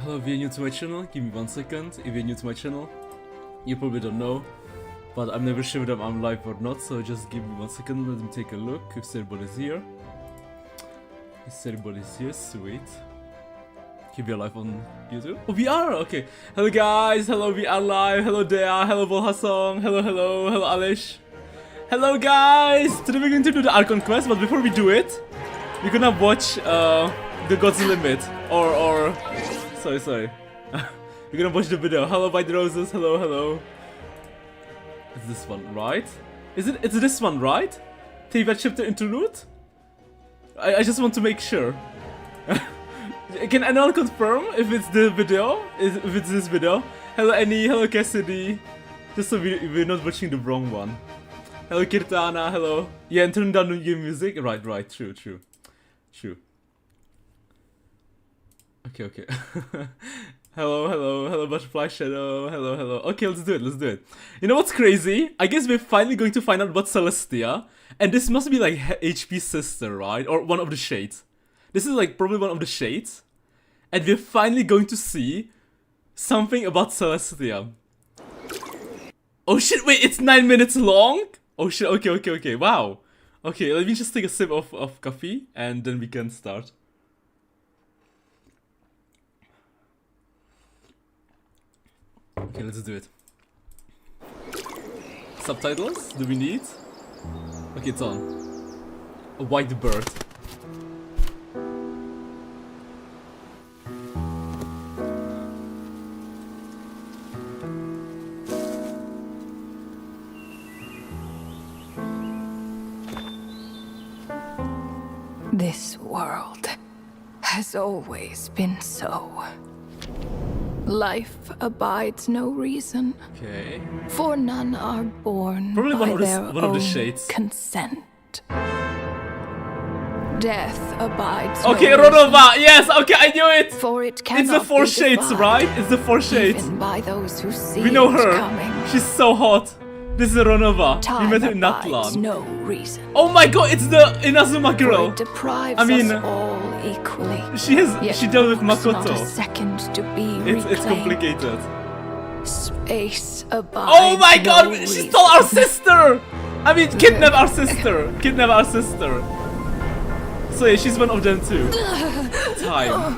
Hello, if you're new to my channel, give me 1 second. If you're new to my channel, you probably don't know, but I'm never sure whether I'm live or not, so just give me 1 second, let me take a look if everybody's here. If everybody's here, sweet. Okay, we are live on YouTube. Oh, we are! Okay. Hello guys, hello, we are live. Hello Dea, hello Volhasong, hello Alish. Hello guys! Today we're going to do the Archon quest, but before we do it, we're gonna watch the God's Limit, or sorry. We're gonna watch the video. Hello White Roses, hello. Is this one right? It's this one, right? Teva chapter interlude? I just want to make sure. Can anyone confirm if it's the video? If it's this video? Hello Annie, hello Cassidy. Just so we're not watching the wrong one. Hello Kirtana, hello. Yeah, and turn down the game music. Right, true. Okay. hello Butterfly Shadow, hello. Okay, let's do it. You know what's crazy? I guess we're finally going to find out about Celestia. And this must be like HP's sister, right? Or one of the shades. This is like probably one of the shades. And we're finally going to see something about Celestia. Oh shit, wait, it's 9 minutes long? Oh shit, okay, wow. Okay, let me just take a sip of coffee and then we can start. Okay, let's do it. Subtitles? Do we need? Okay, it's on. A white bird. This world has always been so. Life abides no reason. Okay. For none are born Probably by their one of the shades. consent. Death abides Okay, no Ronova! Yes, okay, I knew it! For it cannot It's the 4 be shades, defied, right? It's the 4 shades. even by those who see We know it her. coming. She's so hot. This is Ronova. Time We met her in abides Natlan. no reason. Oh my god, it's the Inazuma For girl. it deprives I mean, us all equally. She dealt with Not a Makoto. second to be It's reclaimed. complicated. Space abides Oh my god, no she reason. stole our sister! I mean, kidnap our sister. So yeah, she's one of them too. Time.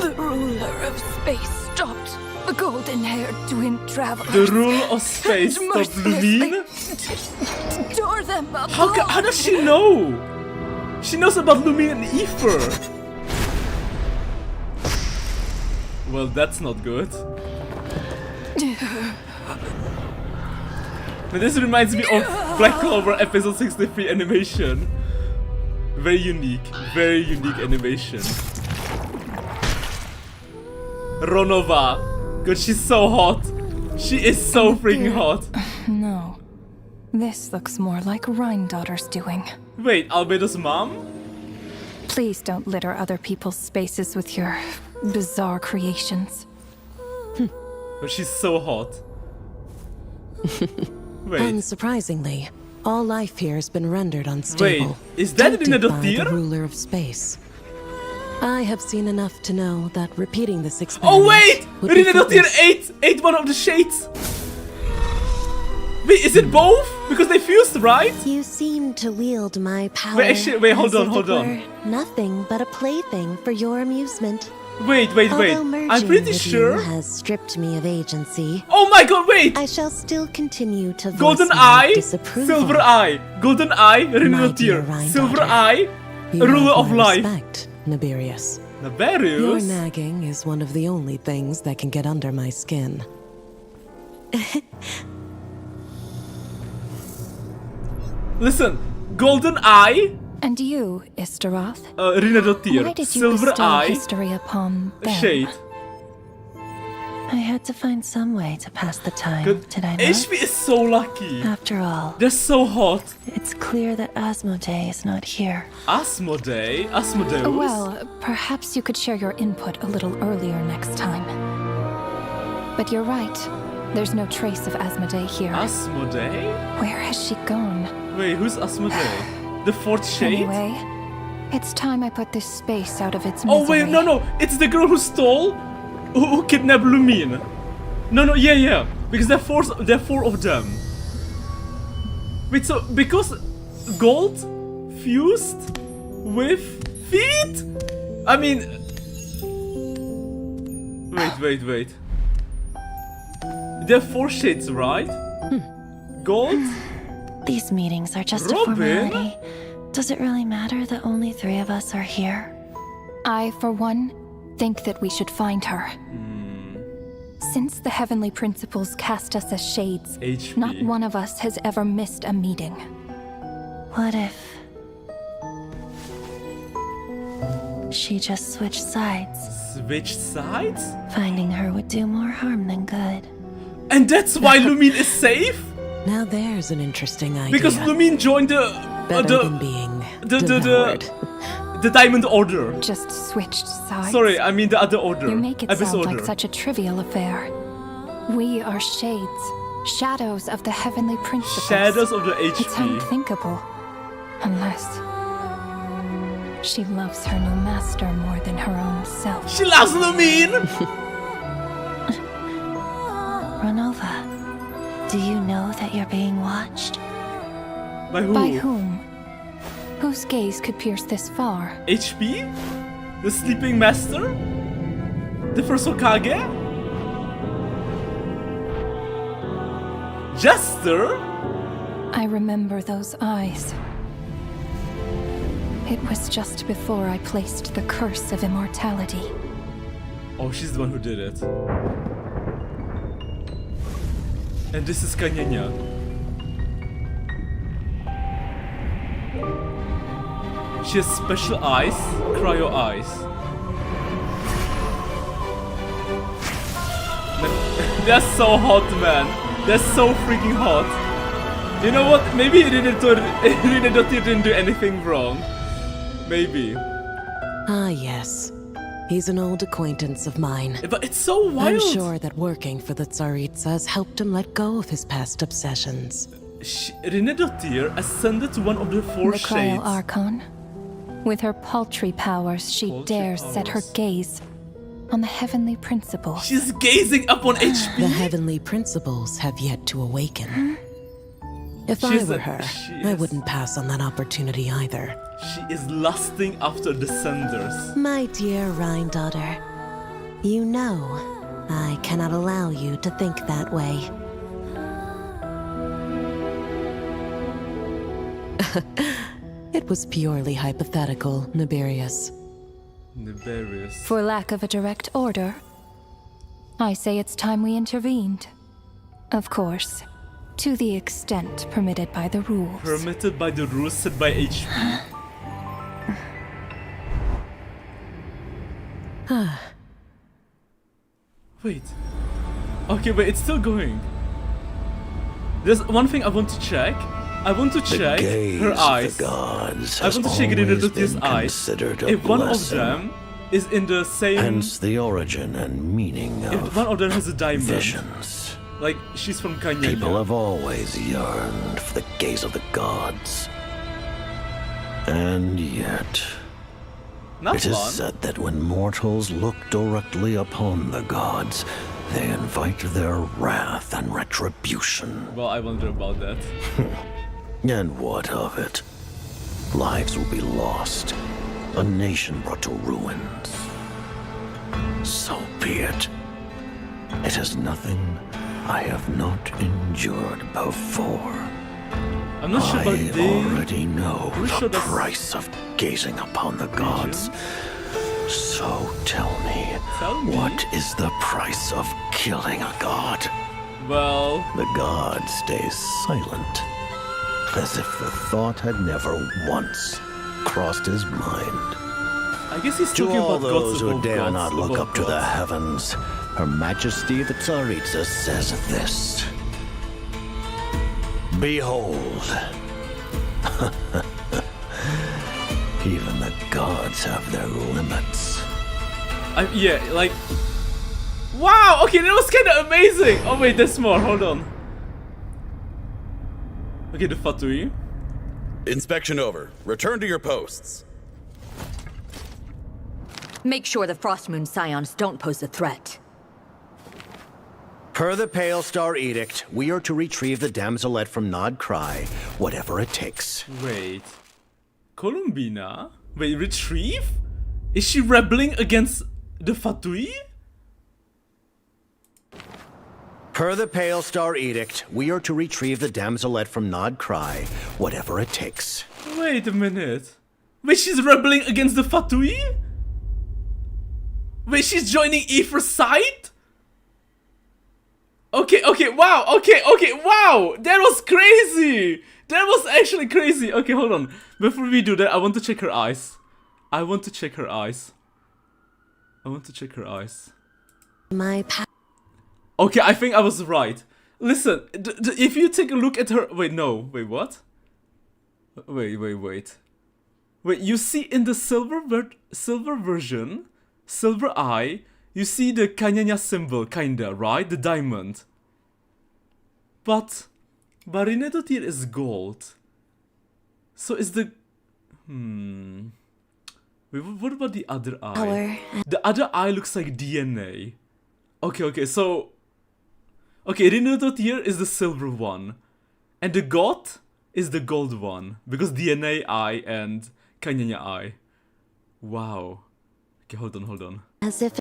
The ruler of space stopped the golden-haired twin travelers. The rule of space and stopped Lumine? mercilessly tore them apart. How does she know? She knows about Lumine and Ether. Well, that's not good. But this reminds me of Black Clover episode 63 animation. Very unique animation. Ronova. God, she's so hot. She is so freaking hot. No. This looks more like Rhine-daughter's doing. Wait, Albedo's mom? Please don't litter other people's spaces with your bizarre creations. But she's so hot. Wait. Unsurprisingly, all life here has been rendered unstable. Wait, is that tempted by Rinadotir? the ruler of space. I have seen enough to know that repeating this experiment. Oh wait! would be Rinadotir fruitless. ate one of the shades! Wait, is it both? Because they fused, right? You seem to wield my power. Wait, actually, wait, hold as on, if hold it on. were nothing but a plaything for your amusement. Wait. Although merging I'm pretty with sure. you has stripped me of agency, Oh my god, wait! I shall still continue to voice Golden my Eye, disapproval. Silver Eye, Golden Eye, dear Rinadotir, Rhine Silver daughter, Eye, You Ruler have of my Life. respect, Naberius. Your Naberius? nagging is one of the only things that can get under my skin. Listen, Golden Eye, And you, Istaroth? Rinadotir, Why did you Silver bestow Eye, history upon them? Shade. I had to find some way to pass the time, Good. did I not? HP is so lucky. After all, They're so hot. it's clear that Asmodee is not here. Asmodeus? Well, perhaps you could share your input a little earlier next time. But you're right. There's no trace of Asmodee here. Asmodee? Where has she gone? Wait, who's Asmodee? The fourth shade? Anyway, It's time I put this space out of its Oh misery. wait, no, it's the girl who stole, who kidnapped Lumine. No, yeah, because there are four of them. Wait, so because gold fused with feet? I mean, wait. There are four shades, right? Gold. These meetings are just a Robin? formality. Does it really matter that only 3 of us are here? I, for one, think that we should find her. Since the heavenly principles cast us as shades, HP. not one of us has ever missed a meeting. What if she just switched sides? Switch sides? Finding her would do more harm than good. And that's why Lumine is safe? Now there's an interesting idea. Because Lumine joined Better than being devoured. the Diamond Order. Just switched sides. Sorry, I mean the other order. You make it Abyss sound Order. like such a trivial affair. We are shades, shadows of the heavenly principles. Shadows of the It's HP. unthinkable. Unless she loves her new master more than her own self. She loves Lumine! Renova, do you know that you're being watched? By who? By whom? Whose gaze could pierce this far? HP? The Sleeping Master? The first Hokage? Jester? I remember those eyes. It was just before I placed the curse of immortality. Oh, she's the one who did it. And this is Kanyanya. She has special eyes, cryo eyes. They're so hot, man. They're so freaking hot. You know what? Maybe Rinnedotir didn't do anything wrong. Maybe. Ah, yes. He's an old acquaintance of mine. But it's so wild. I'm sure that working for the Tsaritsas helped him let go of his past obsessions. Rinnedotir ascended to one of the four The shades. Cryo Archon. With her paltry powers, she Paltry dares set her powers. gaze on the heavenly principles. She's gazing upon The HP. heavenly principles have yet to awaken. If I She's were a- her, she I is- wouldn't pass on that opportunity either. She is lusting after Descenders. My dear Rhine daughter, you know I cannot allow you to think that way. It was purely hypothetical, Niberius. Niberius. For lack of a direct order, I say it's time we intervened. Of course, to the extent permitted by the rules. Permitted by the rules set by HP. Wait. Okay, wait, it's still going. There's one thing I want to check. I want to check her eyes. The gods I has want to check always Rinnedotir's been eyes. considered a If one of blessing. them is in the same... Hence the origin and meaning If of one of them has a diamond. visions. Like, she's from People Kanyanya. have always yearned for the gaze of the gods. And yet, it is Natlan. said that when mortals look directly upon the gods, they invite their wrath and retribution. Well, I wonder about that. And what of it? Lives will be lost, a nation brought to ruins. So be it. It is nothing I have not endured before. I'm not sure about I the... already know Pretty the sure that's- price of gazing upon the gods. So tell me, Tell me. what is the price of killing a god? Well... The god stays silent, as if the thought had never once crossed his mind. I guess he's To talking all about those gods who above dare gods not look above up to the gods. heavens, Her Majesty the Tsaritsa says this. Behold. Even the gods have their limits. Yeah, like... Wow, okay, that was kind of amazing! Oh wait, there's more, hold on. Okay, the Fatui. Inspection over. Return to your posts. Make sure the Frostmoon Scions don't pose a threat. Per the Pale Star Edict, we are to retrieve the damselette from Nod Cry, whatever it takes. Wait. Columbina? Wait, retrieve? Is she rebelling against the Fatui? Per the Pale Star Edict, we are to retrieve the damselette from Nod Cry, whatever it takes. Wait a minute. Wait, she's rebelling against the Fatui? Wait, she's joining Aether's side? Okay, wow, wow! That was crazy! That was actually crazy! Okay, hold on. Before we do that, I want to check her eyes. My pa- Okay, I think I was right. Listen, if you take a look at her... Wait, no. Wait, what? Wait. Wait, you see in the silver version, silver eye, you see the Kanyanya symbol, kinda, right? The diamond. But Barinedotir is gold. So is the... Wait, what about the other eye? The other eye looks like DNA. Okay, so... Okay, Rinodotir is the silver one. And the god is the gold one. Because DNA eye and Kanyanya eye. Wow. Okay, hold on. as if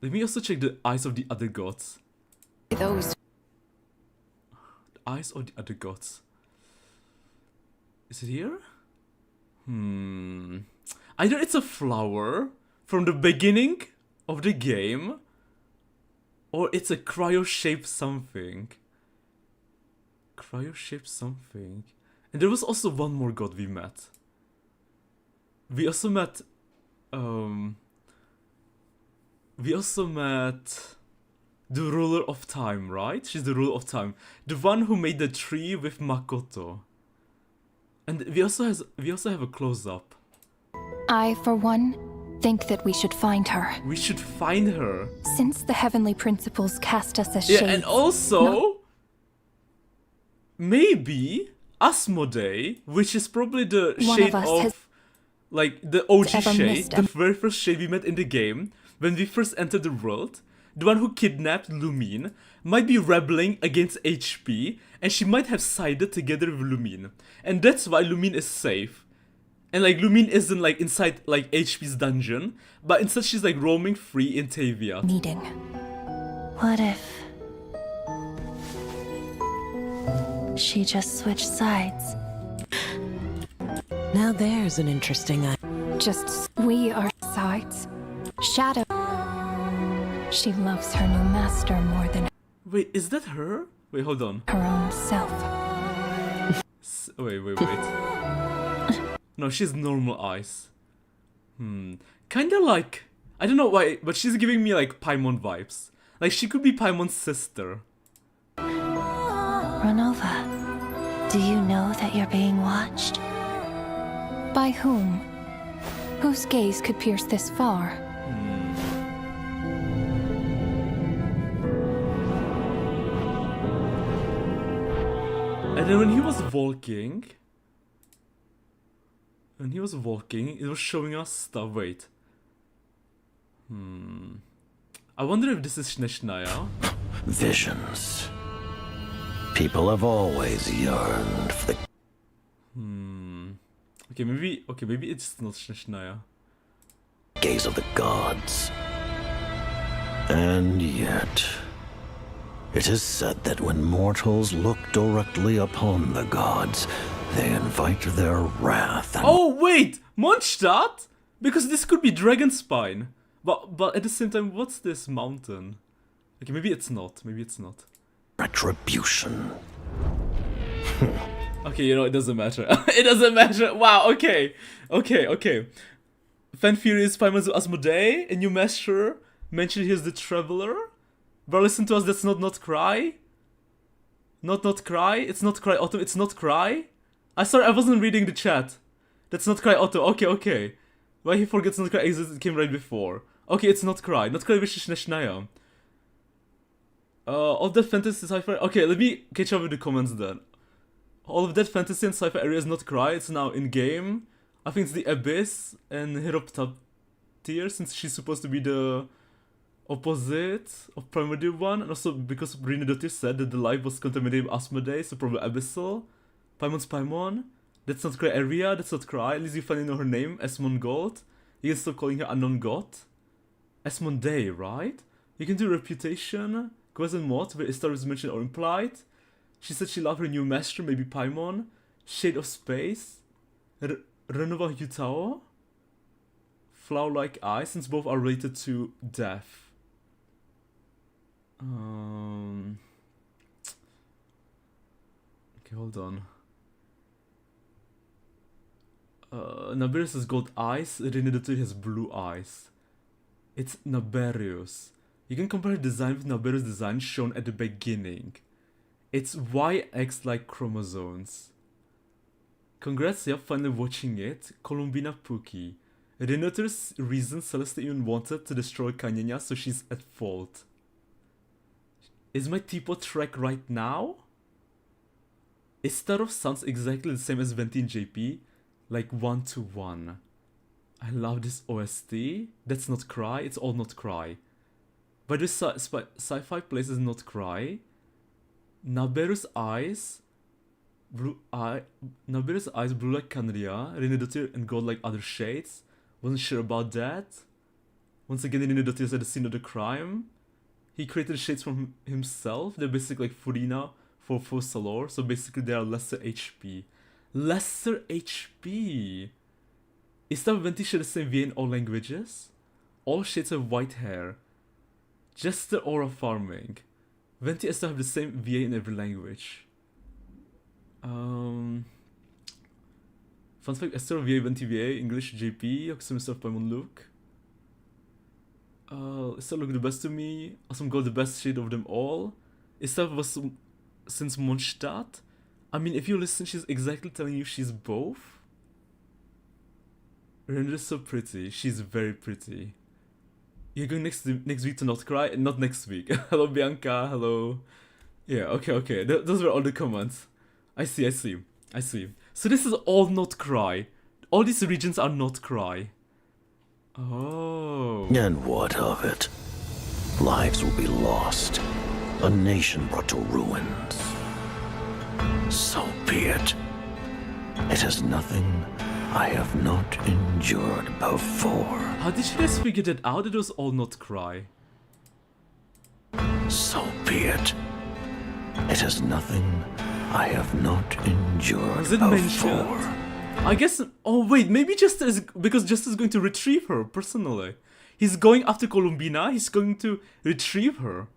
Let me also check the eyes of the other gods. Those The eyes of the other gods. Is it here? Either it's a flower from the beginning of the game, or it's a cryo-shaped something. And there was also one more god we met. We also met the ruler of time, right? She's the ruler of time. The one who made the tree with Makoto. And we also have a close-up. I, for one, think that we should find her. We should find her. Since the heavenly principles cast us as Yeah, shades. and also maybe Asmodee, which is probably the One shade of us of has like the OG ever shade, missed the a- very first shade we met in the game when we first entered the world. The one who kidnapped Lumine might be rebelling against HP, and she might have sided together with Lumine. And that's why Lumine is safe. And like Lumine isn't like inside like HP's dungeon, but instead she's like roaming free in Tavia. meeting. What if she just switched sides? now there's an interesting Just we are sides. Shadow. She loves her new master more than Wait, is that her? Wait, hold on. her own self. Wait. No, she's normal eyes. Kinda like... I don't know why, but she's giving me like Paimon vibes. Like, she could be Paimon's sister. Ranova, do you know that you're being watched? By whom? Whose gaze could pierce this far? And then when he was walking, it was showing us stuff. Wait. I wonder if this is Shneshnaia. Visions. People have always yearned for the Okay, maybe it's not Shneshnaia. gaze of the gods. And yet, it is said that when mortals look directly upon the gods, they invite their wrath and Oh wait, Mondstadt? Because this could be Dragonspine. But at the same time, what's this mountain? Okay, maybe it's not. retribution. Okay, you know, it doesn't matter. It doesn't matter. Wow, okay. Fan Furious Paimon's Asmodee, a new master, mentioned here's the Traveler. But listen to us, that's not Cry. Not Cry. It's not Cry Autumn, it's not Cry. Sorry, I wasn't reading the chat. That's not Cry Autumn, okay. Why he forgets not Cry exists, it came right before. Okay, it's not Cry. Not Cry wishes Shneshnaia. All that fantasy sci-fi... Okay, let me catch up with the comments then. All of that fantasy and sci-fi area is not Cry, it's now in-game. I think it's the Abyss and hit up top tier since she's supposed to be the opposite of Primordial one, and also because Rhinodotir said that the life was contaminated with Asmodee, so probably Abyssal. Paimon's Paimon. That's not Cry area, that's not Cry. At least you finally know her name, Esmond Gold. You can still calling her Unknown God. Asmodee, right? You can do Reputation, Quest and Mod, where Istar is mentioned or implied. She said she loved her new master, maybe Paimon. Shade of Space. Renova Yutao. Flower-like Eyes, since both are related to death. Okay, hold on. Naberius has gold eyes, Rhinodotir has blue eyes. It's Naberius. You can compare design with Naberius' design shown at the beginning. It's YX-like chromosomes. Congrats, yeah, finally watching it. Columbina Pookie. Rhinodotir's reason Celeste even wanted to destroy Kanyanya, so she's at fault. Is my teapot track right now? Istarov sounds exactly the same as Venti and JP, like 1-to-1. I love this OST. That's not Cry, it's all not Cry. But this sci-fi place is not Cry. Naberius eyes, blue like Canria, Rhinodotir and God like other shades. Wasn't sure about that. Once again, Rhinodotir is at the scene of the crime. He created shades from himself. They're basically like Furina for Salor, so basically they are lesser HP. Lesser HP! Is that Venti share the same VA in all languages? All shades have white hair. Just the aura farming. Venti has to have the same VA in every language. Fun fact, Esther VA, Venti VA, English JP, Oxum stuff Paimon Luke. Esther looked the best to me. Awesome got the best shade of them all. Esther was since Mondstadt. I mean, if you listen, she's exactly telling you she's both. Render's so pretty. She's very pretty. You're going next week to Not Cry? Not next week. Hello, Bianca. Hello. Yeah, okay. Those were all the comments. I see. So this is all Not Cry. All these regions are Not Cry. Oh. And what of it? Lives will be lost. A nation brought to ruins. So be it. It is nothing I have not endured before. How did you guys figure that out? It was all Not Cry. So be it. It is nothing I have not endured Was it before. mentioned? I guess. Oh wait, maybe Justice is because Justice is going to retrieve her personally. He's going after Columbina. He's going to retrieve her.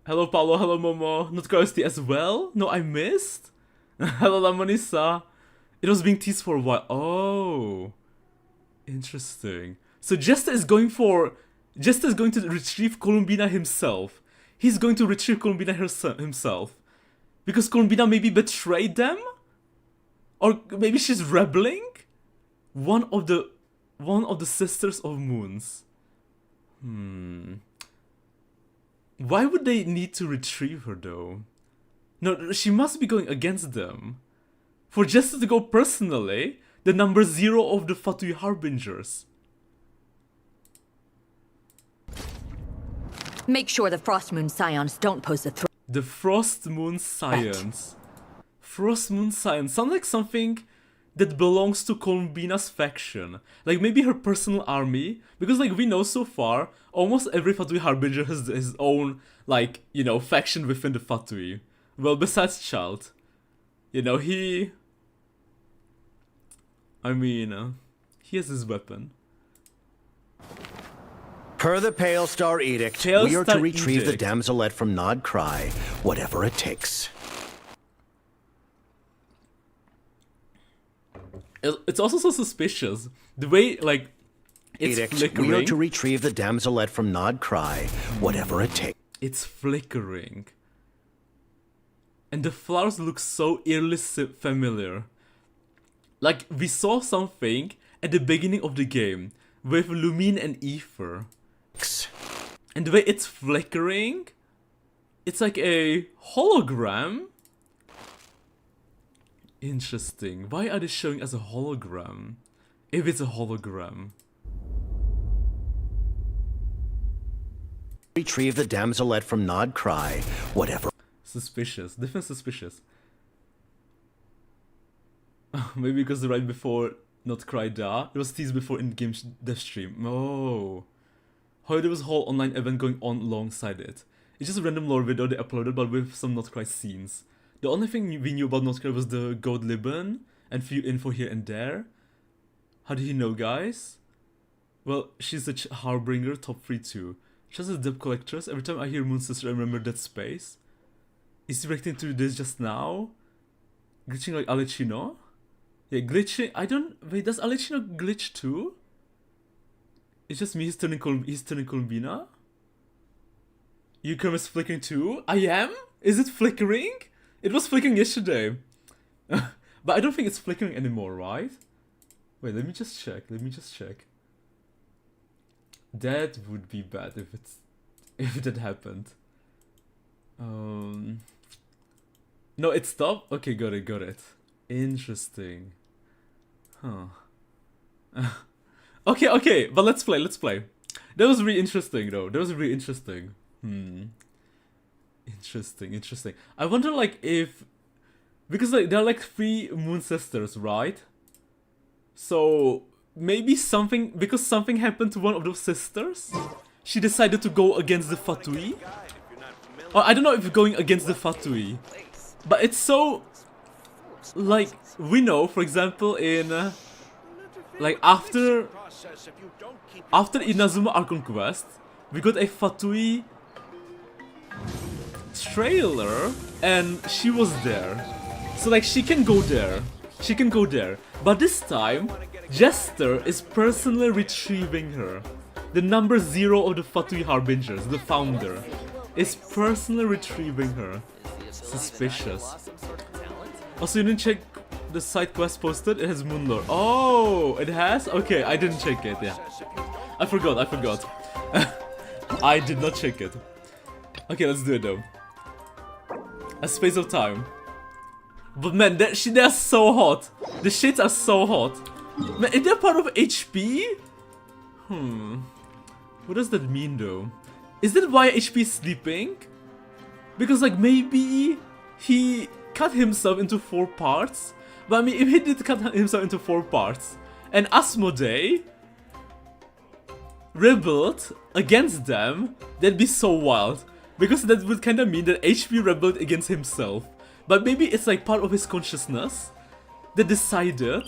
Hello, Paolo. Hello, Momo. Not Curiosity as well. No, I missed. Hello, Lamonissa. It was being teased for a while. Oh, interesting. So Justice is going to retrieve Columbina himself. He's going to retrieve Columbina himself because Columbina maybe betrayed them. Or maybe she's rebelling? One of the Sisters of Moons. Why would they need to retrieve her though? No, she must be going against them. For Justice to go personally, the number 0 of the Fatui Harbingers. Make sure the Frost Moon Scions don't pose a threat. The Frost Moon Scions. Frost Moon Scions sounds like something that belongs to Columbina's faction. Like maybe her personal army. Because like we know so far, almost every Fatui Harbinger has his own, like, you know, faction within the Fatui. Well, besides Child. You know, he has his weapon. Per the Pale Star Edict, Pale we are Star to retrieve the Edict. damselette from Nod Cry, whatever it takes. It's also so suspicious. The way, like, it's Edict, flickering. we are to retrieve the damselette from Nod Cry, whatever it takes. It's flickering. And the flowers look so eerily familiar. Like, we saw something at the beginning of the game with Lumine and Ether. And the way it's flickering, it's like a hologram. Interesting. Why are they showing as a hologram? If it's a hologram. Retrieve the damselette from Nod Cry, whatever. Suspicious. Definitely suspicious. Maybe because right before Not Cry Da, it was teased before in-game dev stream. Oh. How there was a whole online event going on alongside it. It's just a random lore video they uploaded but with some Not Cry scenes. The only thing we knew about Not Cry was the God Liban and few info here and there. How do you know, guys? Well, she's a Harbinger top 3 too. She has a debt collectors. Every time I hear Moon Sister, I remember that space. Is he reacting to this just now? Glitching like Alecino? Yeah, glitching. I don't. Wait, does Alecino glitch too? It's just me. He's turning Columbina. Eucharist is flickering too. I am. Is it flickering? It was flickering yesterday, but I don't think it's flickering anymore, right? Wait, let me just check. That would be bad if that happened. No, it stopped? Okay, got it. Interesting. Huh. Okay, but let's play. That was really interesting though. Interesting. Interesting. I wonder like if... Because like there are like 3 Moon Sisters, right? So... Maybe something happened to one of those sisters. She decided to go against the Fatui. Or I don't know if going against the Fatui, but it's so like we know, for example, in like after Inazuma Archon quest, we got a Fatui trailer, and she was there. So like she can go there. But this time, Jester is personally retrieving her. The number 0 of the Fatui Harbingers, the founder, is personally retrieving her. Suspicious. Also, you didn't check the side quest posted? It has Moonlore. Oh, it has? Okay, I didn't check it, yeah. I forgot. I did not check it. Okay, let's do it though. A space of time. But man, they're so hot. The shades are so hot. Man, is that part of HP? What does that mean though? Is that why HP is sleeping? Because like maybe he cut himself into 4 parts. But I mean, if he did cut himself into 4 parts and Asmodee rebelled against them, that'd be so wild. Because that would kinda mean that HP rebelled against himself. But maybe it's like part of his consciousness that decided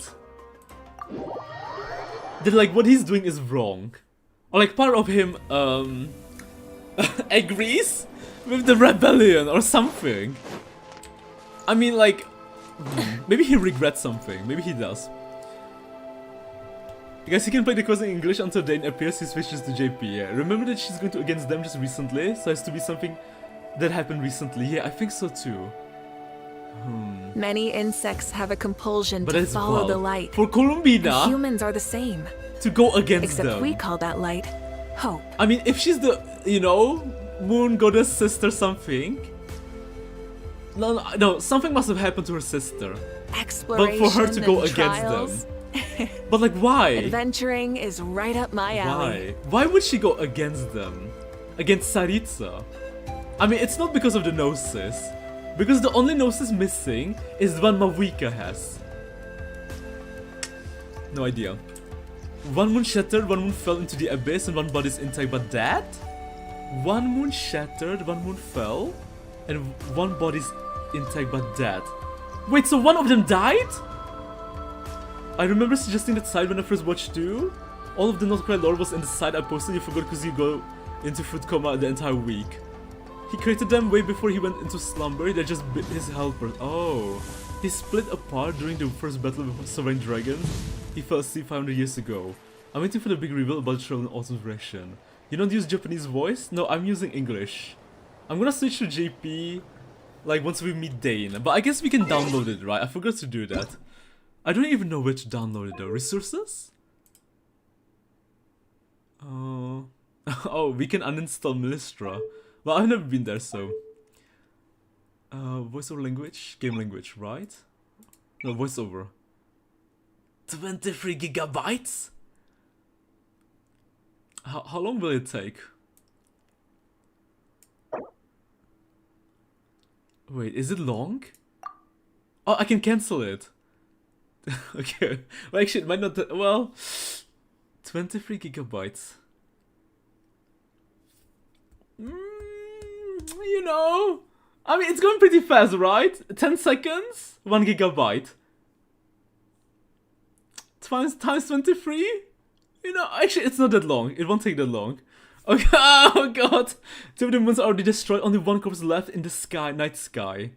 that like what he's doing is wrong. Or like part of him agrees with the rebellion or something. I mean like maybe he regrets something. Maybe he does. Guys, he can play the quest in English until Dane appears, he switches to JP, yeah. Remember that she's going to against them just recently? So it has to be something that happened recently. Yeah, I think so too. Many insects have a compulsion But to as follow well, the light. for Columbina Humans are the same. to go against Except them. we call that light hope. I mean, if she's the, you know, moon goddess sister something. No, something must have happened to her sister. Exploration But for her to go and against trials. them. But like, why? Adventuring is right up my alley. Why would she go against them? Against Saritsa? I mean, it's not because of the gnosis. Because the only gnosis missing is the one Mawika has. No idea. One moon shattered, one moon fell into the abyss, and one body is intact, but that? One moon shattered, one moon fell, and one body's intact, but dead. Wait, so one of them died? I remember suggesting that side when I first watched too. All of the Not Cry lore was in the side I posted, you forgot because you go into fruit coma the entire week. He created them way before he went into slumber, they're just his helpers. Oh. He split apart during the first battle with Sovereign Dragons. He fell asleep 500 years ago. I'm waiting for the big reveal about Sheldon Autumn's version. You don't use Japanese voice? No, I'm using English. I'm gonna switch to JP, like once we meet Dane. But I guess we can download it, right? I forgot to do that. I don't even know where to download it though. Resources? Oh, we can uninstall Millistra. Well, I've never been there, so... voice over language? Game language, right? No, voiceover. 23 gigabytes? How long will it take? Wait, is it long? Oh, I can cancel it. Okay. Well, actually, it might not. Well, 23 gigabytes. You know, I mean, it's going pretty fast, right? 10 seconds, 1 gigabyte. Times 23? You know, actually, it's not that long. It won't take that long. Okay, oh god. 2 of the moons are already destroyed. Only 1 corpse left in the sky, night sky.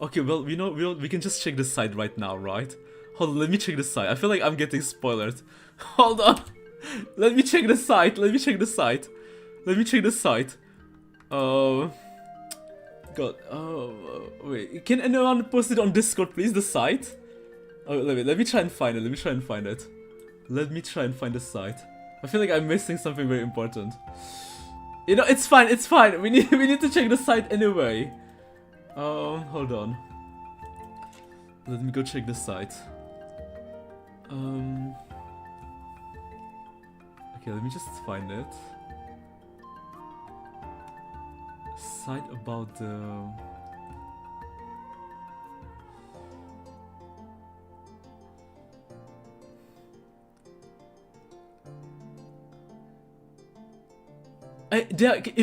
Okay, well, we can just check the site right now, right? Hold on, let me check the site. I feel like I'm getting spoiled. Hold on. Let me check the site. Let me check the site. Let me check the site. Oh. God. Oh, wait. Can anyone post it on Discord, please? The site? Oh, let me try and find it. Let me try and find it. Let me try and find the site. I feel like I'm missing something very important. You know, it's fine. It's fine. We need to check the site anyway. Hold on. Let me go check the site. Okay, let me just find it. Site about the...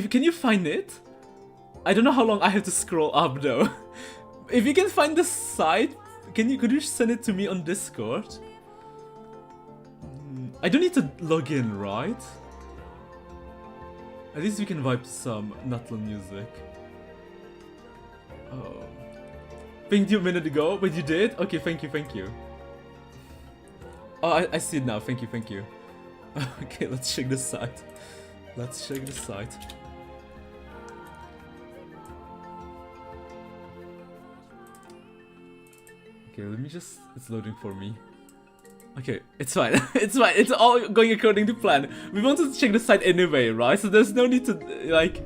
Can you find it? I don't know how long I have to scroll up though. If you can find the site, could you send it to me on Discord? I don't need to log in, right? At least we can vibe to some Natlan music. Oh. Pinged you a minute ago, but you did? Okay, thank you, thank you. Oh, I see it now, thank you, thank you. Okay, let's check the site. Let's check the site. Okay, let me just... It's loading for me. Okay, it's fine. It's fine. It's all going according to plan. We wanted to check the site anyway, right? So there's no need to, like...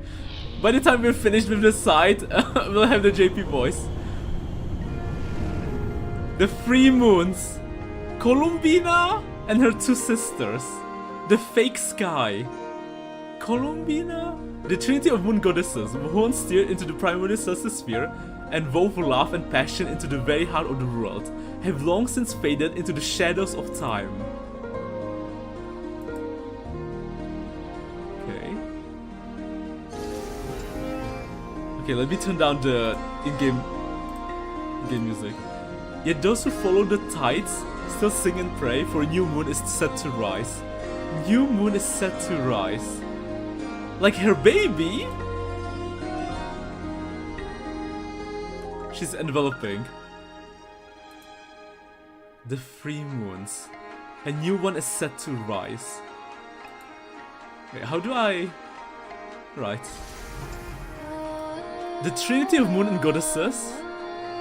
By the time we're finished with the site, we'll have the JP voice. The 3 moons. Columbina and her 2 sisters. The fake sky. Columbina? The trinity of moon goddesses, who once steered into the primordial celestial sphere and wove love and passion into the very heart of the world, have long since faded into the shadows of time. Okay. Okay, let me turn down the in-game music. Yet those who follow the tides still sing and pray, for a new moon is set to rise. New moon is set to rise. Like her baby? She's enveloping. The 3 moons. A new one is set to rise. Wait, how do I... Right. The trinity of moon and goddesses,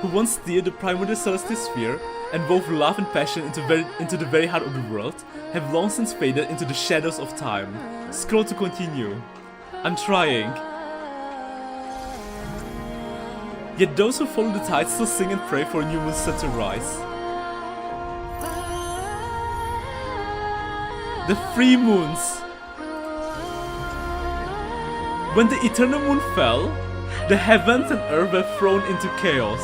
who once steered the primordial celestial sphere and wove love and passion into the very heart of the world, have long since faded into the shadows of time. Scroll to continue. I'm trying. Yet those who follow the tide still sing and pray for a new moon set to rise. The 3 moons. When the eternal moon fell, the heavens and earth were thrown into chaos.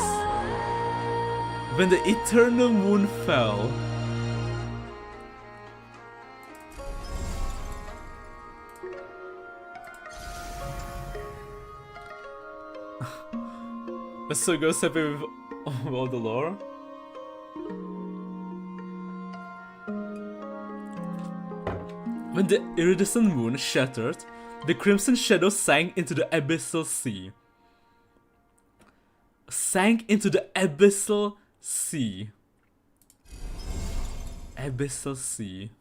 When the eternal moon fell. Let's so go happy with all the lore. When the iridescent moon shattered, the crimson shadow sank into the abyssal sea. Sank into the abyssal sea. Abyssal sea.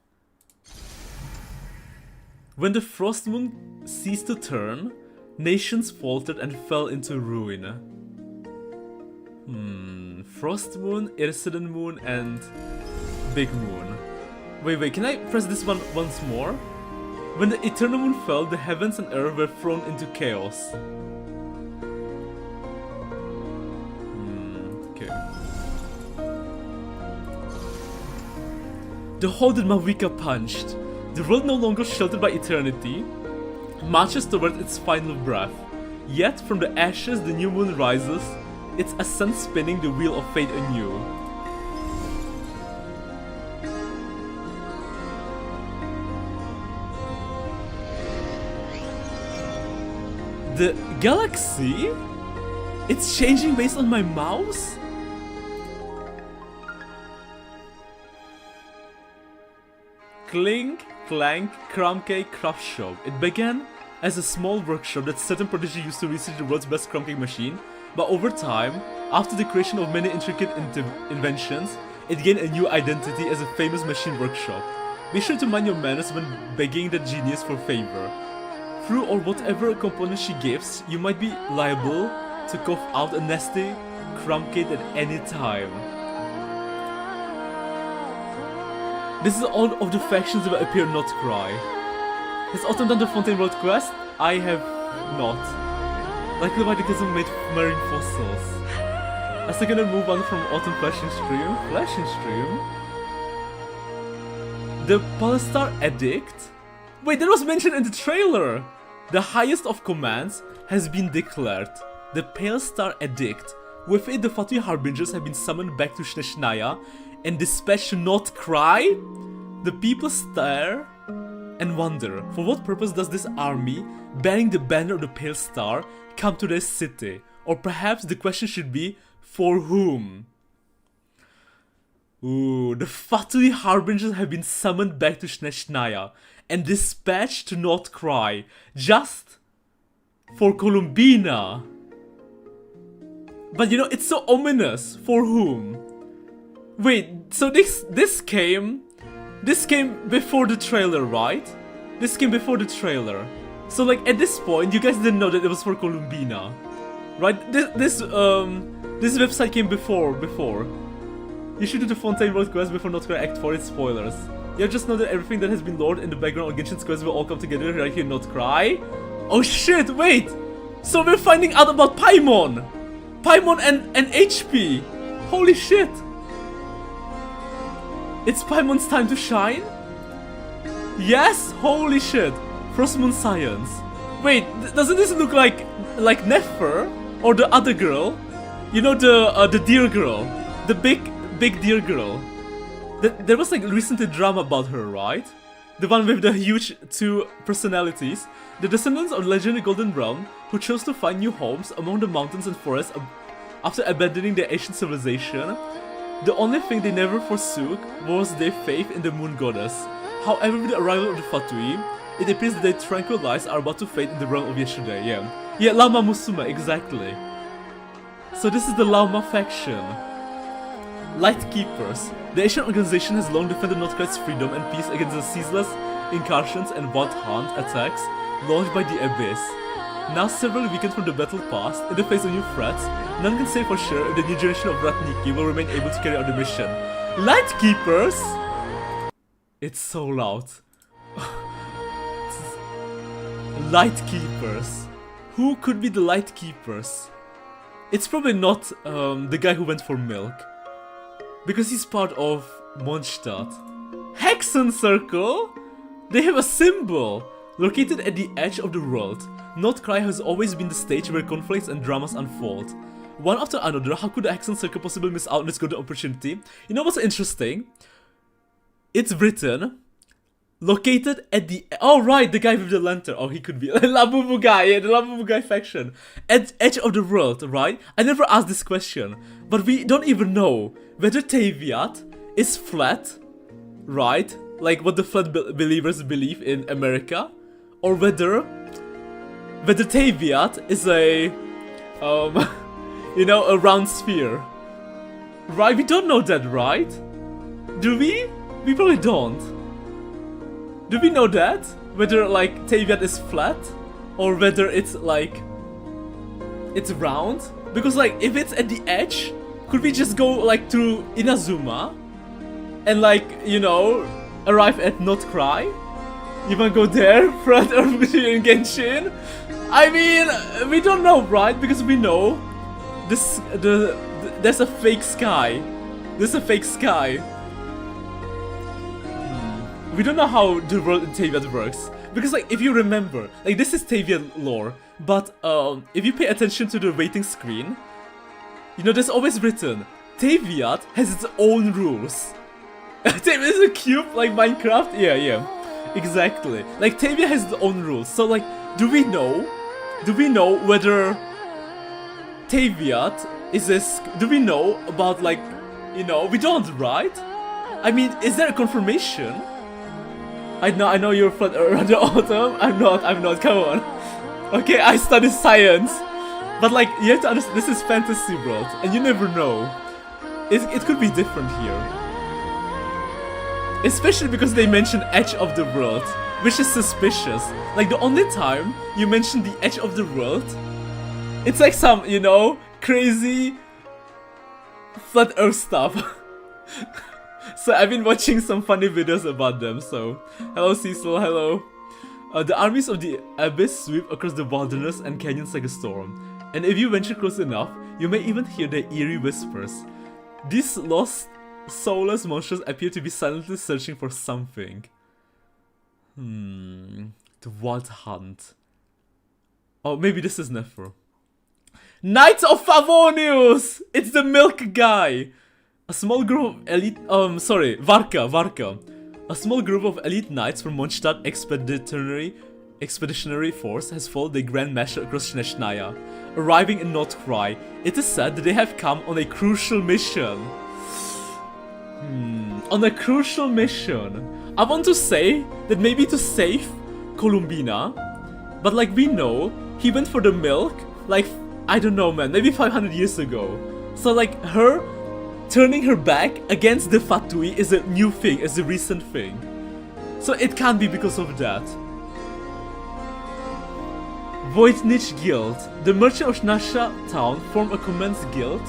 When the frost moon ceased to turn, nations faltered and fell into ruin. Frost moon, iridescent moon, and big moon. Wait, can I press this one once more? When the eternal moon fell, the heavens and earth were thrown into chaos. Okay. The hole that Mavika punched. The world no longer sheltered by eternity marches toward its final breath. Yet from the ashes the new moon rises, its ascent spinning the wheel of fate anew. The galaxy? It's changing based on my mouse? Clink, clank, crumb-cake, craft shop. It began as a small workshop that certain prodigy used to research the world's best crumb cake machine, but over time, after the creation of many intricate inventions, it gained a new identity as a famous machine workshop. Be sure to mind your manners when begging the genius for favor. Through or whatever component she gives, you might be liable to cough out a nasty crumb cake at any time. This is all of the factions that will appear not cry. Has Autumn done the Fontaine World quest? I have not. Likely why the kids have made marine fossils. A second move on from Autumn Flashing Stream. Flashing Stream? The Polestar Edict? Wait, that was mentioned in the trailer! The highest of commands has been declared. The Pale Star Edict. With it, the Fatui Harbingers have been summoned back to Shneshniah and dispatched to not cry? The people stare and wonder, for what purpose does this army, bearing the banner of the Pale Star, come to their city? Or perhaps the question should be, for whom? Ooh, the Fatui Harbingers have been summoned back to Shneshniah and dispatched to not cry, just for Columbina. But you know, it's so ominous. For whom? Wait, so this came before the trailer, right? This came before the trailer. So like at this point, you guys didn't know that it was for Columbina, right? This website came before. You should do the Fontaine World quest before Not Cry Act 4, it's spoilers. You just know that everything that has been lored in the background on Genshin's quest will all come together right here in Not Cry. Oh shit, wait! So we're finding out about Paimon! Paimon and HP! Holy shit! It's Paimon's time to shine? Yes? Holy shit! Frostmoon Science. Wait, doesn't this look like Nefer? Or the other girl? You know, the deer girl. The big deer girl. There was like recently drama about her, right? The one with the huge two personalities. The descendants of legendary Golden Realm who chose to find new homes among the mountains and forests after abandoning their ancient civilization. The only thing they never forsook was their faith in the moon goddess. However, with the arrival of the Fatui, it appears that their tranquil lives are about to fade in the realm of yesterday. Yeah, Lama Musume, exactly. So this is the Lama faction. Lightkeepers. The Asian organization has long defended North Korea's freedom and peace against the ceaseless incursions and wild hunt attacks launched by the Abyss. Now several weekends from the battle past, in the face of new threats, none can say for sure if the new generation of Ratniki will remain able to carry out the mission. Lightkeepers! It's so loud. Lightkeepers. Who could be the Lightkeepers? It's probably not the guy who went for milk. Because he's part of Mondstadt. Hexen Circle? They have a symbol! Located at the edge of the world, Not Cry has always been the stage where conflicts and dramas unfold. One after another, how could the Hexen Circle possibly miss out on this golden opportunity? You know what's interesting? It's written, located at the... Oh right, the guy with the lantern. Oh, he could be... Labubu guy, yeah, the Labubu guy faction. At edge of the world, right? I never asked this question, but we don't even know whether Teviat is flat, right? Like what the flat believers believe in America, or whether Teviat is a, you know, a round sphere, right? We don't know that, right? Do we? We probably don't. Do we know that? Whether like Teviat is flat, or whether it's like it's round? Because like if it's at the edge, could we just go like to Inazuma and like, you know, arrive at Not Cry? You wanna go there, front or in Genshin? I mean, we don't know, right? Because we know there's a fake sky. There's a fake sky. we don't know how the world in Teyvat works. Because like, if you remember, like this is Teyvat lore, but if you pay attention to the waiting screen, you know, there's always written, Teyvat has its own rules. Teyvat is a cube like Minecraft? Yeah, exactly. Like Teyvat has its own rules, so like, do we know whether Teyvat is this, do we know about like, you know, we don't, right? I mean, is there a confirmation? I know you're from the autumn. I'm not, come on. Okay, I study science. But like, you have to understand, this is fantasy world, and you never know. It could be different here. Especially because they mention edge of the world, which is suspicious. Like, the only time you mention the edge of the world, it's like some, you know, crazy flat earth stuff. So I've been watching some funny videos about them, so hello Cecil, hello. The armies of the Abyss sweep across the wilderness and canyons like a storm. And if you venture close enough, you may even hear their eerie whispers. These lost, soulless monsters appear to be silently searching for something. The Wild Hunt. Oh, maybe this is Nefer. Knights of Favonius! It's the milk guy! A small group of elite, Varka. A small group of elite knights from Mondstadt expeditionary force has followed the Grand Master across Shnechnaya, arriving in Notcry. It is said that they have come on a crucial mission. On a crucial mission. I want to say that maybe to save Columbina, but like we know, he went for the milk, like, I don't know man, maybe 500 years ago. So like, her turning her back against the Fatui is a new thing, is a recent thing. So it can't be because of that. Voidnich Guild. The merchant of Shnasha town form a commerce guild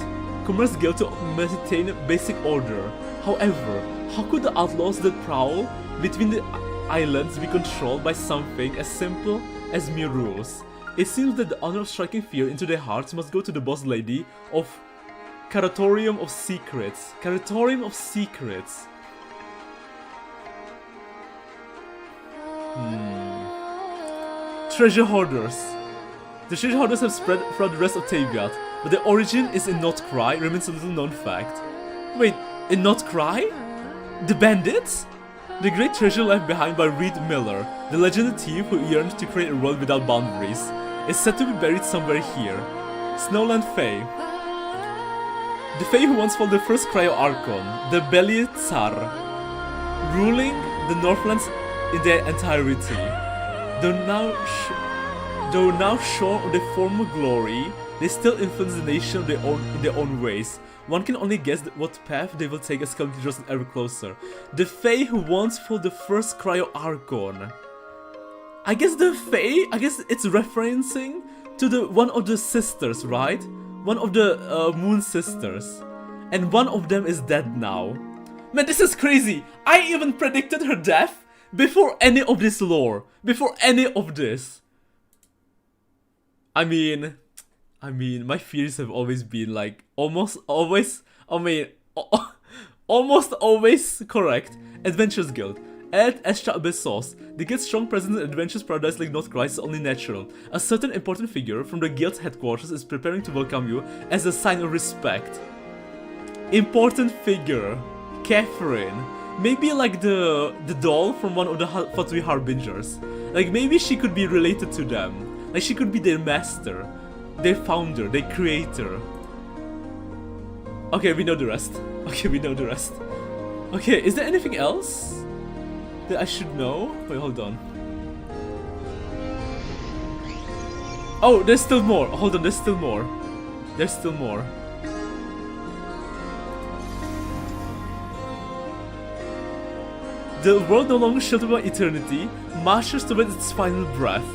to maintain basic order. However, how could the outlaws that prowl between the islands be controlled by something as simple as mere rules? It seems that the honor of striking fear into their hearts must go to the boss lady of Curatorium of Secrets. Curatorium of Secrets. Treasure hoarders. The treasure hoarders have spread throughout the rest of Teyvat, but their origin is in Notcry, remains a little known fact. Wait, in Notcry? The bandits? The great treasure left behind by Reed Miller, the legendary thief who yearned to create a world without boundaries, is said to be buried somewhere here. Snowland Fae. The Fae who once fought the first Cryo Archon, the Belie Tsar, ruling the Northlands in their entirety. Though now shorn of their former glory, they still influence the nation in their own ways. One can only guess what path they will take as Calamity draws ever closer. The Fae who once fought the first Cryo Archon. I guess the Fae, it's referencing to one of the sisters, right? One of the Moon Sisters. And one of them is dead now. Man, this is crazy! I even predicted her death before any of this lore. Before any of this. I mean, my fears have always been like, almost always correct. Adventures Guild. Add Estra Abyssos. The guild's strong presence in Adventures Paradise like Northcry is only natural. A certain important figure from the guild's headquarters is preparing to welcome you as a sign of respect. Important figure. Catherine. Maybe like the doll from one of the Fatui Harbingers. Like maybe she could be related to them. Like she could be their master, their founder, their creator. Okay, we know the rest. Okay, is there anything else that I should know? Wait, hold on. Oh, there's still more. Hold on, there's still more. The world no longer sheltered by eternity, marches towards its final breath.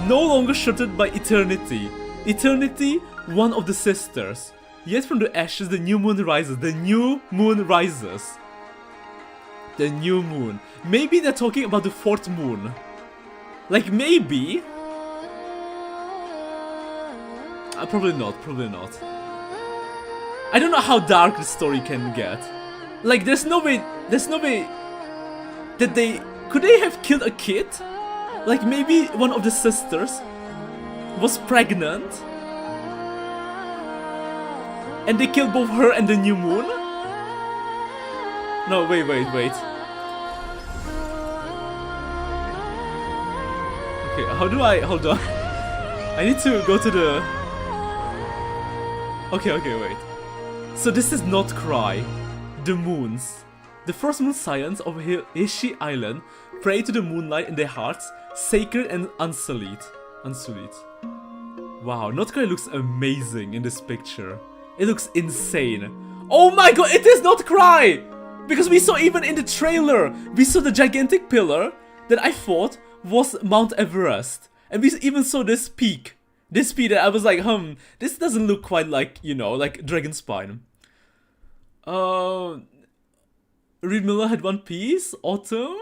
No longer sheltered by eternity. Eternity, one of the sisters. Yet from the ashes the new moon rises. The new moon. Maybe they're talking about the fourth moon. Like maybe. Probably not. I don't know how dark the story can get. Like there's no way that they Could they have killed a kid? Like maybe one of the sisters was pregnant and they killed both her and the new moon? No, wait. Okay, how do I... Hold on. I need to go to the... Okay, wait. So this is not Cry. The moons. The first moon scions of Hishi Island pray to the moonlight in their hearts, sacred and unsullied. Wow, Not Cry looks amazing in this picture. It looks insane. Oh my god, it is Not Cry! Because we saw even in the trailer, we saw the gigantic pillar that I thought was Mount Everest. And we even saw this peak. This peak that I was like, this doesn't look quite like, you know, like Dragon Spine. Reed Miller had One Piece, Autumn.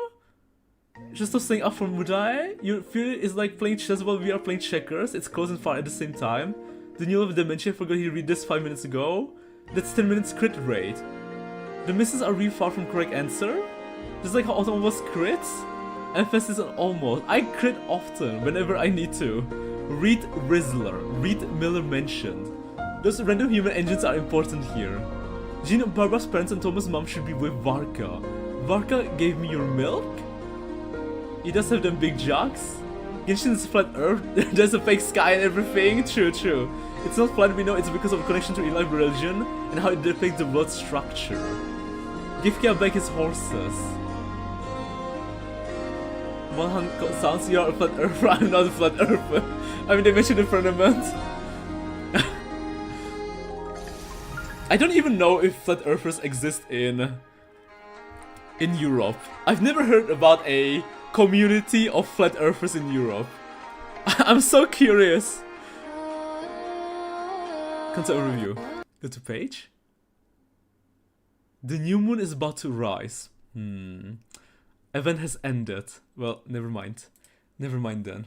Just to sing up from Mudai. You feel it's like playing chess while we are playing checkers. It's close and far at the same time. The new of Dementia, I forgot he read this 5 minutes ago. That's 10 minutes crit rate. The misses are really far from correct answer. Just like how Autumn was crits. Emphasis on almost. I crit often whenever I need to. Read Rizzler. Reed Miller mentioned. Those random human engines are important here. Jean and Barbara's parents and Thomas' mom should be with Varka. Varka gave me your milk? He does have them big jugs. Genshin's flat earth, there's a fake sky and everything. True. It's not flat, we know it's because of a connection to Eli religion and how it depicts the world structure. Give Kia back his horses. One hand sounds you're a flat earther, I'm not a flat earther. I mean, they mentioned the firmament. I don't even know if flat earthers exist in Europe. I've never heard about a community of flat earthers in Europe. I'm so curious. Content review. Go to page. The new moon is about to rise. Event has ended. Well, never mind. Never mind then.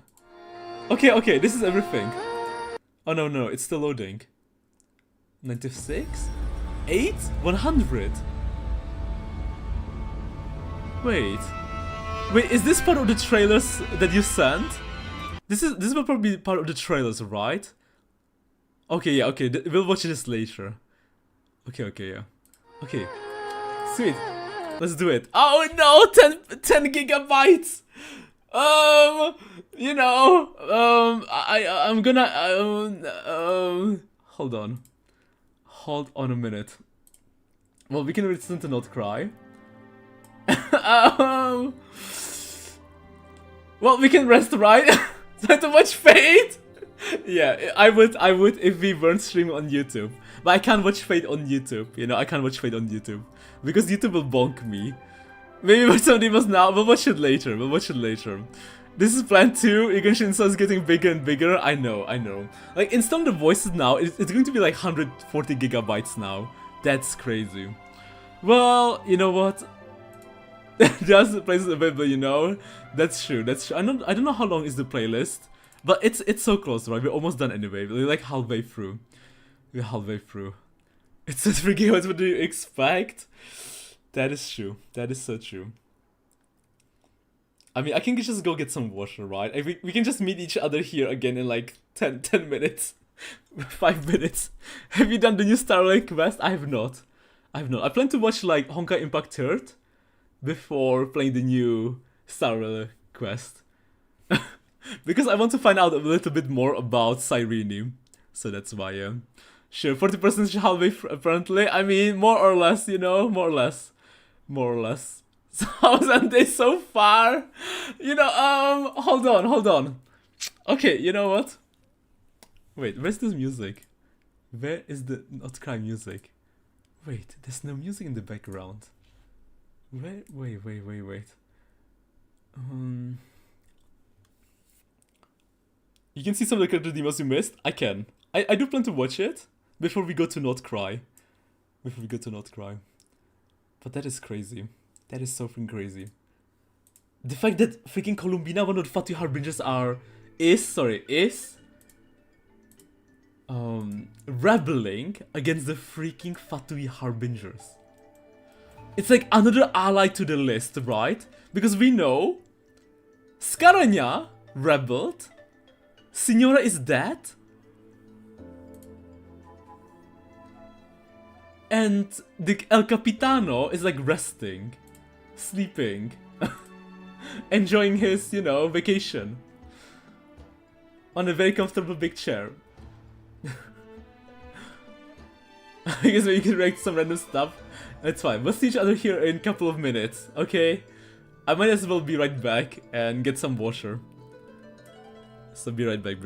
Okay, this is everything. Oh no, it's still loading. 96? 8? 100? Wait, is this part of the trailers that you sent? This will probably be part of the trailers, right? Okay, yeah, okay, we'll watch this later. Okay, yeah. Okay, sweet. Let's do it. Oh no, 10 gigabytes! You know, I'm gonna, hold on a minute. Well, we can listen to Not Cry. Well, we can rest, right? Not too much Fate. Yeah, I would if we weren't streaming on YouTube. But I can't watch Fate on YouTube. You know, I can't watch Fate on YouTube because YouTube will bonk me. Maybe somebody must now. We'll watch it later. This is plan 2. Genshin is getting bigger and bigger. I know. Like, installing the voices now, it's going to be like 140 gigabytes now. That's crazy. Well, you know what? There's the playlist available, you know. That's true. I don't know how long is the playlist, but it's so close, right? We're almost done anyway. We're like halfway through. It's just 3 gigabytes. What do you expect? That is true. That is so true. I mean, I can just go get some water, right? We can just meet each other here again in like 10 minutes. 5 minutes. Have you done the new Starlight quest? I have not. I plan to watch like Honkai Impact 3rd before playing the new Starlight quest. Because I want to find out a little bit more about Cyrene. So that's why, sure, 40% halfway apparently. I mean, more or less, you know, more or less. 1,000 days so far. You know, hold on. Okay, you know what? Wait, where's this music? Where is the Not Cry music? Wait, there's no music in the background. Wait. You can see some of the character demos you missed. I can. I do plan to watch it before we go to Not Cry. But that is crazy. That is so freaking crazy. The fact that freaking Columbina, one of the Fatui Harbingers is rebelling against the freaking Fatui Harbingers. It's like another ally to the list, right? Because we know Scaragna rebelled, Signora is dead, and the El Capitano is like resting, sleeping, enjoying his, you know, vacation on a very comfortable big chair. I guess we can react to some random stuff. It's fine. We'll see each other here in a couple of minutes, okay? I might as well be right back and get some water. So be right back,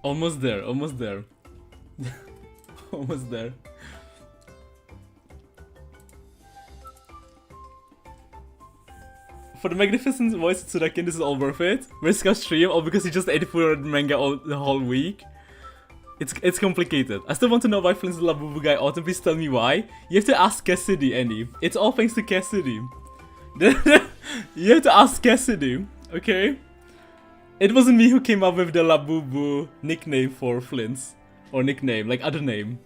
Almost there, almost there. Almost there. For the magnificent voice of Tsudakin, this is all worth it. Risk our stream, or because he just ate for manga the whole week. It's complicated. I still want to know why Flynn's the Labubu guy Autumn. Please tell me why. You have to ask Cassidy, Annie. It's all thanks to Cassidy. You have to ask Cassidy, okay? It wasn't me who came up with the Labubu nickname for Flynn's. Or nickname, like other name.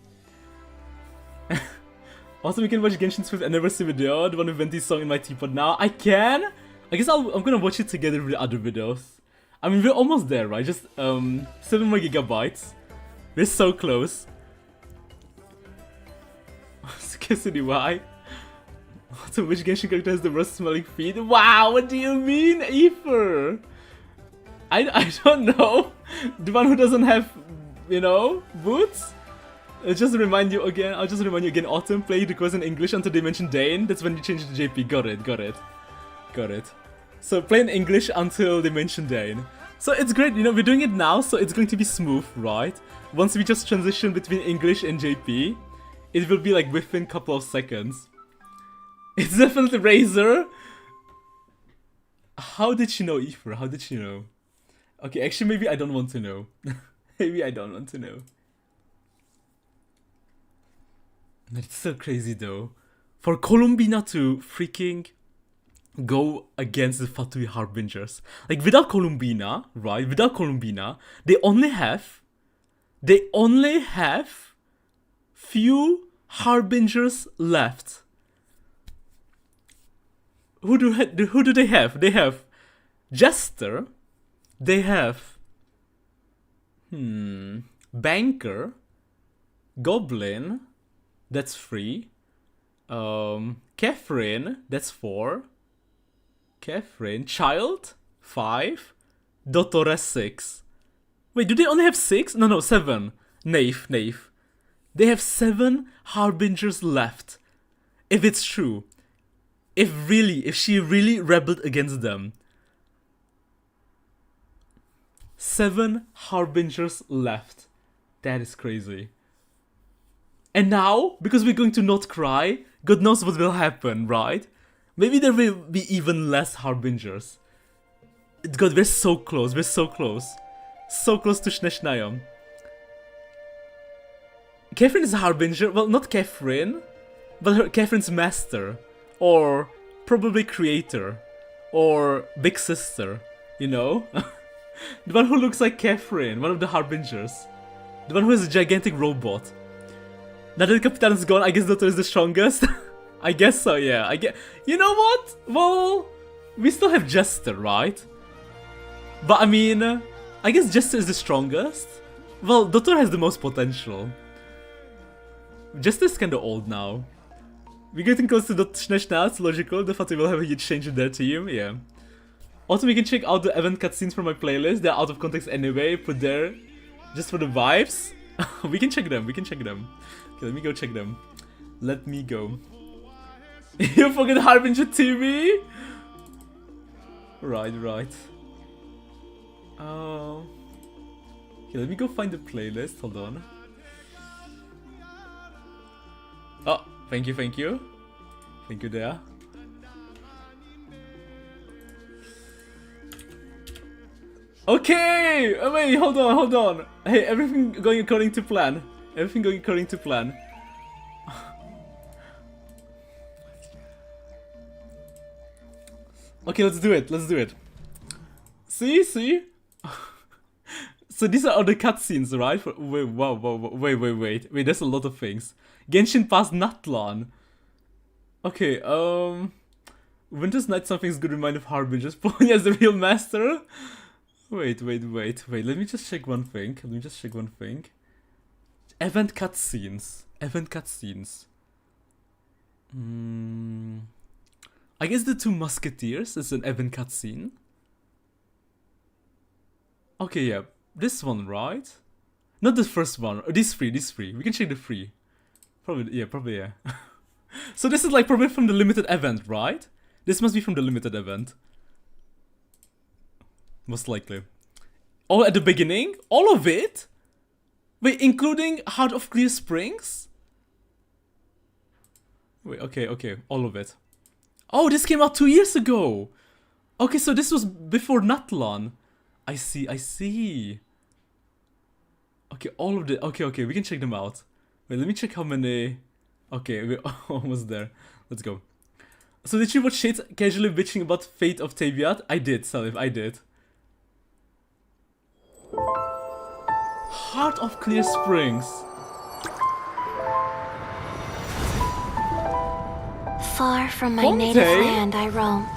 Also, we can watch Genshin's 5th anniversary video, the one with Venti's song in my teapot now. I can! I guess I'm gonna watch it together with the other videos. I mean, we're almost there, right? Just 7 more gigabytes. We're so close. Cassidy, why? So which Genshin character has the worst smelling feet? Wow, what do you mean, Aether? I don't know. The one who doesn't have, you know, boots? I'll just remind you again, Autumn, play the course in English until they mention Dane. That's when you change the JP. Got it. So play in English until they mention Dane. So it's great, you know, we're doing it now, so it's going to be smooth, right? Once we just transition between English and JP, it will be like within a couple of seconds. It's definitely Razor. How did she know, Aether? How did she know? Okay, actually, maybe I don't want to know. Maybe I don't want to know. That's so crazy though. For Columbina to freaking go against the Fatui Harbingers. Like without Columbina, right? Without Columbina, they only have few Harbingers left. Who do they have? They have Jester. They have Banker, Goblin, that's 3. Catherine, that's 4. Catherine, Child, 5. Dottore, 6. Wait, do they only have 6? No, 7. Knave. They have 7 Harbingers left. If it's true. If she really rebelled against them. 7 Harbingers left. That is crazy. And now, because we're going to not cry, God knows what will happen, right? Maybe there will be even less Harbingers. God, we're so close, So close to Shneshnaim. Catherine is a Harbinger. Well, not Catherine, but Catherine's master. Or probably creator. Or big sister, you know? The one who looks like Catherine, one of the Harbingers. The one who is a gigantic robot. Now that Capitan is gone, I guess Dottor is the strongest. I guess so, yeah. You know what? Well, we still have Jester, right? But I mean, I guess Jester is the strongest. Well, Dottor has the most potential. Jester is kinda old now. We're getting close to Dottor now, it's logical. The fact we will have a huge change in their team, yeah. Also, we can check out the event cutscenes from my playlist. They're out of context anyway, put there just for the vibes. we can check them. Okay, let me go check them. Let me go. You forget Harbinger TV? Right. Okay, let me go find the playlist. Hold on. Oh, thank you. Thank you there. Okay! Oh, wait, hold on. Hey, everything going according to plan. Okay, let's do it. See? So these are all the cutscenes, right? Wait, there's a lot of things. Genshin past Natlan. Okay, Winter's Night something's good remind of Harbingers. Pony as the real master? Wait, let me just check one thing. Event cutscenes. I guess the 2 Musketeers is an event cutscene. Okay, yeah. This one, right? Not the first one. These 3. We can check the 3. Probably, yeah. So this is like probably from the limited event, right? This must be from the limited event. Most likely. All at the beginning? All of it? Wait, including Heart of Clear Springs? Wait, okay, all of it. Oh, this came out 2 years ago! Okay, so this was before Natlan. I see. Okay, all of the... Okay, we can check them out. Wait, let me check how many... Okay, we're almost there. Let's go. So did you watch Shades casually bitching about Fate of Taviat? I did, Salif, I did. Heart of Clear Springs. Far from my Fontaine? native land I roamed.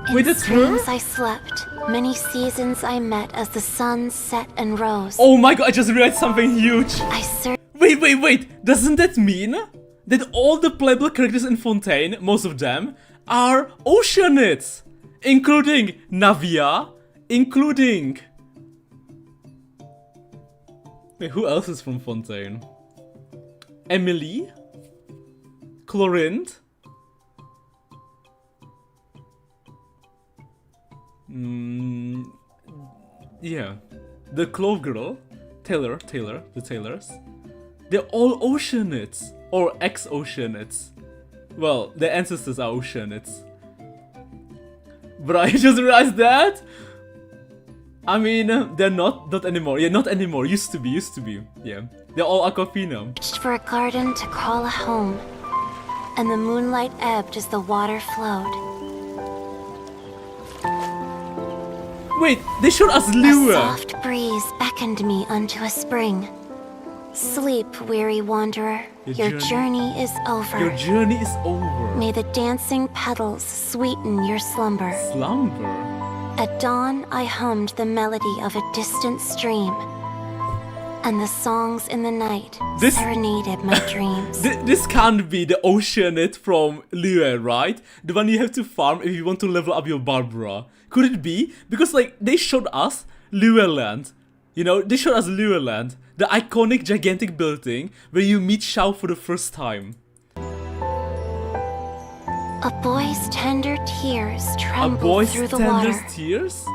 In Wait, that's her? springs I slept, many seasons I met as the sun set and rose. Oh my god, I just realized something huge. I searched Wait. Doesn't that mean that all the playable characters in Fontaine, most of them, are Oceanids? Including Navia, including... Wait, who else is from Fontaine? Emily? Chlorinde? Yeah. The Clove Girl, Taylor, the Taylors. They're all Oceanids. Or ex-Oceanids. Well, their ancestors are Oceanids. But I just realized that. I mean, they're not anymore. Yeah, not anymore. Used to be. Yeah. They're all Aquafina. for a garden to call a home, and the moonlight ebbed as the water flowed. Wait, they showed us A Lua. soft breeze beckoned me unto a spring. Sleep, weary wanderer, Your your journey is over. Your journey is over. May the dancing petals sweeten your slumber. Slumber. At dawn, I hummed the melody of a distant stream, and the songs in the night This- serenaded my dreams. This can't be the Oceanid from Lua, right? The one you have to farm if you want to level up your Barbara. Could it be? Because like they showed us Lua Land. You know, they showed us Lua Land, the iconic gigantic building where you meet Shao for the first time. A boy's tender tears A trembled boy's through the tender water, tears?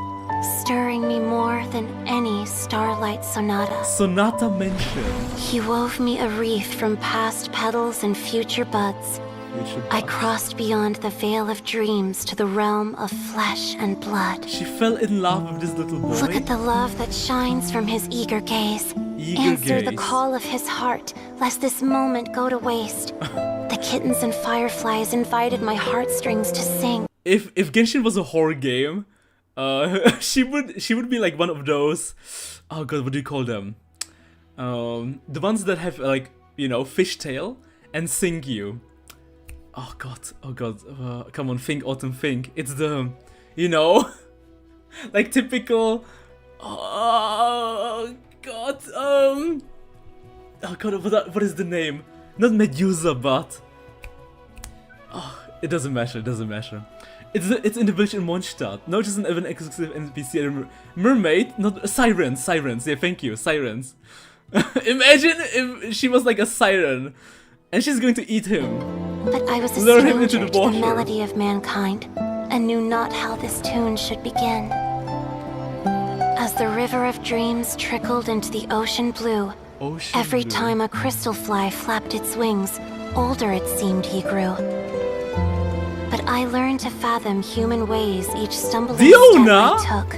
stirring me more than any starlight sonata. Sonata mentioned. He wove me a wreath from past petals and future buds. I crossed beyond the veil of dreams to the realm of flesh and blood. She fell in love with this little boy. Look at the love that shines from his eager gaze. Eager Answer the gaze. call of his heart, lest this moment go to waste. The kittens and fireflies invited my heartstrings to sing. If Genshin was a horror game, she would be like one of those. Oh god, what do you call them? The ones that have like, you know, fishtail and sing you. Oh god. Come on, think, Autumn, think. It's the, you know, like typical. Oh god. Oh god. What is the name? Not Medusa, but. Oh, it doesn't matter. It's in the village in Mondstadt. No, just an even exclusive NPC. Mermaid, not sirens. Yeah, thank you, sirens. Imagine if she was like a siren, and she's going to eat him. But I was a Lure him into stranger the to the water. melody of mankind, and knew not how this tune should begin. As the river of dreams trickled into the ocean blue, Ocean every blue. time a crystal fly flapped its wings, older it seemed he grew. But I learned to fathom human ways each stumbling Diona? step I took,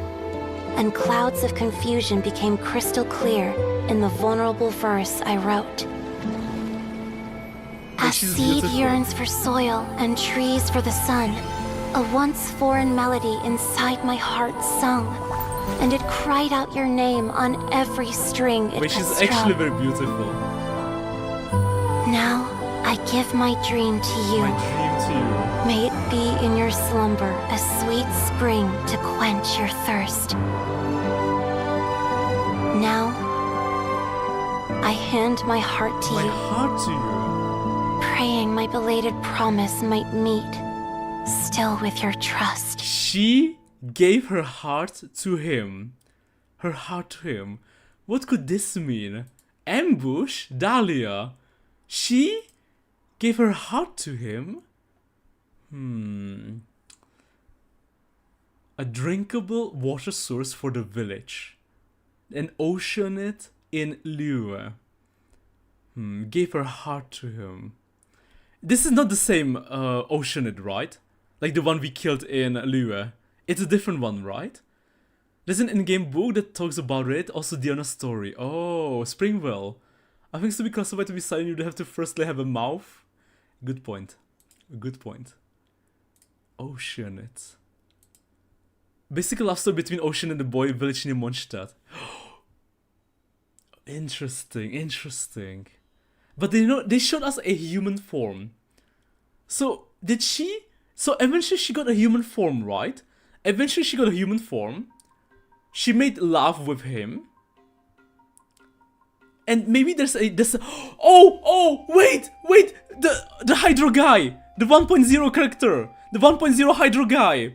and clouds of confusion became crystal clear in the vulnerable verse I wrote. As she's seed beautiful. yearns for soil and trees for the sun, a once foreign melody inside my heart sung, and it cried out your name on every string it Wait, she's could actually strum. very beautiful. Now I give my dream to you. My dream to you. May it be in your slumber a sweet spring to quench your thirst. Now, I hand my heart to My you, heart to you. praying my belated promise might meet, still with your trust. She gave her heart to him. Her heart to him. What could this mean? Ambush? Dahlia? She gave her heart to him? A drinkable water source for the village. An oceanid in Liyue. Gave her heart to him. This is not the same oceanid, right? Like the one we killed in Liyue. It's a different one, right? There's an in-game book that talks about it. Also Diana's story. Oh, Springwell. I think to be classified to be silent, you'd have to firstly have a mouth. Good point. Good point. Oceanid. Basic love story between Ocean and the boy village near Mondstadt. Interesting, interesting. But they showed us a human form. So did she? So eventually she got a human form, right? Eventually she got a human form. She made love with him. And maybe there's a wait, the Hydro guy, the 1.0 character, the 1.0 Hydro guy,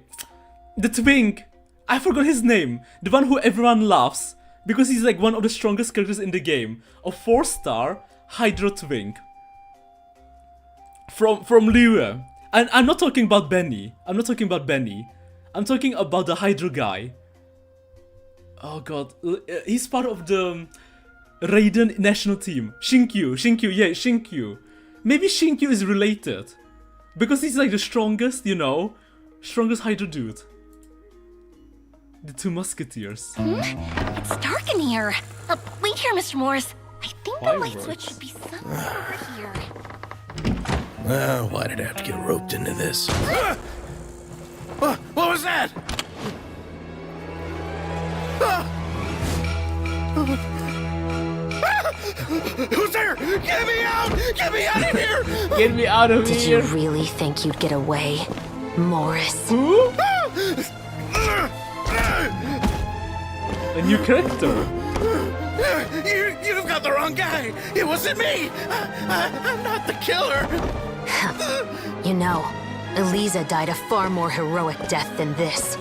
the twink. I forgot his name. The one who everyone loves because he's like one of the strongest characters in the game. A 4-star Hydro twink from Liyue. And I'm not talking about Benny. I'm talking about the Hydro guy. Oh god, he's part of the Raiden national team. Shinkyu. Maybe Shinkyu is related. Because he's like the strongest, you know, strongest Hydro dude. The two musketeers. It's dark in here. Wait here, Mr. Morris. I think the light switch should be somewhere over here. Why did I have to get roped into this? What was that? Who's there? Get me out! Get me out of here! Get me out of Did here! you really think you'd get away, Morris? Who? A new character. You've got the wrong guy. It wasn't me. I'm not the killer. You know, Eliza died a far more heroic death than this.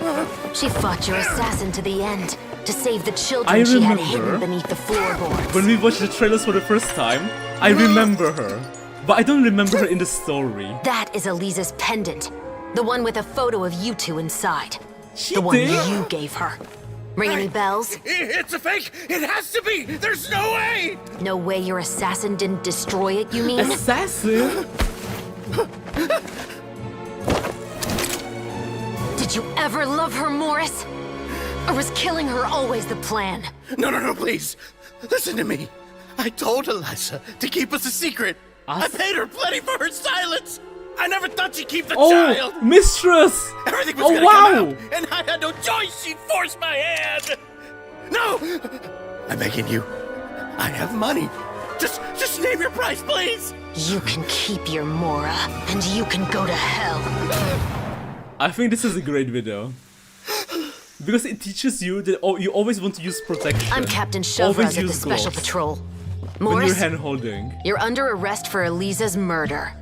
She fought your assassin to the end, to save the children she had hidden beneath the floorboards. When we watched the trailers for the first time, I remember her. But I don't remember her in the story. That is Eliza's pendant. The one with a photo of you two inside. She The one did? you gave her. Ring any bells? It's a fake. It has to be. There's no way. No way your assassin didn't destroy it, you mean? Assassin? Did you ever love her, Morris? Or was killing her always the plan? No, please. Listen to me. I told Eliza to keep us a secret. I paid her plenty for her silence. I never thought she'd keep the child. Oh, mistress! Everything was gonna come out, and I had no choice. She forced my hand. No, I'm begging you. I have money. Just name your price, please. You can keep your Mora, and you can go to hell. I think this is a great video. Because it teaches you that you always want to use protection. I'm Captain Always Shovraz at the use Special gloves Patrol. when you're Morris, hand holding. you're under arrest for Eliza's murder.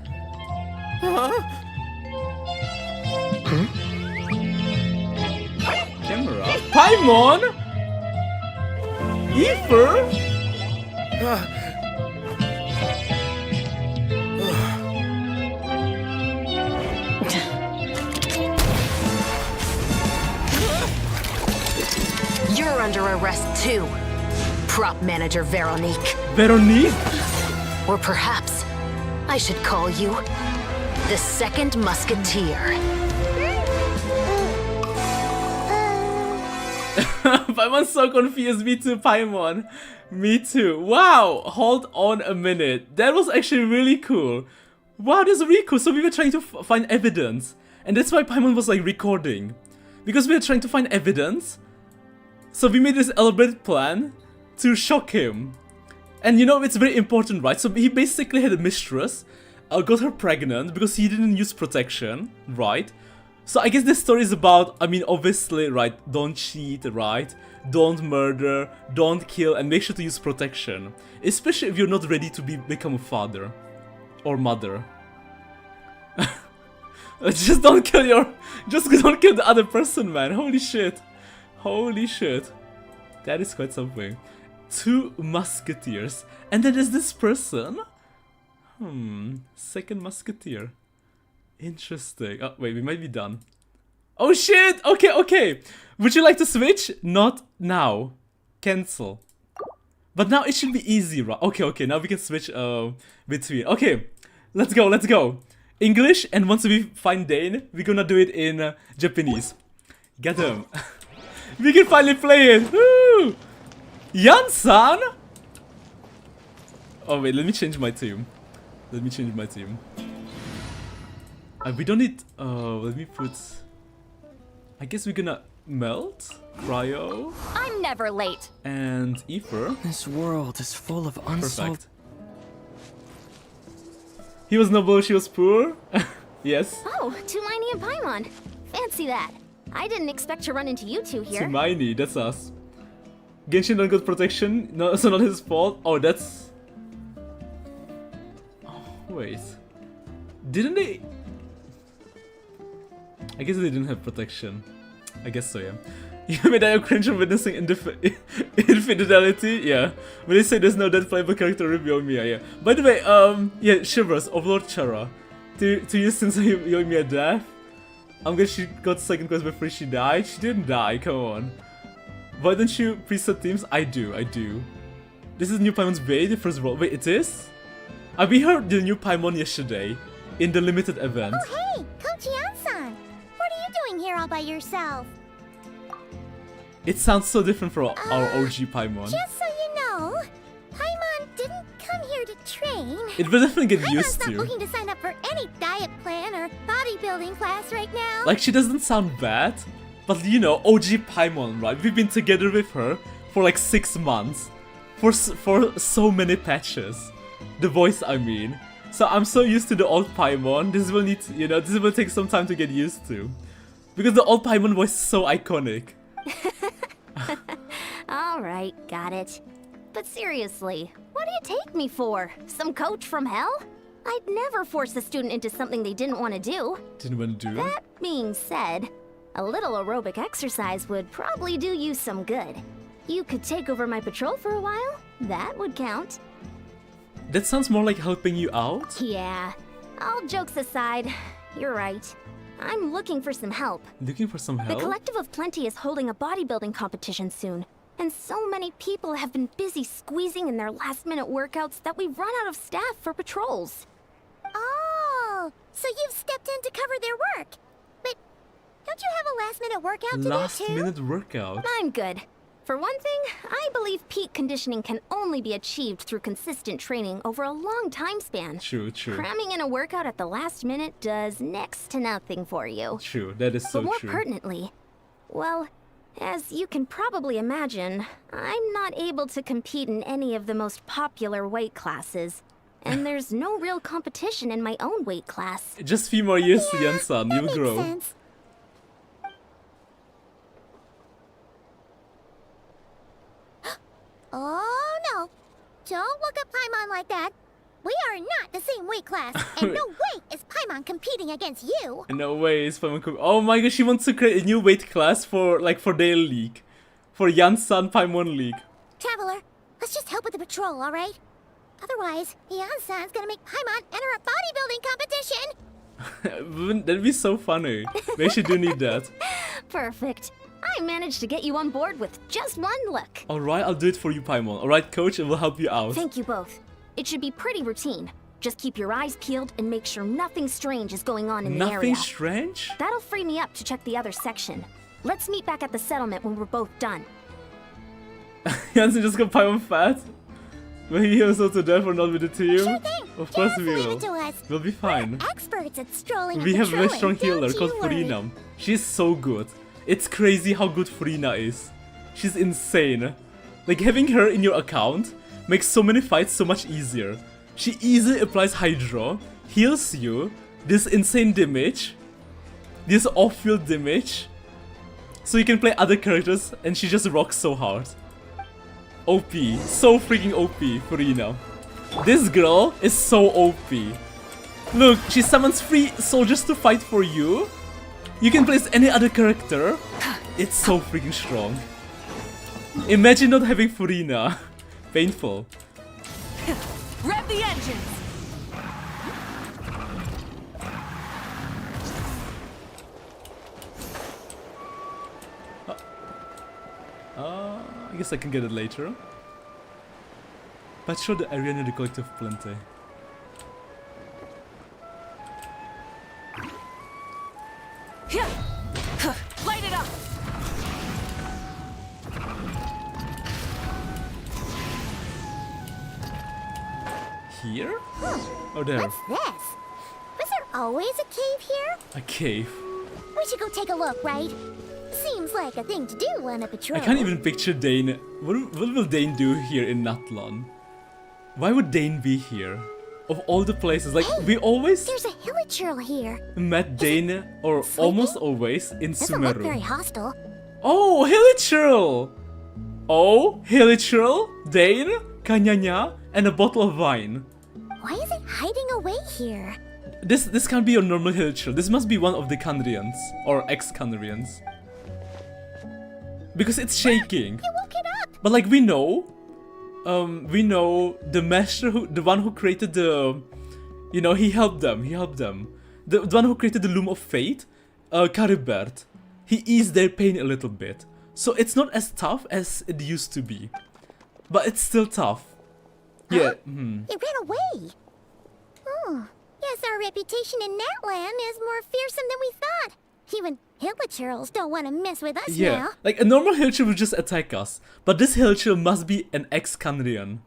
Camera. Paimon? Ether? You're under arrest too, prop manager Veronique. Veronique? Or perhaps I should call you the Second Musketeer. Paimon's so confused. Me too, Paimon. Me too. Wow, hold on a minute. That was actually really cool. Wow, that's really cool. So we were trying to find evidence. And that's why Paimon was like recording. Because we were trying to find evidence. So we made this elaborate plan to shock him. And you know, it's very important, right? So he basically had a mistress, got her pregnant because he didn't use protection, right? So I guess this story is about, I mean, obviously, right, don't cheat, right? Don't murder, don't kill, and make sure to use protection. Especially if you're not ready to become a father. Or mother. Just don't kill the other person, man. Holy shit. Holy shit. That is quite something. 2 musketeers. And then there's this person. Second musketeer. Interesting. Oh, wait, we might be done. Oh shit! Okay, okay. Would you like to switch? Not now. Cancel. But now it should be easy, right? Okay, okay. Now we can switch between. Okay, let's go, let's go. English, and once we find Dane, we're gonna do it in Japanese. Get him. We can finally play it. Woo! Yan-san? Oh wait, let me change my team. Let me change my team. We don't need. Let me put. I guess we're gonna melt, cryo, I'm never late. and ether. This world is full of unsolved. Perfect. He was noble, she was poor. Yes. Oh, Tumini and Paimon. Fancy that. I didn't expect to run into you two here. Tsumaini, that's us. Genshin don't got protection, no, so not his fault. Oh, that's. Oh, wait. Didn't they? I guess they didn't have protection. I guess so, yeah. You made a cringe of witnessing infidelity? Yeah. When they say there's no dead playable character, review Mia, yeah. By the way, yeah, Shivers, of Lord Chara. To you since Yoimiya death. I'm guess she got second quest before she died. She didn't die, come on. Why don't you preset teams? I do. This is new Paimon's Bay, the first role. Wait, it is? We heard the new Paimon yesterday in the limited event. Oh, hey, Coach Yan-san. What are you doing here all by yourself? It sounds so different from our OG Paimon. Just so you know, Paimon didn't come here to train. It will definitely get Paimon's used not to. looking to sign up for any diet plan or bodybuilding class right now. Like, she doesn't sound bad, but you know, OG Paimon, right? We've been together with her for like 6 months. For so many patches. The voice, I mean. So I'm so used to the old Paimon. This will need, you know, this will take some time to get used to. Because the old Paimon voice is so iconic. Alright, got it. But seriously, what do you take me for? Some coach from hell? I'd never force a student into something they didn't want to do. Didn't want to do. That being said, a little aerobic exercise would probably do you some good. You could take over my patrol for a while. That would count. That sounds more like helping you out. Yeah. All jokes aside, you're right. I'm looking for some help. Looking for some The help? Collective of Plenty is holding a bodybuilding competition soon. And so many people have been busy squeezing in their last-minute workouts that we've run out of staff for patrols. Oh, so you've stepped in to cover their work. But don't you have a last-minute workout to do Last too? minute workout. I'm good. For one thing, I believe peak conditioning can only be achieved through consistent training over a long time span. True. Cramming in a workout at the last minute does next to nothing for you. True, that is so But more true. pertinently, well, as you can probably imagine, I'm not able to compete in any of the most popular weight classes. And there's no real competition in my own weight class. Just a few more years, Yan-san, That you'll makes grow. sense. Oh no! Don't look at Paimon like that. We are not the same weight class, and no way is Paimon competing against you. No way is Paimon Oh my gosh, she wants to create a new weight class for their league. For Yan-san Paimon League. Traveler, let's just help with the patrol, all right? Otherwise, Yan-san's gonna make Paimon enter a bodybuilding competition. That'd be so funny. We actually do need that. Perfect. I managed to get you on board with just one look. Alright, I'll do it for you, Paimon. Alright, coach, and we'll help you out. Thank you both. It should be pretty routine. Just keep your eyes peeled and make sure nothing strange is going on in the area. Nothing strange? That'll free me up to check the other section. Let's meet back at the settlement when we're both done. Yansen just got Paimon fat? Will he heal us to death or not with the team? Sure thing. Of course Just we leave will. it to us. We'll be fine. We're experts at strolling We and have a very patrolling, strong healer don't called you worry. Furina. She's so good. It's crazy how good Furina is. She's insane. Like, having her in your account makes so many fights so much easier. She easily applies Hydro, heals you, this insane damage, this off-field damage, so you can play other characters, and she just rocks so hard. OP. So freaking OP, Furina. This girl is so OP. Look, she summons 3 soldiers to fight for you. You can place any other character. It's so freaking strong. Imagine not having Furina. Painful. Rev the engines! I guess I can get it later. But show the area near the collective plenty. Light it up! Here? Oh, there. What's this? Was there always a cave here? A cave. We should go take a look, right? Seems like a thing to do on a patrol. I can't even picture Dane. What will Dane do here in Natlan? Why would Dane be here? Of all the places, like, Hey, we always There's a hilichurl here. met Dane, or sleeping? almost always, in Doesn't look very Sumeru. hostile. Oh, hilichurl! Oh, hilichurl, Dane, kanyanya, and a bottle of wine. Why is it hiding away here? This can't be your normal hilichurl. This must be one of the Kandrians, or ex-Kandrians. Because it's shaking. You woke it up. But like we know the master the one who created the, you know, he helped them. The one who created the Loom of Fate, Caribert, he eased their pain a little bit. So it's not as tough as it used to be. But it's still tough. Yeah. It ran away. Oh, yes, our reputation in Natlan is more fearsome than we thought. Even hilichurls don't want to mess with us Yeah. now. Like a normal hilichurl would just attack us. But this hilichurl must be an ex-Kandrian.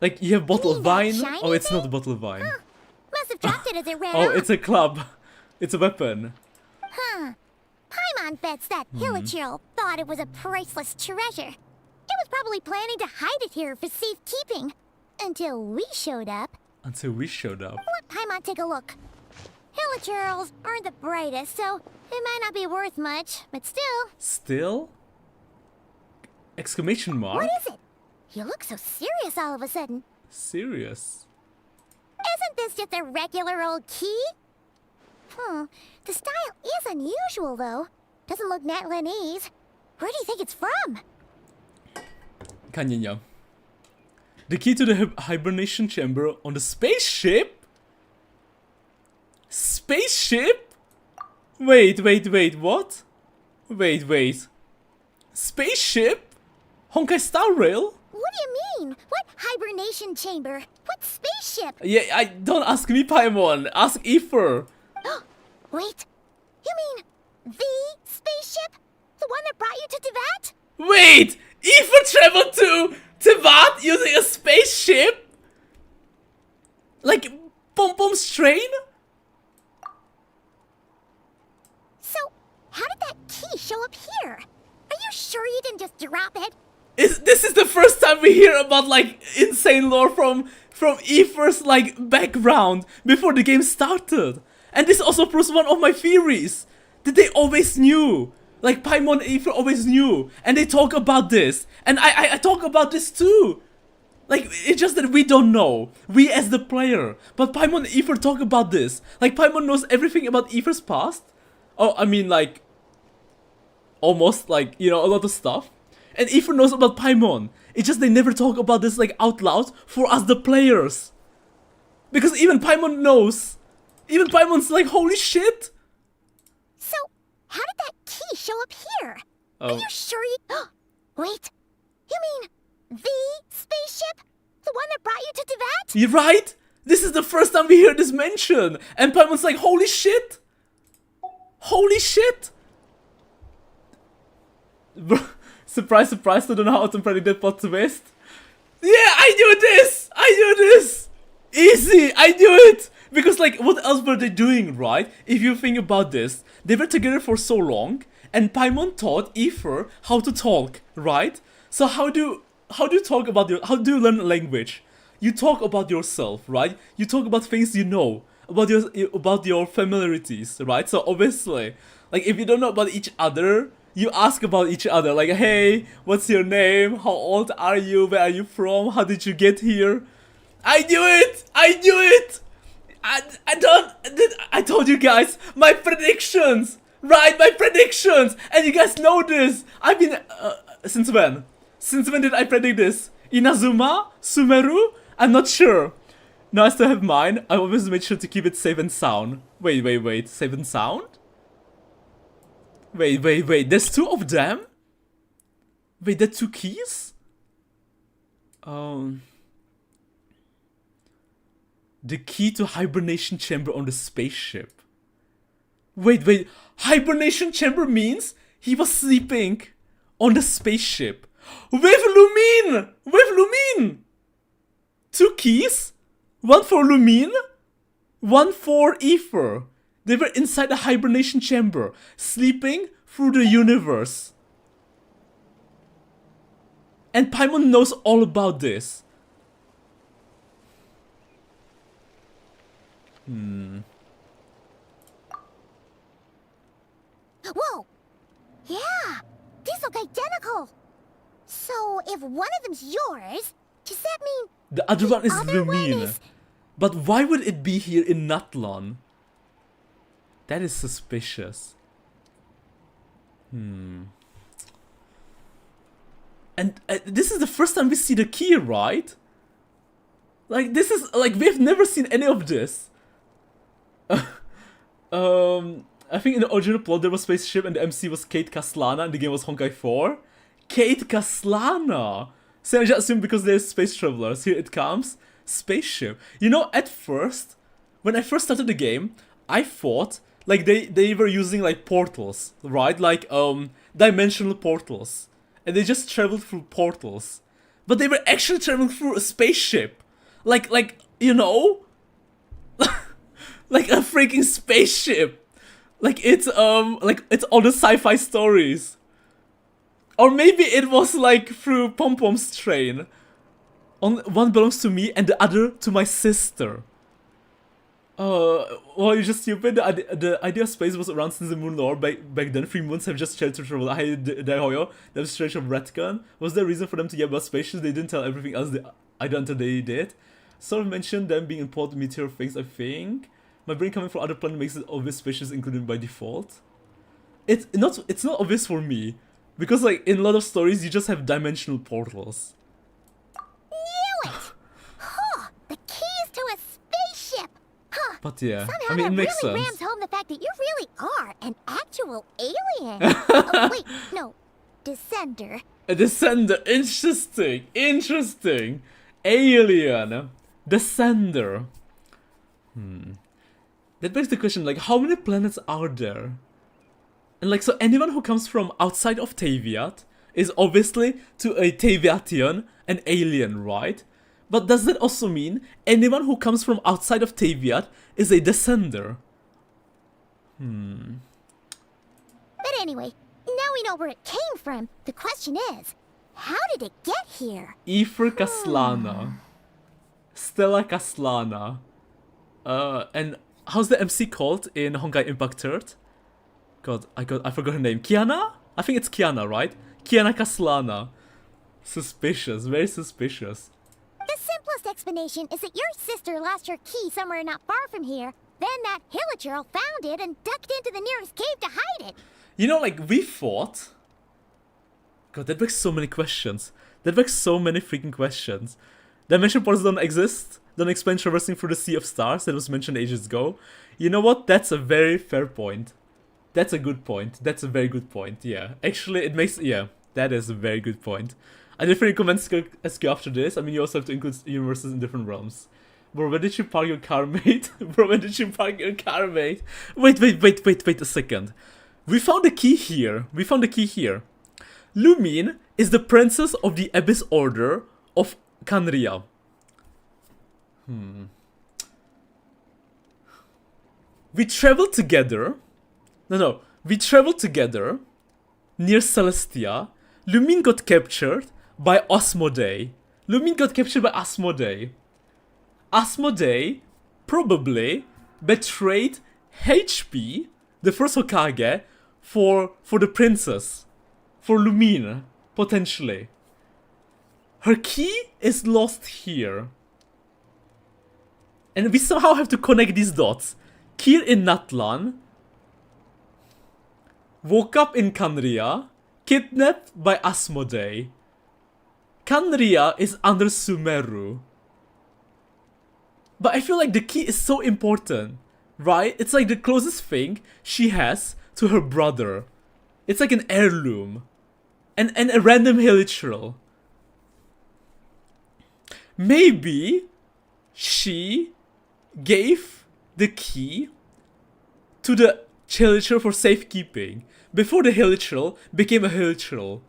Like you have bottle of mean that wine. shiny Oh, it's thing? not a bottle of wine. Must have dropped it as it ran Oh, off. it's a club. It's a weapon. Huh. Paimon bets that hilichurl thought it was a priceless treasure. It was probably planning to hide it here for safekeeping. Until we showed up. Until we showed up. Let Paimon take a look. Hilichurls aren't the brightest, so it might not be worth much, but still. Still? Exclamation mark? What is it? You look so serious all of a sudden. Serious? Isn't this just a regular old key? The style is unusual, though. Doesn't look Natlanese. Where do you think it's from? Kanyanya. The key to the hibernation chamber on the spaceship? Spaceship? Wait, what? Wait. Spaceship? Honkai Star Rail? What do you mean? What hibernation chamber? What spaceship? Yeah, don't ask me, Paimon. Ask Aether. Wait, you mean the spaceship? The one that brought you to Teyvat? Wait! Aether traveled to Teyvat using a spaceship? Like Pom Pom's train? So, how did that key show up here? Are you sure you didn't just drop it? This is the first time we hear about like insane lore from Aether's like background before the game started. And this also proves one of my theories. That they always knew. Like Paimon and Aether always knew. And they talk about this. And I talk about this too. Like, it's just that we don't know. We as the player. But Paimon and Aether talk about this. Like, Paimon knows everything about Aether's past. Oh, I mean, like, almost, like, you know, a lot of stuff. And Aether knows about Paimon. It's just they never talk about this, like, out loud for us, the players. Because even Paimon knows. Even Paimon's like, holy shit. So, how did that key show up here? Oh. Are you sure you... Wait, you mean the spaceship? The one that brought you to Teyvat? You're right? This is the first time we hear this mention. And Paimon's like, holy shit. Holy shit. Surprise, surprise, I don't know how to predict that plot twist. Yeah, I knew this. Easy, I knew it. Because like, what else were they doing, right? If you think about this, they were together for so long, and Paimon taught Aether how to talk, right? So how do you talk about how do you learn a language? You talk about yourself, right? You talk about things you know, about your familiarities, right? So obviously, like if you don't know about each other, you ask about each other, like, hey, what's your name? How old are you? Where are you from? How did you get here? I knew it! I told you guys, my predictions! Right, my predictions! And you guys know this! I've been, since when? Since when did I predict this? Inazuma? Sumeru? I'm not sure. No, I still have mine. I always made sure to keep it safe and sound. Wait, safe and sound? Wait, there's two of them? Wait, the 2 keys? The key to hibernation chamber on the spaceship. Wait. Hibernation chamber means he was sleeping on the spaceship. With Lumine! 2 keys? One for Lumine, one for Ether. They were inside the hibernation chamber, sleeping through the universe. And Paimon knows all about this. Whoa! Yeah! These look identical! So, if one of them's yours, does that mean The other one is other one Lumine. is- But why would it be here in Natlan? That is suspicious. And this is the first time we see the key, right? Like, this is, like, we've never seen any of this. I think in the original plot there was spaceship and the MC was Kate Kaslana and the game was Honkai 4. Kate Kaslana! So I just assume because they're space travelers. Here it comes. Spaceship. You know, at first, when I first started the game, I thought, like, they were using, like, portals, right? Like, dimensional portals. And they just traveled through portals. But they were actually traveling through a spaceship. Like, you know? Like a freaking spaceship. Like it's all the sci-fi stories. Or maybe it was like through Pom Pom's train. One belongs to me and the other to my sister. Well, you're just stupid. The idea of space was around since the moon lore. Back then, 3 moons have just shared to travel. I Daihoyo, that was strange of retcon. Was there a reason for them to get about spaceships? They didn't tell everything else I don't until they did. Sort of mentioned them being important meteor things, I think. My brain coming from other planet makes it obvious spaceships included by default. It's not obvious for me. Because like in a lot of stories you just have dimensional portals. Knew it! Huh! The keys to a spaceship! Huh! But yeah, Somehow I mean it that makes really sense. rams home the fact that you really are an actual alien. Oh, wait, no. Descender. A descender, interesting. Alien, descender. That begs the question, like, how many planets are there? And like, so anyone who comes from outside of Taviat is obviously to a Taviatian an alien, right? But does that also mean anyone who comes from outside of Taviat is a descender? But anyway, now we know where it came from. The question is, how did it get here? Ether Kaslana. Stella Kaslana. And how's the MC called in Honkai Impact 3rd? God, I forgot her name. Kiana? I think it's Kiana, right? Kiana Kaslana. Suspicious, very suspicious. The simplest explanation is that your sister lost her key somewhere not far from here. Then that Hilichurl found it and ducked into the nearest cave to hide it. You know, like, we thought... God, that begs so many questions. That begs so many freaking questions. Dimension portals don't exist. Don't explain traversing through the Sea of Stars that was mentioned ages ago. You know what? That's a very fair point. That's a good point. That's a very good point, yeah. Actually, it makes... Yeah, that is a very good point. I definitely recommend SQ after this. I mean, you also have to include universes in different realms. Bro, where did you park your car, mate? Bro, where did you park your car, mate? Wait a second. We found the key here. Lumine is the princess of the Abyss Order of Canria. We traveled together. We traveled together near Celestia. Lumine got captured by Asmodee. Asmodee probably betrayed HP, the first Hokage, for the princess. For Lumine, potentially. Her key is lost here. And we somehow have to connect these dots. Kir in Natlan, woke up in Canria, kidnapped by Asmodee. Canria is under Sumeru. But I feel like the key is so important, right? It's like the closest thing she has to her brother. It's like an heirloom. and a random hilichurl. Maybe she gave the key to the hilichurl for safekeeping before the hilichurl became a hilichurl.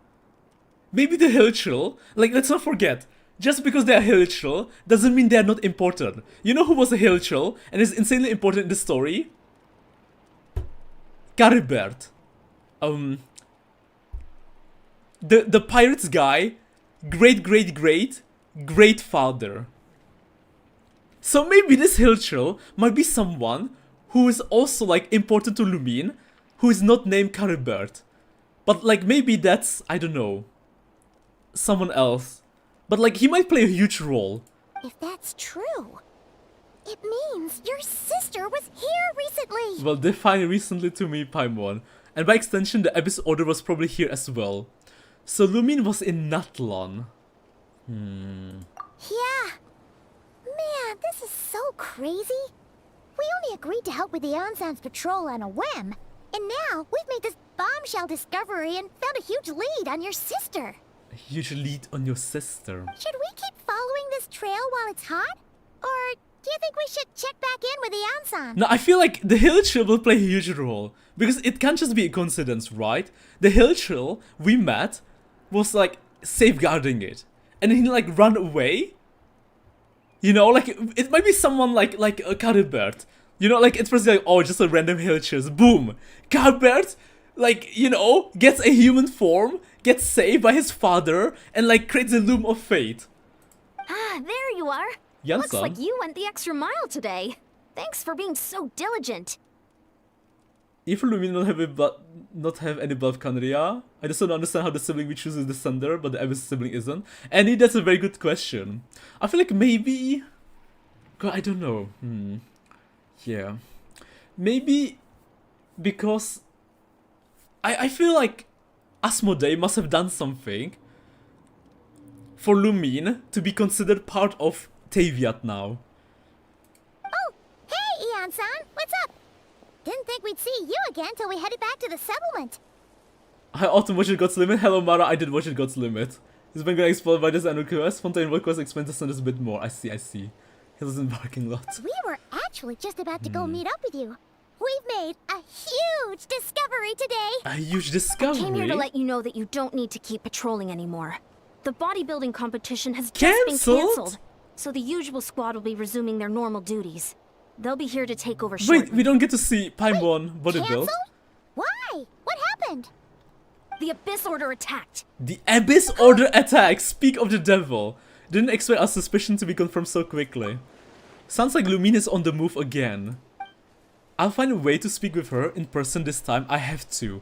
Maybe the hilichurl, like, let's not forget, just because they are hilichurl doesn't mean they are not important. You know who was a hilichurl and is insanely important in the story? Caribert. The pirates guy, great father. So maybe this hilichurl might be someone who is also, like, important to Lumine, who is not named Caribert. But, like, maybe that's, I don't know, someone else. But, like, he might play a huge role. If that's true, it means your sister was here recently. Well, define recently to me, Paimon. And by extension, the Abyss Order was probably here as well. So Lumine was in Natlan. Yeah. Man, this is so crazy. We only agreed to help with the Ansan's patrol on a whim. And now, we've made this bombshell discovery and found a huge lead on your sister. A huge lead on your sister. Should we keep following this trail while it's hot? Or do you think we should check back in with the Ansan? No, I feel like the hilichurl will play a huge role. Because it can't just be a coincidence, right? The hilichurl we met was, like, safeguarding it. And then he, like, ran away. You know, like, it might be someone like a Caribert. You know, like, it's probably like, oh, just a random hilichurl. Boom! Caribert, like, you know, gets a human form, gets saved by his father, and, like, creates a loom of fate. Ah, there you are. Jansan. Looks like you went the extra mile today. Thanks for being so diligent. If Lumine not have any blood Canria, I just don't understand how the sibling we choose is the Sunder, but the Abyss sibling isn't. Annie, that's a very good question. I feel like maybe... God, I don't know. Yeah. Maybe because... I feel like Asmodee must have done something for Lumine to be considered part of Taviat now. Oh, hey, Ian-san, what's up? Didn't think we'd see you again till we headed back to the settlement. I often watched God's Limit. Hello, Mara, I did watch God's Limit. He's been getting spoiled by this annual quest. Fontaine World Quest explains the Sunders a bit more. I see. He doesn't barking lot. We were actually just about to go meet up with you. We've made a huge discovery today. A huge discovery? I came here to let you know that you don't need to keep patrolling anymore. The bodybuilding competition has just been cancelled. So the usual squad will be resuming their normal duties. They'll be here to take over shortly. Wait, we don't get to see Paimon bodybuild. Canceled? Why? What happened? The Abyss Order attacked. The Abyss Order attack! Speak of the devil. Didn't expect our suspicion to be confirmed so quickly. Sounds like Lumine is on the move again. I'll find a way to speak with her in person this time. I have to.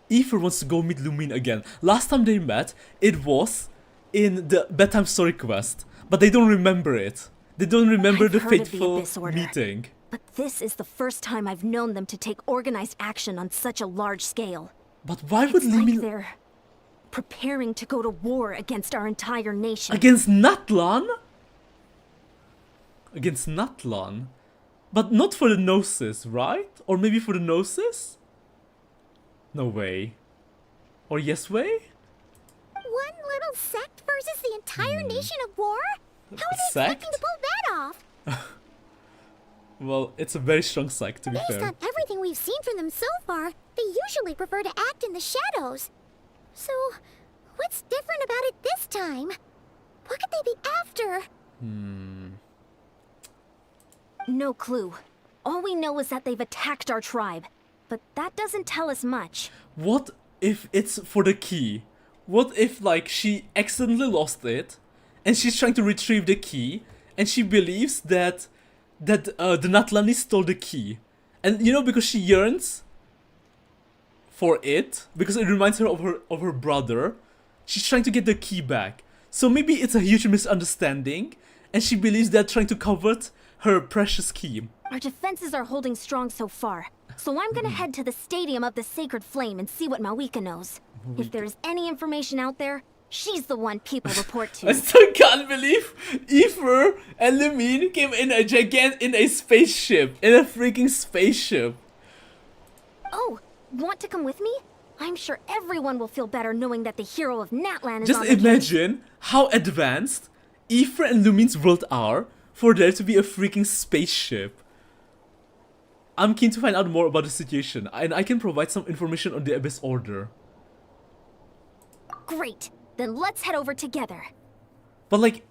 Aether wants to go meet Lumine again. Last time they met, it was in the Bedtime Story quest. But they don't remember it. They don't remember the fateful meeting. But this is the first time I've known them to take organized action on such a large scale. But why would It's Lumine... like they're preparing to go to war against our entire nation. Against Natlan? Against Natlan? But not for the Gnosis, right? Or maybe for the Gnosis? No way. Or yes way? One little sect versus the entire nation of war? How are they Sect? expecting to pull that off? Well, it's a very strong sect, to be Based fair. on everything we've seen from them so far, they usually prefer to act in the shadows. So, what's different about it this time? What could they be after? No clue. All we know is that they've attacked our tribe. But that doesn't tell us much. What if it's for the key? What if, like, she accidentally lost it, and she's trying to retrieve the key, and she believes that the Natlani stole the key. And, you know, because she yearns for it, because it reminds her of her brother, she's trying to get the key back. So maybe it's a huge misunderstanding, and she believes they're trying to covet her precious key. Our defenses are holding strong so far. So I'm gonna head to the Stadium of the Sacred Flame and see what Mawika knows. If there's any information out there, she's the one people report to. I still can't believe Aether and Lumine came in a spaceship. In a freaking spaceship. Oh, want to come with me? I'm sure everyone will feel better knowing that the hero of Natlan is Just on the case. imagine how advanced Aethra and Lumine's world are for there to be a freaking spaceship. I'm keen to find out more about the situation, and I can provide some information on the Abyss Order. Great. Then let's head over together. But like,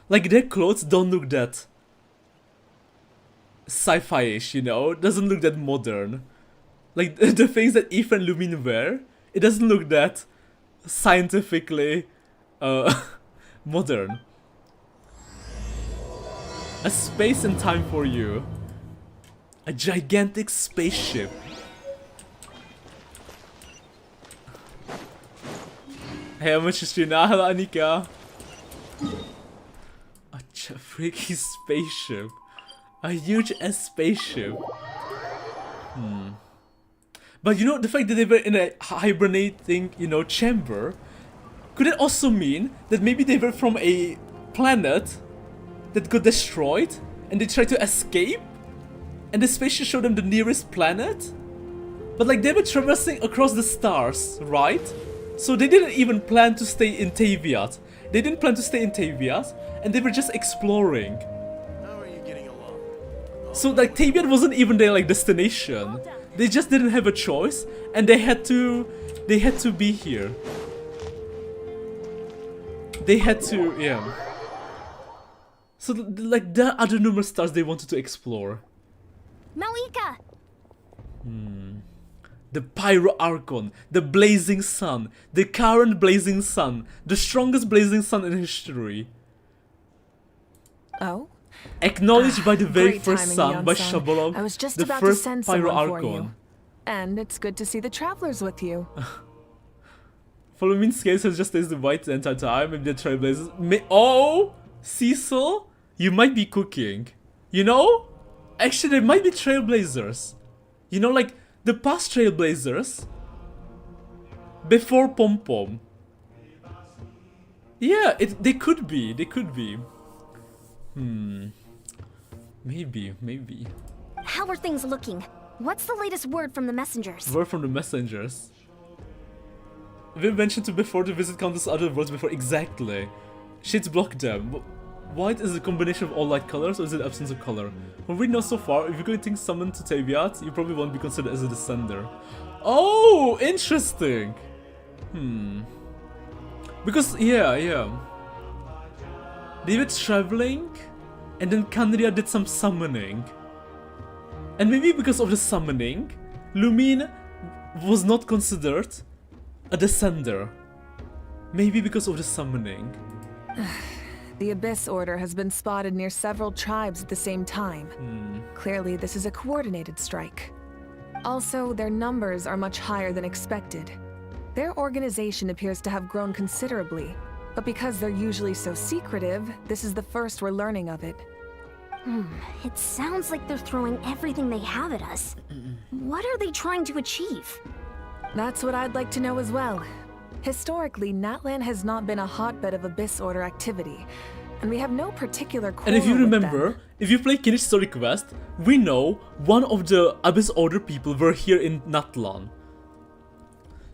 like their clothes don't look that sci-fi-ish, you know? Doesn't look that modern. Like the things that Aethra and Lumine wear, it doesn't look that scientifically modern. A space and time for you. A gigantic spaceship. Hey, I'm Shishina. Hello, Anika. A freaking spaceship. A huge ass spaceship. But you know, the fact that they were in a hibernating, you know, chamber, could it also mean that maybe they were from a planet that got destroyed and they tried to escape? And the spaceship showed them the nearest planet? But like they were traversing across the stars, right? So they didn't even plan to stay in Taviat. They didn't plan to stay in Taviat, and they were just exploring. How are you getting along? So like Taviat wasn't even their like destination. They just didn't have a choice, and they had to be here. They had to, yeah. So like there are other numerous stars they wanted to explore. Malika! The Pyro Archon, the blazing sun, the current blazing sun, the strongest blazing sun in history. Oh? Acknowledged by the very Great first timing, sun by Yon-san. Shabalog, I was just the about to first send Pyro someone for you. Archon. And it's good to see the travelers with you. Following Scales has just tasted white the entire time. Maybe the Trailblazers. Oh! Cecil? You might be cooking. You know? Actually, there might be Trailblazers. You know, like the past Trailblazers. Before Pom Pom. Yeah, they could be. They could be. Maybe. How are things looking? What's the latest word from the messengers? Word from the messengers. We mentioned to before to visit countless other worlds before. Exactly. Shades block them. White is a combination of all light colors, or is it absence of color? From what we know so far, if you're going to think summoned to Taviat, you probably won't be considered as a descender. Oh, interesting. Because yeah. They were traveling, and then Canria did some summoning. And maybe because of the summoning, Lumine was not considered a descender. Maybe because of the summoning. The Abyss Order has been spotted near several tribes at the same time. Clearly, this is a coordinated strike. Also, their numbers are much higher than expected. Their organization appears to have grown considerably, but because they're usually so secretive, this is the first we're learning of it. It sounds like they're throwing everything they have at us. What are they trying to achieve? That's what I'd like to know as well. Historically, Natlan has not been a hotbed of Abyss Order activity, and we have no particular quarrel And if you with remember, them. if you play Kinnish Story Quest, we know one of the Abyss Order people were here in Natlan.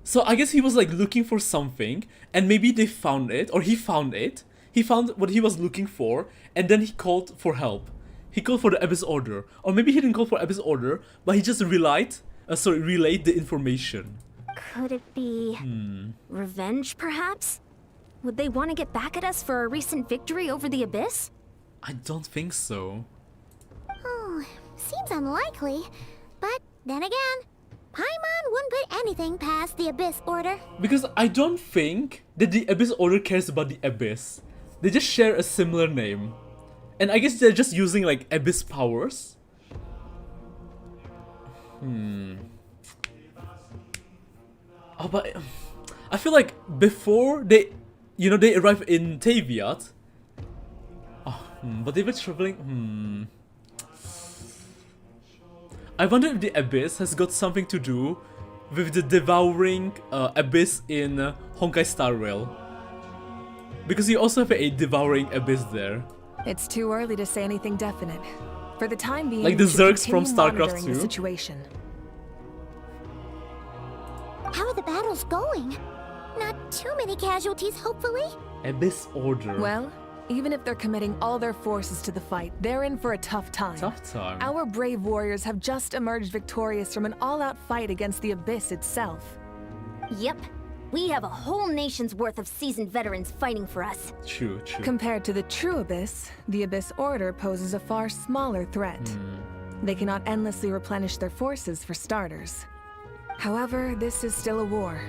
So I guess he was like looking for something, and maybe they found it, or he found it. He found what he was looking for, and then he called for help. He called for the Abyss Order. Or maybe he didn't call for Abyss Order, but he just relayed the information. Could it be revenge, perhaps? Would they want to get back at us for a recent victory over the Abyss? I don't think so. Oh, seems unlikely. But then again, Paimon wouldn't put anything past the Abyss Order. Because I don't think that the Abyss Order cares about the Abyss. They just share a similar name. And I guess they're just using like Abyss powers. Oh, but I feel like before they arrive in Taviat. But they were traveling. I wonder if the Abyss has got something to do with the devouring Abyss in Honkai Star Rail. Because you also have a devouring Abyss there. It's too early to say anything definite. For the time being, Like the we should Zergs from continue StarCraft monitoring the 2? situation. How are the battles going? Not too many casualties, hopefully? Abyss Order. Well, even if they're committing all their forces to the fight, they're in for a tough time. Tough time. Our brave warriors have just emerged victorious from an all-out fight against the Abyss itself. Yep. We have a whole nation's worth of seasoned veterans fighting for us. True. Compared to the true Abyss, the Abyss Order poses a far smaller threat. They cannot endlessly replenish their forces, for starters. However, this is still a war,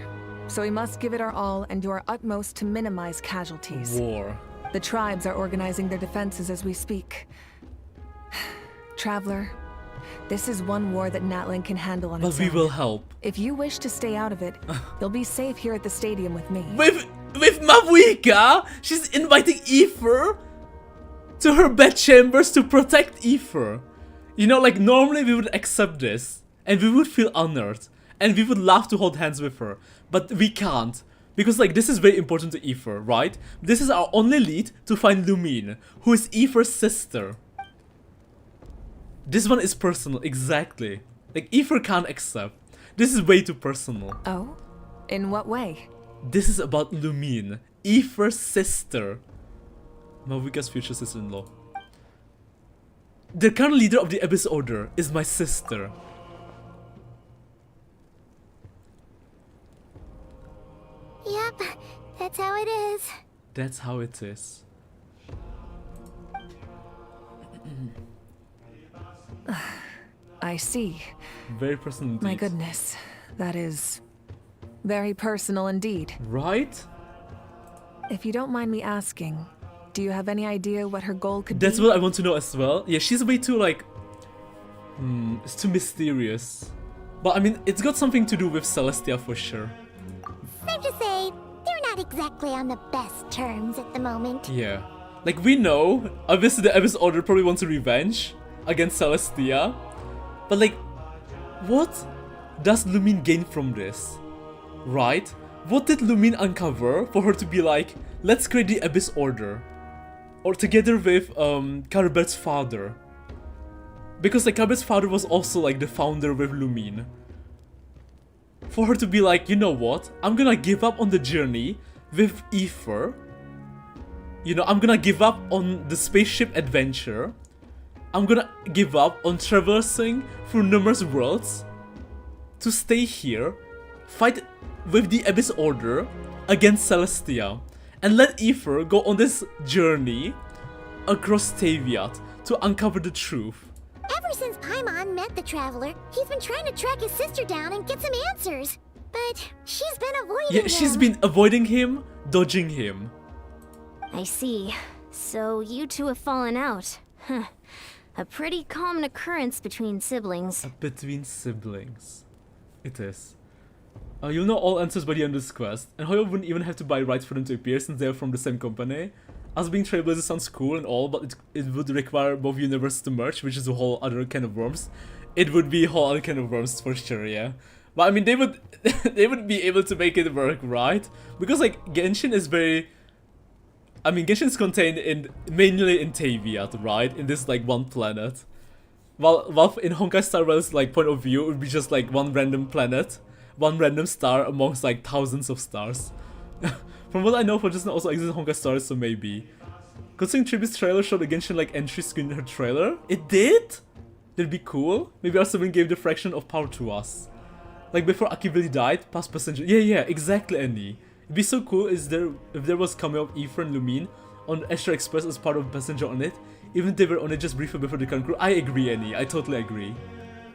so we must give it our all and do our utmost to minimize casualties. War. The tribes are organizing their defenses as we speak. Traveler, this is one war that Natlan can handle on its But we own. will help. If you wish to stay out of it, you'll be safe here at the stadium with me. With Mavuika, she's inviting Aether to her bedchambers to protect Aether. You know, like normally we would accept this and we would feel honored and we would love to hold hands with her, but we can't. Because like this is very important to Aether, right? This is our only lead to find Lumine, who is Aether's sister. This one is personal, exactly. Like Aether can't accept. This is way too personal. Oh? In what way? This is about Lumine, Aether's sister. Mavuika's future sister-in-law. The current leader of the Abyss Order is my sister. Yep, that's how it is. That's how it is. I see. Very personal indeed. My goodness, that is very personal indeed. Right? If you don't mind me asking, do you have any idea what her goal could That's be? what I want to know as well. Yeah, she's way too like... it's too mysterious. But I mean, it's got something to do with Celestia for sure. Safe to say, they're not exactly on the best terms at the moment. Yeah. Like we know, obviously the Abyss Order probably wants revenge against Celestia. But like, what does Lumine gain from this? Right? What did Lumine uncover for her to be like, let's create the Abyss Order? Or together with Carabert's father. Because like Carabert's father was also like the founder with Lumine. For her to be like, you know what? I'm gonna give up on the journey with Aether. You know, I'm gonna give up on the spaceship adventure. I'm gonna give up on traversing through numerous worlds to stay here, fight with the Abyss Order against Celestia, and let Aether go on this journey across Taviat to uncover the truth. Ever since Paimon met the Traveler, he's been trying to track his sister down and get some answers. But she's been avoiding him. Yeah, she's been avoiding him, dodging him. I see. So you two have fallen out. Huh. A pretty common occurrence between siblings. Between siblings. It is. You'll know all answers by the end of this quest, and Hoyo wouldn't even have to buy rights for them to appear since they're from the same company. Us being Trailblazers sounds cool and all, but it would require both universes to merge, which is a whole other can of worms. It would be a whole other can of worms for sure, yeah. But I mean, they would they would be able to make it work, right? Because like Genshin is very... I mean, Genshin is contained mainly in Taviat, right? In this like one planet. While in Honkai Star Rail's like point of view, it would be just like one random planet, one random star amongst like thousands of stars. From what I know, for just also exists in Honkai Star, so maybe. Considering Tribu's trailer showed a Genshin like entry screen in her trailer, it did? That'd be cool. Maybe our sibling gave the fraction of power to us. Like before Akibili died, past passenger. Yeah, exactly, Annie. It'd be so cool if there was cameo of Aether and Lumine on Astral Express as part of passenger on it, even if they were on it just briefly before the current crew. I agree, Annie. I totally agree.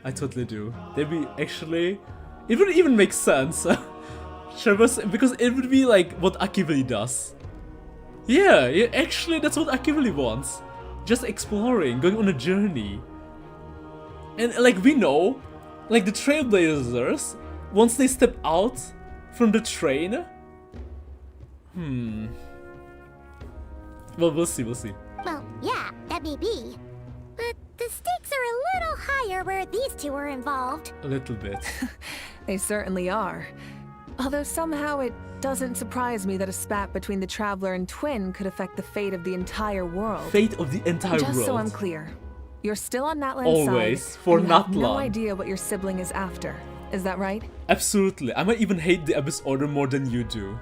I totally do. They'd be actually... It would even make sense. Because it would be like what Akibili does. Yeah, actually that's what Akibili wants. Just exploring, going on a journey. And like we know, like the Trailblazers, once they step out from the train... Well, we'll see. Well, yeah, that may be. But the stakes are a little higher where these two are involved. A little bit. They certainly are. Although somehow it doesn't surprise me that a spat between the Traveler and Twin could affect the fate of the entire world. Fate of the entire world. Just so I'm clear, you're still on Natlan's Always, side, for and you have no Natlan. idea what your sibling is after. is that right? Absolutely. I might even hate the Abyss Order more than you do.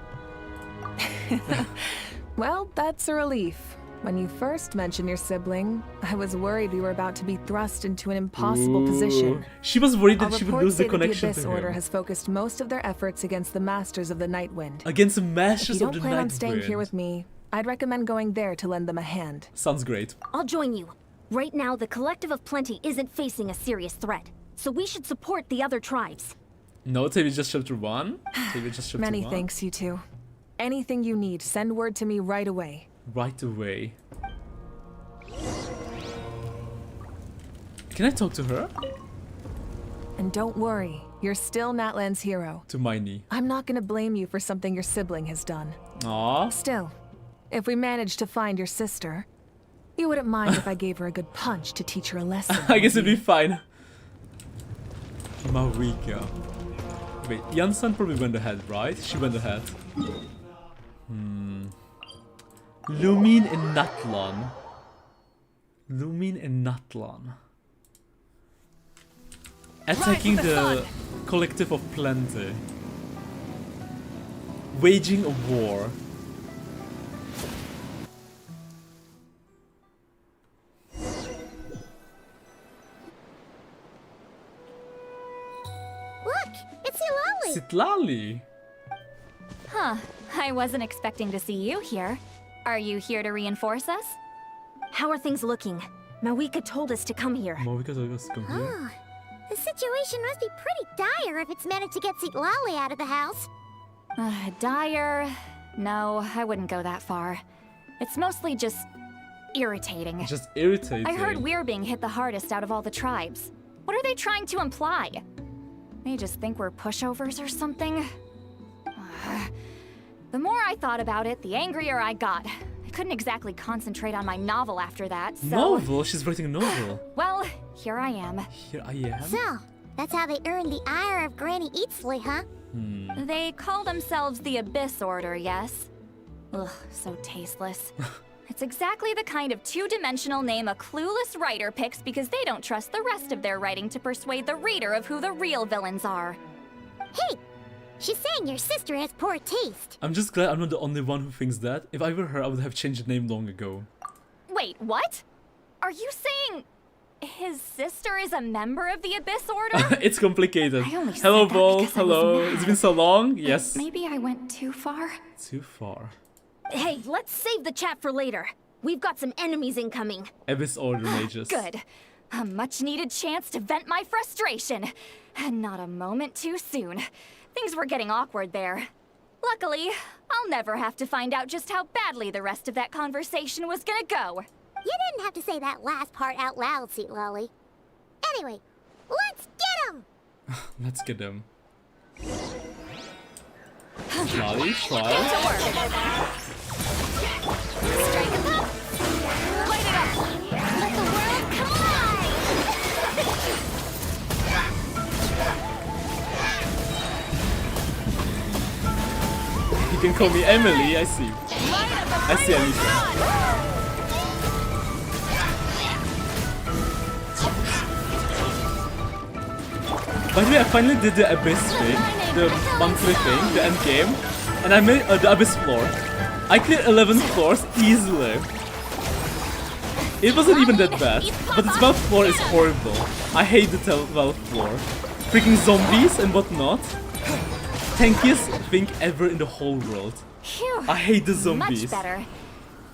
Well, that's a relief. When you first mentioned your sibling, I was worried we were about to be thrust into an impossible position. She was worried that Our she would reports lose the say that connection Abyss to Order him. has focused most of their efforts against the Masters of the Nightwind. Against the If Masters you of don't the plan on staying here Nightwind. with me, I'd recommend going there to lend them a hand. Sounds great. I'll join you. Right now, the Collective of Plenty isn't facing a serious threat, so we should support the other tribes. No, maybe just chapter 1. Maybe just chapter 1. Many thanks, you two. Anything you need, send word to me right away. Right away. Can I talk to her? And don't worry, you're still Natlan's hero. To Miney. I'm not gonna blame you for something your sibling has done. Aww. Still, if we manage to find your sister, you wouldn't mind if I gave her a good punch to teach her a lesson. I guess it'd be fine. Marika. Wait, Jansan probably went ahead, right? She went ahead. Lumine and Natlan. Lumine and Natlan. Attacking the Collective of Plenty. Waging a war. Look, it's Eulalie. Sitlali. Huh. I wasn't expecting to see you here. Are you here to reinforce us? How are things looking? Mawika told us to come here. Marika told us to come here. Oh, the situation must be pretty dire if it's managed to get Lali out of the house. Dire? No, I wouldn't go that far. It's mostly just irritating. Just irritating. I heard we're being hit the hardest out of all the tribes. What are they trying to imply? They just think we're pushovers or something? The more I thought about it, the angrier I got. I couldn't exactly concentrate on my novel after that, so... Novel? She's writing a novel. Well, here I am. Here I am. So, that's how they earned the ire of Granny Eatsley, huh? They call themselves the Abyss Order, yes? Ugh, so tasteless. It's exactly the kind of two-dimensional name a clueless writer picks because they don't trust the rest of their writing to persuade the reader of who the real villains are. Hey, she's saying your sister has poor taste. I'm just glad I'm not the only one who thinks that. If I were her, I would have changed the name long ago. Wait, what? Are you saying his sister is a member of the Abyss Order? It's complicated. I only said Hello, that Ball. because I was Hello. mad. It's been so long. Yes. Maybe I went too far. Too far. Hey, let's save the chat for later. We've got some enemies incoming. Abyss Order mages. Good. A much-needed chance to vent my frustration. And not a moment too soon. Things were getting awkward there. Luckily, I'll never have to find out just how badly the rest of that conversation was gonna go. You didn't have to say that last part out loud, Lali. Anyway, let's get him! Let's get them. Lolly, try. To work. Strike him up. Light it up. Let the world collide! You can call me Emily. I see. I see Alicia. By the way, I finally did the Abyss thing, the monthly thing, the end game, and I made the Abyss floor. I cleared 11 floors easily. It wasn't even that bad, but the 12th floor is horrible. I hate the 12th floor. Freaking zombies and whatnot. Tankiest thing ever in the whole world. Phew. I hate the zombies. Much better.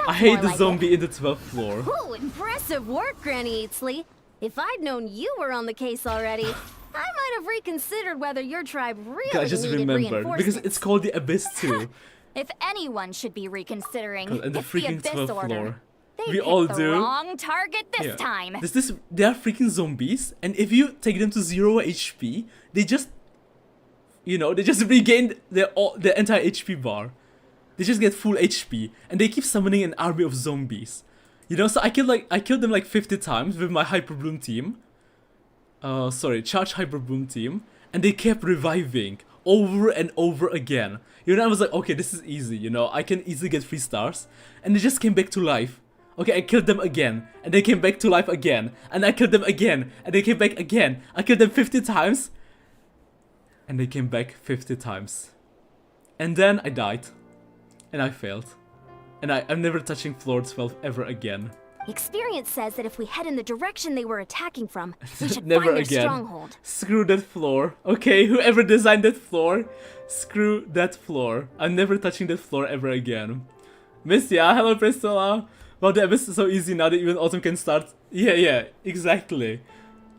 I hate more the like zombie in the 12th floor. Ooh, impressive work, Granny Eatsley. If I'd known you were on the case already, I might have reconsidered whether your tribe really I just needed remembered because reinforcements. it's called the Abyss too. If anyone should be reconsidering, And the it's the freaking Abyss 12th Order. floor. They We picked all the do. wrong target this Yeah. time. They are freaking zombies, and if you take them to 0 HP, they just, they just regain their entire HP bar. They just get full HP, and they keep summoning an army of zombies. So I killed them like 50 times with my Hyper Bloom team. Charge Hyper Bloom team, and they kept reviving over and over again. I was like, okay, this is easy, I can easily get 3 stars, and they just came back to life. Okay, I killed them again, and they came back to life again, and I killed them again, and they came back again. I killed them 50 times, And they came back 50 times. And then I died. And I failed. And I'm never touching floor 12 ever again. Experience says that if we head in the direction they were attacking from, we should Never find their again. stronghold. Screw that floor. Okay, whoever designed that floor, screw that floor. I'm never touching that floor ever again. Missia, hello Priscilla. Wow, the abyss is so easy now that even Autumn can start. Yeah, exactly.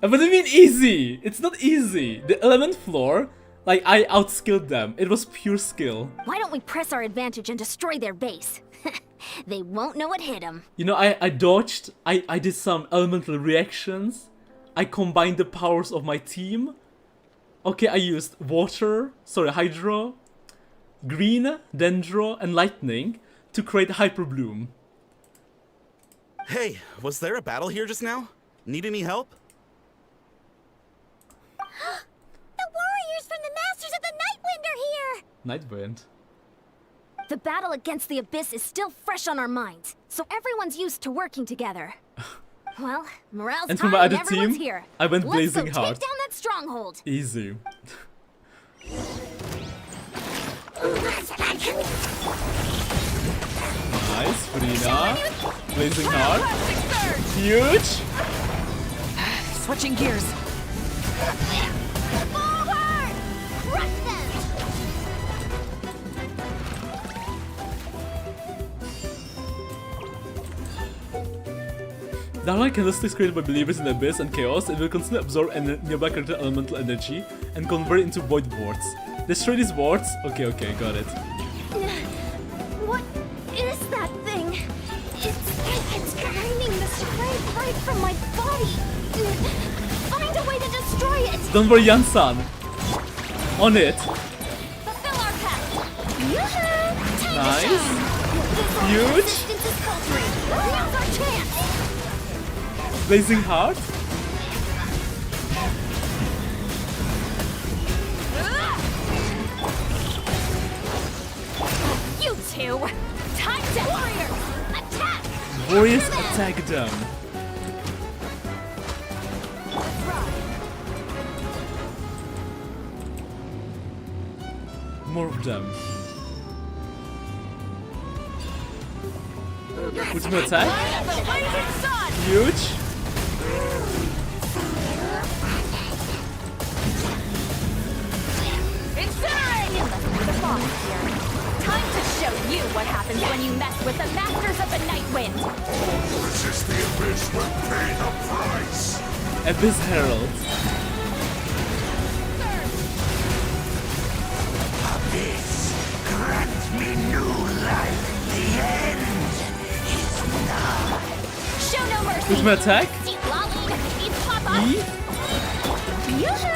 What do you mean easy? It's not easy. The 11th floor, like, I outskilled them. It was pure skill. Why don't we press our advantage and destroy their base? They won't know what hit them. You know, I dodged. I did some elemental reactions. I combined the powers of my team. Okay, I used hydro, green, dendro, and lightning to create Hyper Bloom. Hey, was there a battle here just now? Need any help? The warriors from the Masters of the Nightwind are here! Nightwind. The battle against the Abyss is still fresh on our minds, so everyone's used to working together. Well, morale's And for high my and other everyone's team, here. I went blazing Let's go hard. take down that stronghold. Easy. Nice, Frina. Blazing hard. Huge. Switching gears. Forward! Crush them! Downline candlesticks created by believers in the Abyss and Chaos, it will constantly absorb nearby character elemental energy and convert it into void wards. Destroy these wards. Okay, got it. What is that thing? It's draining the strength right from my body. Find a way to destroy it. Don't worry, Yan-san. On it. Fulfill our path. Nice. Huge. Resistance is faltering. Now's our chance. Blazing hard. You two! Time to warriors! Attack! Warriors attack them. More of them. Ultimate attack. Huge. Incinerate! The boss here. Time to show you what happens when you mess with the Masters of the Nightwind. Resist the Abyss will pay the price! Abyss Herald. Abyss, grant me new life. The end is nigh. Show no mercy! Ultimate attack. Eat lolly! Eat papa! E. Yoo-hoo!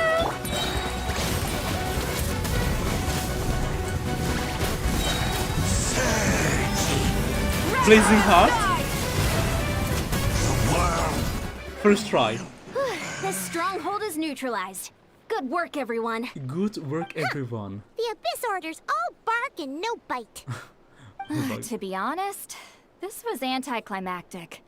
Blazing hard. First try. This stronghold is neutralized. Good work, everyone. Good work, everyone. The Abyss Orders all bark and no bite. To be honest, this was anticlimactic.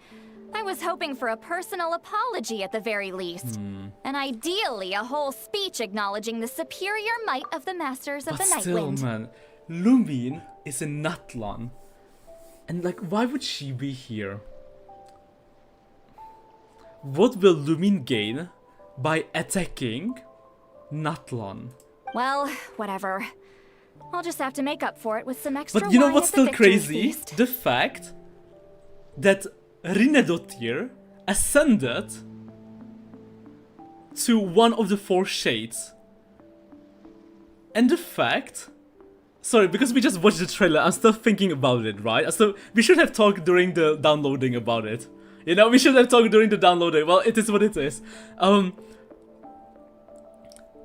I was hoping for a personal apology at the very least. And ideally, a whole speech acknowledging the superior might of the Masters of But the still, Nightwind. man, Lumine is a Natlan. And like, why would she be here? What will Lumine gain by attacking Natlan? Well, whatever. I'll just have to make up for it with some extra But you know wine what's at the still victory crazy? feast. The fact that Rinedotir ascended to one of the 4 shades. And the fact... Sorry, because we just watched the trailer, I'm still thinking about it, right? So we should have talked during the downloading about it. You know, we should have talked during the downloading. Well, it is what it is.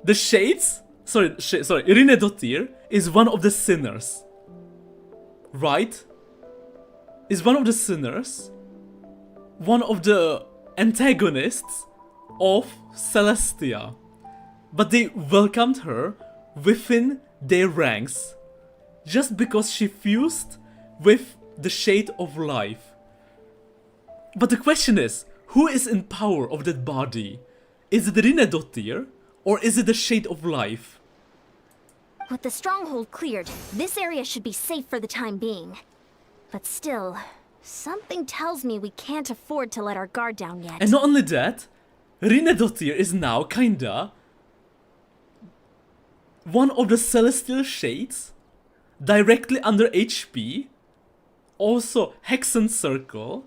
The shades... Sorry, Rinedotir is one of the sinners. Right? Is one of the sinners. One of the antagonists of Celestia. But they welcomed her within their ranks. Just because she fused with the Shade of Life. But the question is, who is in power of that body? Is it Rinedotir or is it the Shade of Life? With the stronghold cleared, this area should be safe for the time being. But still, something tells me we can't afford to let our guard down yet. And not only that, Rinnedotir is now kinda one of the celestial shades, directly under HP, also Hexen Circle,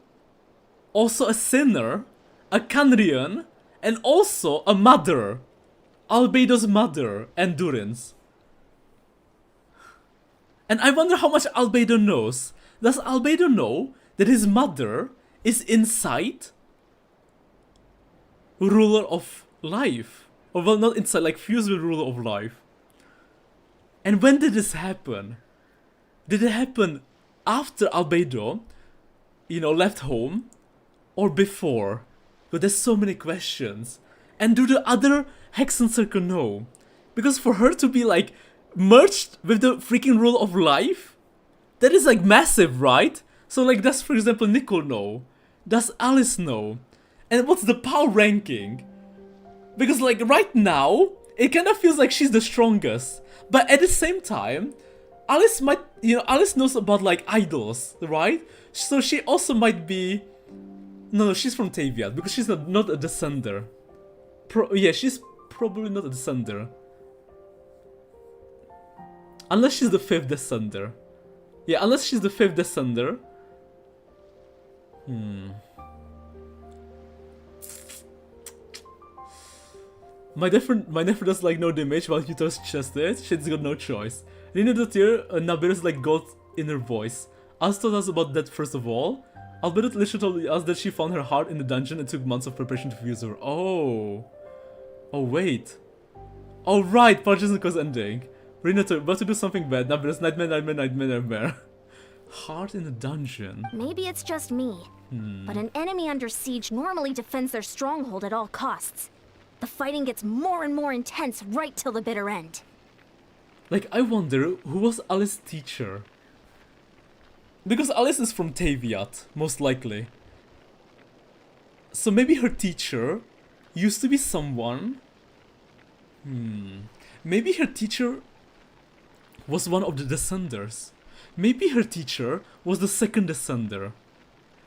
also a sinner, a Canrian, and also a mother. Albedo's mother, Endurance. And I wonder how much Albedo knows. Does Albedo know that his mother is inside Ruler of Life? Or well, not inside, like fused with Ruler of Life. And when did this happen? Did it happen after Albedo, you know, left home? Or before? But there's so many questions. And do the other Hexen Circle know? Because for her to be like merged with the freaking Rule of Life, that is like massive, right? So like, does for example Nicole know? Does Alice know? And what's the power ranking? Because like right now, it kind of feels like she's the strongest. But at the same time, Alice might, you know, Alice knows about like idols, right? So she also might be... No, she's from Taviat, because she's not a descender. Yeah, she's probably not a descender. Unless she's the 5th descender. Yeah, unless she's the 5th descender. My nephew does like no damage while he does just it. Shit's got no choice. Rinnedotir, Nabira's like God in her voice. Alice told us about that first of all. Albedo literally told us that she found her heart in the dungeon and took months of preparation to fuse her. Oh. Oh wait. Oh right, Paralogism cause ending. Rinnedotir, about to do something bad. Nabira's nightmare. Heart in the dungeon. Maybe it's just me. But an enemy under siege normally defends their stronghold at all costs. The fighting gets more and more intense right till the bitter end. Like, I wonder who was Alice's teacher? Because Alice is from Taviat, most likely. So maybe her teacher used to be someone... Maybe her teacher was one of the Descenders. Maybe her teacher was the 2nd Descender.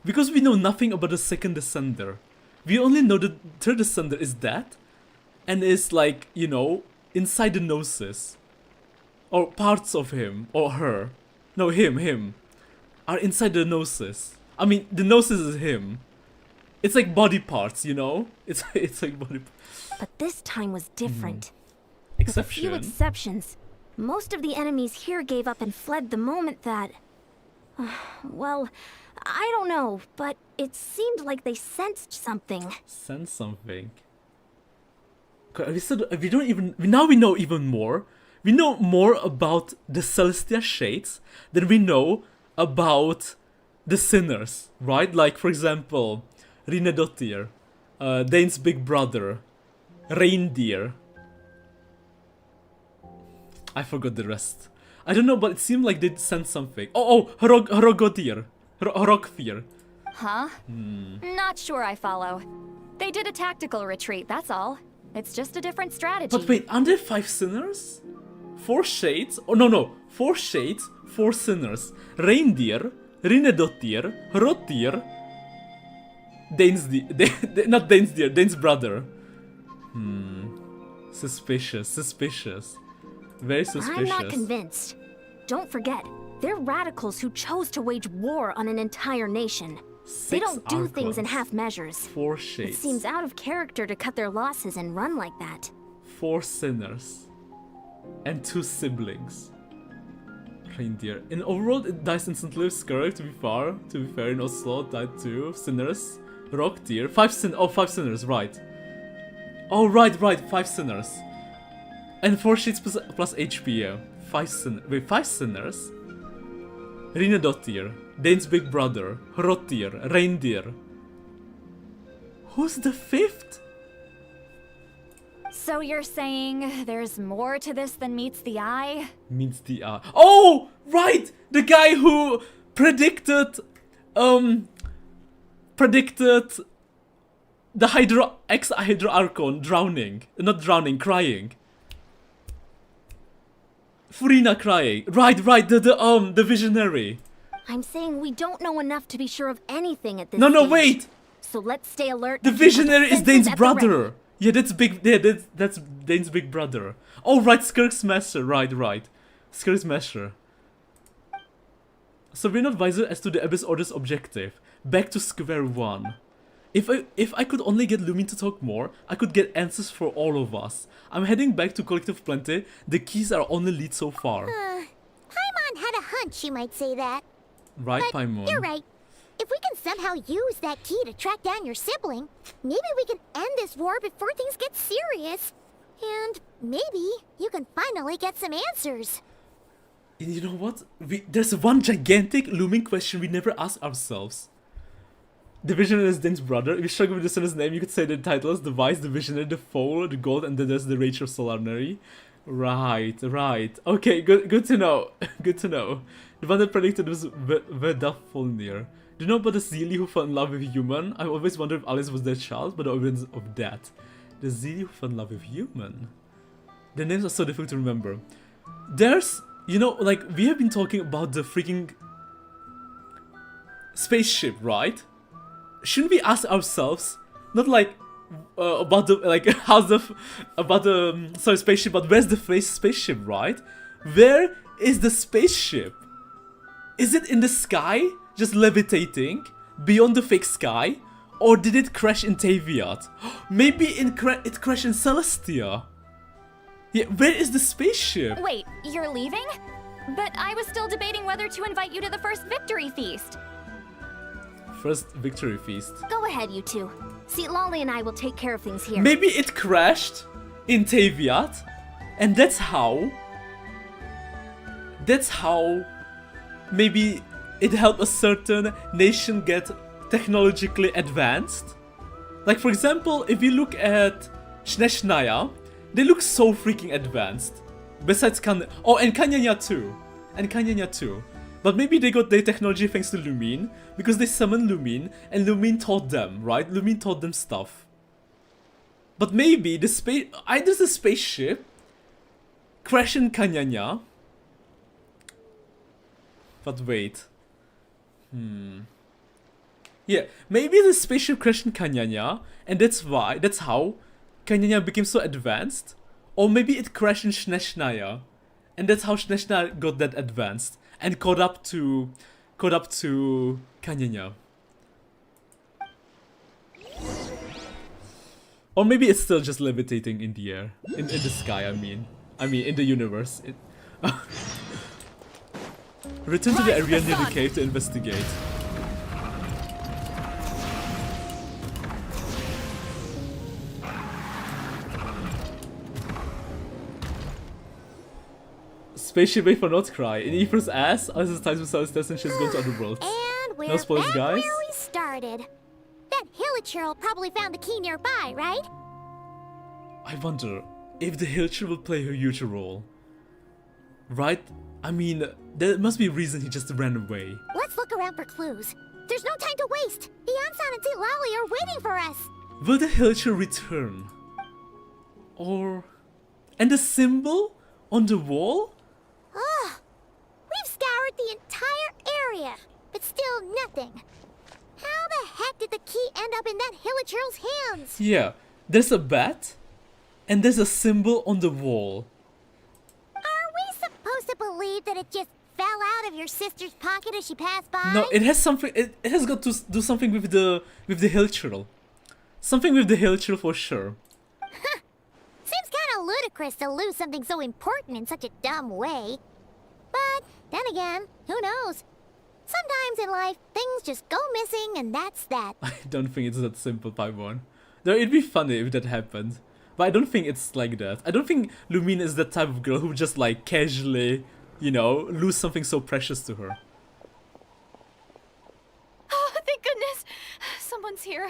Because we know nothing about the 2nd Descender. We only know the 3rd Descender is dead. And is like, you know, inside the Gnosis. Or parts of him, or her. No, him. Are inside the Gnosis. I mean, the Gnosis is him. It's like body parts, you know? It's like body parts. But this time was different. Exception? With a few exceptions. Most of the enemies here gave up and fled the moment that... well, I don't know, but it seemed like they sensed something. Sensed something? We don't even... Now we know even more. We know more about the Celestia Shades than we know about the Sinners, right? Like, for example, Rinnedotir, Dane's big brother, Reindeer. I forgot the rest. I don't know, but it seemed like they sent something. Hrogotir. Hrogthir. Huh? Not sure I follow. They did a tactical retreat, that's all. It's just a different strategy. But wait, aren't there 5 Sinners? 4 Shades? Oh, no. 4 Shades, 4 Sinners. Reindeer, Rinnedotir, Hrotir, not Dane's deer, Dane's brother. Suspicious. Very suspicious. I'm not convinced. Don't forget, they're radicals who chose to wage war on an entire nation. They don't do things in half measures. 4 Shades. It seems out of character to cut their losses and run like that. 4 Sinners. And 2 siblings. Reindeer. In overworld, it dies instantly. Skurk, to be fair, in Oslo, died 2 Sinners. Rockdeer. 5 Sinners, right. Oh, right, 5 Sinners. And 4 Shades plus HP, yeah. 5 Sinners? Rinnedotir, Dane's big brother, Hrotir, Reindeer. Who's the 5th? So you're saying there's more to this than meets the eye? Meets the eye. Oh, right! The guy who predicted the ex-Hydra Archon drowning. Not drowning, crying. Furina crying. Right, the visionary. I'm saying we don't know enough to be sure of anything at this No, stage. wait! So let's stay alert. The and keep our visionary is defenses Dane's at the ready. brother. Yeah, that's big. Yeah, that's Dane's big brother. Oh, right, Skirksmasher. Right. Skirksmasher. So we're not wiser as to the Abyss Order's objective. Back to square one. If I could only get Lumin to talk more, I could get answers for all of us. I'm heading back to Collective Plenty. The keys are on the lead so far. Paimon had a hunch you might say that. Right, But Paimon? you're right. If we can somehow use that key to track down your sibling, maybe we can end this war before things get serious. And maybe you can finally get some answers. And you know what? There's one gigantic looming question we never ask ourselves. The Visionary is Dane's brother. If you struggle with the son's name, you could say the titles: the Vice, the Visionary, the Foal, the Gold, and then there's the Rachel Solarnary. Right. Okay, good to know. Good to know. The one that predicted was Vedaffolnir. Do you know about the Zealy who fell in love with a human? I always wondered if Alice was their child, but the evidence of that. The Zealy who fell in love with a human. The names are so difficult to remember. There's, you know, like, we have been talking about the freaking spaceship, right? Shouldn't we ask ourselves, not like about the, like, how's the, about the, sorry, spaceship, but where's the spaceship, right? Where is the spaceship? Is it in the sky, just levitating, beyond the fake sky? Or did it crash in Taviat? Maybe it crashed in Celestia. Yeah, where is the spaceship? Wait, you're leaving? But I was still debating whether to invite you to the first victory feast. First victory feast. Go ahead, you two. See, Lolly and I will take care of things here. Maybe it crashed in Taviat, and that's how maybe it helped a certain nation get technologically advanced. Like, for example, if you look at Shnechnaya, they look so freaking advanced. Besides and Kanyanya too. But maybe they got their technology thanks to Lumine, because they summoned Lumine, and Lumine taught them, right? Lumine taught them stuff. But maybe the either the spaceship crash in Kanyanya. But wait. Yeah, maybe the spaceship crashed in Kanyanya, and that's how Kanyanya became so advanced. Or maybe it crashed in Shnechnaya, and that's how Shnechnaya got that advanced and caught up to Kanyanya. Or maybe it's still just levitating in the air, in the sky. I mean in the universe. Return to the area near the cave to investigate. Spaceship wait for not cry. In Aoife's ass, Alice's ties with Celestia's and she's gone to other worlds. And we're No spoilers, back guys. where we started. That Hilichurl probably found the key nearby, right? I wonder if the Hilichurl will play a huge role. Right? I mean, there must be a reason he just ran away. Let's look around for clues. There's no time to waste. The Ansan and Zitlali are waiting for us. Will the Hilichurl return? Or... And the symbol on the wall? Ugh. We've scoured the entire area, but still nothing. How the heck did the key end up in that Hilichurl's hands? Yeah, there's a bat, and there's a symbol on the wall. Are we supposed to believe that it just fell out of your sister's pocket as she passed by? No, it has something. It has got to do something with the Hilichurl. Something with the Hilichurl for sure. Seems kind of ludicrous to lose something so important in such a dumb way. But then again, who knows? Sometimes in life, things just go missing and that's that. I don't think it's that simple, Paimon. Though it'd be funny if that happened. But I don't think it's like that. I don't think Lumine is that type of girl who would just like casually, you know, lose something so precious to her. Oh, thank goodness. Someone's here.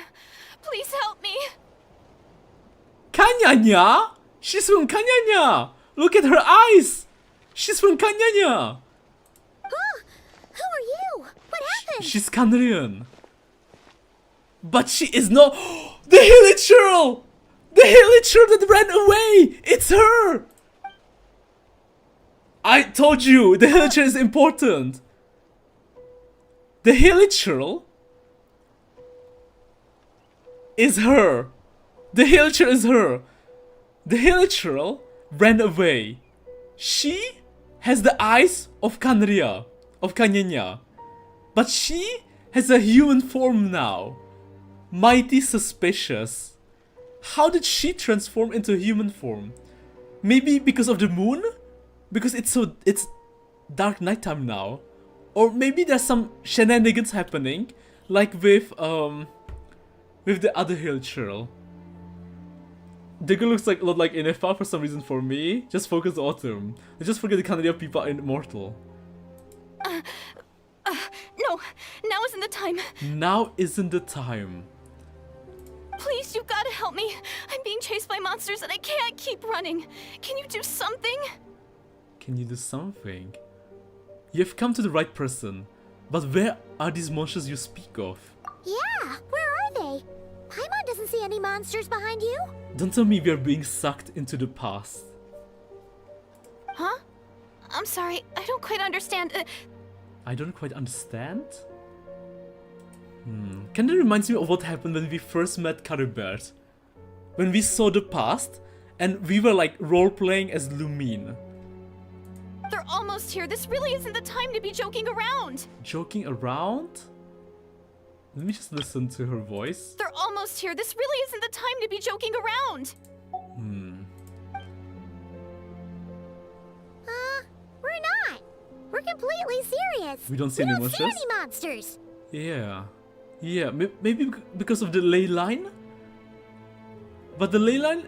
Please help me. Kanyanya? She's from Kanyanya! Look at her eyes! She's from Kanyanya! Who are you? What happened? She's Kandrian. But she is not... The Hilichurl! The Hilichurl that ran away! It's her! I told you, the Hilichurl is important. The Hilichurl is her. The Hilichurl is her. The Hilichurl ran away. She has the eyes of Kanria, of Kanyanya. But she has a human form now. Mighty suspicious. How did she transform into a human form? Maybe because of the moon? Because it's dark nighttime now. Or maybe there's some shenanigans happening, like with the other Hilichurl. The girl looks like a lot like Inefa for some reason for me. Just focus Autumn. And just forget the Canadian people are immortal. No, now isn't the time. Now isn't the time. Please, you've got to help me. I'm being chased by monsters and I can't keep running. Can you do something? Can you do something? You've come to the right person. But where are these monsters you speak of? Yeah, where are they? Paimon doesn't see any monsters behind you. Don't tell me we are being sucked into the past. Huh? I'm sorry, I don't quite understand. I don't quite understand? Kinda reminds me of what happened when we first met Caribert. When we saw the past, and we were like role-playing as Lumine. They're almost here. This really isn't the time to be joking around. Joking around? Let me just listen to her voice. They're almost here. This really isn't the time to be joking around. We're not. We're completely serious. We don't see any monsters? We don't see any monsters. Yeah. Yeah, maybe because of the ley line? But the ley line...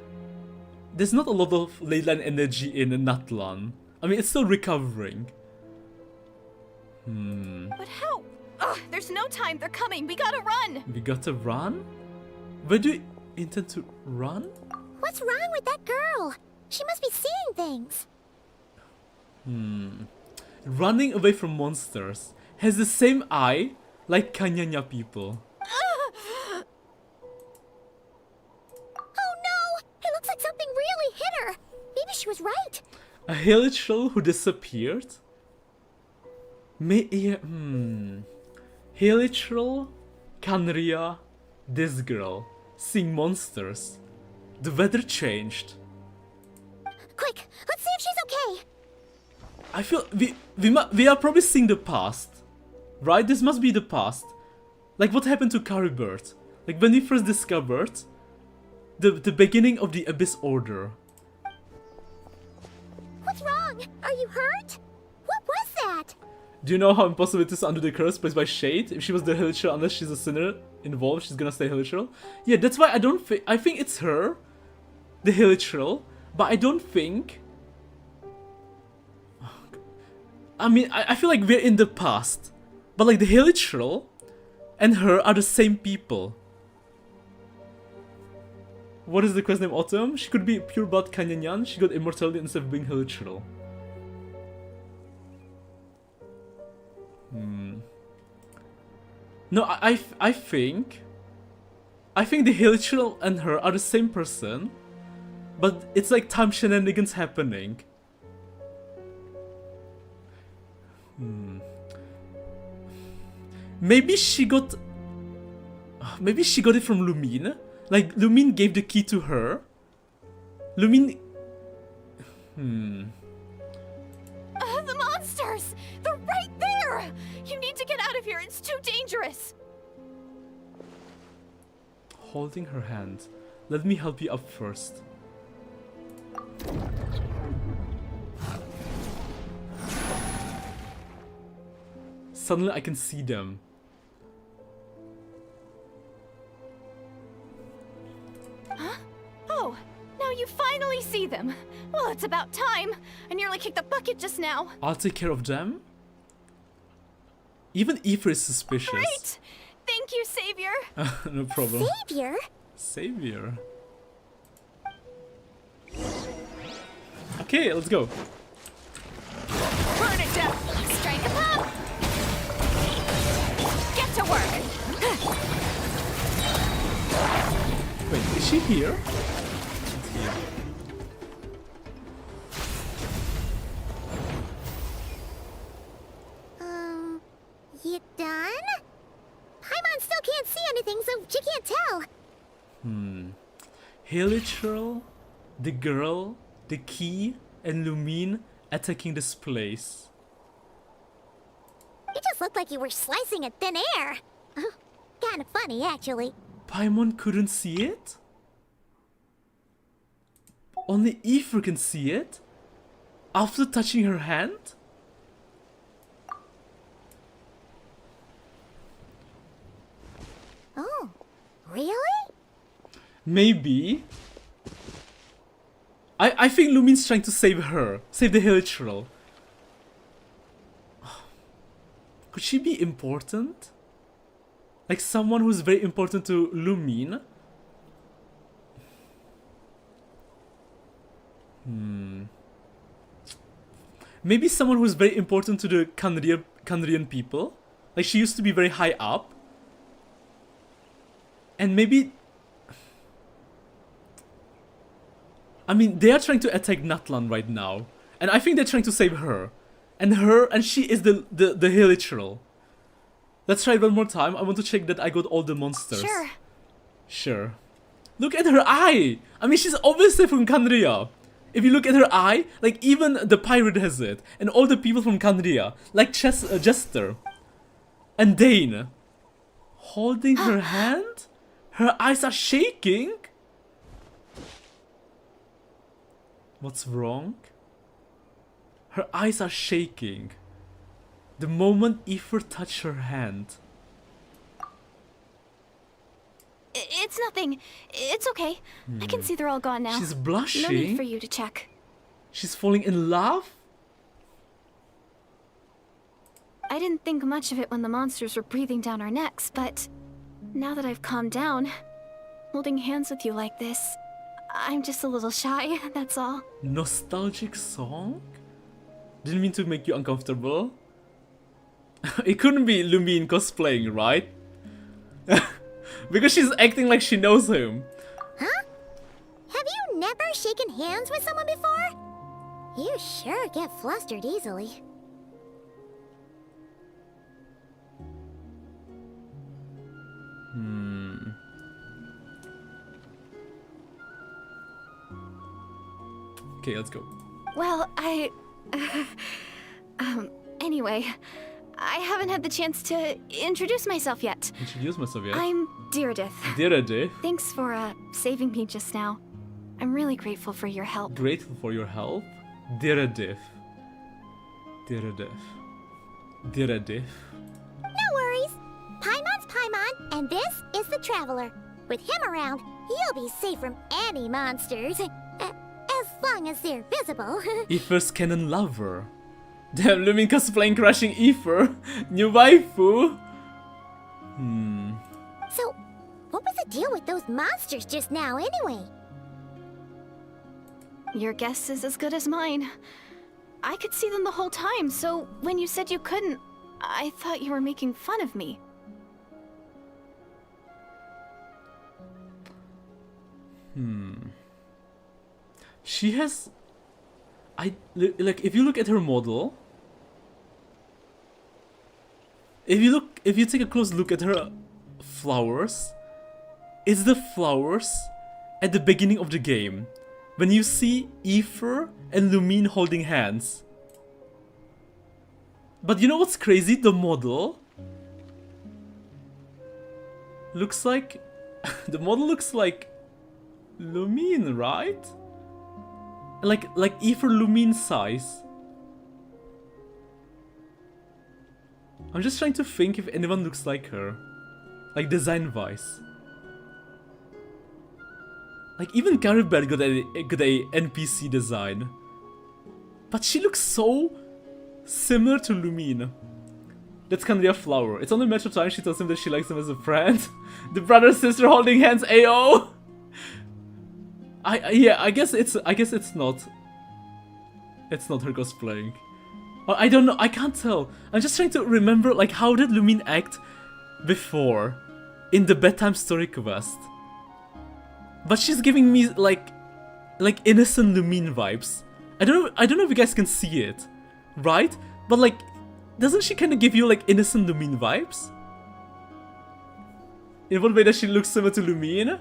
There's not a lot of ley line energy in Natlan. I mean, it's still recovering. But how? Ugh, there's no time. They're coming. We gotta run. We gotta run? Where do you intend to run? What's wrong with that girl? She must be seeing things. Running away from monsters has the same eye like Kanyanya people. Oh no! It looks like something really hit her. Maybe she was right. A Hilichurl who disappeared? Hilichurl, Kanria, this girl, seeing monsters. The weather changed. Quick, let's see if she's okay. I feel we are probably seeing the past, right? This must be the past. Like what happened to Caribert? Like when we first discovered the beginning of the Abyss Order. What's wrong? Are you hurt? What was that? Do you know how impossible it is to undo the curse placed by Shade? If she was the Hilichurl, unless she's a sinner involved, she's gonna stay Hilichurl. Yeah, that's why I don't think... I think it's her, the Hilichurl, but I don't think... I mean, I feel like we're in the past, but like the Hilichurl and her are the same people. What is the quest name, Autumn? She could be pure blood Kanyanyan. She got immortality instead of being Hilichurl. No, I think the Hilichurl and her are the same person, but it's like time shenanigans happening. Maybe she got it from Lumine. Like Lumine gave the key to her. Lumine. The monsters! They're right there! You need to get out of here. It's too dangerous. Holding her hand. Let me help you up first. Suddenly I can see them. Huh? Oh, now you finally see them. Well, it's about time. I nearly kicked the bucket just now. I'll take care of them. Even Aoife is suspicious. Great! Thank you, Savior. No problem. Savior? Savior. Okay, let's go. Burn it down. Strike a pop. Get to work. Wait, is she here? She's here. everything, so she can't tell. Hilichurl, the girl, the key, and Lumine attacking this place. It just looked like you were slicing at thin air. Kind of funny, actually. Paimon couldn't see it? Only Aoife can see it? After touching her hand? Oh, really? Maybe. I think Lumine's trying to save her. Save the Hilichurl. Could she be important? Like someone who's very important to Lumine? Maybe someone who's very important to the Kandrian people? Like she used to be very high up? And maybe... I mean, they are trying to attack Natlan right now. And I think they're trying to save her. And she is the Hilichurl. Let's try it one more time. I want to check that I got all the monsters. Sure. Look at her eye! I mean, she's obviously from Kandria. If you look at her eye, like even the pirate has it. And all the people from Kandria. Like Jester. And Dane. Holding her hand? Her eyes are shaking? What's wrong? Her eyes are shaking. The moment Aoife touched her hand. It's nothing. It's okay. I can see they're all gone now. She's blushing. No need for you to check. She's falling in love? I didn't think much of it when the monsters were breathing down our necks, but now that I've calmed down, holding hands with you like this, I'm just a little shy, that's all. Nostalgic song? Didn't mean to make you uncomfortable. It couldn't be Lumine cosplaying, right? Because she's acting like she knows him. Huh? Have you never shaken hands with someone before? You sure get flustered easily. Okay, let's go. Well, anyway, I haven't had the chance to introduce myself yet. Introduce myself yet? I'm Deirdre. Deirdre. Thanks for, saving me just now. I'm really grateful for your help. Grateful for your help? Deirdre. Deirdre. Deirdre. No worries. Paimon's Paimon, and this is the Traveler. With him around, you'll be safe from any monsters. As long as they're visible. Aoife's canon lover. Damn, Lumine cosplaying crushing Aoife. New waifu. So, what was the deal with those monsters just now anyway? Your guess is as good as mine. I could see them the whole time, so when you said you couldn't, I thought you were making fun of me. She has... like, if you look at her model... If you take a close look at her flowers... It's the flowers at the beginning of the game. When you see Aoife and Lumine holding hands. But you know what's crazy? The model... looks like... the model looks like... Lumine, right? Like Aoife Lumine size. I'm just trying to think if anyone looks like her. Like design-wise. Like even Caribbean got a NPC design. But she looks so similar to Lumine. That's Kandria Flower. It's only a matter of time she tells him that she likes him as a friend. The brother sister holding hands, AO! Yeah, I guess it's not her cosplaying. I don't know, I can't tell. I'm just trying to remember, like, how did Lumine act before in the bedtime story quest? But she's giving me like innocent Lumine vibes. I don't know if you guys can see it, right? But like, doesn't she kind of give you like innocent Lumine vibes? In what way does she look similar to Lumine?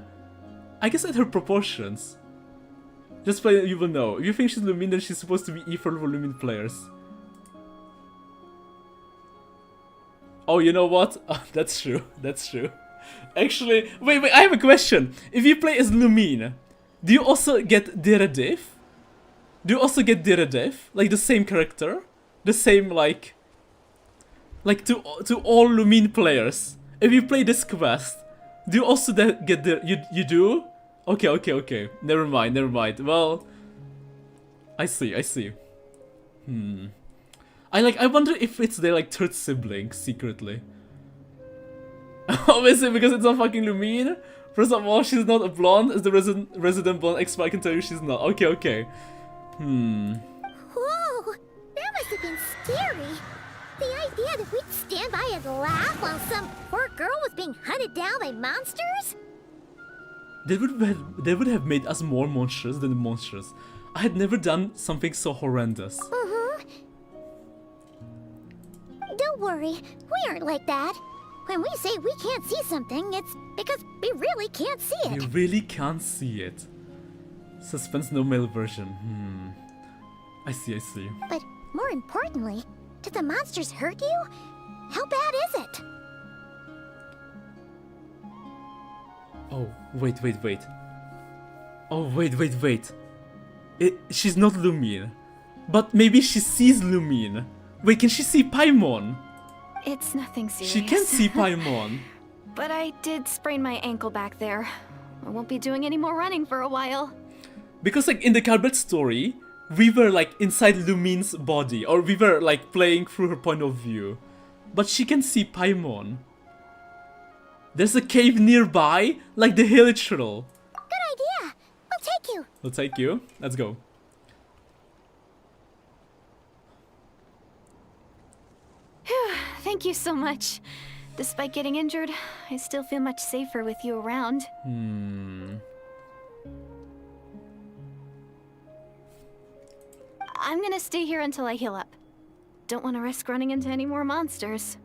I guess at her proportions. Just play, you will know. If you think she's Lumine, then she's supposed to be Aether for Lumine players. Oh, you know what? Oh, that's true. That's true. Actually, wait, I have a question. If you play as Lumine, do you also get Deredev? Do you also get Deredev? Like the same character? The same, like to all Lumine players. If you play this quest, do you also get the... You do? Okay. Never mind. Well, I see. I wonder if it's their, like, third sibling, secretly. Obviously, because it's not fucking Lumine. First of all, she's not a blonde. As the resident blonde expert, I can tell you she's not. Okay. Whoa, that must have been scary. The idea that we'd stand by and laugh while some poor girl was being hunted down by monsters? They would have made us more monsters than the monsters. I had never done something so horrendous. Don't worry, we aren't like that. When we say we can't see something, it's because we really can't see it. You really can't see it. Suspense no male version. I see. But more importantly, did the monsters hurt you? How bad is it? Oh, wait. Oh, wait. She's not Lumine. But maybe she sees Lumine. Wait, can she see Paimon? It's nothing serious. She can see Paimon. But I did sprain my ankle back there. I won't be doing any more running for a while. Because, like, in the Carbet story, we were, like, inside Lumine's body. Or we were, like, playing through her point of view. But she can see Paimon. There's a cave nearby, like the Hilichurl. Good idea. We'll take you. Let's go. Thank you so much. Despite getting injured, I still feel much safer with you around. I'm gonna stay here until I heal up. Don't want to risk running into any more monsters.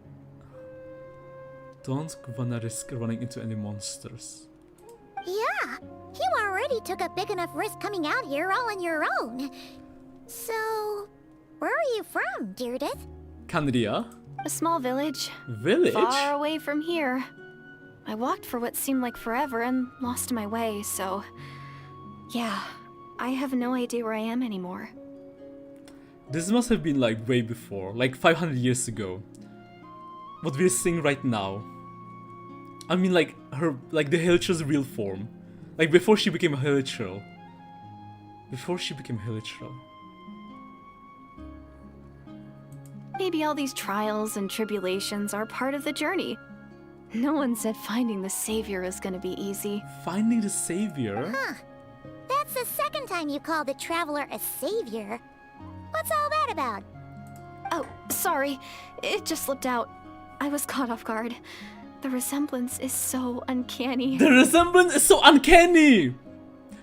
Don't wanna risk running into any monsters. Yeah, you already took a big enough risk coming out here all on your own. So, where are you from, Deirdith? Canria? A small village. Village? Far away from here. I walked for what seemed like forever and lost my way, so... Yeah, I have no idea where I am anymore. This must have been like way before, like 500 years ago. What we're seeing right now. I mean, like the Hilichurl's real form. Like before she became a Hilichurl. Maybe all these trials and tribulations are part of the journey. No one said finding the savior is gonna be easy. Finding the savior? Huh. That's the second time you called the traveler a savior. What's all that about? Oh, sorry. It just slipped out. I was caught off guard. The resemblance is so uncanny.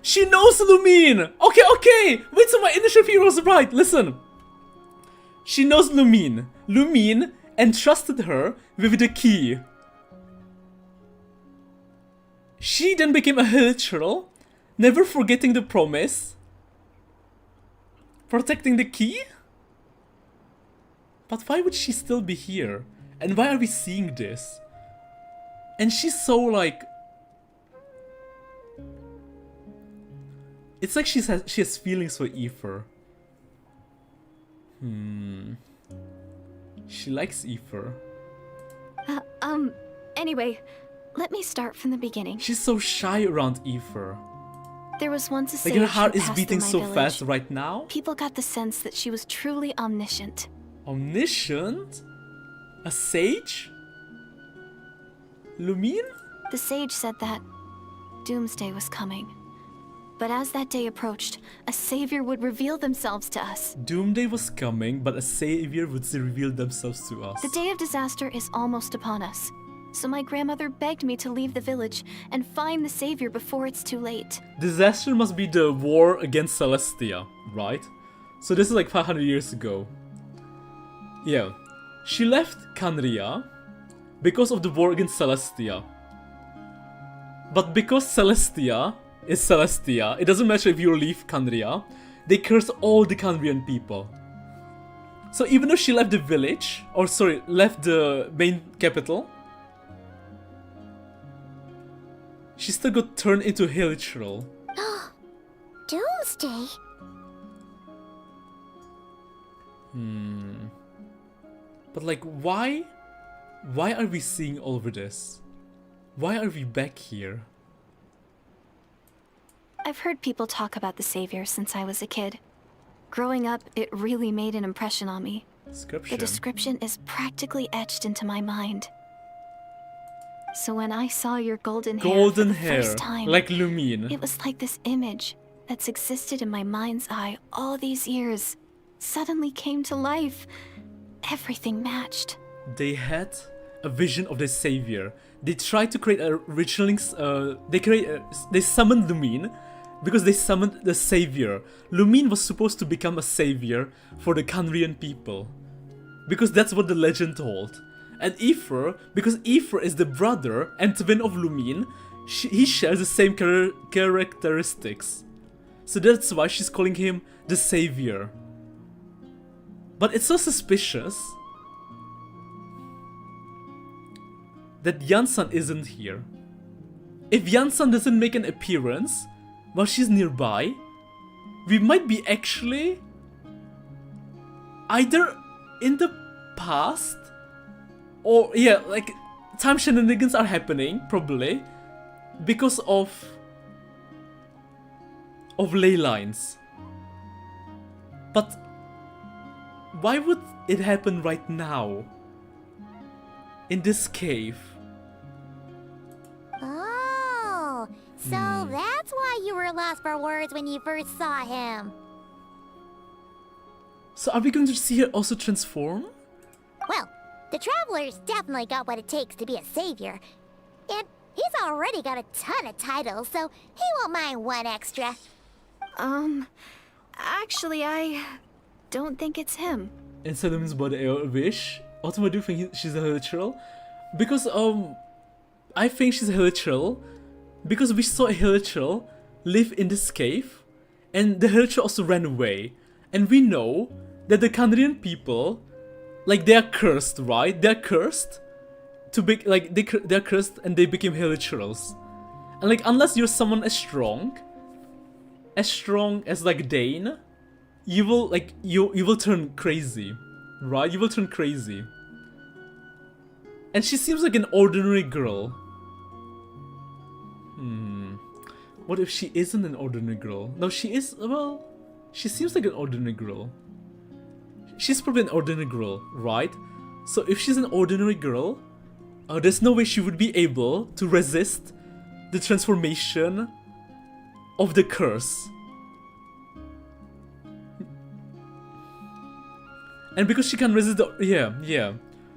She knows Lumine! Okay! Wait, so my initial fear was right. Listen. She knows Lumine. Lumine entrusted her with the key. She then became a Hilichurl, never forgetting the promise. Protecting the key? But why would she still be here? And why are we seeing this? And she's so like... It's like she has feelings for Aether. She likes Aether. Anyway, let me start from the beginning. She's so shy around Aether. There was once a Like sage her heart who is passed beating through so my village. fast right now. People got the sense that she was truly omniscient. Omniscient? A sage? Lumine? The sage said that Doomsday was coming. But as that day approached, a savior would reveal themselves to us. Doomsday was coming, but a savior would reveal themselves to us. The day of disaster is almost upon us. So my grandmother begged me to leave the village and find the savior before it's too late. Disaster must be the war against Celestia, right? So this is like 500 years ago. Yeah. She left Canria because of the war against Celestia. But because Celestia is Celestia, it doesn't matter if you leave Kandria, they curse all the Kandrian people. So even though she left the village, or sorry, left the main capital, she still got turned into a Hilichurl. Doomsday? But like, why? Why are we seeing all of this? Why are we back here? I've heard people talk about the Savior since I was a kid. Growing up, it really made an impression on me. The description is practically etched into my mind. So when I saw your golden hair for the first time, like Lumine, it was like this image that's existed in my mind's eye all these years suddenly came to life. Everything matched. They had a vision of the Savior. They tried to create a ritualing. They summoned Lumine because they summoned the Savior. Lumine was supposed to become a savior for the Kandrian people, because that's what the legend told. And Aether, because Aether is the brother and twin of Lumine, he shares the same characteristics. So that's why she's calling him the Savior. But it's so suspicious that Yansan isn't here. If Yansan doesn't make an appearance while she's nearby, we might be actually either in the past, or yeah, like time shenanigans are happening probably because of ley lines. But why would it happen right now in this cave? Oh, so that's why you were lost for words when you first saw him. So are we going to see her also transform? Well, the Traveler's definitely got what it takes to be a savior. And he's already got a ton of titles, so he won't mind one extra. Actually, I don't think it's him. And Salem's body I wish. Ultimately, do you think she's a Hilichurl? Because I think she's a Hilichurl because we saw a Hilichurl live in this cave, and the Hilichurl also ran away. And we know that the Kandrian people, like, they are cursed, right? They're cursed to be like they're cursed and they became Hilichurls. And like, unless you're someone as strong as like Dane, you will like you will turn crazy, right? You will turn crazy. And she seems like an ordinary girl. What if she isn't an ordinary girl? No, she is. Well, she seems like an ordinary girl. She's probably an ordinary girl, right? So if she's an ordinary girl, there's no way she would be able to resist the transformation of the curse. And because she can resist the... Yeah.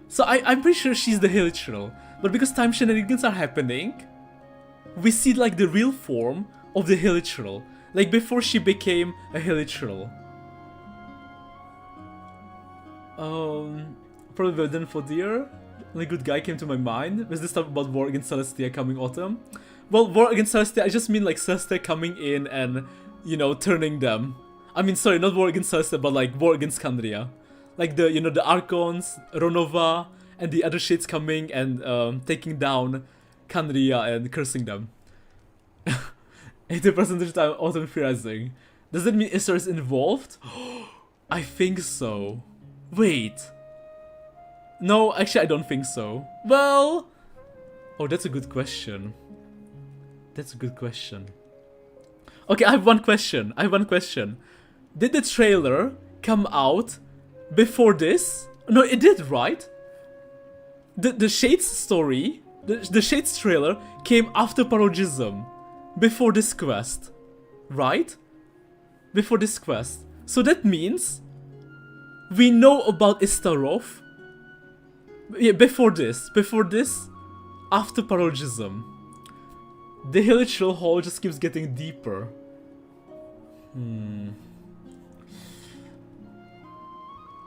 So I'm pretty sure she's the Hilichurl. But because time shenanigans are happening, we see like the real form of the Hilichurl. Like before she became a Hilichurl. Probably well done for dear. Only good guy came to my mind. Was this stuff about War Against Celestia coming autumn? Well, War Against Celestia, I just mean like Celestia coming in and, you know, turning them. I mean, sorry, not War Against Celestia, but like War Against Kandria. Like the, you know, the Archons, Ronova, and the other shades coming and taking down Kandria and cursing them. 80% of the time autumn theorizing. Does that mean Isra is involved? I think so. Wait. No, actually I don't think so. Well... Oh, that's a good question. That's a good question. Okay, I have one question. Did the trailer come out before this? No, it did, right? The Shades story, the Shades trailer came after Paralogism. Before this quest. Right? Before this quest. So that means we know about Istarov. Yeah, before this, after Paralogism. The Hilichurl hole just keeps getting deeper.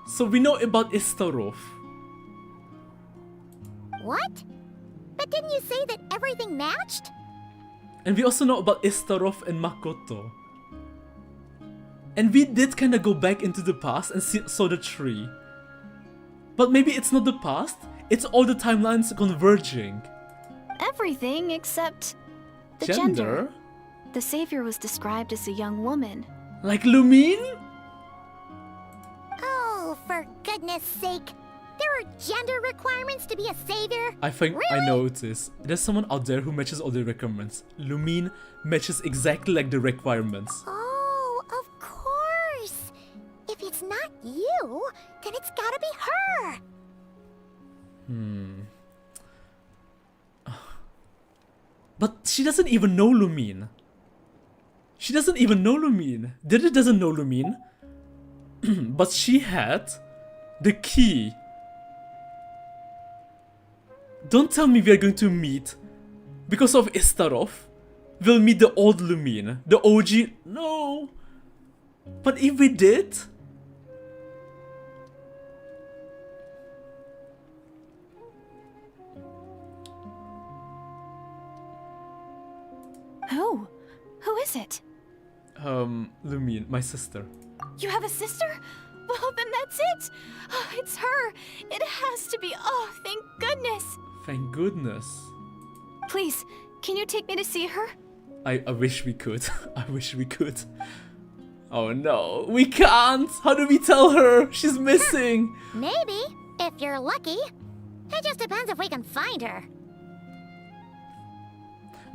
So we know about Istarov. What? But didn't you say that everything matched? And we also know about Istarov and Makoto. And we did kind of go back into the past and saw the tree. But maybe it's not the past, it's all the timelines converging. Everything except the gender. The savior was described as a young woman. Like Lumine? Oh, for goodness sake. There are gender requirements to be a savior? I think really? I know it is. There's someone out there who matches all the requirements. Lumine matches exactly like the requirements. Oh, of course. If it's not you, then it's gotta be her. But she doesn't even know Lumine. She doesn't even know Lumine. Diddy doesn't know Lumine. But she had the key. Don't tell me we're going to meet, because of Istarov, we'll meet the old Lumine, the OG. No. But if we did... Who? Who is it? Lumine, my sister. You have a sister? Well, then that's it. Oh, it's her. It has to be. Oh, thank goodness. Thank goodness. Please, can you take me to see her? I wish we could. I wish we could. Oh no, we can't! How do we tell her? She's missing! Maybe, if you're lucky. It just depends if we can find her.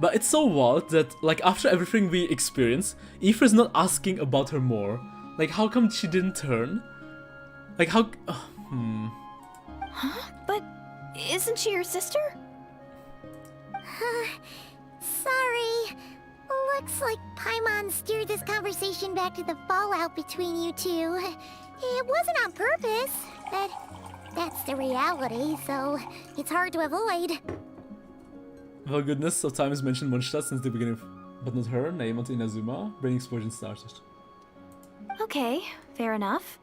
But it's so wild that, like, after everything we experience, Aoife's not asking about her more. Like, how come she didn't turn? Like, how... Huh? But isn't she your sister? Sorry. Looks like Paimon steered this conversation back to the fallout between you two. It wasn't on purpose, but that's the reality, so it's hard to avoid. For goodness of time is mentioned Mondstadt since the beginning, but not her, Neymar Inazuma. Brain explosion started. Okay, fair enough.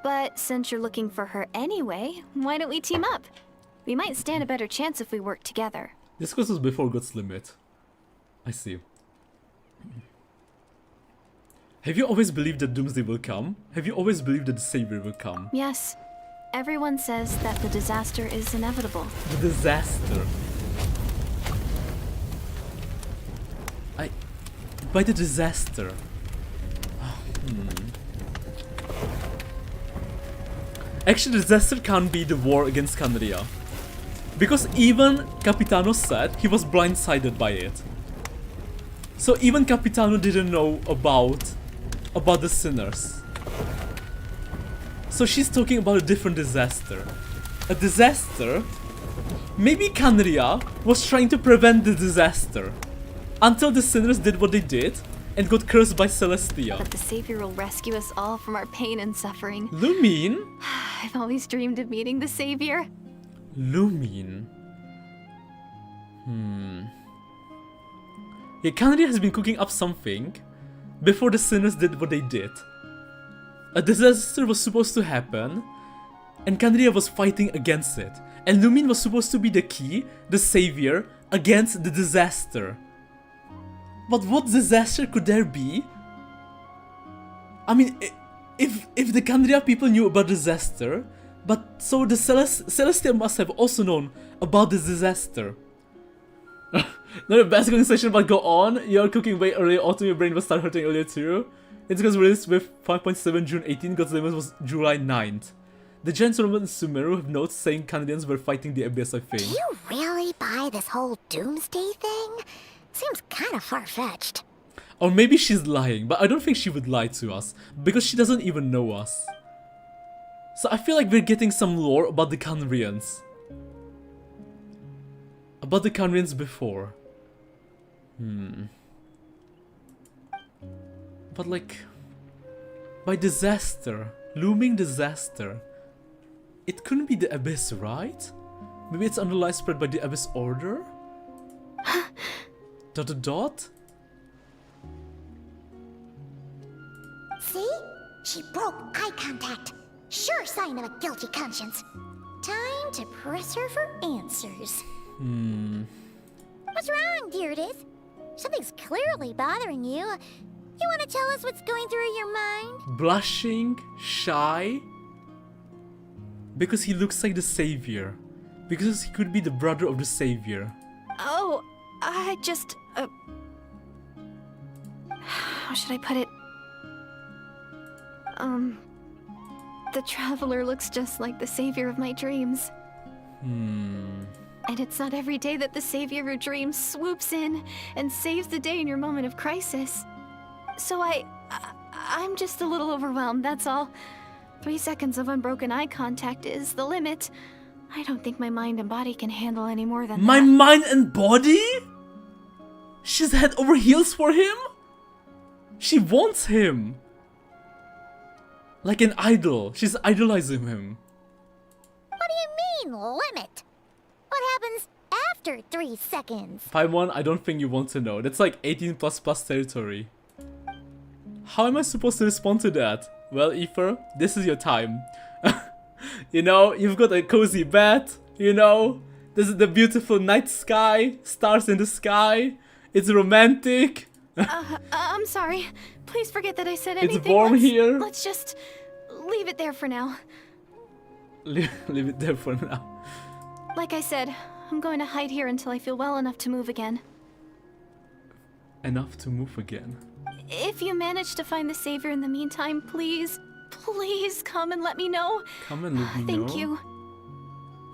But since you're looking for her anyway, why don't we team up? We might stand a better chance if we work together. This course was before God's Limit. I see. Have you always believed that Doomsday will come? Have you always believed that the Savior will come? Yes. Everyone says that the disaster is inevitable. The disaster. By the disaster. Actually, the disaster can't be the war against Canria. Because even Capitano said he was blindsided by it. So even Capitano didn't know about the sinners. So she's talking about a different disaster. A disaster? Maybe Canria was trying to prevent the disaster. Until the sinners did what they did and got cursed by Celestia. But the Savior will rescue us all from our pain and suffering. Lumine? I've always dreamed of meeting the Savior. Lumine? Yeah, Canria has been cooking up something before the sinners did what they did. A disaster was supposed to happen, and Canria was fighting against it. And Lumine was supposed to be the key, the savior, against the disaster. But what disaster could there be? I mean, if the Canria people knew about disaster, but so the Celestia must have also known about this disaster. Not a bad cooking session, but go on. You're cooking way earlier. Autumn, your brain will start hurting earlier too. It's because released with 5.7 June 18, God's Limit was July 9th. The Giant Solomon and Sumeru have notes saying Canadians were fighting the Abyss, I think. Do you really buy this whole doomsday thing? Seems kind of far-fetched. Or maybe she's lying, but I don't think she would lie to us, because she doesn't even know us. So I feel like we're getting some lore about the Canrians. About the Canrians before. But like... by disaster, looming disaster, it couldn't be the Abyss, right? Maybe it's underlie spread by the Abyss Order? ... See? She broke eye contact. Sure sign of a guilty conscience. Time to press her for answers. What's wrong, Deirdis? Something's clearly bothering you. You want to tell us what's going through your mind? Blushing, shy. Because he looks like the savior. Because he could be the brother of the savior. Oh, I just... how should I put it? The Traveler looks just like the savior of my dreams. And it's not every day that the savior of your dreams swoops in and saves the day in your moment of crisis. So I'm just a little overwhelmed, that's all. 3 seconds of unbroken eye contact is the limit. I don't think my mind and body can handle any more than My that. mind and body? She's head over heels for him? She wants him. Like an idol. She's idolizing him. What do you mean, limit? What happens after 3 seconds? Paimon, I don't think you want to know. That's like 18++ territory. How am I supposed to respond to that? Well, Aether, this is your time. You know, you've got a cozy bed, you know, this is the beautiful night sky, stars in the sky, it's romantic. I'm sorry. Please forget that I said anything. It's warm here. Let's just leave it there for now. Leave it there for now. Like I said, I'm going to hide here until I feel well enough to move again. Enough to move again. If you manage to find the savior in the meantime, please come and let me know. Come and let me know. Thank you.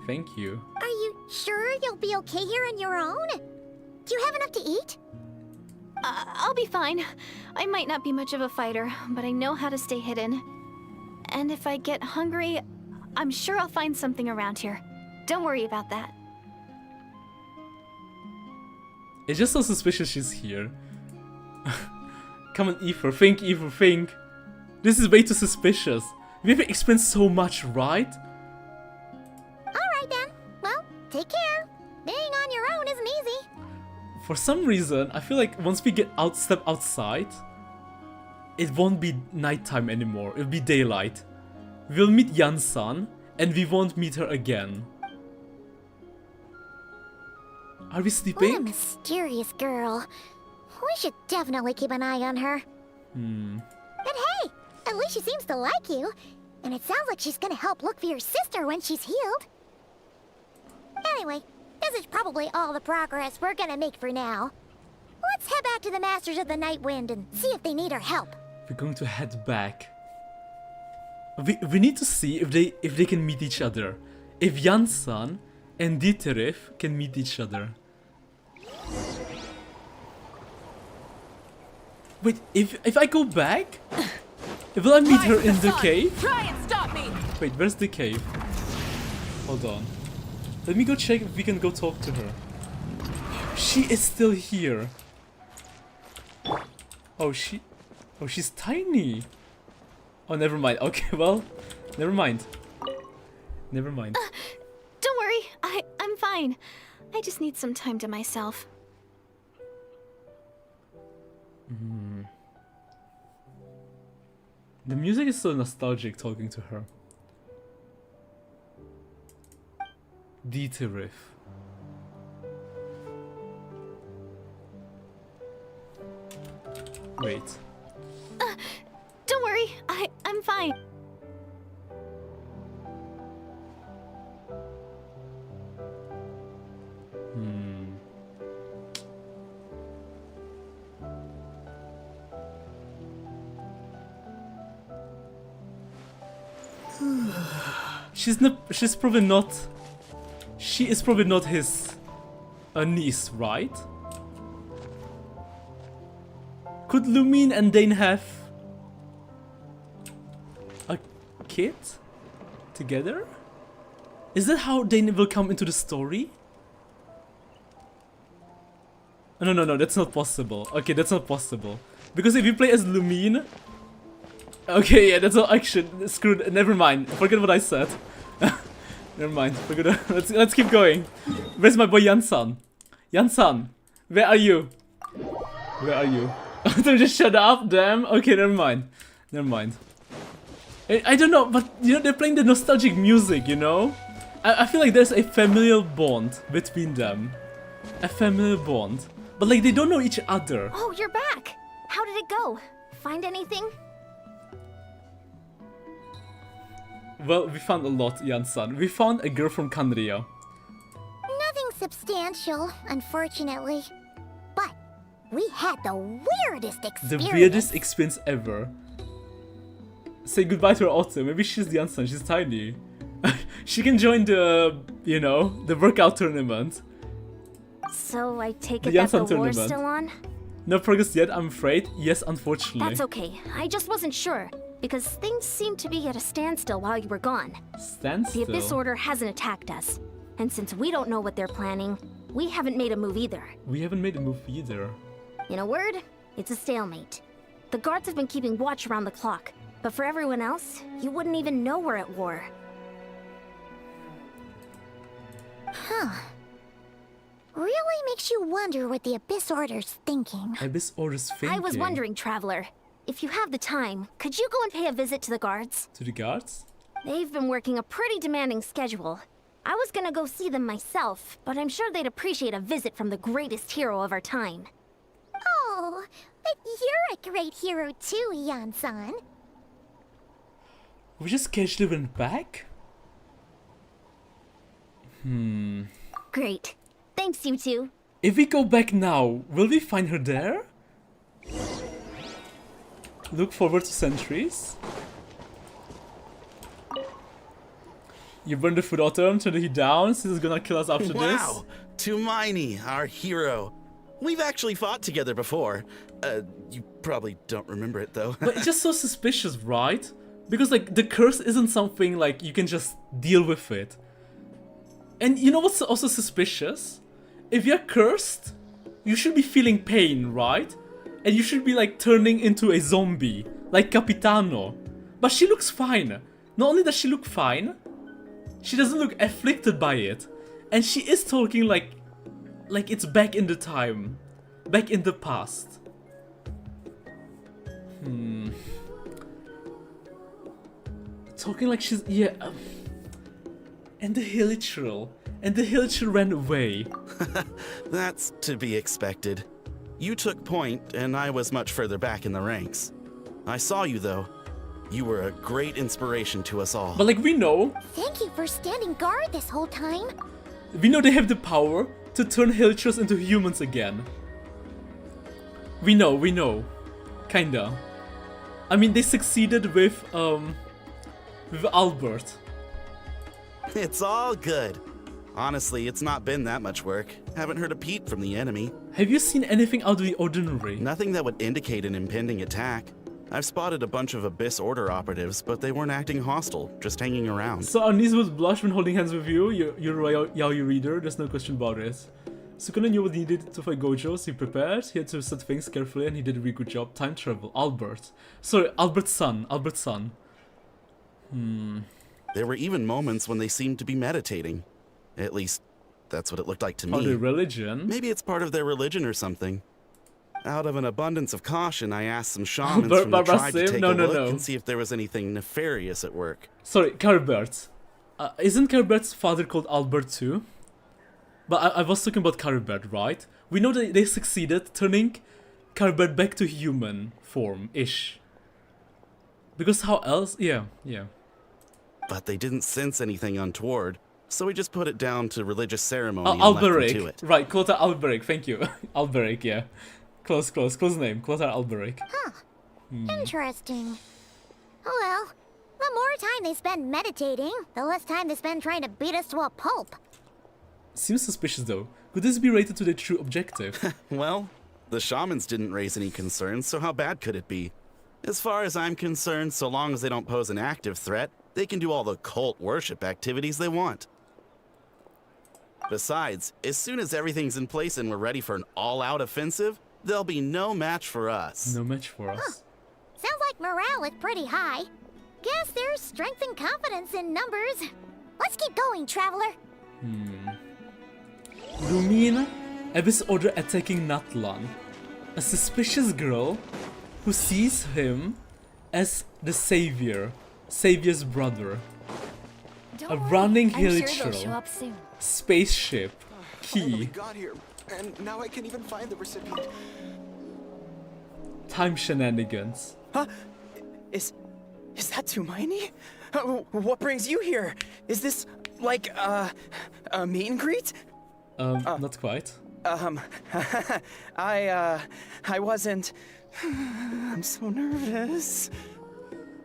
Thank you. Are you sure you'll be okay here on your own? Do you have enough to eat? I'll be fine. I might not be much of a fighter, but I know how to stay hidden. And if I get hungry, I'm sure I'll find something around here. Don't worry about that. It's just so suspicious she's here. Come on, Aether, think. This is way too suspicious. We've experienced so much, right? Alright then. Well, take care. Being on your own isn't easy. For some reason, I feel like once we step outside, it won't be nighttime anymore. It'll be daylight. We'll meet Yan-san, and we won't meet her again. Are we sleeping? What a mysterious girl. We should definitely keep an eye on her. But hey, at least she seems to like you. And it sounds like she's gonna help look for your sister when she's healed. Anyway, this is probably all the progress we're gonna make for now. Let's head back to the Masters of the Night Wind and see if they need our help. We're going to head back. We need to see if they can meet each other. If Yan-san and Dieterif can meet each other. Wait, if I go back, will I meet her in the cave? Try and stop me! Wait, where's the cave? Hold on. Let me go check if we can go talk to her. She is still here. Oh, she's tiny. Oh, never mind. Okay, well, never mind. Never mind. Don't worry, I'm fine. I just need some time to myself. The music is so nostalgic talking to her. Dieterif. Wait. Don't worry, I'm fine. She's probably not. She is probably not his niece, right? Could Lumine and Dane have a kid together? Is that how Dane will come into the story? No, that's not possible. Okay, that's not possible. Because if you play as Lumine... Okay, yeah, that's all action. Screwed. Never mind. Forget what I said. Never mind. Let's keep going. Where's my boy Yan-san? Yan-san, where are you? Where are you? Don't just shut up, damn. Okay, never mind. Never mind. I don't know, but you know, they're playing the nostalgic music, you know? I feel like there's a familial bond between them. A familial bond. But like, they don't know each other. Oh, you're back! How did it go? Find anything? Well, we found a lot, Jan-san. We found a girl from Kanria. Nothing substantial, unfortunately. But we had the weirdest experience. The weirdest experience ever. Say goodbye to her Otto. Maybe she's the Jan-san. She's tiny. She can join the, you know, the workout tournament. So I take The it that the Jan-san war's tournament. still on? No progress yet, I'm afraid. Yes, unfortunately. That's okay. I just wasn't sure, because things seemed to be at a standstill while you were gone. Standstill? The Abyss Order hasn't attacked us. And since we don't know what they're planning, we haven't made a move either. We haven't made a move either. In a word, it's a stalemate. The guards have been keeping watch around the clock, but for everyone else, you wouldn't even know we're at war. Huh. Really makes you wonder what the Abyss Order's thinking. Abyss Order's thinking. I was wondering, Traveler, if you have the time, could you go and pay a visit to the guards? To the guards? They've been working a pretty demanding schedule. I was gonna go see them myself, but I'm sure they'd appreciate a visit from the greatest hero of our time. Oh, but you're a great hero too, Jan-san. We just casually went back? Great. Thanks, you two. If we go back now, will we find her there? Look forward to centuries. You burn the food autumn, turn the heat down, since it's gonna kill us after this. Wow! Tumaini, our hero. We've actually fought together before. You probably don't remember it though. But it's just so suspicious, right? Because like, the curse isn't something like you can just deal with it. And you know what's also suspicious? If you're cursed, you should be feeling pain, right? And you should be like turning into a zombie, like Capitano. But she looks fine. Not only does she look fine, she doesn't look afflicted by it. And she is talking like it's back in the time. Back in the past. Talking like she's, yeah. And the Hilichurl. And the Hilichurl ran away. That's to be expected. You took point, and I was much further back in the ranks. I saw you, though. You were a great inspiration to us all. But like, we know. Thank you for standing guard this whole time. We know they have the power to turn Hilichurls into humans again. We know. Kinda. I mean, they succeeded with Albert. It's all good. Honestly, it's not been that much work. Haven't heard a peep from the enemy. Have you seen anything out of the ordinary? Nothing that would indicate an impending attack. I've spotted a bunch of Abyss Order operatives, but they weren't acting hostile, just hanging around. So our niece would blush when holding hands with you. You're a Yaoi reader, there's no question about it. Sukuna knew what he needed to fight Gojo, so he prepared. He had to set things carefully, and he did a really good job. Time travel. Albert. Sorry, Albert's son. There were even moments when they seemed to be meditating. At least, that's what it looked like to me. Oh, their religion? Maybe it's part of their religion or something. Out of an abundance of caution, I asked some shamans from the tribe to take a look and see if there was anything nefarious at work. Sorry, Caribert. Isn't Caribert's father called Albert too? But I was talking about Caribert, right? We know that they succeeded turning Caribert back to human form-ish. Because how else? Yeah. But they didn't sense anything untoward, so we just put it down to religious ceremony and Alberic. left them to it. Right, Clothar Alberic, thank you. Alberic, yeah. Close name, Clothar Alberic. Huh. Interesting. Oh well, the more time they spend meditating, the less time they spend trying to beat us to a pulp. Seems suspicious though. Could this be related to their true objective? Well, the shamans didn't raise any concerns, so how bad could it be? As far as I'm concerned, so long as they don't pose an active threat, they can do all the cult worship activities they want. Besides, as soon as everything's in place and we're ready for an all-out offensive, there'll be no match for us. No match for us? Huh. Sounds like morale is pretty high. Guess there's strength and confidence in numbers. Let's keep going, Traveler. Lumina, Abyss Order attacking Natlan. A suspicious girl who sees him as the Savior's brother. A running Hilichurl. Spaceship. Key. And now I can't even find the recipient. Time shenanigans. Huh? Is that Tumaini? What brings you here? Is this like a meet and greet? Not quite. I wasn't. I'm so nervous.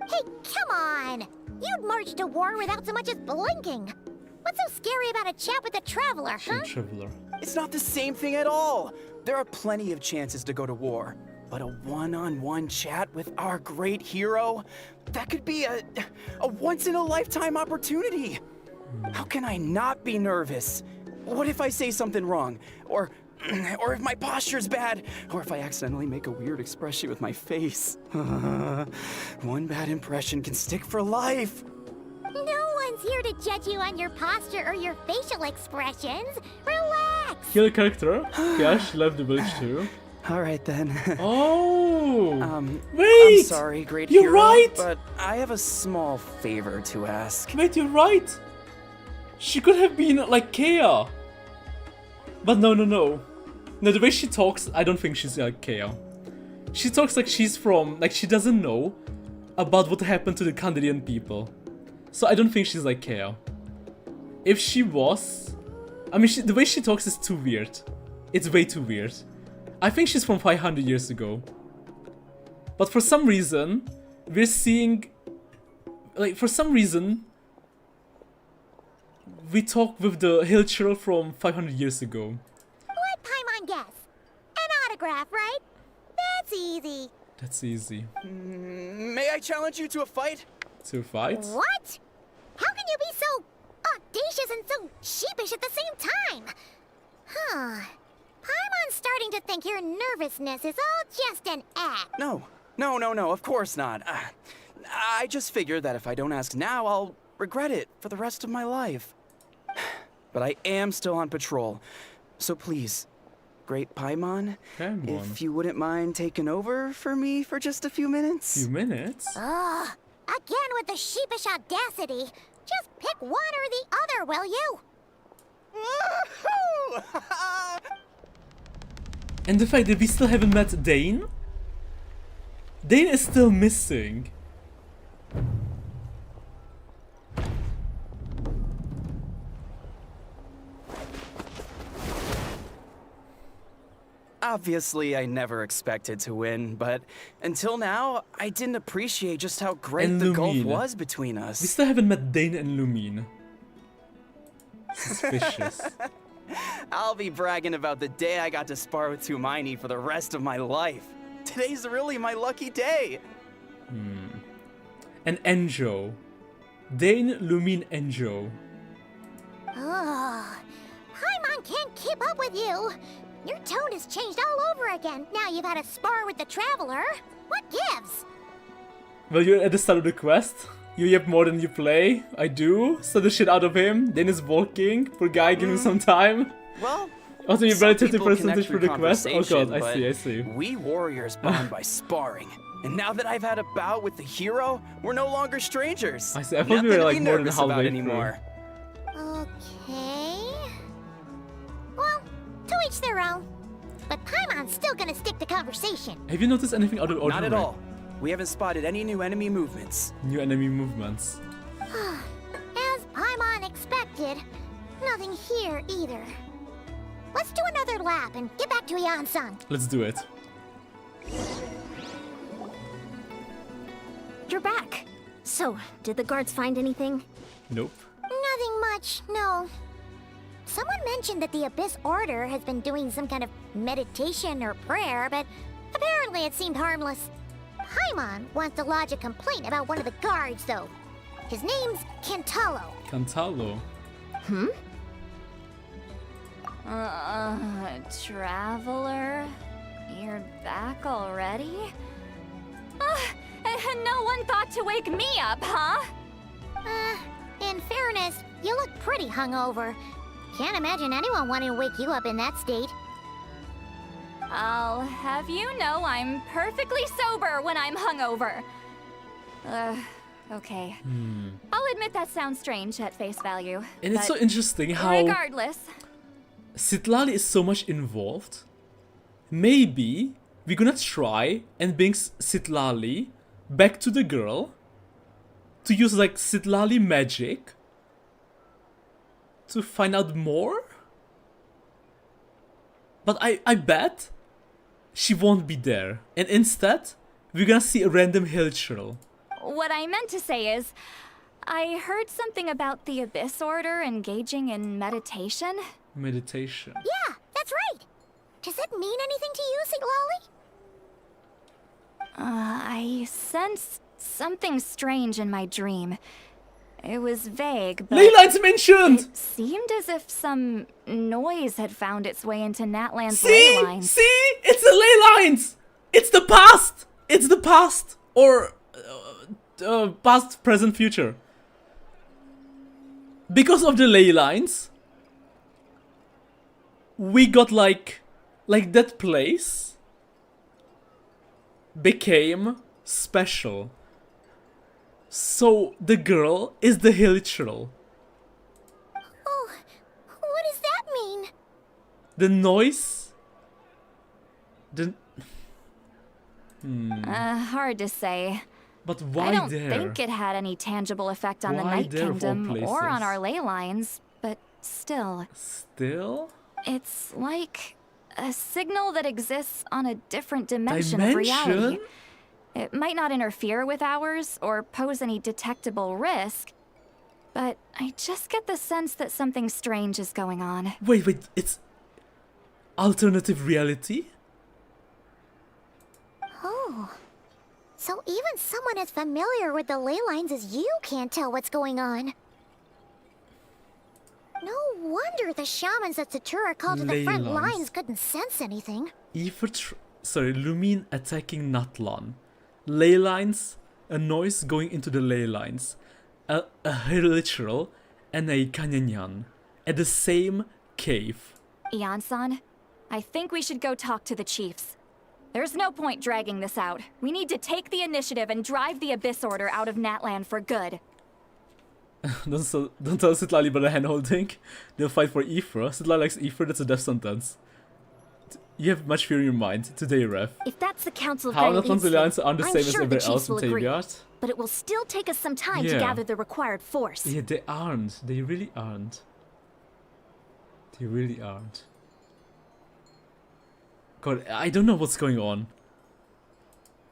Hey, come on! You'd march to war without so much as blinking. What's so scary about a chat with a traveler, huh? Traveler. It's not the same thing at all. There are plenty of chances to go to war. But a one-on-one chat with our great hero? That could be a once-in-a-lifetime opportunity. How can I not be nervous? What if I say something wrong? Or if my posture's bad? Or if I accidentally make a weird expression with my face? One bad impression can stick for life. No one's here to judge you on your posture or your facial expressions. Relax! Kill a character? Yeah, she left the village too. All right then. Oh! Wait! I'm sorry, great hero. You're right! But I have a small favor to ask. Wait, you're right! She could have been like Kea. But no. No, the way she talks, I don't think she's like Kea. She talks like she's from, like she doesn't know about what happened to the Kandarian people. So I don't think she's like Kea. If she was, I mean, the way she talks is too weird. It's way too weird. I think she's from 500 years ago. But for some reason, we're seeing, like, for some reason, we talk with the hill churl from 500 years ago. Let Paimon guess. An autograph, right? That's easy. That's easy. May I challenge you to a fight? To fight? What? How can you be so audacious and so sheepish at the same time? Huh. Paimon's starting to think your nervousness is all just an act. No, of course not. I just figured that if I don't ask now, I'll regret it for the rest of my life. But I am still on patrol, so please, great Paimon, if you wouldn't mind taking over for me for just a few minutes? Few minutes? Ugh, again with the sheepish audacity. Just pick one or the other, will you? And the fact that we still haven't met Dane? Dane is still missing. Obviously, I never expected to win, but until now, I didn't appreciate just how great And the gulf Lumine. was between us. We still haven't met Dane and Lumine. Suspicious. I'll be bragging about the day I got to spar with Tumaini for the rest of my life. Today's really my lucky day. And Enjo. Dane, Lumine, Enjo. Ugh. Paimon can't keep up with you. Your tone has changed all over again. Now you've had a spar with the traveler. What gives? Well, you're at the start of the quest. You have more than you play. I do. So the shit out of him. Dane is walking. Poor guy, give him some time. Well, also, you barely 50 people percentage connect for the through quest. Oh god, conversation, I see. but We warriors bond by sparring. And now that I've had a bout with the hero, we're no longer strangers. I see. I thought we were like more than halfway anymore. Okay. Well, to each their own. But Paimon's still gonna stick to conversation. Have you noticed anything out of the ordinary? Not at all. We haven't spotted any new enemy movements. New enemy movements. As Paimon expected, nothing here either. Let's do another lap and get back to Yan-san. Let's do it. You're back. So, did the guards find anything? Nope. Nothing much, no. Someone mentioned that the Abyss Order has been doing some kind of meditation or prayer, but apparently it seemed harmless. Paimon wants to lodge a complaint about one of the guards, though. His name's Kantalo. Cantalo. Traveler? You're back already? And no one thought to wake me up, huh? In fairness, you look pretty hungover. Can't imagine anyone wanting to wake you up in that state. I'll have you know I'm perfectly sober when I'm hungover. Okay. I'll admit that sounds strange at face value. And it's but so interesting how... regardless... Citlali is so much involved. Maybe we're gonna try and bring Citlali back to the girl to use like Citlali magic to find out more. But I bet she won't be there, and instead we're gonna see a random hill churl. What I meant to say is, I heard something about the Abyss Order engaging in meditation. Meditation. Yeah, that's right. Does it mean anything to you, Citlali? I sensed something strange in my dream. It was vague, but Ley lines mentioned! it seemed as if some noise had found its way into Natlan's See? ley lines. See? It's the ley lines! It's the past! It's the past! Or past, present, future. Because of the ley lines, we got like that place became special. So the girl is the hill churl. Oh, what does that mean? The noise. Hard to say. But why I don't there? think it had any tangible effect on the Why Night there of all Kingdom or on places? our ley lines, but still. Still? It's like a signal that exists on a different dimension of reality. It might not interfere with ours or pose any detectable risk, but I just get the sense that something strange is going on. Wait, it's alternative reality? Oh. So even someone as familiar with the ley lines as you can't tell what's going on. No wonder the shamans at Satura called to the Ley front lines. lines couldn't sense anything. Lumine attacking Natlan. Ley lines, a noise going into the ley lines, a literal, and a kanyanyan at the same cave. Ian-san, I think we should go talk to the chiefs. There's no point dragging this out. We need to take the initiative and drive the Abyss Order out of Natlan for good. Don't tell Citlali about the hand-holding. They'll fight for Aoife. Citlali likes Aoife, that's a death sentence. You have much fear in your mind. Today, Ref. If that's the Council of How Grand Natlan's Eastland, alliance aren't the I'm same as sure the everywhere else chiefs in will agree. Taviat. But it will still take us some time to Yeah. gather the required force. Yeah, they aren't. They really aren't. They really aren't. God, I don't know what's going on.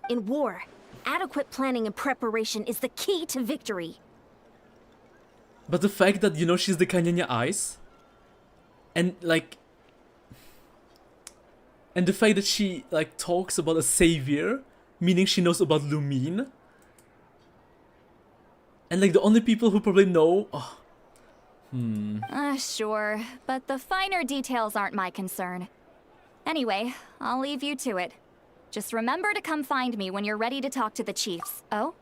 In war, adequate planning and preparation is the key to victory. But the fact that, you know, she's the Kanyanya Ice, and like, and the fact that she like talks about a savior, meaning she knows about Lumine, and like the only people who probably know, Sure, but the finer details aren't my concern. Anyway, I'll leave you to it. Just remember to come find me when you're ready to talk to the chiefs. Oh?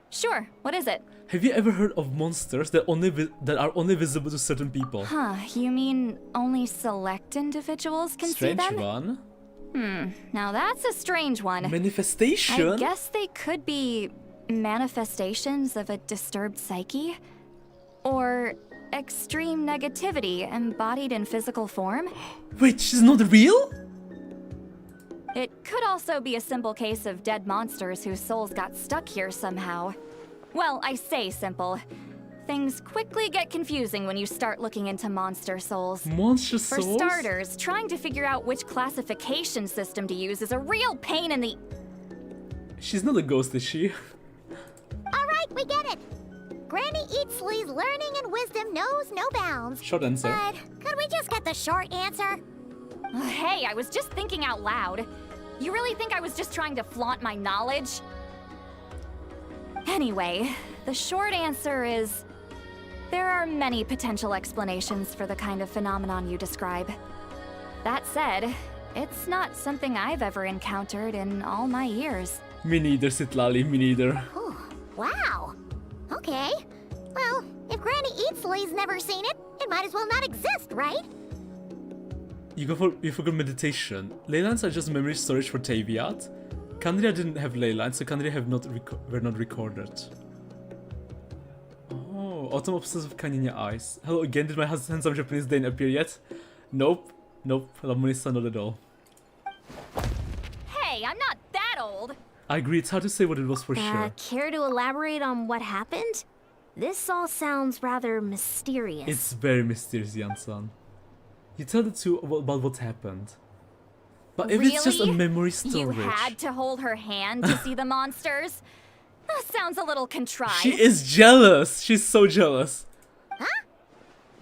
Sure, what is it? Have you ever heard of monsters that are only visible to certain people? Huh, you mean only select individuals can Strange see them? one. Now that's a strange one. Manifestation? I guess they could be manifestations of a disturbed psyche? Or extreme negativity embodied in physical form? Wait, she's not real? It could also be a simple case of dead monsters whose souls got stuck here somehow. Well, I say simple. Things quickly get confusing when you start looking into monster souls. Monster For souls? starters, trying to figure out which classification system to use is a real pain in the... She's not a ghost, is she? Alright, we get it. Granny Eatsley's learning and wisdom knows no bounds. Short answer. But could we just get the short answer? Hey, I was just thinking out loud. You really think I was just trying to flaunt my knowledge? Anyway, the short answer is... there are many potential explanations for the kind of phenomenon you describe. That said, it's not something I've ever encountered in all my years. Me neither, Citlali, me neither. Oh, wow. Okay. Well, if Granny Eatsley's never seen it, it might as well not exist, right? You forgot meditation. Leylines are just memory storage for Taviat. Kandria didn't have leylines, so Kandria were not recorded. Oh, Autumn obsessed with Kanyanya Eyes. Hello again, did my handsome Japanese Dane appear yet? Nope. Nope. Lamonista not at all. Hey, I'm not that old. I agree, it's hard to say what it was for sure. Care to elaborate on what happened? This all sounds rather mysterious. It's very mysterious, Jan-san. You tell the two about what happened. But if it's just a Really? memory storage... You had to hold her hand to see the monsters? That sounds a little contrived. She is jealous! She's so jealous.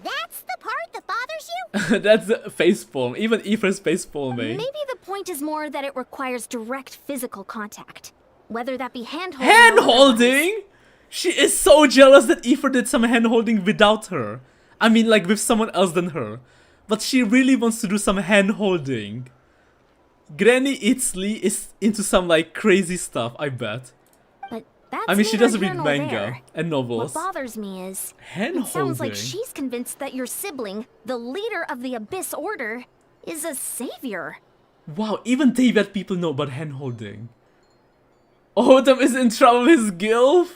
That's the part that bothers you? That's a facepalm. Even Aoife's facepalming. Maybe the point is more that it requires direct physical contact. Whether that be hand-holding or Hand-holding?! She is so jealous that Aoife did some hand-holding without her. I mean, like, with someone else than her. But she really wants to do some hand-holding. Granny Itzli is into some, like, crazy stuff, I bet. But that's I mean, she neither does here read nor manga there. and novels. What bothers me is, Hand-holding? it sounds like she's convinced that your sibling, the leader of the Abyss Order, is a savior. Wow, even Teyvat people know about hand-holding. Autumn is in trouble with his gilf?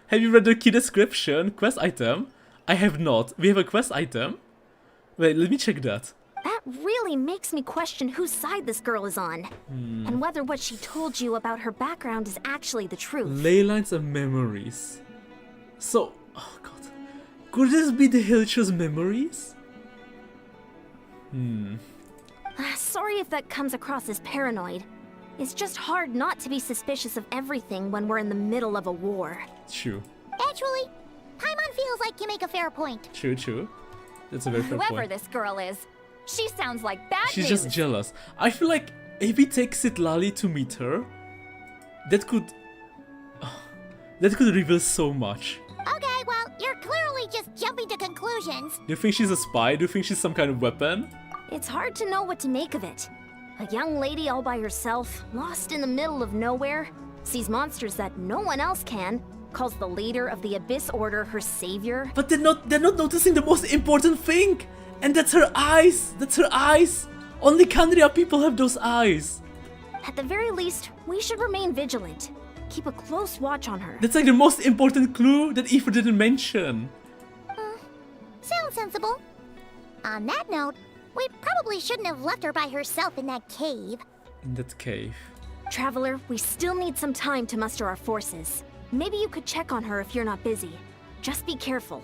Have you read the key description? Quest item? I have not. We have a quest item? Wait, let me check that. That really makes me question whose side this girl is on. And whether what she told you about her background is actually the truth. Ley lines and memories. So, oh god. Could this be the Hilcher's memories? Sorry if that comes across as paranoid. It's just hard not to be suspicious of everything when we're in the middle of a war. True. Actually, Paimon feels like you make a fair point. True, true. That's a very fair Whoever point. this girl is, she sounds like bad She's news. just jealous. I feel like if we take Citlali to meet her, that could reveal so much. Okay, well, you're clearly just jumping to conclusions. Do you think she's a spy? Do you think she's some kind of weapon? It's hard to know what to make of it. A young lady all by herself, lost in the middle of nowhere, sees monsters that no one else can, calls the leader of the Abyss Order her savior. But they're not noticing the most important thing! And that's her eyes! That's her eyes! Only Kandria people have those eyes! At the very least, we should remain vigilant. Keep a close watch on her. That's like the most important clue that Aoife didn't mention. Sounds sensible. On that note, we probably shouldn't have left her by herself in that cave. In that cave. Traveler, we still need some time to muster our forces. Maybe you could check on her if you're not busy. Just be careful.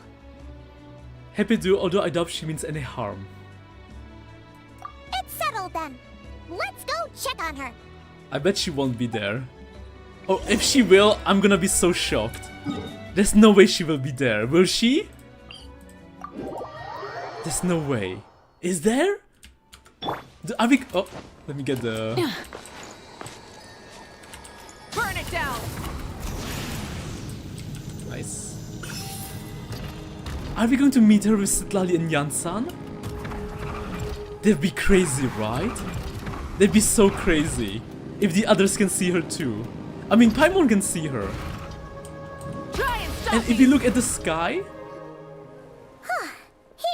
Happy to, although I doubt she means any harm. It's settled then. Let's go check on her. I bet she won't be there. Oh, if she will, I'm gonna be so shocked. There's no way she will be there, will she? There's no way. Is there? Are we... Oh, let me get the... Burn it down! Nice. Are we going to meet her with Citlali and Jan-san? That'd be crazy, right? That'd be so crazy. If the others can see her too. I mean, Paimon can see her. And if you look at the sky,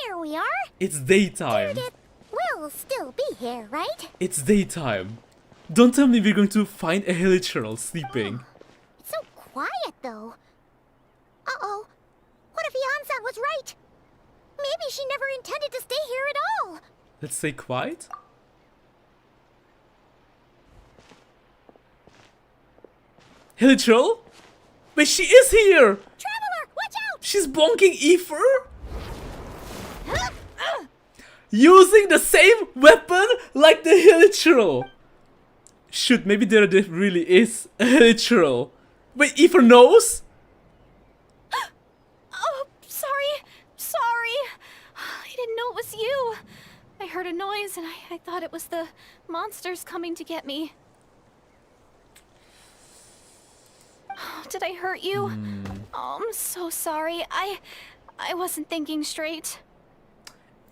Here we are. it's daytime. Meredith will still be here, right? It's daytime. Don't tell me we're going to find a Hilichurl sleeping. It's so quiet, though. Uh-oh. What if Yansan was right? Maybe she never intended to stay here at all. Let's stay quiet. Hilichurl? Wait, she is here! Traveler, watch out! She's bonking Aoife? Using the same weapon like the Hilichurl! Shoot, maybe there really is a Hilichurl. Wait, Aoife knows? Oh, sorry. I didn't know it was you. I heard a noise and I thought it was the monsters coming to get me. Did I hurt you? Oh, I'm so sorry. I wasn't thinking straight.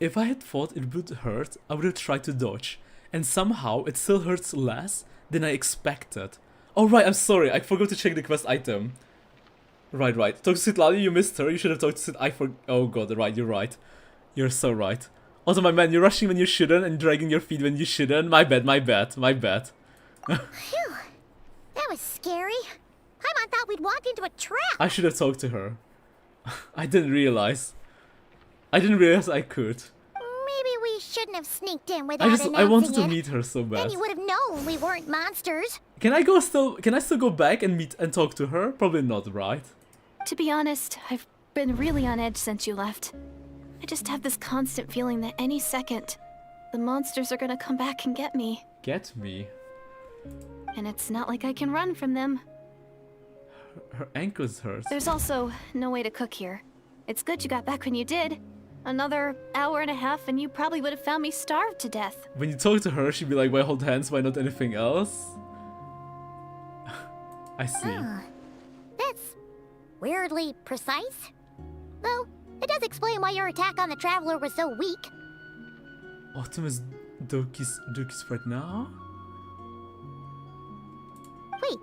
If I had thought it would hurt, I would have tried to dodge. And somehow it still hurts less than I expected. Oh right, I'm sorry, I forgot to check the quest item. Right. Talk to Citlali, you missed her. You should have talked to oh god, right, you're right. You're so right. Also, my man, you're rushing when you shouldn't and dragging your feet when you shouldn't. My bad. Phew. That was scary. Paimon thought we'd walked into a trap. I should have talked to her. I didn't realize I could. Maybe we We shouldn't have sneaked in without I wanted to announcing it. meet her so bad. Then you would have known we weren't monsters. Can I still go back and meet and talk to her? Probably not, right? To be honest, I've been really on edge since you left. I just have this constant feeling that any second, the monsters are gonna come back and get me. Get me? And it's not like I can run from them. Her ankles hurt. There's also no way to cook here. It's good you got back when you did. Another hour and a half and you probably would have found me starved to death. When you talk to her, she'd be like, why hold hands, why not anything else? I see. That's weirdly precise. Though, it does explain why your attack on the Traveler was so weak. Autumn is Doki's right now? Wait,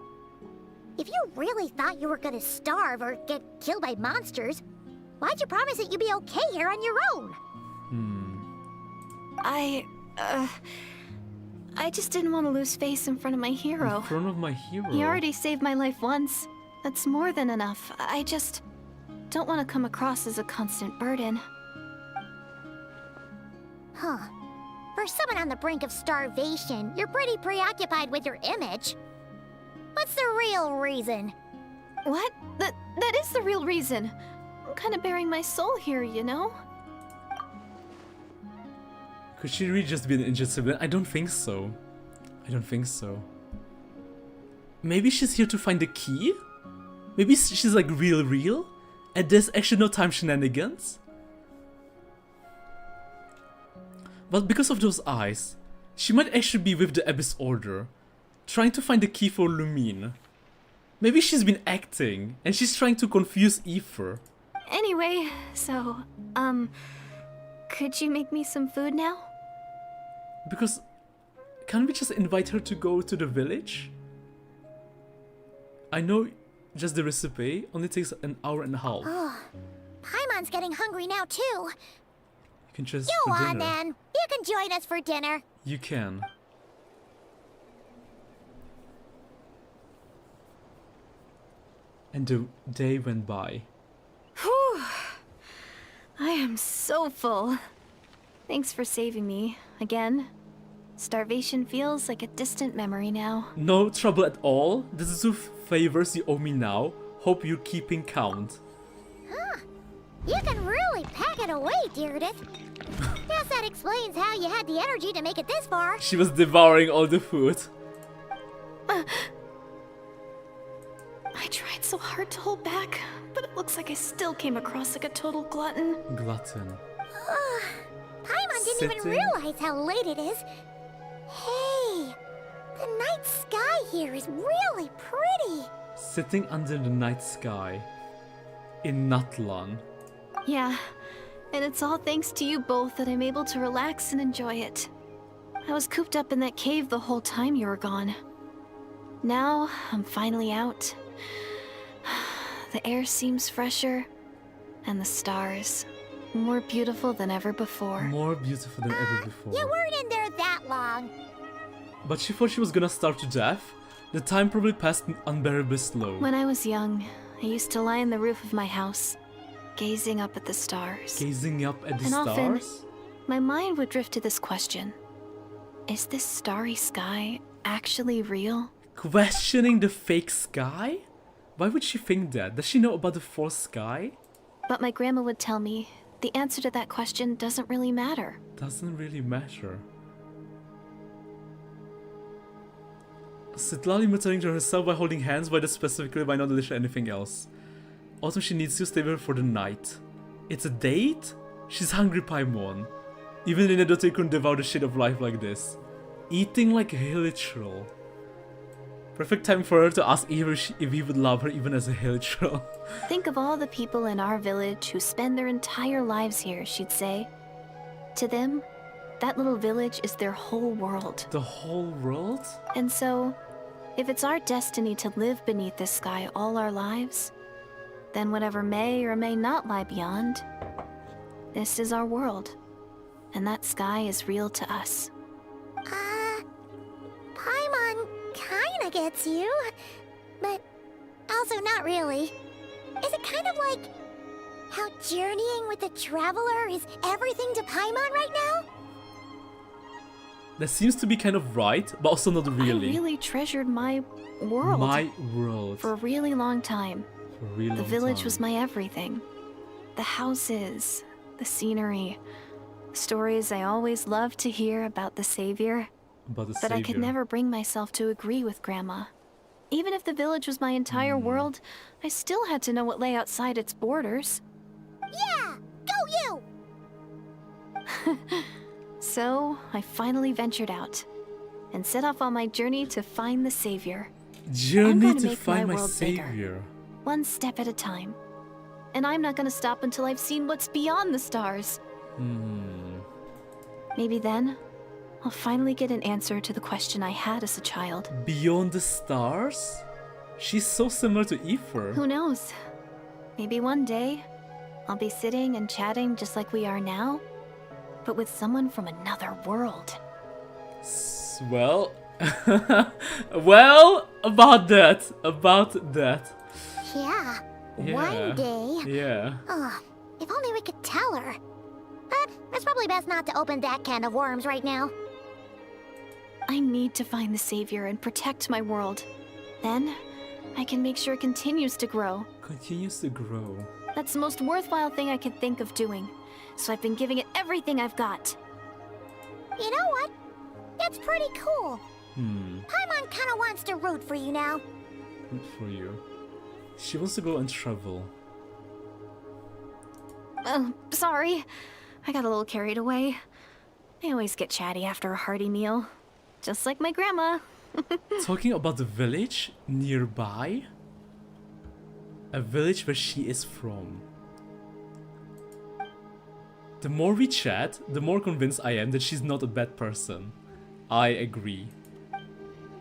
if you really thought you were gonna starve or get killed by monsters, why'd you promise that you'd be okay here on your own? I just didn't want to lose face in front of my hero. In front of my hero? He already saved my life once. That's more than enough. I just don't want to come across as a constant burden. Huh. For someone on the brink of starvation, you're pretty preoccupied with your image. What's the real reason? What? That is the real reason. I'm kind of bearing my soul here, you know? Could she really just be an injured civilian? I don't think so. I don't think so. Maybe she's here to find the key? Maybe she's like real? And there's actually no time shenanigans? But because of those eyes, she might actually be with the Abyss Order, trying to find the key for Lumine. Maybe she's been acting, and she's trying to confuse Aether. Anyway, so, could you make me some food now? Because, can't we just invite her to go to the village? I know just the recipe only takes an hour and a half. Oh, Paimon's getting hungry now too. You can just Go for on dinner. then. You can join us for dinner. You can. And the day went by. Whew. I am so full. Thanks for saving me, again. Starvation feels like a distant memory now. No trouble at all. This is 2 favors you owe me now. Hope you're keeping count. Huh. You can really pack it away, Deirdith. Guess that explains how you had the energy to make it this far. She was devouring all the food. I tried so hard to hold back, but it looks like I still came across like a total glutton. Glutton. Paimon didn't even realize how late it is. Hey, the night sky here is really pretty. Sitting under the night sky. In Natlan. Yeah, and it's all thanks to you both that I'm able to relax and enjoy it. I was cooped up in that cave the whole time you were gone. Now, I'm finally out. The air seems fresher, and the stars, more beautiful than ever before. More beautiful than ever before. You weren't in there that long. But she thought she was gonna starve to death. The time probably passed unbearably slow. When I was young, I used to lie on the roof of my house, gazing up at the stars. Gazing up at the And stars? often, my mind would drift to this question. Is this starry sky actually real? Questioning the fake sky? Why would she think that? Does she know about the false sky? But my grandma would tell me, the answer to that question doesn't really matter. Doesn't really matter. Citlali muttering to herself by holding hands, why specifically, why not literally anything else? Also, she needs to stay with her for the night. It's a date? She's hungry, Paimon. Even in a Dotei couldn't devour the shit of life like this. Eating like a hilichurl. Perfect time for her to ask if he would love her even as a hilichurl. Think of all the people in our village who spend their entire lives here, she'd say. To them, that little village is their whole world. The whole world? And so, if it's our destiny to live beneath this sky all our lives, then whatever may or may not lie beyond, this is our world. And that sky is real to us. Paimon kinda gets you, but also not really. Is it kind of like how journeying with the Traveler is everything to Paimon right now? That seems to be kind of right, but also not really. I really treasured my world. My world. For a really long time. For a really long The village time. was my everything. The houses, the scenery, stories I always loved to hear about the Savior. About the But Savior. I could never bring myself to agree with Grandma. Even if the village was my entire world, I still had to know what lay outside its borders. Yeah! Go you! So, I finally ventured out and set off on my journey to find the Savior. I'm Journey going to make find my world bigger, Savior. one step at a time. And I'm not gonna stop until I've seen what's beyond the stars. Maybe then, I'll finally get an answer to the question I had as a child. Beyond the stars? She's so similar to Aoife. Who knows? Maybe one day, I'll be sitting and chatting just like we are now, but with someone from another world. Well, well, about that. Yeah. Yeah. One day. Yeah. Oh, if only we could tell her. But it's probably best not to open that can of worms right now. I need to find the Savior and protect my world. Then, I can make sure it continues to grow. Continues to grow. That's the most worthwhile thing I could think of doing. So I've been giving it everything I've got. You know what? That's pretty cool. Hmm. Paimon kinda wants to root for you now. Good for you. She wants to go and travel. Oh, sorry. I got a little carried away. I always get chatty after a hearty meal. Just like my grandma. Talking about the village nearby. A village where she is from. The more we chat, the more convinced I am that she's not a bad person. I agree.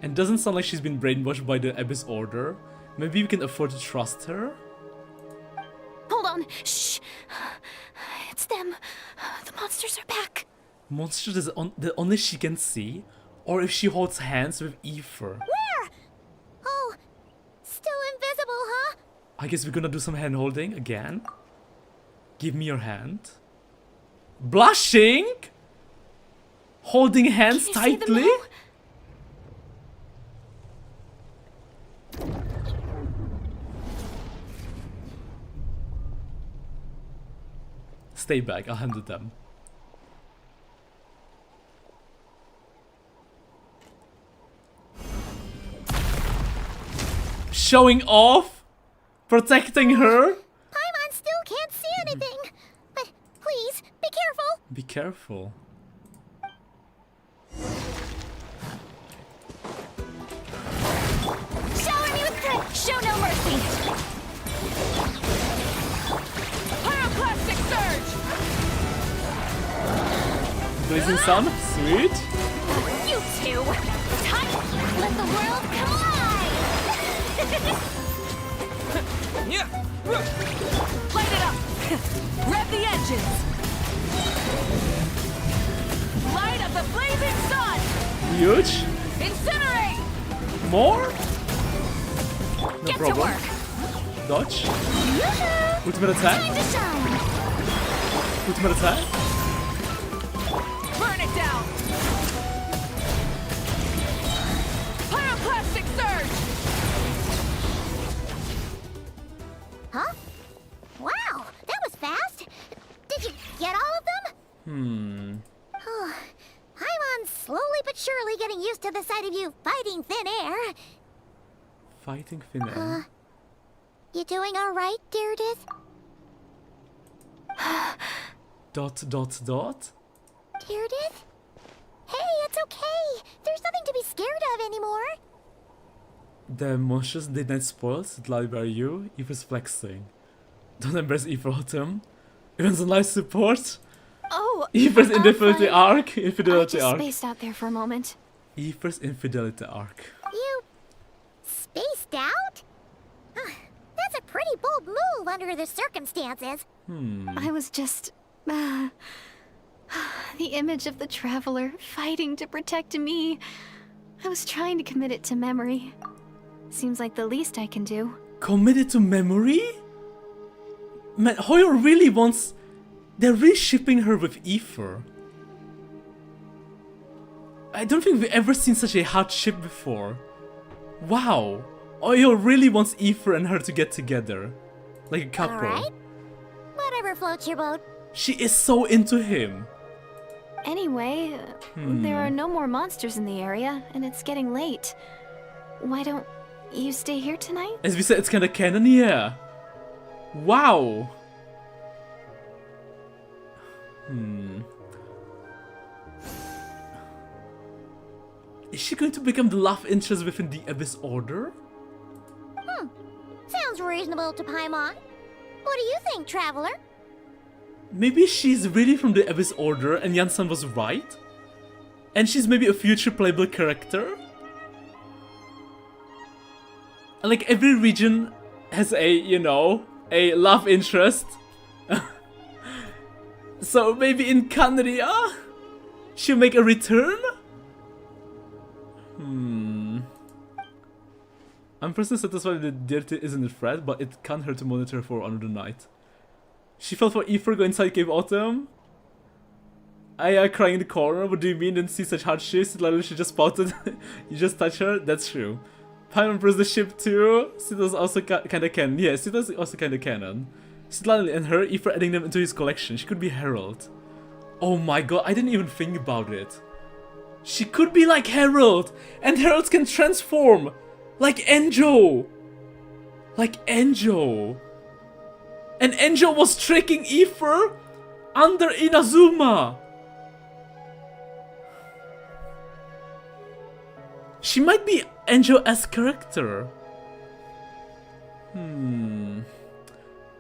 And doesn't sound like she's been brainwashed by the Abyss Order. Maybe we can afford to trust her? Hold on. Shh. It's them. The monsters are back. Monsters is that only she can see? Or if she holds hands with Aoife? Where? Oh, still invisible, huh? I guess we're gonna do some hand holding again. Give me your hand. Blushing? Holding hands Can you see them tightly? now? Stay back, I'll handle them. Showing off? Protecting her? Paimon still can't see anything. But please, be careful. Be careful. Shower me with praise! Show no mercy! Pyroclastic surge! Blazing sun? Sweet. You two! Time! Let the world come alive! Light it up! Rev the engines! Light up the blazing sun! Huge. Incinerate! More? No Get problem. to work! Dodge. Yoo-hoo! Ultimate attack. Time to shine! Ultimate attack. Burn it down! Pyroclastic surge! Huh? Wow, that was fast. Did you get all of them? Oh, Paimon's slowly but surely getting used to the sight of you fighting thin air. Fighting thin air. You doing all right, Deirdith? Dot dot dot. Deirdith? Hey, it's okay. There's nothing to be scared of anymore. The monstrous did not spoil, it lie by you. Aoife's flexing. Don't embrace Aoife Autumn. Even some life support. Oh, Aoife's I'm infidelity fine. arc. I Infidelity just arc. spaced out there for a moment. Aoife's infidelity arc. You spaced out? That's a pretty bold move under the circumstances. I was just... the image of the traveler fighting to protect me. I was trying to commit it to memory. Seems like the least I can do. Committed to memory? Man, Hoyo really wants... They're really shipping her with Aoife. I don't think we've ever seen such a hot ship before. Wow. Oyo really wants Aoife and her to get together. Like a couple. Alright. Whatever floats your boat. She is so into him. Anyway, there are no more monsters in the area, and it's getting late. Why don't you stay here tonight? As we said, it's kinda canon, yeah. Wow. Is she going to become the love interest within the Abyss Order? Sounds reasonable to Paimon. What do you think, Traveler? Maybe she's really from the Abyss Order and Yansan was right? And she's maybe a future playable character? And like every region has a, you know, a love interest. So maybe in Canria she'll make a return? I'm personally satisfied that Dirty isn't a threat, but it can't hurt to monitor for another night. She fell for Aoife, go inside Cave Autumn. Aya crying in the corner, what do you mean? Didn't see such hard shifts, literally she just spouted. You just touch her? That's true. Paimon pressed the ship too. Sita's also kinda canon. Yeah, Sita's also kinda canon. Sitlali and her, Aoife adding them into his collection. She could be Herald. Oh my god, I didn't even think about it. She could be like Herald, and Heralds can transform, like Enjo. Like Enjo. And Enjo was tricking Aoife under Inazuma. She might be Enjo-esque character. And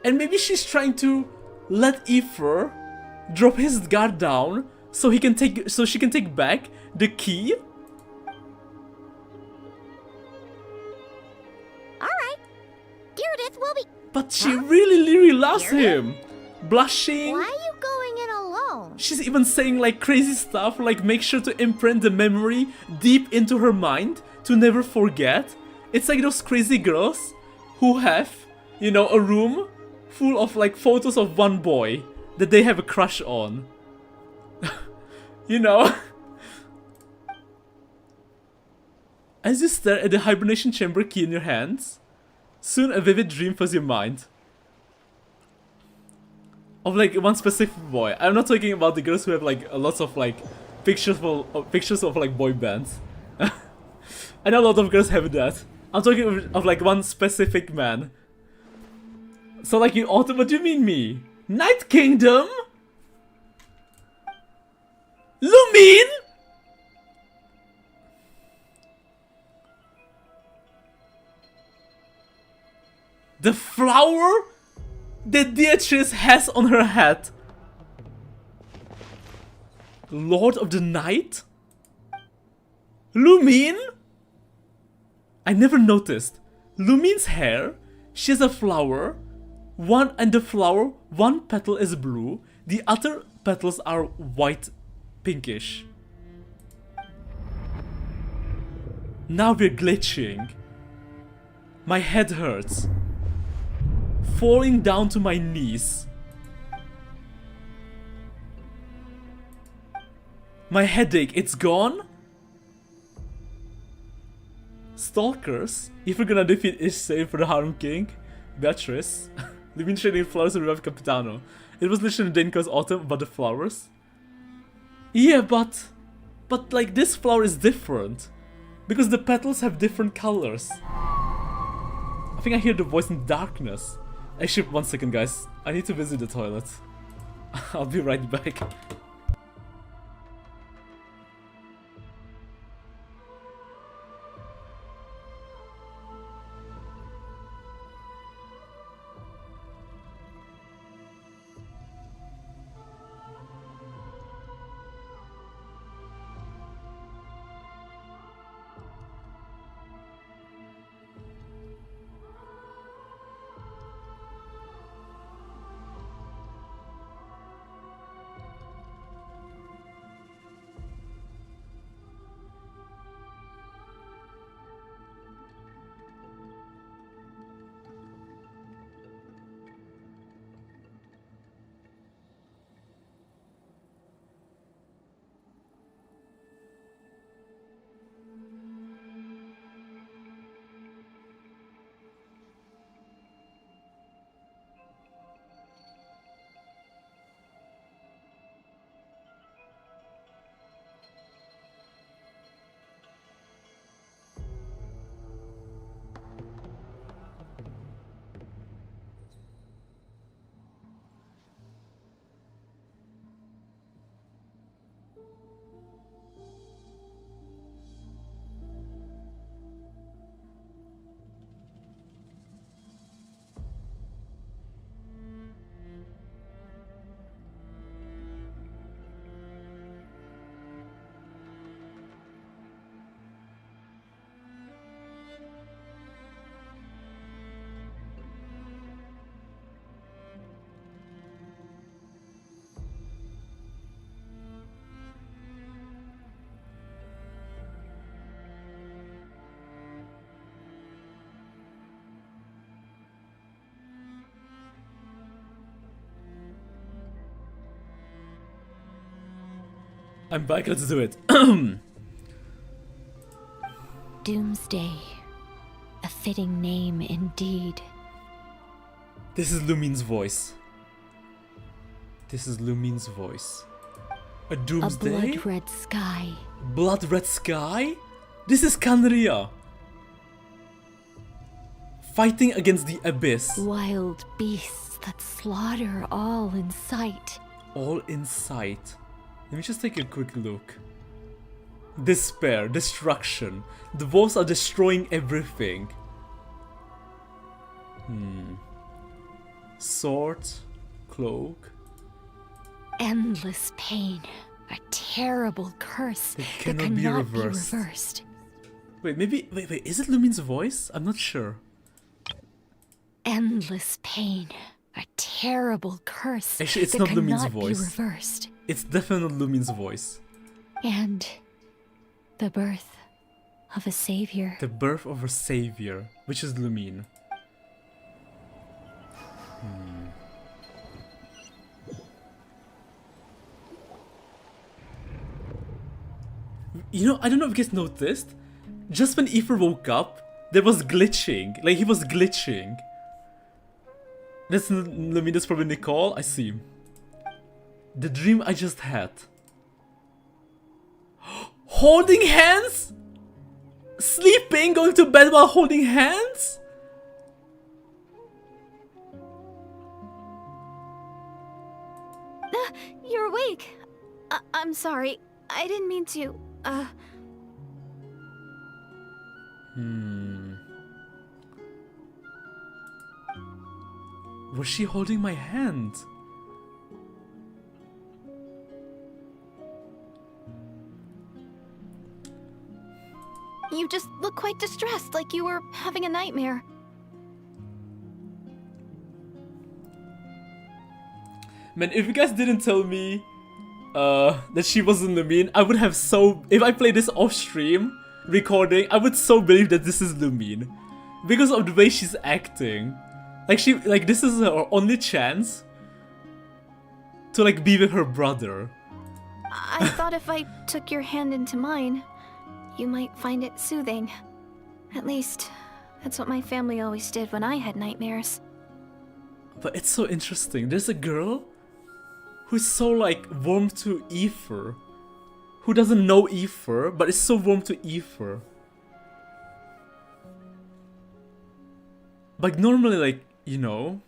maybe she's trying to let Aoife drop his guard down so she can take back the key. Alright. Deirdre will be... But she really loves him. Blushing. Why are you going in alone? She's even saying like crazy stuff, like make sure to imprint the memory deep into her mind to never forget. It's like those crazy girls who have, you know, a room full of like photos of one boy that they have a crush on. You know? As you stare at the hibernation chamber key in your hands, soon a vivid dream fills your mind. Of like one specific boy. I'm not talking about the girls who have like lots of like pictures of like boy bands. I know a lot of girls have that. I'm talking of like one specific man. So like in Autumn, what do you mean me? Night Kingdom? Lumine? The flower that Beatrice has on her head. Lord of the Night? Lumine? I never noticed. Lumine's hair, she has a flower. One petal is blue, the other petals are white pinkish. Now we're glitching. My head hurts. Falling down to my knees. My headache, it's gone? Stalkers? If we're gonna defeat Ishsei for the Harem King, Beatrice. They've been trading flowers and revive Capitano. It was literally in Denko's Autumn about the flowers. Yeah, but like this flower is different. Because the petals have different colors. I think I hear the voice in darkness. Actually, 1 second guys. I need to visit the toilet. I'll be right back. I'm back, let's do it. Doomsday. A fitting name indeed. This is Lumine's voice. This is Lumine's voice. A doomsday? A blood-red sky. Blood-red sky? This is Canria. Fighting against the abyss. Wild beasts that slaughter all in sight. All in sight. Let me just take a quick look. Despair, destruction. The wolves are destroying everything. Sword, cloak. Endless pain. A terrible curse that cannot be reversed. Wait, wait, is it Lumine's voice? I'm not sure. Endless pain. A terrible curse Actually, it's that not cannot Lumine's be voice. reversed. It's definitely Lumine's voice. And the birth of a savior. The birth of a savior, which is Lumine. You know, I don't know if you guys noticed, just when Aether woke up, there was glitching. Like, he was glitching. That's Lumine, that's probably Nicole. I see. The dream I just had. Holding hands? Sleeping? Going to bed while holding hands? You're awake. I'm sorry. I didn't mean to, Was she holding my hand? You just look quite distressed, like you were having a nightmare. Man, if you guys didn't tell me that she wasn't Lumine, I would have if I play this off stream recording, I would so believe that this is Lumine. Because of the way she's acting. Like this is her only chance to like be with her brother. I thought if I took your hand into mine, you might find it soothing. At least, that's what my family always did when I had nightmares. But it's so interesting. There's a girl who's so like warm to Aether, who doesn't know Aether, but is so warm to Aether. Like normally, like, you know,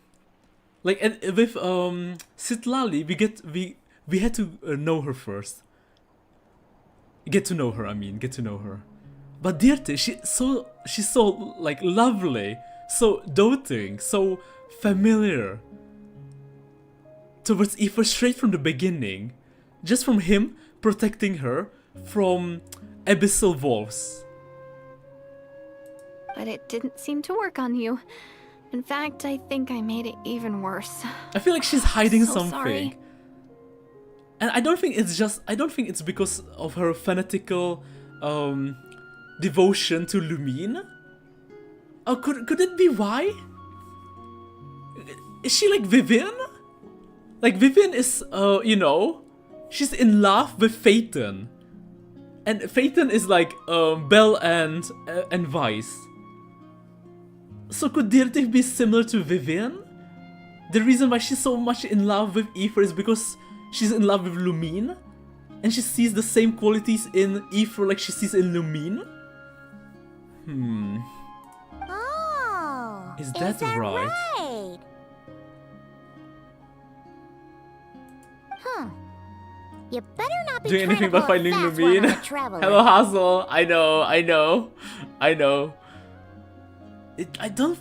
like with Citlali, we had to know her first. Get to know her. But Dirte, she's so like lovely, so doting, so familiar towards Aether straight from the beginning, just from him protecting her from abyssal wolves. But it didn't seem to work on you. In fact, I think I made it even worse. I feel like she's hiding So something. sorry. And I don't think it's because of her fanatical devotion to Lumine. Oh, could it be why? Is she like Vivian? Like Vivian is you know, she's in love with Phaeton. And Phaeton is like Belle and Vice. So could Dirtic be similar to Vivian? The reason why she's so much in love with Aether is because she's in love with Lumine? And she sees the same qualities in Aether like she sees in Lumine? Oh, Is that right? right? Huh. You better not be Doing trying anything to but pull a finding fast one on Lumine? a traveler. Hello, Hazel. I know. I don't.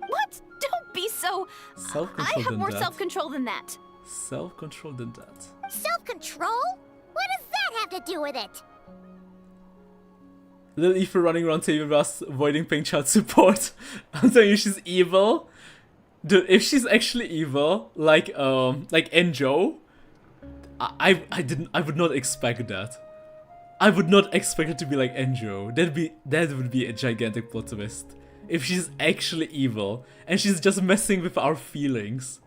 What? Don't be so... Self-control I have than more that. self-control than that. Self-control than that. Self-control? What does that have to do with it? Little Aether running around table us, avoiding paying child support. I'm telling you, she's evil. Dude, if she's actually evil, like Enjo, I would not expect that. I would not expect her to be like Enjo. That would be a gigantic plot twist. If she's actually evil and she's just messing with our feelings.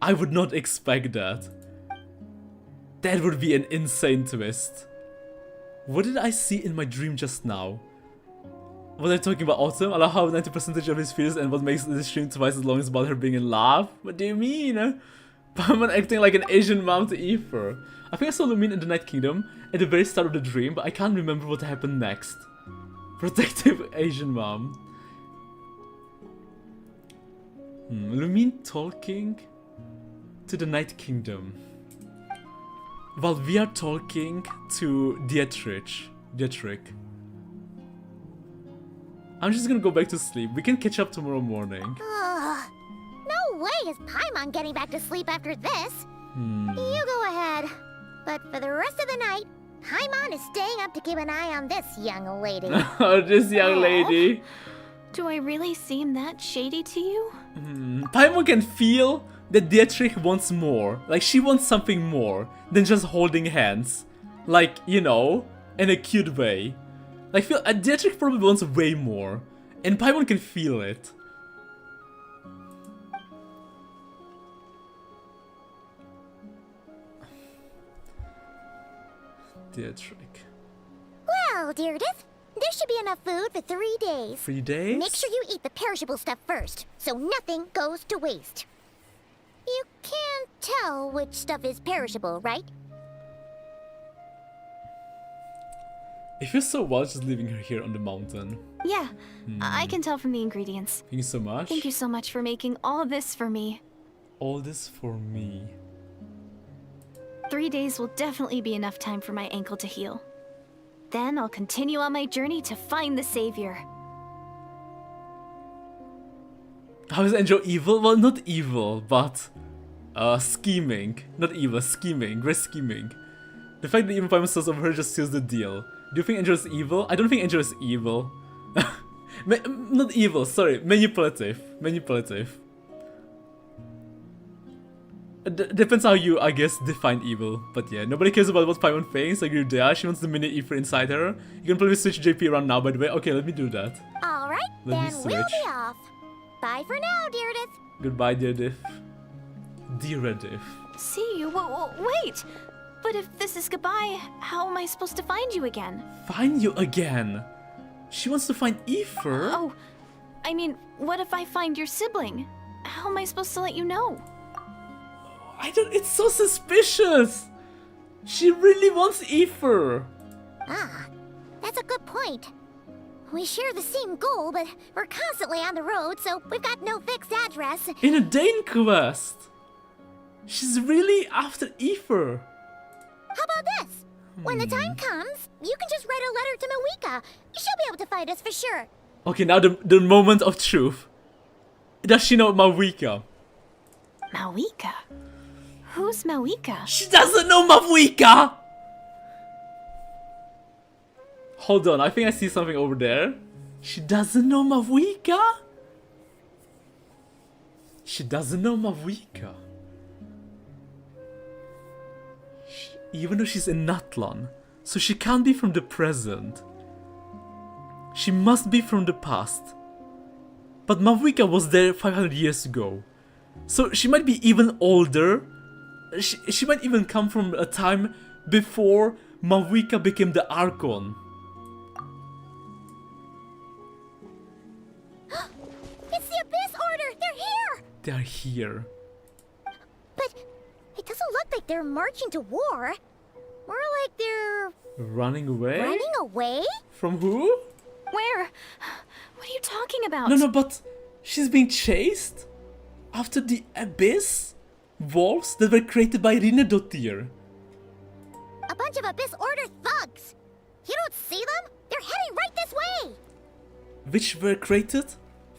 I would not expect that. That would be an insane twist. What did I see in my dream just now? Was I talking about Autumn? I love how 90% of his fears and what makes the stream twice as long is about her being in love. What do you mean? Paimon acting like an Asian mom to Aether. I think I saw Lumine in the Night Kingdom at the very start of the dream, but I can't remember what happened next. Protective Asian mom. Lumine talking to the Night Kingdom. While we are talking to Dietrich. I'm just gonna go back to sleep. We can catch up tomorrow morning. No way is Paimon getting back to sleep after this. You go ahead. But for the rest of the night, Paimon is staying up to keep an eye on this young lady. Oh, this young lady. Do I really seem that shady to you? Paimon can feel that Dietrich wants more. Like, she wants something more than just holding hands. Like, you know, in a cute way. Like, Dietrich probably wants way more. And Paimon can feel it. Dietrich. Well, Deirdith, there should be enough food for 3 days. 3 days? Make sure you eat the perishable stuff first, so nothing goes to waste. You can't tell which stuff is perishable, right? It feels so wild just leaving her here on the mountain. Yeah, I can tell from the ingredients. Thank you so much. Thank you so much for making all this for me. All this for me. 3 days will definitely be enough time for my ankle to heal. Then I'll continue on my journey to find the savior. How is Angel evil? Well, not evil, but scheming. Not evil, scheming. Very scheming. The fact that even Paimon says over her just seals the deal. Do you think Angel is evil? I don't think Angel is evil. Not evil, sorry. Manipulative. Manipulative. Depends how you, I guess, define evil. But yeah, nobody cares about what Paimon thinks. I agree with that. She wants the mini Aether inside her. You can probably switch JP around now, by the way. Okay, let me do that. Alright, then we'll be off. Bye for now, Deirdith. Goodbye, Deirdith. Deirdith. See you? Wait! But if this is goodbye, how am I supposed to find you again? Find you again? She wants to find Aether? Oh, I mean, what if I find your sibling? How am I supposed to let you know? It's so suspicious! She really wants Aether! Ah, that's a good point. We share the same goal, but we're constantly on the road, so we've got no fixed address. In a Dane quest! She's really after Aether! How about this? When the time comes, you can just write a letter to Mawika. She'll be able to find us for sure. Okay, now the moment of truth. Does she know Mawika? Mawika? Who's Mawika? She doesn't know Mawika! Hold on, I think I see something over there. She doesn't know Mawika? She doesn't know Mawika. Even though she's in Natlan, so she can't be from the present. She must be from the past. But Mawika was there 500 years ago. So she might be even older. She might even come from a time before Mawika became the Archon. It's the Abyss Order! They're here! They're here. But it doesn't look like they're marching to war. More like they're... Running away? Running away? From who? Where? What are you talking about? No, but she's being chased after the Abyss wolves that were created by Rinedottir. A bunch of Abyss Order thugs. You don't see them? They're heading right this way. Which were created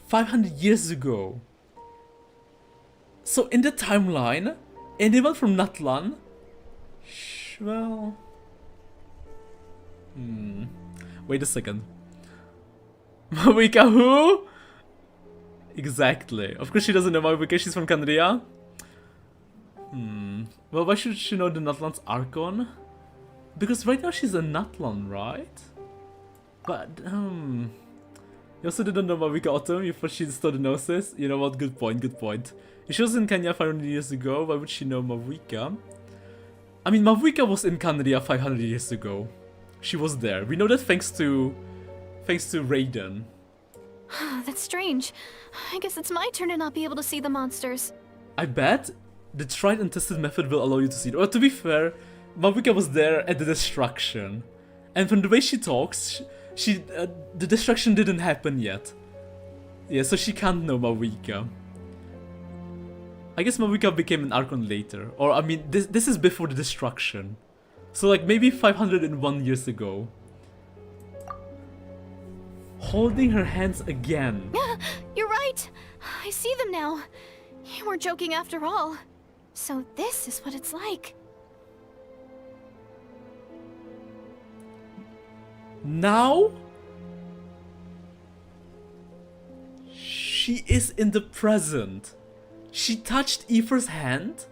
500 years ago. So in the timeline, anyone from Natlan? Well... Wait a second. Mawika who? Exactly. Of course she doesn't know Mawika, she's from Kandria. Well, why should she know the Natlan's Archon? Because right now she's a Natlan, right? But, You also didn't know Mavuka Autumn, you thought she installed the gnosis? You know what, good point, good point. If she was in Kenya 500 years ago, why would she know Mavuka? I mean, Mavuka was in Canada 500 years ago. She was there. We know that thanks to Raiden. That's strange. I guess it's my turn to not be able to see the monsters. I bet the tried and tested method will allow you to see it. Or to be fair, Mavuka was there at the destruction. And from the way she talks, the destruction didn't happen yet. Yeah, so she can't know Mavuka. I guess Mavuka became an Archon later. Or, I mean, this is before the destruction. So, like, maybe 501 years ago. Holding her hands again. You're right. I see them now. You weren't joking after all. So this is what it's like. Now? She is in the present. She touched Aoife's hand,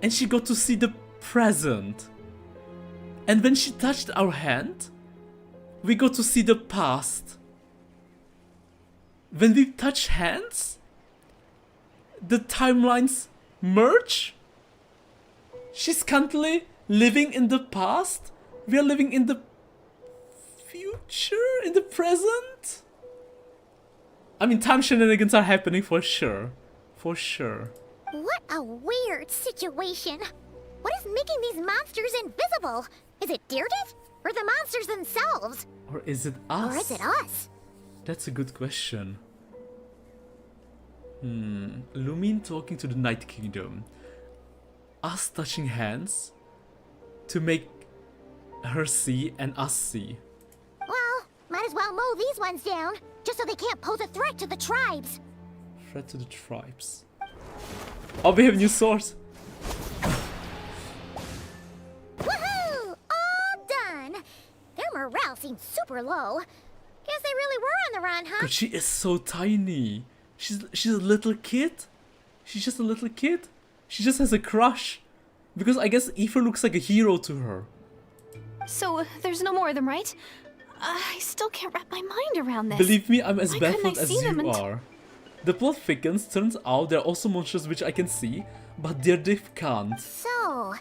and she got to see the present. And when she touched our hand, we got to see the past. When we touch hands, the timelines merge. She's currently living in the past. We are living in the future, in the present. I mean, time shenanigans are happening for sure. For sure. What a weird situation. What is making these monsters invisible? Is it Deirdre? Or the monsters themselves? Or is it us? Or is it us? That's a good question. Lumine talking to the Night Kingdom. Us touching hands to make her see and us see. Well, might as well mow these ones down, just so they can't pose a threat to the tribes. Threat to the tribes. Oh, we have new swords. Woohoo! All done. Their morale seems super low. Guess they really were on the run, huh? God, she is so tiny. She's a little kid. She's just a little kid. She just has a crush. Because I guess Aoife looks like a hero to her. So there's no more of them, right? I still can't wrap my mind around this. Believe me, I'm as Why couldn't I baffled as see them you are. The plot thickens, turns out there are also monsters which I can see, but Deirdre can't. So,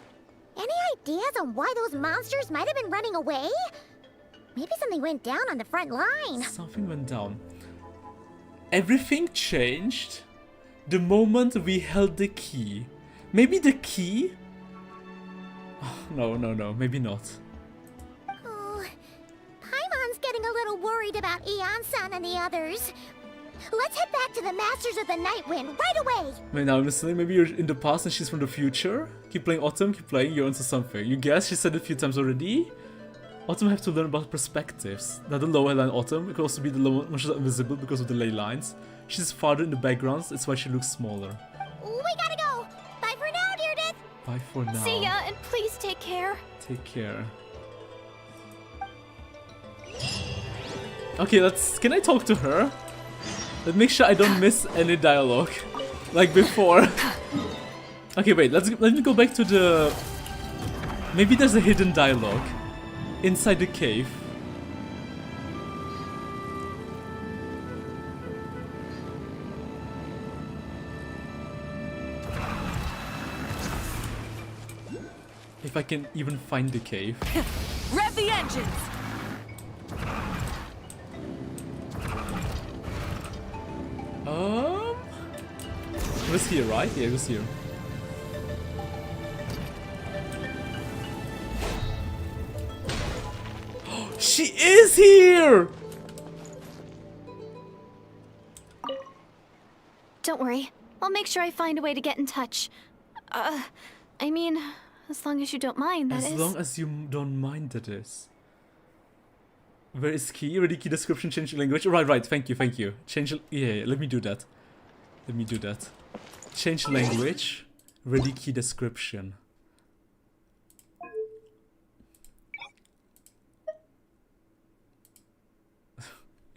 any ideas on why those monsters might have been running away? Maybe something went down on the front line. Something went down. Everything changed the moment we held the key. Maybe the key? Oh, no, maybe not. Oh, Paimon's getting a little worried about Eon-san and the others. Let's head back to the Masters of the Nightwind right away! Wait, now I'm listening. Maybe you're in the past and she's from the future? Keep playing Autumn, keep playing, you're onto something. You guess? She said it a few times already? Autumn have to learn about perspectives. Now the lower line Autumn, it could also be the lower monsters are invisible because of the ley lines. She's farther in the backgrounds, that's why she looks smaller. We gotta go! Bye for now, Deirdre! Bye for now. See ya, and please take care. Take care. Okay, can I talk to her? Let's make sure I don't miss any dialogue, like before. Okay, wait, let me go back to the... Maybe there's a hidden dialogue inside the cave. If I can even find the cave. Rev the engines! It was here, right? Yeah, it was here. She is here! Don't worry. I'll make sure I find a way to get in touch. I mean, as long as you don't mind, that is. As long as you don't mind, that is. Where is key? Ready key description, change language. Right, thank you. Change, yeah, let me do that. Change language, ready key description.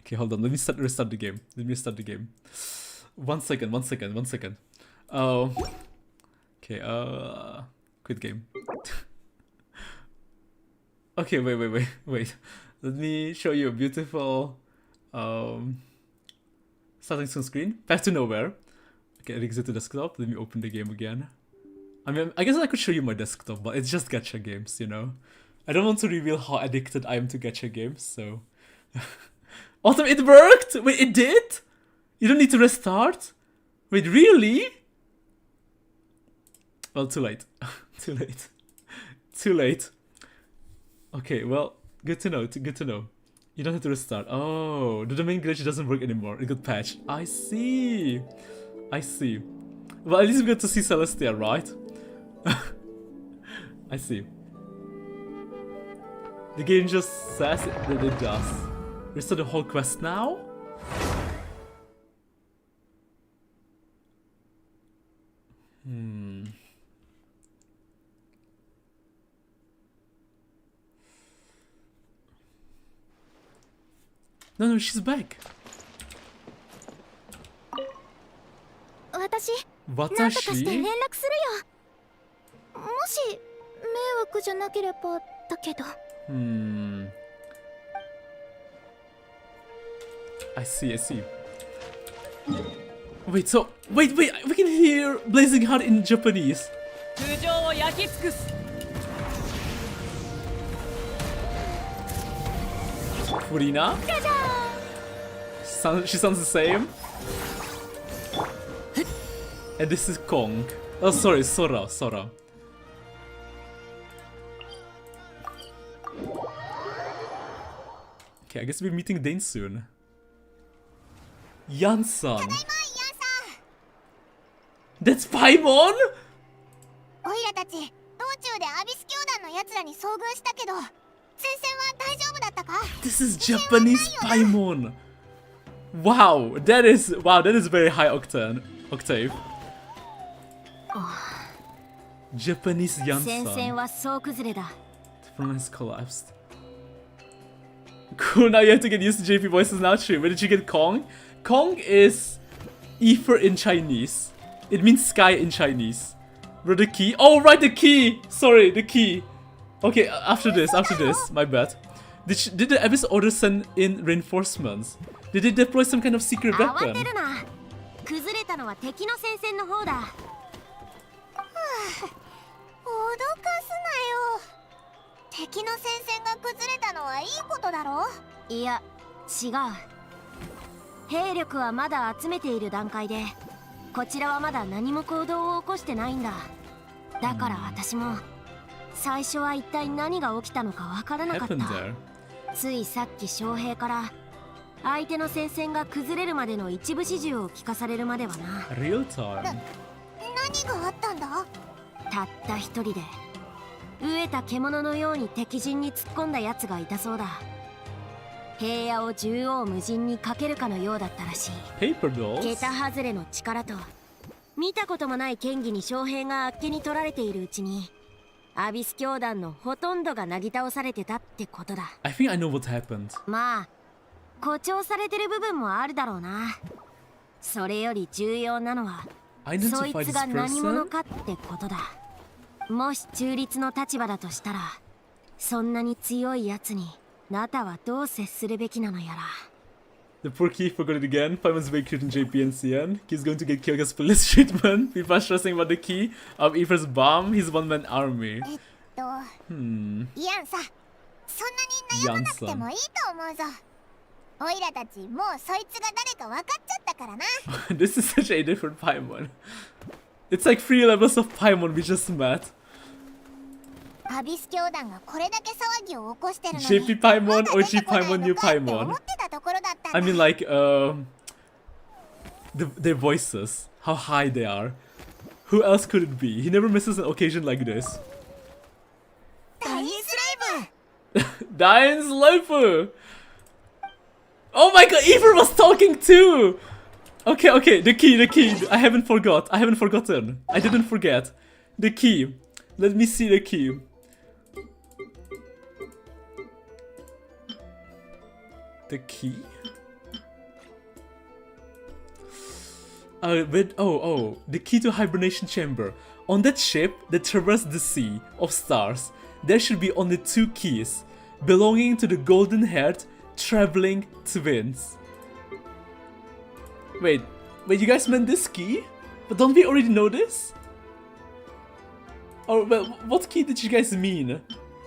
Okay, hold on, let me restart the game. One second. Oh. Okay, quit game. Okay, wait. Let me show you a beautiful Starting some screen. Back to nowhere. Okay, exit the desktop. Let me open the game again. I mean, I guess I could show you my desktop, but it's just gacha games, you know? I don't want to reveal how addicted I am to gacha games, so... Autumn, it worked! Wait, it did? You don't need to restart? Wait, really? Well, too late. Too late. Too late. Okay, well, good to know, good to know. You don't have to restart. Oh, the domain glitch doesn't work anymore. It got patched. I see. I see. Well, at least we got to see Celestia, right? I see. The game just says it, that it does. Restart the whole quest now? No, she's back. 私、なんとかして連絡するよ。もし迷惑じゃなければだけど。I see, I see. Wait, so wait, we can hear Blazing Heart in Japanese. 通常を焼き尽くす。Furina? She sounds the same. And this is Kong. Oh, sorry, Sora. Okay, I guess we're meeting Dane soon. Yan-san. That's Paimon? オイラたち、道中でアビス教団の奴らに遭遇したけど、戦線は大丈夫だったか? This is Japanese Paimon. Wow, that is very high octave. Japanese Yan-san. 戦線は総崩れだ。The front has collapsed. Cool, now you have to get used to JP voices now, true. Where did you get Kong? Kong is ether in Chinese. It means sky in Chinese. Bro, the key? Oh, right, the key! Sorry, the key. Okay, after this, my bad. Did the Abyss Order send in reinforcements? Did they deploy some kind of secret weapon? 崩れたのは敵の戦線の方だ。脅かすなよ。敵の戦線が崩れたのはいいことだろ？いや、違う。兵力はまだ集めている段階で、こちらはまだ何も行動を起こしてないんだ。だから私も最初は一体何が起きたのかわからなかった。ついさっき将兵から相手の戦線が崩れるまでの一部始終を聞かされるまではな。Real time. 何があったんだ？たった一人で飢えた獣のように敵陣に突っ込んだ奴がいたそうだ。平野を縦横無尽にかけるかのようだったらしい。Paper dolls? 桁外れの力と見たこともない剣技に将兵があっけに取られているうちにアビス教団のほとんどがなぎ倒されてたってことだ。I think I know what happened. まあ誇張されてる部分もあるだろうな。それより重要なのはそいつが何者かってことだ。もし中立の立場だとしたらそんなに強いやつにナタはどう接するべきなのやら。 The poor Key forgot it again. Paimon's very cute in JP and CN. He's going to get killed as police treatment. People are stressing about the Key of Aether's bomb. His one-man army. イアンさ、そんなに悩まなくてもいいと思うぞ。オイラたちもうそいつが誰か分かっちゃったからな。This is such a different Paimon. It's like 3 levels of Paimon we just met. アビス教団がこれだけ騒ぎを起こしてるのに JP Paimon, OG Paimon, New Paimon. I mean like, their voices, how high they are. Who else could it be? He never misses an occasion like this. Diane Slifer! Oh my god, Aether was talking too! Okay, the key. I haven't forgotten. I didn't forget. The key. Let me see the key. The key? The key to hibernation chamber. On that ship that traversed the sea of stars, there should be only 2 keys, belonging to the golden-haired traveling twins. Wait, you guys meant this key? But don't we already know this? Or well, what key did you guys mean?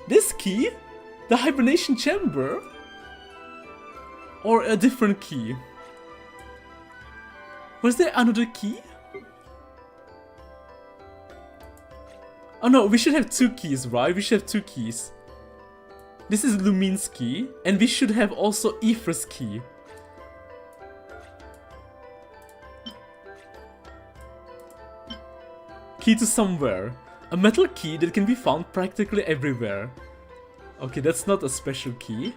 This key? The hibernation chamber? Or a different key? Was there another key? Oh no, we should have 2 keys, right? We should have 2 keys. This is Lumine's key, and we should have also Aethher's key. Key to somewhere. A metal key that can be found practically everywhere. Okay, that's not a special key.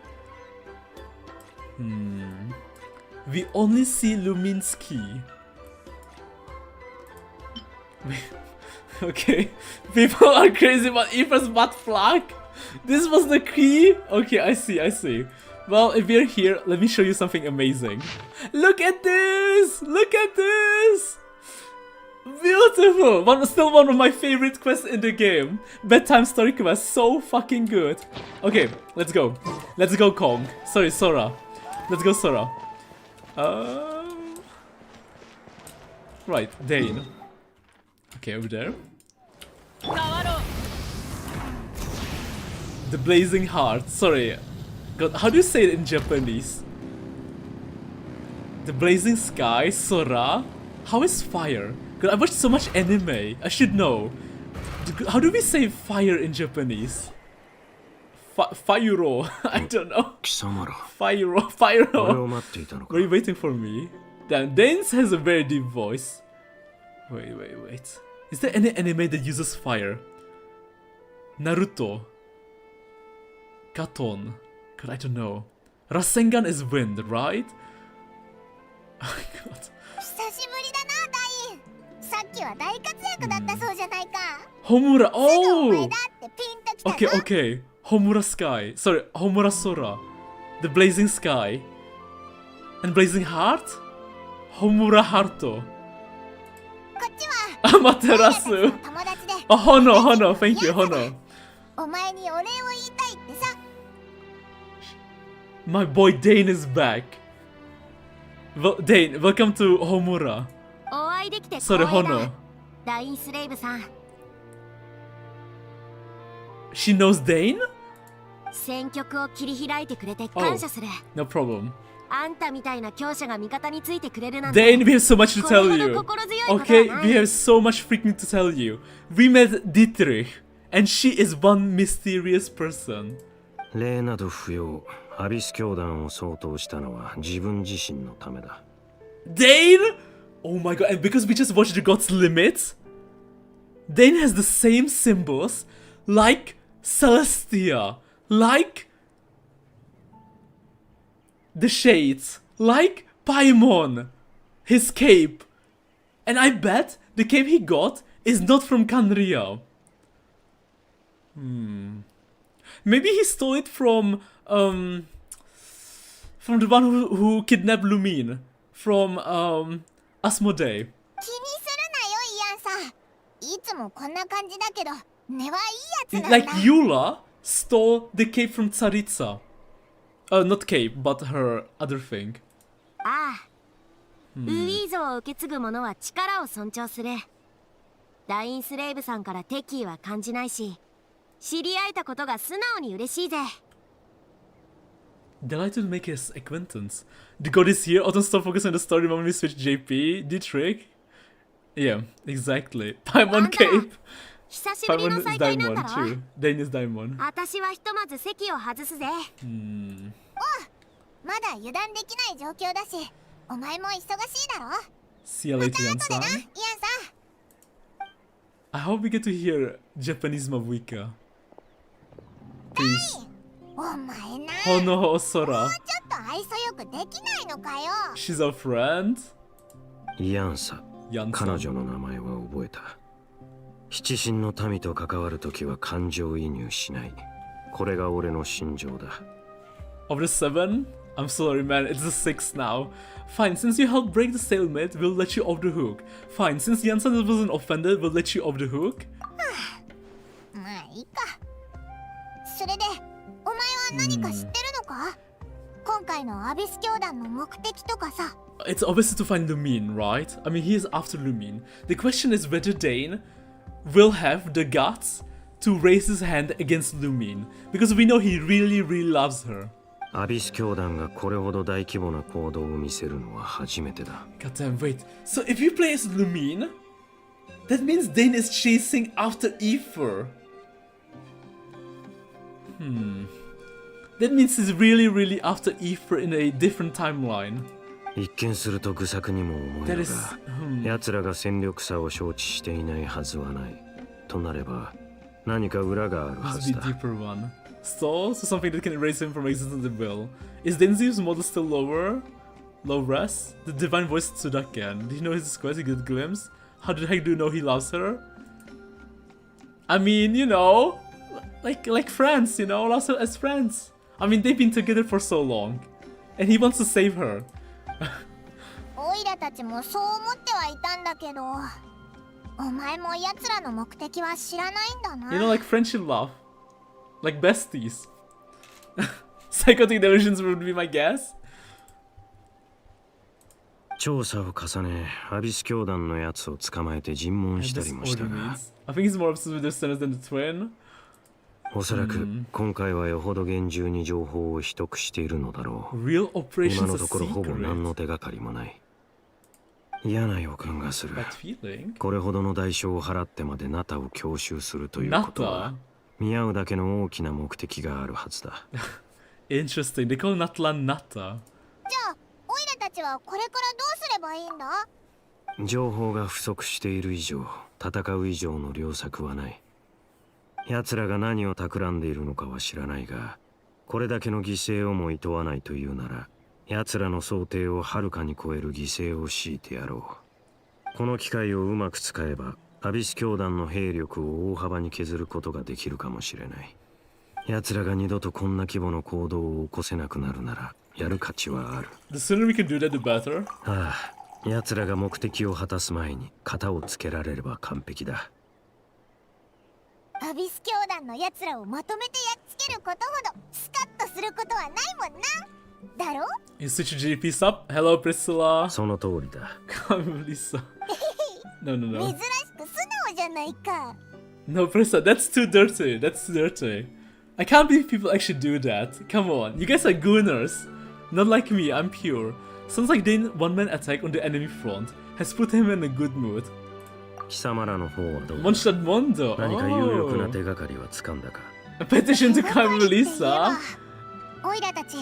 We only see Lumine's key. Okay, people are crazy about Aethher's butt flag. This was the key? Okay, I see. Well, if you're here, let me show you something amazing. Look at this! Look at this! Beautiful! Still one of my favorite quests in the game. Bedtime story quest, so fucking good. Okay, let's go. Let's go, Kong. Sorry, Sora. Let's go, Sora. Right, Dane. Okay, over there. The Blazing Heart. Sorry. God, how do you say it in Japanese? The Blazing Sky, Sora. How is fire? God, I watched so much anime. I should know. How do we say fire in Japanese? Fire-o. I don't know. Fire-o. Were you waiting for me? Damn, Dane's has a very deep voice. Wait. Is there any anime that uses fire? Naruto. Katon. God, I don't know. Rasengan is wind, right? Oh my god. Homura. Oh! Okay. Homura Sky. Sorry, Homura Sora. The Blazing Sky. And Blazing Heart? Homura Harto. Amaterasu. Oh, Hono. Thank you, Hono. My boy Dane is back. Dane, welcome to Homura. Sorry, Hono. She knows Dane? Oh, no problem. Dane, we have so much to tell you. Okay, we have so much freaking to tell you. We met Dietrich, and she is one mysterious person. Dane? Oh my god, and because we just watched The God's Limit, Dane has the same symbols like Celestia, like the Shades, like Paimon, his cape. And I bet the cape he got is not from Canria. Maybe he stole it from the one who kidnapped Lumine, from Asmodee. Like Eula stole the cape from Tsaritsa. Not cape, but her other thing. Delighted to make his acquaintance. The god is here. Autumn, stop focusing on the story. Moment we switch JP. Dietrich. Yeah, exactly. Paimon cape. Paimon is Daimon too. Dane is Daimon. See you later, Yan-san. I hope we get to hear Japanese Mabuika. Please. Hono Sora. She's a friend? Yansa. 彼女の名前は覚えた。七神の民と関わるときは感情移入しない。これが俺の心情だ。Of the 7? I'm sorry, man, it's the 6 now. Fine, since you helped break the stalemate, we'll let you off the hook. Fine, since Yansan wasn't offended, we'll let you off the hook. まあいいか。それで、お前は何か知ってるのか？今回のアビス教団の目的とかさ。It's obviously to find Lumine, right? I mean, he is after Lumine. The question is whether Dane will have the guts to raise his hand against Lumine, because we know he really, really loves her. アビス教団がこれほど大規模な行動を見せるのは初めてだ。God damn, wait. So if you play as Lumine, that means Dane is chasing after Aether. That means he's really, really after Aether in a different timeline. 一見すると愚策にも思えるが、奴らが戦力差を承知していないはずはない。となれば、何か裏があるはずだ。Must be a deeper one. So something that can erase him from existence at will. Is Denzi's model still lower? Low res? The divine voice stood again. Did you know his quest? A good glimpse? How the heck do you know he loves her? I mean, you know, like friends, you know, loves her as friends. I mean, they've been together for so long, and he wants to save her. オイラたちもそう思ってはいたんだけど、お前も奴らの目的は知らないんだな。You know, like friendship love. Like besties. Psychotic delusions would be my guess. 調査を重ね、アビス教団のやつを捕まえて尋問したりもしたが、I think he's more obsessed with the sinners than the twin. おそらく今回はよほど厳重に情報を秘匿しているのだろう。Real operations 今のところほぼ何の手がかりもない。嫌な予感がする。これほどの代償を払ってまでナタを強襲するということは、見合うだけの大きな目的があるはずだ。Interesting. They call Natlan Nata. じゃあ、オイラたちはこれからどうすればいいんだ？情報が不足している以上、戦う以上の良策はない。奴らが何を企んでいるのかは知らないが、これだけの犠牲をも厭わないというなら、奴らの想定をはるかに超える犠牲を強いてやろう。この機会をうまく使えば、アビス教団の兵力を大幅に削ることができるかもしれない。奴らが二度とこんな規模の行動を起こせなくなるなら、やる価値はある。The sooner we can do that, the better. ああ、奴らが目的を果たす前に型をつけられれば完璧だ。アビス教団の奴らをまとめてやっつけることほどスカッとすることはないもんな。だろ？You switch your GP sub? Hello, Priscilla. その通りだ。Lisa. No. 珍しく素直じゃないか。No, Priscilla, that's too dirty. That's too dirty. I can't believe people actually do that. Come on, you guys are gooners. Not like me, I'm pure. Sounds like Dane one-man attack on the enemy front has put him in a good mood. 貴様らの方はどうだ？ Mondstadt Mondo. 何か有力な手がかりはつかんだか？ A petition to Carmelisa. オイラたち、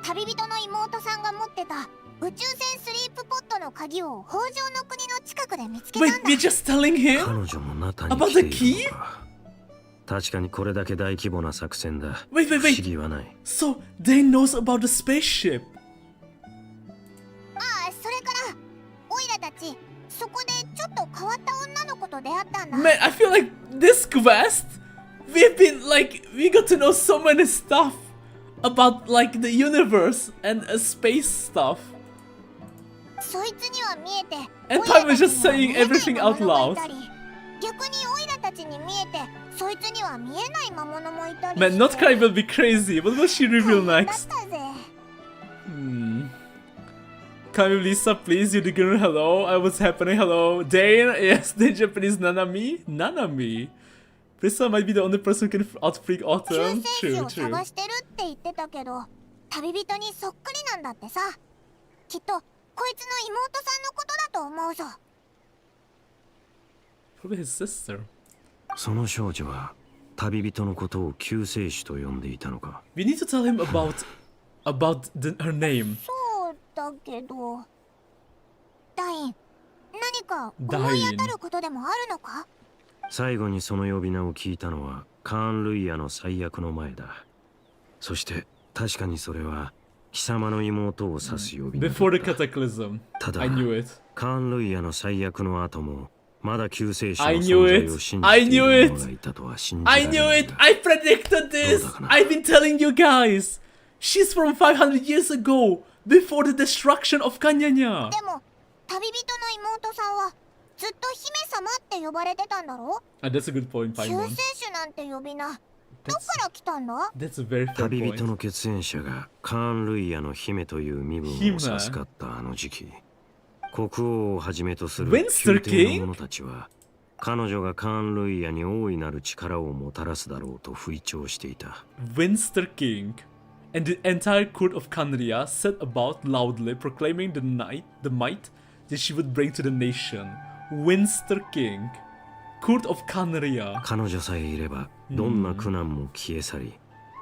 旅人の妹さんが持ってた宇宙船スリープポットの鍵を北条の国の近くで見つけたんだ。Wait, we're just telling him 彼女もナタに来ているのか。確かにこれだけ大規模な作戦だ。Wait. 不思議はない。So, Dane knows about the spaceship. ああ、それからオイラたちそこでちょっと変わった女の子と出会ったんだ。Man, I feel like this quest, we got to know so many stuff about like the universe and space stuff. そいつには見えて、 And Time is just saying everything out loud. 逆にオイラたちに見えて、そいつには見えない魔物もいたり。Man, not Kai will be crazy. What will she reveal next? だったぜ。Come Lisa, please, you the girl, hello. What's happening? Hello. Dane, yes, the Japanese Nanami? Nanami? Priscilla might be the only person who can outfreak Autumn. 救世主を True. 探してるって言ってたけど、旅人にそっくりなんだってさ。きっと、こいつの妹さんのことだと思うぞ。Probably his sister. その少女は旅人のことを救世主と呼んでいたのか。We need to tell him about her name. そうだけど、ダイン、何か思い当たることでもあるのか？最後にその呼び名を聞いたのはカーン・ルイヤの最悪の前だ。そして確かにそれは貴様の妹を指す呼び名だった。 Before the cataclysm. ただ I knew it. カーン・ルイヤの最悪の後もまだ救世主の I 存 knew 在 it. を信じ I てい knew る it. 者がいたとは信じら I れない knew it. I predicted this. I've been telling you guys. She's from 500 years ago, before the destruction of Kanyanya. でも、旅人の妹さんはずっと姫様って呼ばれてたんだろ？ That's a good point, 救 Paimon. 世主なんて呼び名、That's a very fair 旅 point. 人の血縁者がカーン・ルイヤの姫という身分を授かったあの時期、国王をはじめとする宮廷の者たちは彼女がカーン・ルイヤに大いなる力をもたらすだろうと吹聴していた。 Winster King and the entire court of Kandria set about loudly proclaiming the might that she would bring to the nation. Winster King, court of Kandria. 彼女さえいればどんな苦難も消え去り、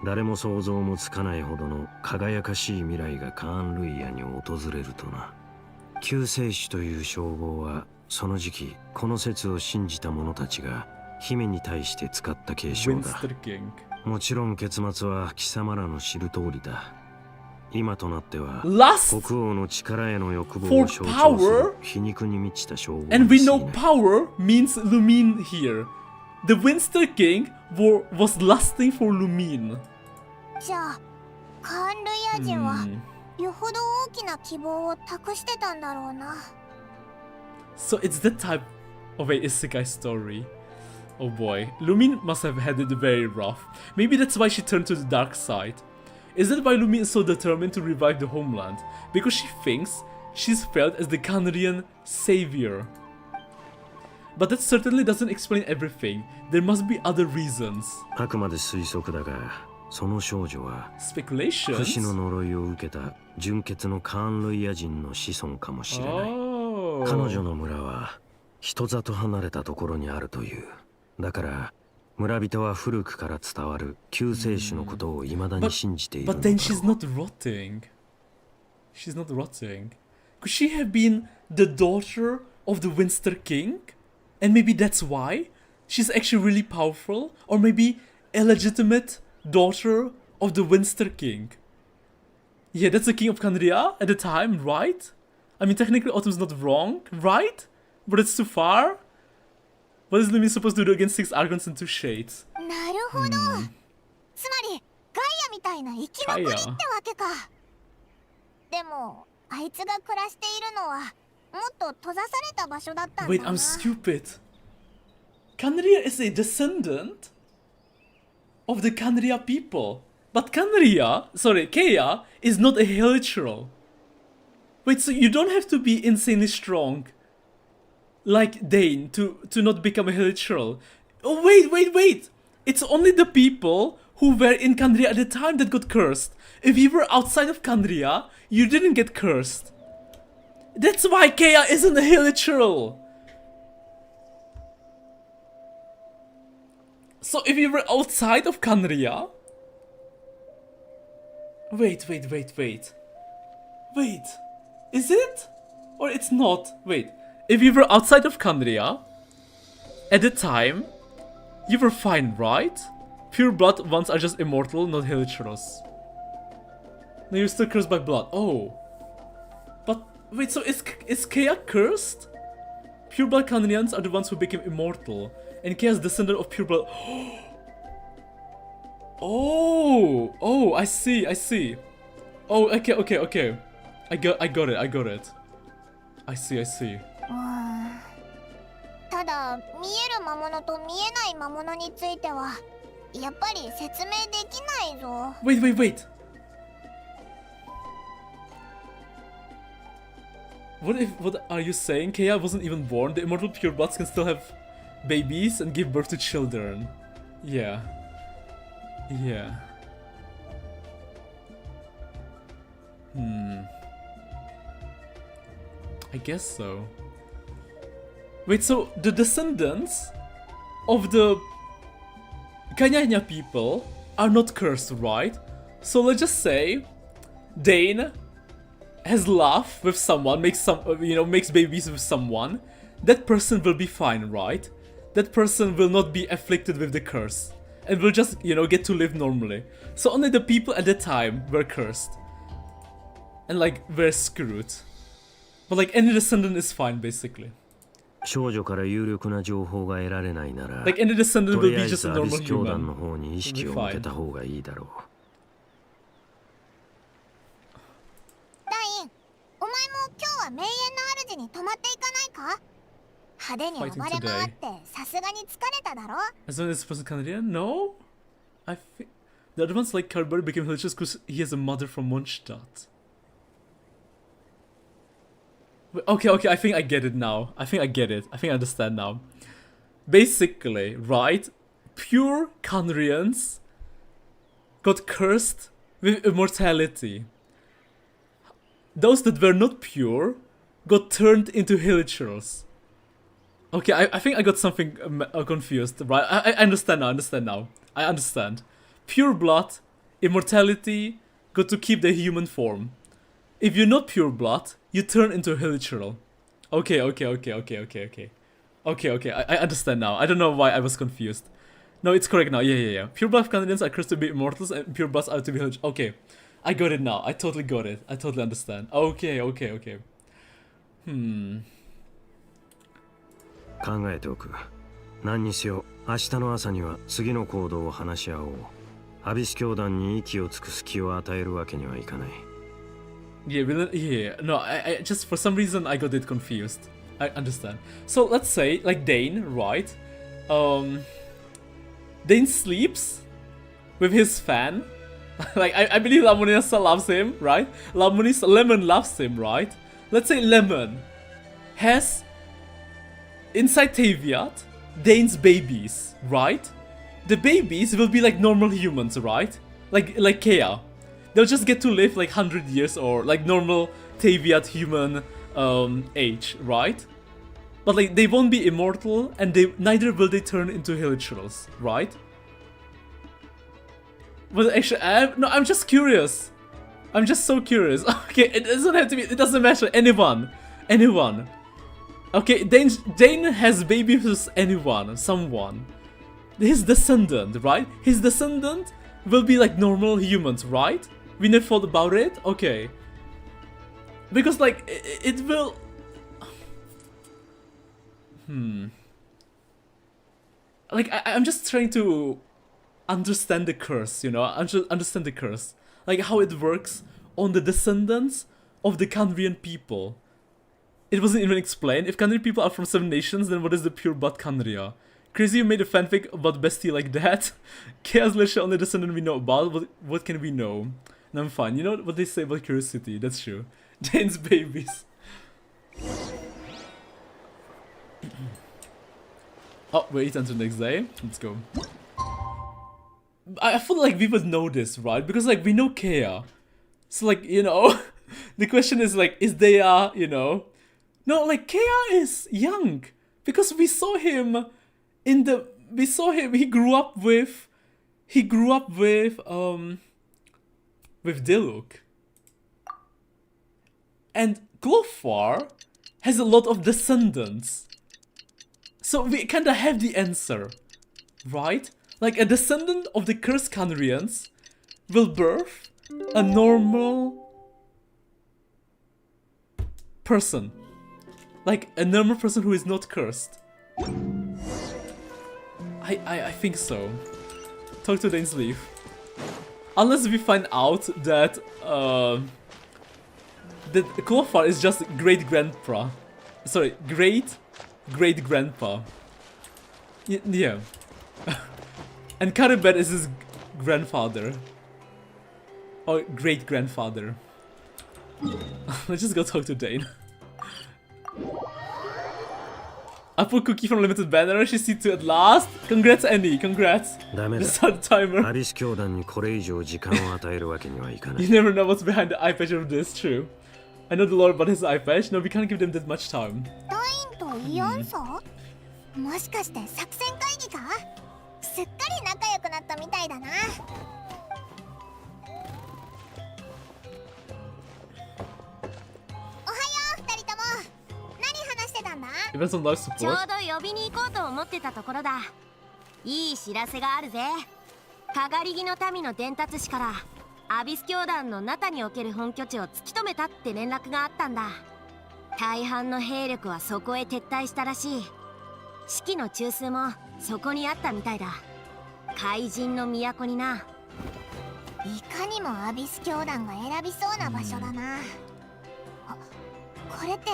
誰も想像もつかないほどの輝かしい未来がカーン・ルイヤに訪れるとな。救世主という称号はその時期この説を信じた者たちが姫に対して使った継承だ。もちろん結末は貴様らの知る通りだ。今となっては国王の力への欲望を象徴する皮肉に満ちた称号。 And we know power means Lumine here. The Winster King was lusting for Lumine. じゃあカーン・ルイヤ人はよほど大きな希望を託してたんだろうな。 So it's that type of a isekai story. Oh boy, Lumine must have had it very rough. Maybe that's why she turned to the dark side. Is that why Lumine is so determined to revive the homeland? Because she thinks she's felt as the Kandrian savior. But that certainly doesn't explain everything. There must be other reasons. あくまで推測だが、その少女は Speculations? 不死の呪いを受けた純血のカーン・ルイヤ人の子孫かもしれない。彼女の村は人里離れたところにあるという。だから村人は古くから伝わる救世主のことを未だに信じているのだろう。 But then she's not rotting. She's not rotting. Could she have been the daughter of the Winster King? And maybe that's why she's actually really powerful? Or maybe a legitimate daughter of the Winster King? Yeah, that's the king of Kandria at the time, right? I mean, technically Autumn's not wrong, right? But it's too far? What is Lumine supposed to do against 6 Archons and 2 Shades? なるほど。つまりガイアみたいな生き残りってわけか。でもあいつが暮らしているのはもっと閉ざされた場所だったんだな。 Wait, I'm stupid. Kandria is a descendant of the Kandria people. But Kea is not a Hilichurl. Wait, so you don't have to be insanely strong like Dane to not become a Hilichurl. Oh, wait! It's only the people who were in Kandria at the time that got cursed. If you were outside of Kandria, you didn't get cursed. That's why Kea isn't a Hilichurl. So if you were outside of Kandria... Wait. Is it? Or it's not? Wait. If you were outside of Kandria, at the time, you were fine, right? Pure blood ones are just immortal, not Hilichurls. No, you're still cursed by blood. Oh. But, wait, so is Kea cursed? Pure blood Kandrians are the ones who became immortal. And Kea's descendant of pure blood... Oh, I see. Oh, okay. I got it. I see. ただ見える魔物と見えない魔物についてはやっぱり説明できないぞ。 Wait. What are you saying? Kea wasn't even born. The immortal purebloods can still have babies and give birth to children. Yeah. I guess so. Wait, so the descendants of the Kanyanya people are not cursed, right? So let's just say Dane has love with someone, makes babies with someone. That person will be fine, right? That person will not be afflicted with the curse and will just, get to live normally. So only the people at the time were cursed and were screwed. But any descendant is fine, basically. 少女から有力な情報が得られないなら、 any descendant と will り be あえ just ず a アビ normal ス教団の human. 方に意識を向けた方がいいだろう。ダイン、お前も今日は名園の主に泊まっていかないか？派手に暴れ回ってさすがに疲れただろ？ As long as this person can... No? I think the other ones like Carberry became Hillchurch because he has a mother from Mondstadt. Okay, I think I get it now. I think I understand now. Basically, right? Pure Khaenri'ahns got cursed with immortality. Those that were not pure got turned into Hillchurchs. Okay, I think I got something confused, right? I understand now. I understand. Pure blood, immortality, got to keep the human form. If you're not pure blood, you turn into a Hillchurl. Okay. I understand now. I don't know why I was confused. No, it's correct now. Yeah. Pure blood Khaenri'ahns are cursed to be immortals, and pure bloods are to be Hillchurls. Okay, I got it now. I totally got it. I totally understand. Okay. 考えておく。何にせよ、明日の朝には次の行動を話し合おう。アビス教団に息を尽くす気を与えるわけにはいかない。Yeah, no, I just for some reason I got it confused. I understand. So let's say, like Dane, right? Dane sleeps with his fan. Like I believe Lamonissa loves him, right? Lemon loves him, right? Let's say Lemon has inside Taviat Dane's babies, right? The babies will be like normal humans, right? Like Kea. They'll just get to live like 100 years or like normal Taviat human age, right? But like they won't be immortal, and neither will they turn into Hillchurls, right? But actually, I'm just curious. I'm just so curious. Okay, it doesn't have to be. It doesn't matter. Anyone. Okay, Dane has babies with someone. His descendant, right? His descendant will be like normal humans, right? We never thought about it? Okay. Because like, it will... Like, I'm just trying to understand the curse, you know? Understand the curse. Like, how it works on the descendants of the Khaenri'ahn people. It wasn't even explained. If Khaenri'ahn people are from 7 nations, then what is the pure blood Khaenri'ah? Crazy you made a fanfic about bestie like that. Chaos literally only descendant we know about. What can we know? And I'm fine. You know what they say about curiosity? That's true. Dane's babies. Oh, wait until next day. Let's go. I feel like we would know this, right? Because like we know Kea. So like, you know, the question is like, is they you know? No, like Kea is young. Because we saw him he grew up with Diluc. And Glofar has a lot of descendants. So we kinda have the answer, right? Like a descendant of the cursed Khaenri'ahns will birth a normal person. Like a normal person who is not cursed. I think so. Talk to Dane's Leaf. Unless we find out that that Glofar is just great-grandpa. Sorry, great-great-grandpa. Yeah. And Caribet is his grandfather. Or great-grandfather. Let's just go talk to Dane. I put Cookie from Limited Banner, she's C2 at last. Congrats, Annie, congrats. Just start the timer. You never know what's behind the eye patch of this, true. I know the lore about his eye patch. No, we can't give them that much time. Even some life support. ちょうど呼びに行こうと思ってたところだ。いい知らせがあるぜ。かがり木の民の伝達師からアビス教団のナタにおける本拠地を突き止めたって連絡があったんだ。大半の兵力はそこへ撤退したらしい。士気の中枢もそこにあったみたいだ。怪人の都にな。いかにもアビス教団が選びそうな場所だな。これって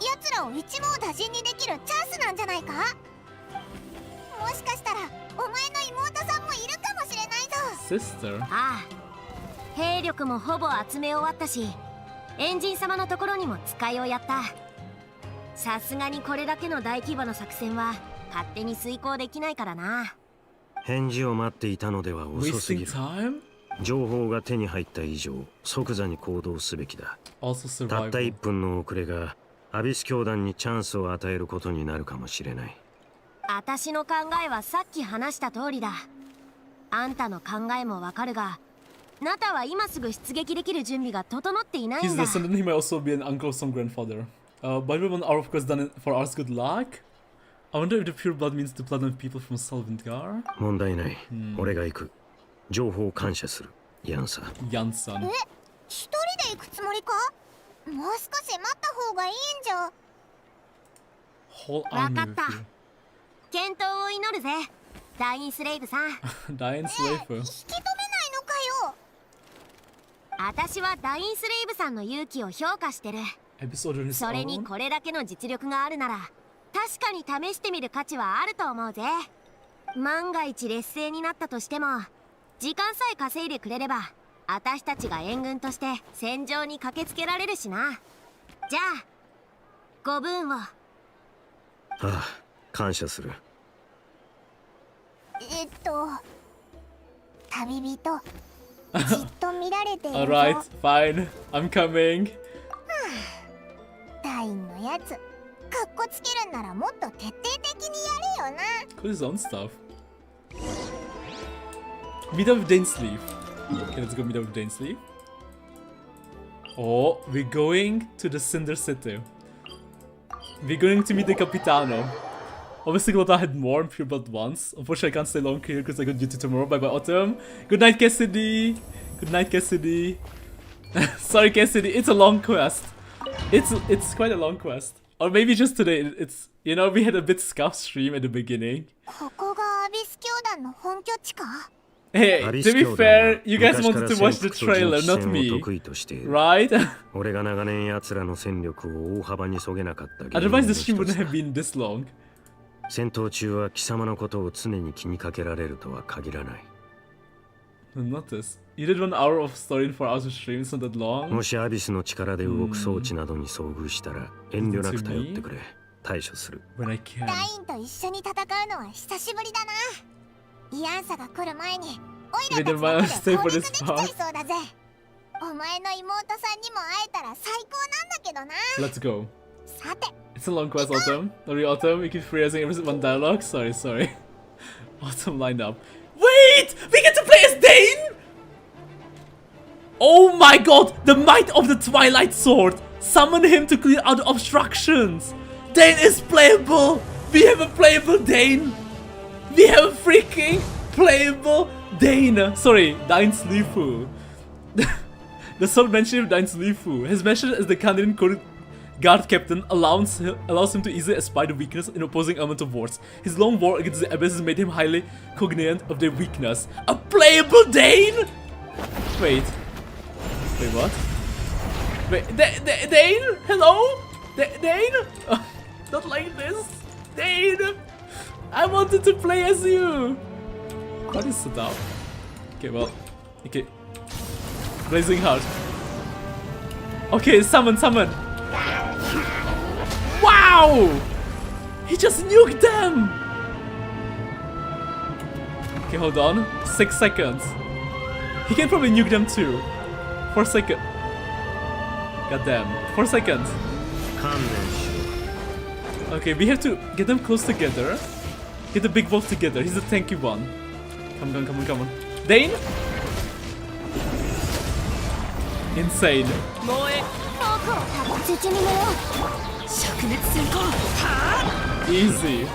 奴らを一網打尽にできるチャンスなんじゃないか？もしかしたらお前の妹さんもいるかもしれないぞ。Sister? ああ、兵力もほぼ集め終わったし、エンジン様のところにも使いをやった。さすがにこれだけの大規模な作戦は勝手に遂行できないからな。返事を待っていたのでは遅すぎる。情報が手に入った以上、即座に行動すべきだ。たった1分の遅れがアビス教団にチャンスを与えることになるかもしれない。私の考えはさっき話した通りだ。あんたの考えもわかるが、ナタは今すぐ出撃できる準備が整っていないんだ。He's descendant, he may also be an uncle or some grandfather. But we want our of course done it for our good luck. I wonder if the pure blood means the blood of people from Salvandgar? 問題ない。俺が行く。情報を感謝する。ヤンさん。ヤンさん。一人で行くつもりか？もう少し待った方がいいんじゃ。わかった。健闘を祈るぜ、ダインスレイブさん。ダインスレイブ。引き止めないのかよ。私はダインスレイブさんの勇気を評価してる。それにこれだけの実力があるなら、確かに試してみる価値はあると思うぜ。万が一劣勢になったとしても、時間さえ稼いでくれれば、私たちが援軍として戦場に駆けつけられるしな。じゃあご分を。ああ、感謝する。旅人、じっと見られているぞ。Alright, fine. I'm coming. ダインのやつ、かっこつけるんならもっと徹底的にやれよな。Got his own stuff. Meet up with Dainsleaf. Okay, let's go meet up with Dainsleaf. Oh, we're going to the Cinder City. We're going to meet the Capitano. Obviously, Glota had more in Pure Blood once. Unfortunately, I can't stay long here because I got duty tomorrow. Bye bye, Autumn. Good night, Cassidy. Good night, Cassidy. Sorry, Cassidy. It's a long quest. It's quite a long quest. Or maybe just today. It's, you know, we had a bit scuff stream at the beginning. ここがアビス教団の本拠地か? Hey, to be fair, you guys wanted to watch the trailer, not me. Right? Otherwise, the stream wouldn't have been this long. 戦闘中は貴様のことを常に気にかけられるとは限らない。Notice. You did 1 hour of story in 4 hours of stream, it's not that long. もしアビスの力で動く装置などに遭遇したら遠慮なく頼ってくれ。対処する。When I can. ダインと一緒に戦うのは久しぶりだな。イアンサが来る前に、オイラたちの手で攻撃できちゃいそうだぜ。お前の妹さんにも会えたら最高なんだけどな。Let's go. さて。It's a long quest, Autumn. Sorry, Autumn. We keep freezing every one dialogue. Sorry. Autumn lined up. Wait! We get to play as Dane? Oh my god! The might of the Twilight Sword! Summon him to clear out obstructions! Dane is playable! We have a playable Dane! We have a freaking playable Dane! Sorry, Dainsleefu. The sword mentioned Dainsleefu has mentioned as the Canadian guard captain allows him to easily espy the weakness in opposing element of wars. His long war against the Abyss has made him highly cognizant of their weakness. A playable Dane? Wait, what? Wait, Dane? Hello? Dane? Not like this. Dane! I wanted to play as you! What is it now? Okay, well, okay. Blazing Heart. Okay, summon! Wow! He just nuked them! Okay, hold on. 6 seconds. He can probably nuke them too. 4 seconds. Goddamn. 4 seconds. Okay, we have to get them close together. Get the big wolf together. He's the tanky one. Come on. Dane? Insane. Easy.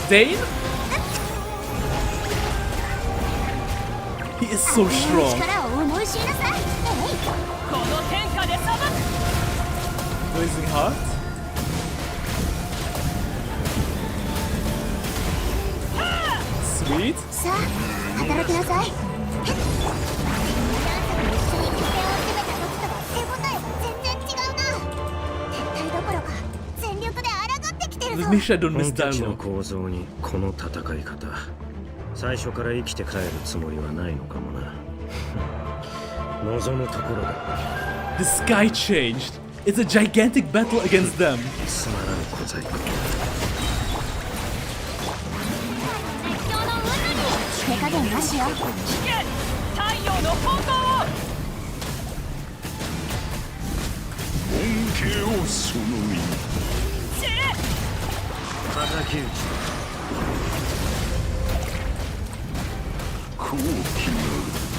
Dane? He is so strong. Blazing Heart? Sweet. Let me sure I don't miss 本拠地の dialogue. 構造にこの戦い方、最初から生きて帰るつもりはないのかもな。望むところだ。 The sky changed. It's a gigantic battle against them. つまらぬ小細工。手加減なしよ。聞け太陽の方向を恩恵をその身に。敵討ち。好奇な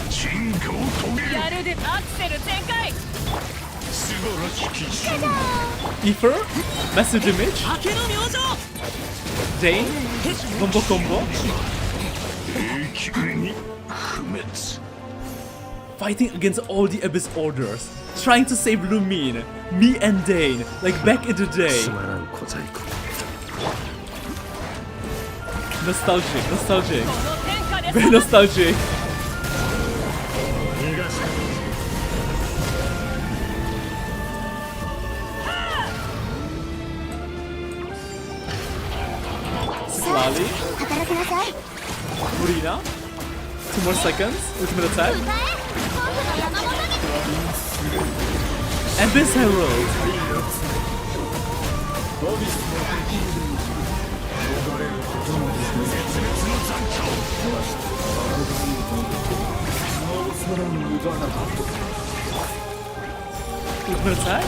進化を遂げる。やるでアクセル全開素晴らしき進化。 Ether, massive damage. 明けの明星 Dane, combo combo. 永久に不滅。 Fighting against all the Abyss Orders. Trying to save Lumine. Me and Dane. Like back in the day. つまらん小細工。 Nostalgic, nostalgic. この天下で Very nostalgic. 逃がすか。 Slowly. 働きなさい。 Marina. 2 more seconds. Ultimate attack. 歌え。僕の山本に。 Abyss Herald. Ultimate attack.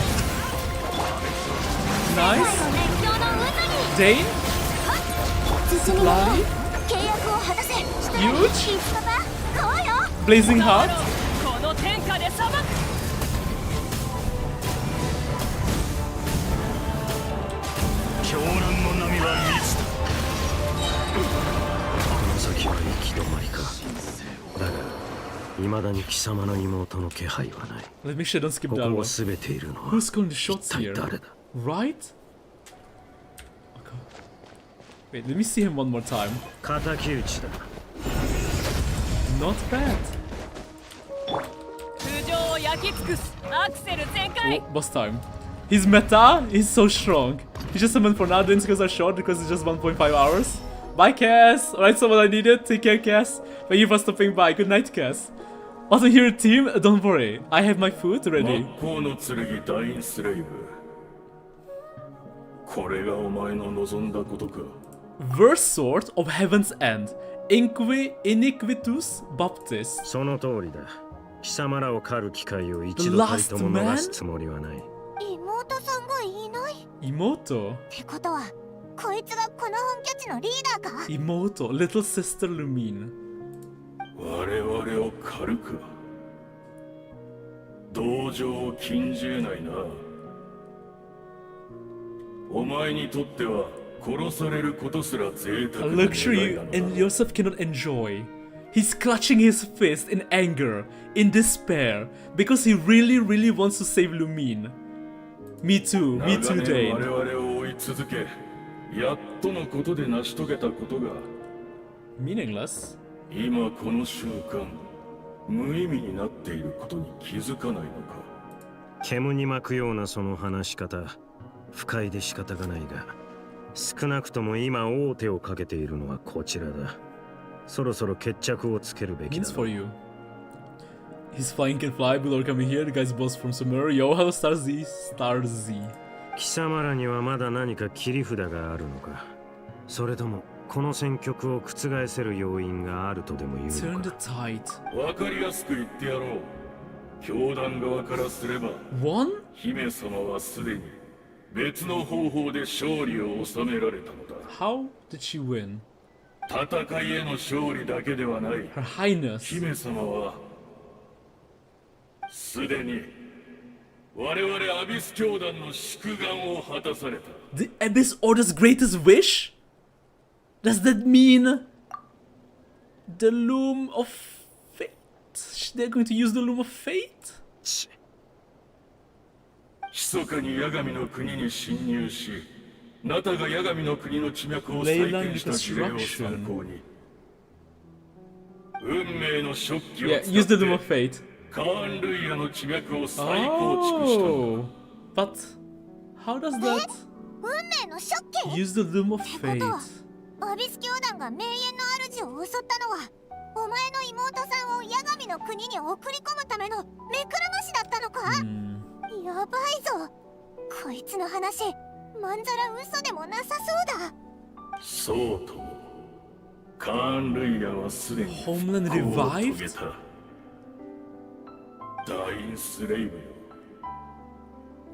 Nice. 熱狂の渦に。 Dane. 進みなさい。契約を果たせ。 Huge. キスパパ。こうよ。 Blazing Heart. この天下で裁く狂乱の波は密だ。この先は行き止まりか。だが、未だに貴様の妹の気配はない。 Let me share, don't skip こ that こを one. 全ているのは Who's calling the 一 shots 体 here? 誰だ。 Right? Okay. Wait, let me see him one more time. 敵討ちだ。 Not bad. 空上を焼き尽くすアクセル全開 Oh, boss time. His meta is so strong. He just summoned for now, doing skills are short because it's just 1.5 hours. Bye, Cass. Alright, so what I needed. Take care, Cass. Thank you for stopping by. Good night, Cass. Also, here, team, don't worry. I have my food ready. 真っ向の剣ダインスレイブ。これがお前の望んだことか。 Verse Sword of Heaven's End. Iniquitus Baptist. その通りだ。貴様らを狩る機会を一度たりとも逃すつもりはない。妹さんがいない。っ Imoto. てことは、こいつがこの本拠地のリーダーか。 Imoto. Little sister Lumine. 我々を狩るか。同情を禁じ得ないな。お前にとっては殺されることすら贅 A 沢な願 luxury い you なの and yourself cannot enjoy. He's clutching his fist in anger, in despair, because he really, really wants to save Lumine. Me too, 長 me too, 年 Dane. 我々を追い続け、やっとのことで成し遂げたことが Meaningless? 今この瞬間無意味になっていることに気づかないのか。煙に巻くようなその話し方、不快で仕方がないが、少なくとも今王手をかけているのはこちらだ。そろそろ決着をつけるべきだ Means。for you. He's flying can fly, below coming here. The guy's boss from somewhere. Yo, hello, Star Z. Star Z. 貴様らにはまだ何か切り札があるのか。それともこの戦局を覆せる要因があるとでも言う Turn の the か。 tide. わかりやすく言ってやろう。教団側からすれば、 One? 姫様はすでに別の方法で勝利を収められたのだ。 How did she win? 戦いへの勝利だけではない。 Her Highness. 姫様はすでに我々アビス教団の祝願を果たされた。 The Abyss Order's greatest wish? Does that mean the Loom of Fate? They're going to use the Loom of Fate? 密かに八神の国に侵入し、ナタが八神の国の地脈を再建した事例を参考に、運命の食器を Yeah, 使 use っ the Loom of て Fate. カーン・ルイヤの地脈を再構築したんだ。 Oh, but how does that? 運命のの処刑 Use the loom of ってこと fate. はアビス教団が名媛の主を襲ったのはお前の妹さんを八神の国に送り込むための目くらましだったのか、やばいぞ。こいつの話まんざら嘘でもなさそうだ。そうともカーン・ルイヤはすでに復 Homeland 興を遂 revived? げた。ダインスレイブよ、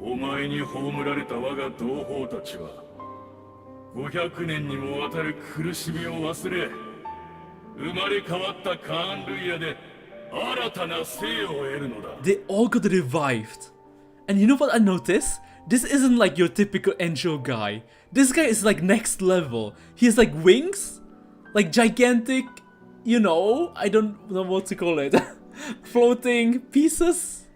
お前に葬られた我が同胞たちは500年にもわたる苦しみを忘れ、生まれ変わったカーン・ルイヤで新たな生を得るのだ。 They all got revived. And you know what I noticed? This isn't like your typical angel guy. This guy is like next level. He has like wings, like gigantic, you know, I don't know what to call it. Floating pieces.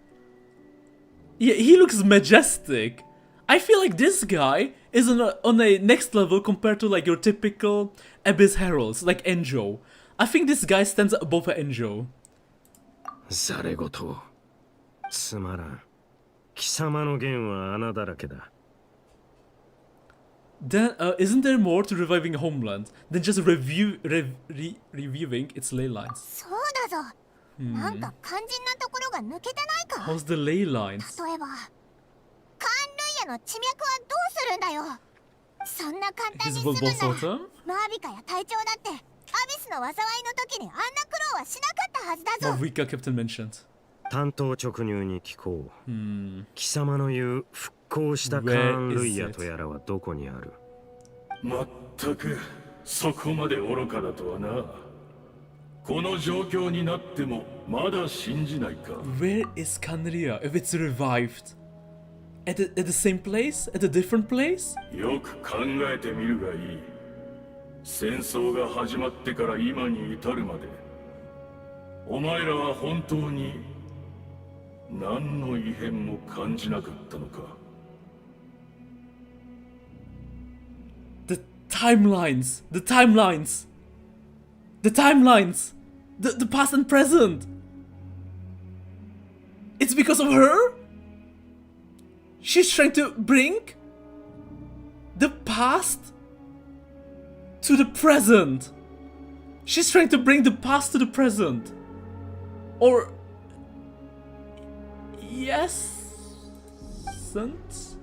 Yeah, he looks majestic. I feel like this guy is on a next level compared to like your typical Abyss Heralds, like Enjo. I think this guy stands above Enjo. ざれごとつまらん。貴様の弦は穴だらけだ。 Then, isn't there more to reviving a homeland than just reviewing its ley lines? そうだぞ。なんか肝心なところが抜けてないか。 How's the ley lines? 例えば、カーン・ルイヤの地脈はどうするんだよ。そんな簡単に済むなら、マービカや隊長だってアビスの災いの時にあんな苦労はしなかったはずだぞ。Marvika Captain mentioned. 単刀直入に聞こう。貴様の言う復興したカーン・ルイヤとやらはどこにある？まったくそこまで愚かだとはな。この状況になってもまだ信じないか。 Where is Canria if it's revived? At the same place? At a different place? よく考えてみるがいい。戦争が始まってから今に至るまで、お前らは本当に何の異変も感じなかったのか。 The timelines! The timelines! The timelines! The past and present! It's because of her? She's trying to bring the past to the present. She's trying to bring the past to the present. Or... yes? Sense?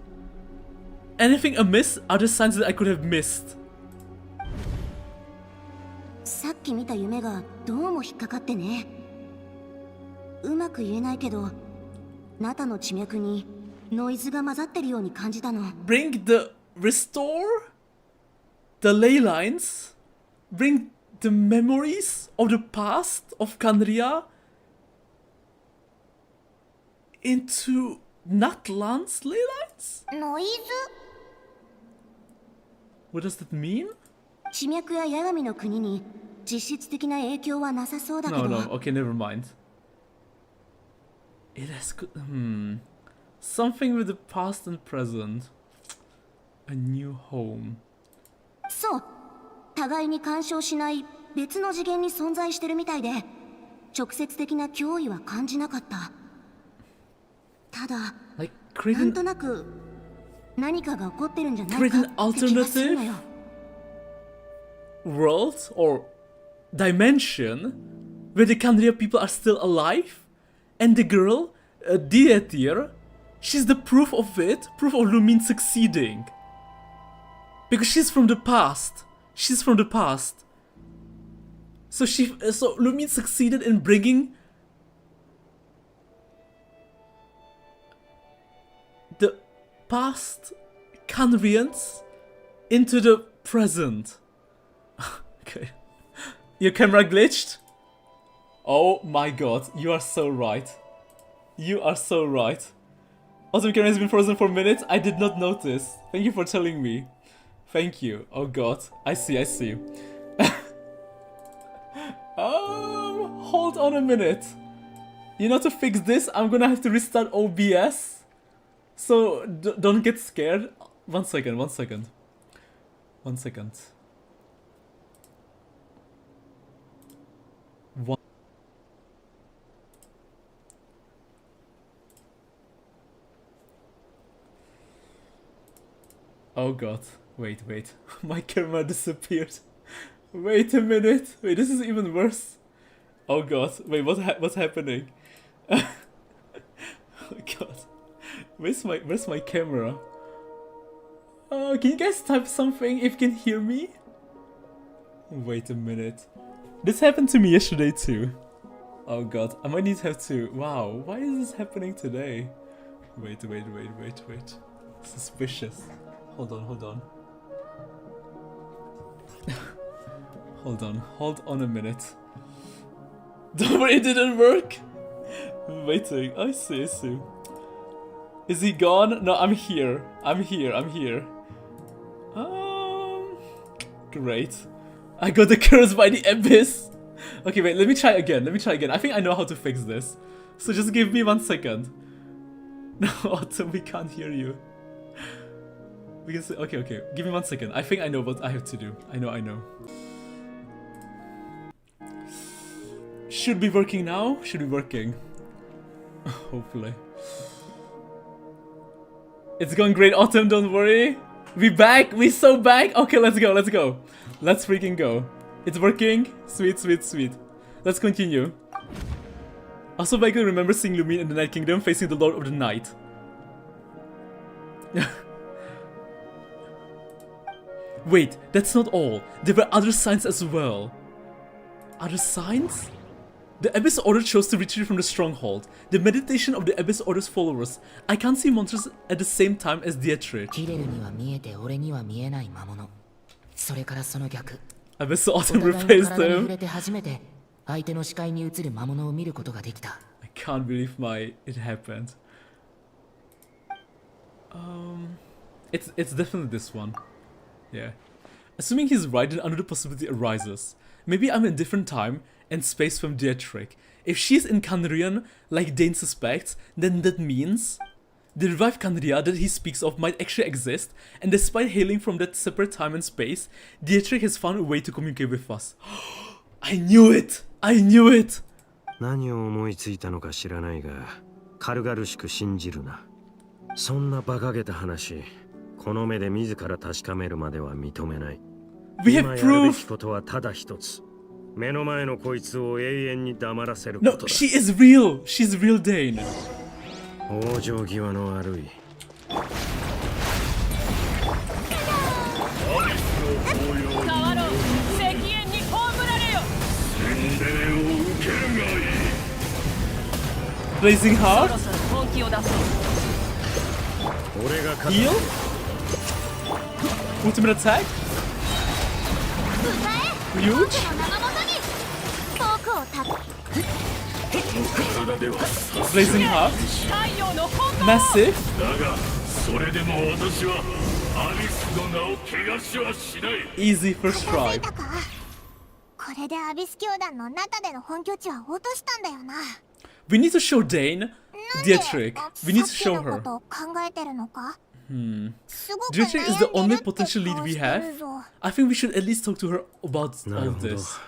Anything amiss? Are there signs that I could have missed? さっき見た夢がどうも引っかかってね。うまく言えないけど、ナタの地脈にノイズが混ざってるように感じたの。Bring the... restore? The ley lines? Bring the memories of the past of Canria into Natlan's ley lines? ノイズ What does that mean? 地脈や八神の国に実質的な影響はなさそうだけど。No, no, okay, never mind. It has good... Something with the past and present. A new home. そう。互いに干渉しない別の次元に存在してるみたいで、直接的な脅威は感じなかった。ただ、なんとなく何かが起こってるんじゃないかって気がするのよ。World or dimension where the Canria people are still alive, and the girl, Dietir, she's the proof of it, proof of Lumin succeeding. Because she's from the past. She's from the past. So so Lumin succeeded in bringing the past Canrians into the present. Okay. Your camera glitched? Oh my god, you are so right. You are so right. Also, my camera has been frozen for minutes. I did not notice. Thank you for telling me. Thank you. Oh god. I see, I see. Hold on a minute. You know, to fix this, I'm gonna have to restart OBS. So, don't get scared. One second. Oh god. Wait. My camera disappeared. Wait a minute. Wait, this is even worse. Oh god. Wait, what's happening? Oh god. Where's my camera? Oh, can you guys type something if you can hear me? Wait a minute. This happened to me yesterday too. Oh god, I might need to have to... Wow, why is this happening today? Wait. Suspicious. Hold on. Hold on a minute. Don't worry, it didn't work! I'm waiting. I see. Is he gone? No, I'm here. Great. I got the curse by the abyss! Okay, wait, let me try again. I think I know how to fix this. So just give me 1 second. No, Autumn, we can't hear you. We can say, okay. Give me 1 second. I think I know what I have to do. I know. Should be working now? Should be working. Hopefully. It's going great, Autumn, don't worry. We back, we so back. Okay, let's go. Let's freaking go. It's working. Sweet. Let's continue. Also, I can remember seeing Lumine in the Night Kingdom facing the Lord of the Night. Wait, that's not all. There were other signs as well. Other signs? The Abyss Order chose to retreat from the stronghold. The meditation of the Abyss Order's followers. I can't see monsters at the same time as Dietrich. Abyss Order replaced him. I can't believe it happened. It's definitely this one. Yeah. Assuming he's right, then another possibility arises. Maybe I'm in a different time and space from Dietrich. If she's in Canrian, like Dane suspects, then that means the revived Canria that he speaks of might actually exist, and despite hailing from that separate time and space, Dietrich has found a way to communicate with us. I knew it! 何を思いついたのか知らないが、軽々しく信じるな。そんな馬鹿げた話、この目で自ら確かめるまでは認めない。We have 今やるべきことはただ一つ。目の前のこいつを永遠に黙らせることだ。No, she is real. She's real Dane. 往生際の悪い。変わろう。石煙に葬られよ。洗礼を受けるがいい。Blazing Heart. そろそろ本気を出そう。俺が勝つ。 Heal. Ultimate attack. Huge. Blazing Heart. Massive. Easy first try. これでアビス教団の中での本拠地は落としたんだよな。 We need to show Dane, Dietrich. We need to show her. Dietrich is the only potential lead we have. I think we should at least talk to her about all this.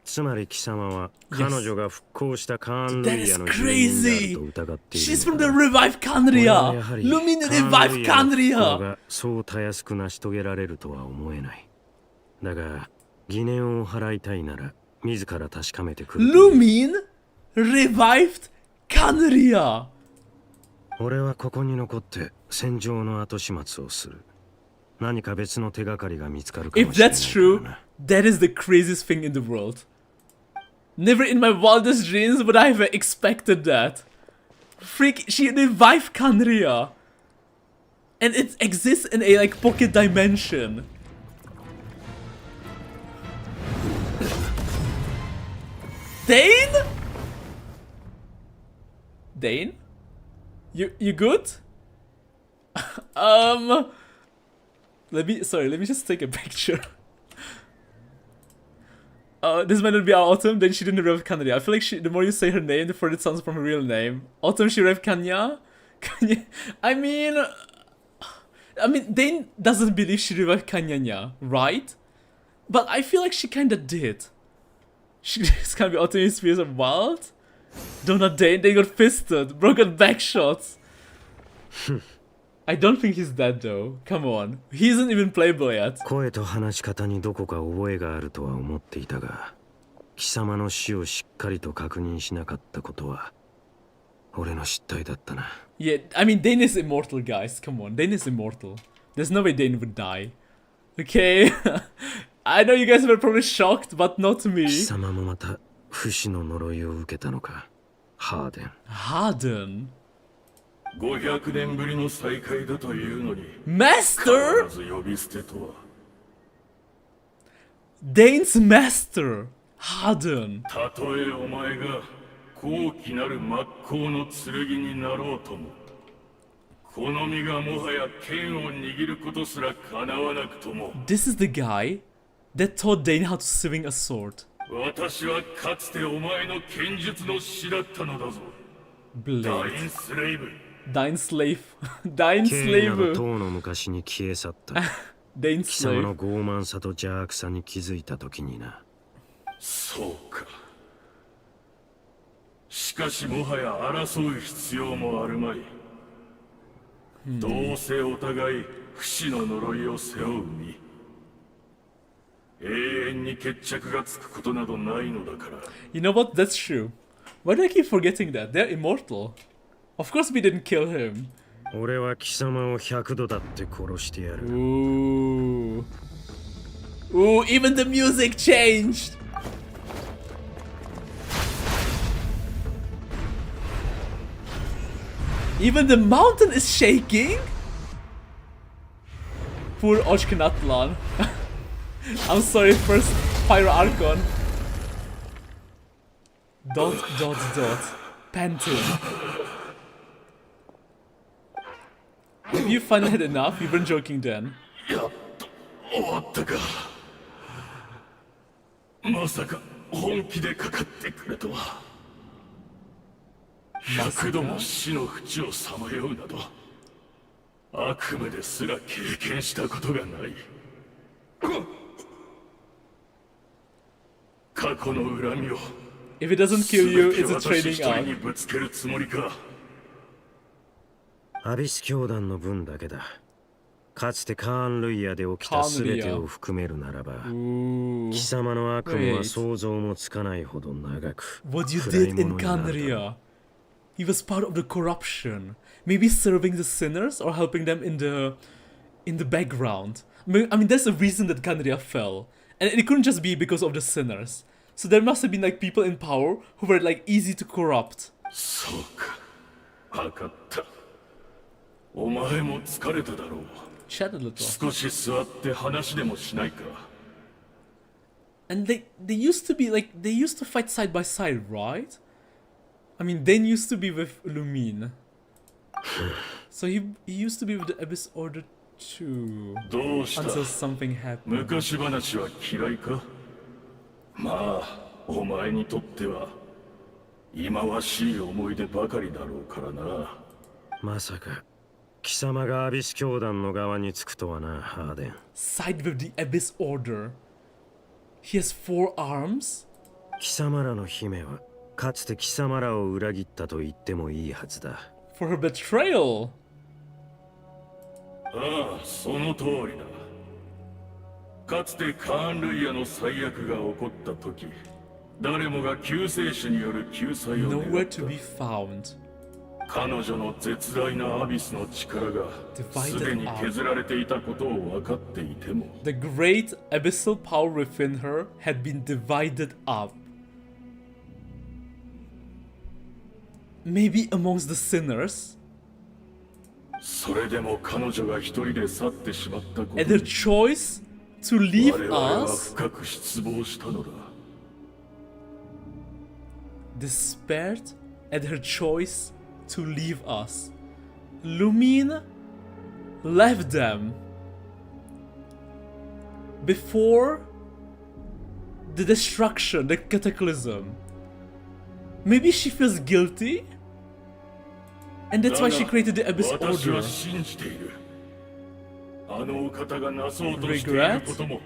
つまり貴様は彼女が復興したカーンルイヤの That is 住人であ crazy. ると疑っている。 She's from the revived Canria. Lumine revived Canria. がそうたやすく成し遂げられるとは思えない。だが疑念を払いたいなら自ら確かめてくる。Lumine revived Canria. 俺はここに残って戦場の後始末をする。何か別の手がかりが見つかるかも If しれない that's true, that is the craziest thing in the world. Never in my wildest dreams would I have expected that. Freak, she revived Canria. And it exists in a like pocket dimension. Dane? Dane? You good? Let me just take a picture. This might not be our Autumn, then she didn't rev Kanya. I feel like the more you say her name, the further it sounds from her real name. Autumn, she rev Kanya? Kanya. I mean, Dane doesn't believe she revived Kanya, right? But I feel like she kinda did. She just can't be Autumn experience of wild? Donut Dane, they got fisted. Bro got back shots. I don't think he's dead though. Come on. He isn't even playable yet. 声と話し方にどこか覚えがあるとは思っていたが、貴様の死をしっかりと確認しなかったことは俺の失態だったな。Yeah, I mean Dane is immortal, guys. Come on, Dane is immortal. There's no way Dane would die. Okay. I know you guys were probably shocked, but not me. 貴様もまた不死の呪いを受けたのか、ハーデン。ハーデン500年ぶりの再会だというのに Master? 必ず呼び捨てとは Dane's Master! Harden! たとえお前が高貴なる真っ向の剣になろうともこの身がもはや剣を握ることすら叶わなくとも This is the guy that taught Dane how to swing a sword. 私はかつてお前の剣術の師だったのだぞ Blade. ダインスレイブ Dine slave. Dine 剣など slave. 唐の昔に消え去った Dane 貴様の slave. 傲慢さと邪悪さに気づいた時にな。そうかしかしもはや争う必要もあるまい、どうせお互い不死の呪いを背負う身永遠に決着がつくことなどないのだから You know what? That's true. Why do I keep forgetting that? They're immortal. Of course we didn't kill him. 俺は貴様を100度だって殺してやる。 Ooh. Ooh, even the music changed! Even the mountain is shaking? Poor Natlan. I'm sorry, first Pyro Archon. Dot, dot, dot. Panting. Have you finally had enough? You've been joking then. やっと終わったかまさか本気でかかってくれとは100度も死の淵をさまようなど悪夢ですら経験したことがない過去の恨みを If it doesn't kill you, it's a 私 training 一人 arc. にぶつけるつもりかアビス教団の分だけだ。かつてカーン・ルイヤで起きた全てを含めるならば、貴様の悪夢は想像もつかないほど長く。 What you did in Canria. He was part of the corruption. Maybe serving the sinners or helping them in the background. I mean, there's a reason that Canria fell. And it couldn't just be because of the sinners. So there must have been like people in power who were like easy to corrupt. そうか分かったお前も疲れただろう Chat a little. 少し座って話でもしないか And they used to be like, they used to fight side by side, right? I mean, Dane used to be with Lumine. So he used to be with the Abyss Order too. どうした Until something happened. 昔話は嫌いかまあお前にとっては忌まわしい思い出ばかりだろうからなまさか貴様がアビス教団の側につくとはな、ハーデン。 Side with the Abyss Order. He has 4 arms? 貴様らの姫はかつて貴様らを裏切ったと言ってもいいはずだ。 For her betrayal. ああその通りだかつてカーン・ルイヤの最悪が起こった時誰もが救世主による救済を願 Nowhere った to be found. 彼女の絶大なアビスの力がすでに削られていたことを分かっていても The great abyssal power within her had been divided up. Maybe amongst the sinners? それでも彼女が一人で去ってしまったこと And her choice to leave 我々は us? 深く失望したのだ Despaired at her choice to leave us. Lumine left them before the destruction, the cataclysm. Maybe she feels guilty, and that's why she created the Abyss 私は Order. 信じているあのお方がなそうとしていることも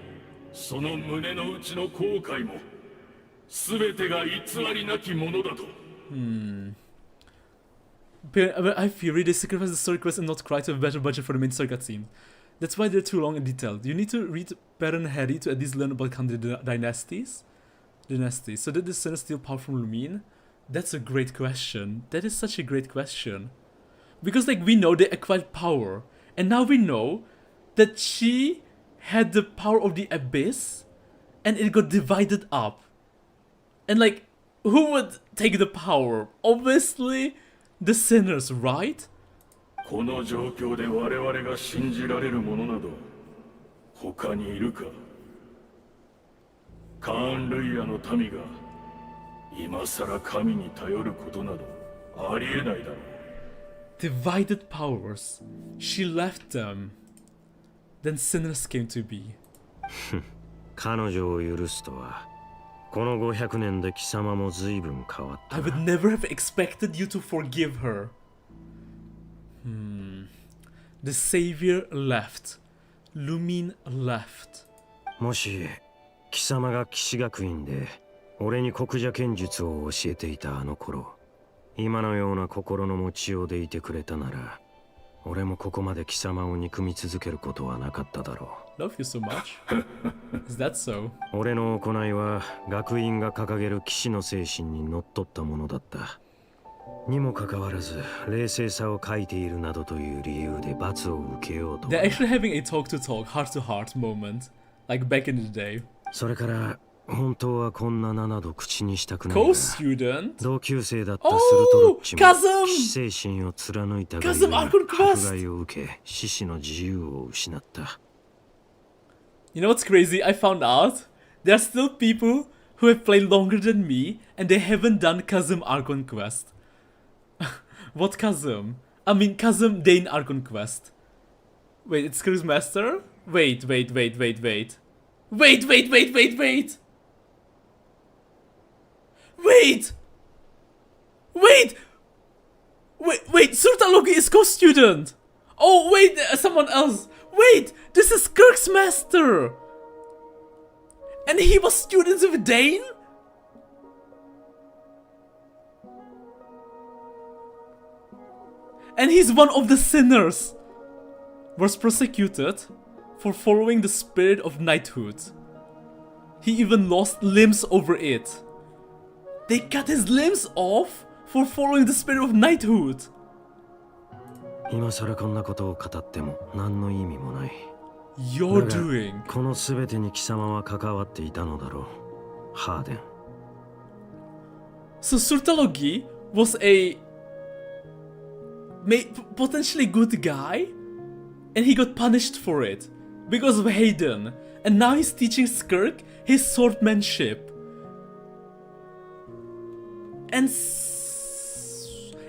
その胸の内の後悔も全てが偽りなきものだと I theory they sacrifice the story quest and not cry to have a better budget for the main story cutscene. That's why they're too long and detailed. You need to read Perrin Harry to at least learn about Kandid dynasties. So did the Sinner steal power from Lumine? That's a great question. That is such a great question. Because like we know they acquired power. And now we know that she had the power of the Abyss. And it got divided up. And like, who would take the power? Obviously, the Sinners, right? この状況で我々が信じられるものなど他にいるかカーン・ルイヤの民が今さら神に頼ることなどありえないだろう Divided powers. She left them. Then sinners came to be. 彼女を許すとはこの500年で貴様も随分変わった I would never have expected you to forgive her. The savior left. Lumine left. もし貴様が騎士学院で俺に国者剣術を教えていたあの頃今のような心の持ちようでいてくれたなら俺もここまで貴様を憎み続けることはなかっただろう Love you so much. Is that so? 俺の行いは学院が掲げる騎士の精神にのっとったものだったにもかかわらず冷静さを欠いているなどという理由で罰を受けようと They're actually having a talk-to-talk, heart-to-heart moment. Like back in the day. それから本当はこんな名など口にしたくないが Co-student? 同級生だったスルトロッチも騎士精神を貫いたがゆえ迫害を受け獅子の自由を失った You know what's crazy? I found out there are still people who have played longer than me and they haven't done Kazum Archon quest. What Kazum? I mean Kazum Dane Archon quest. Wait, it's Skirk's Master? Wait. Wait! Wait! Wait, Surtalogi is co-student! Oh wait, someone else! Wait, this is Kirk's master! And he was students with Dane? And he's one of the sinners! Was prosecuted for following the spirit of knighthood. He even lost limbs over it. They cut his limbs off for following the spirit of knighthood. 今更こんなことを語っても何の意味もない。 You're doing. このすべてに貴様は関わっていたのだろう、ハーデン。So Surtalogi was a potentially good guy, and he got punished for it because of Hayden, and now he's teaching Skirk his swordmanship. And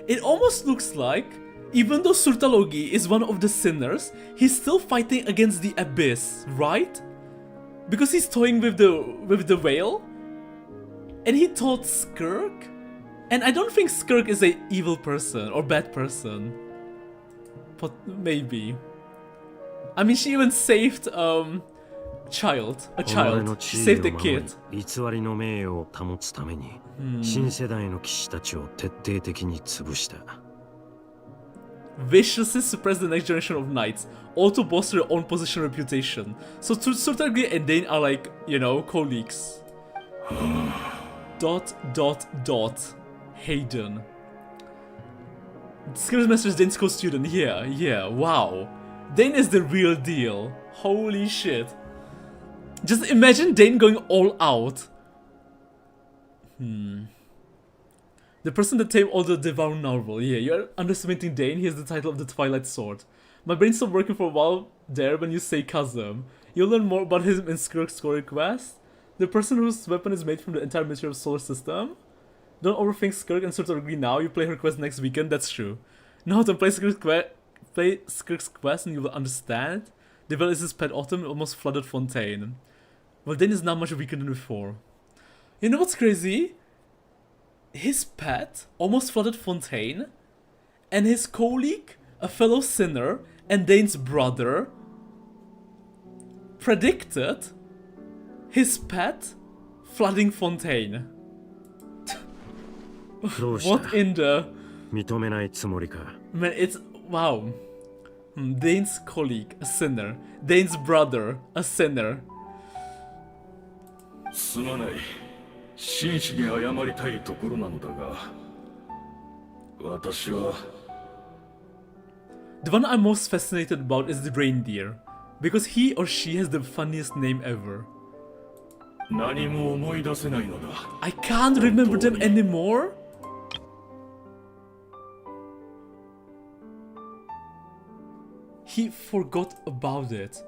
it almost looks like, even though Surtalogi is one of the sinners, he's still fighting against the Abyss, right? Because he's toying with the whale, and he taught Skirk. And I don't think Skirk is an evil person or bad person, but maybe. I mean, she even saved a child. She saved a kid. 偽りの名誉を保つために新世代の騎士たちを徹底的に潰した。 Viciously suppress the next generation of knights, all to bolster their own position and reputation. So Surtalogi and Dane are like, you know, colleagues. ... Hayden. Skirk's Master is Dane's co-student. Yeah, wow. Dane is the real deal. Holy shit. Just imagine Dane going all out. The person that tamed all the Devour novel. Yeah, you're underestimating Dane. He has the title of the Twilight Sword. My brain stopped working for a while there when you say Kazum. You'll learn more about him in Skirk's story quest. The person whose weapon is made from the entire mystery of the solar system. Don't overthink Skirk and Surtalogi now. You play her quest next weekend. That's true. Now to play Skirk's quest and you will understand. Devel is his pet Autumn and almost flooded Fontaine. Well, Dane is not much weaker than before. You know what's crazy? His pet almost flooded Fontaine, and his colleague, a fellow sinner, and Dane's brother, predicted his pet flooding Fontaine. What in the... 認めないつもりか。Man, it's wow. Dane's colleague, a sinner. Dane's brother, a sinner. すまない。真摯に謝りたいところなのだが、私は。The one I'm most fascinated about is the reindeer, because he or she has the funniest name ever. 何も思い出せないのだ。I can't remember them anymore? He forgot about it.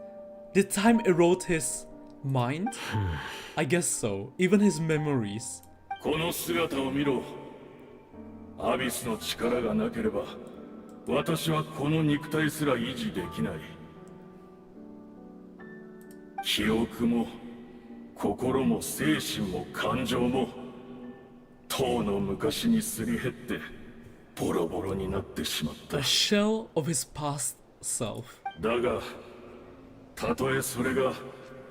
Did time erode his mind? I guess so. Even his memories. この姿を見ろ。アビスの力がなければ、私はこの肉体すら維持できない。記憶も心も精神も感情もとうの昔にすり減ってボロボロになってしまった。A shell of his past self. だが、たとえそれが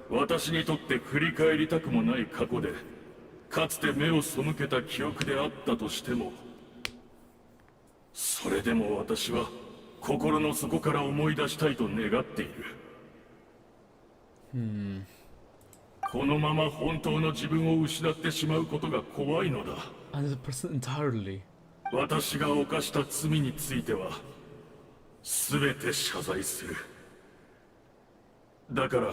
私にとって振り返りたくもない過去で、かつて目を背けた記憶であったとしても、それでも私は心の底から思い出したいと願っている。このまま本当の自分を失ってしまうことが怖いのだ。Another person entirely. 私が犯した罪については全て謝罪する。だから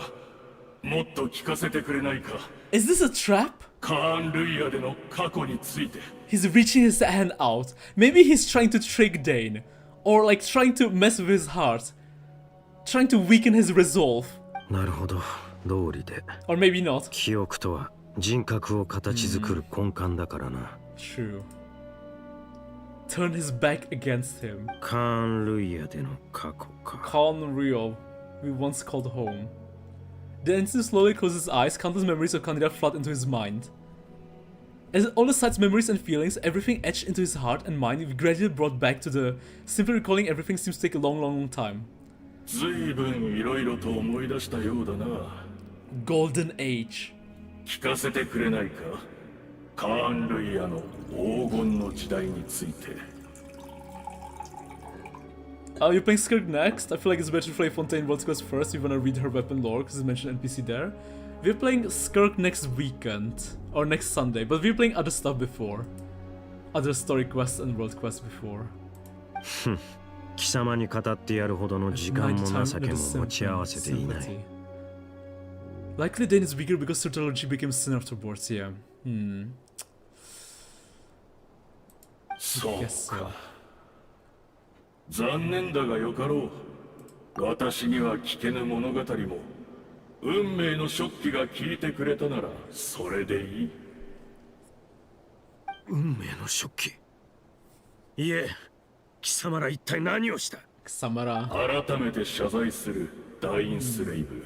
もっと聞かせてくれないか。 Is this a trap? カーン・ルイヤでの過去について。 He's reaching his hand out. Maybe he's trying to trick Dane. Or like trying to mess with his heart. Trying to weaken his resolve. なるほど、道理で。Or maybe not. 記憶とは人格を形作る根幹だからな。True. Turn his back against him. カーン・ルイヤでの過去か。Khan Rio, we once called home. The instant slowly closes his eyes, countless memories of Candida flood into his mind. As all the sights, memories, and feelings, everything etched into his heart and mind, we gradually brought back to the simply recalling everything seems to take a long, long, long time. 随分いろいろと思い出したようだな。Golden Age. 聞かせてくれないか。カーン・ルイヤの黄金の時代について。You're playing Skirk next? I feel like it's better to play Fontaine World Quest first if you wanna read her weapon lore, because it's mentioned NPC there. We're playing Skirk next weekend, or next Sunday, but we're playing other stuff before. Other story quests and world quests before. 貴様に語ってやるほどの時間も情けも持ち合わせていない。 Likely Dane is weaker because Surtology became sin afterwards, yeah. そうか。残念だがよかろう。私には聞けぬ物語も運命の食器が聞いてくれたならそれでいい。運命の食器。いえ、貴様ら一体何をした？貴様ら。改めて謝罪するダインスレイブ。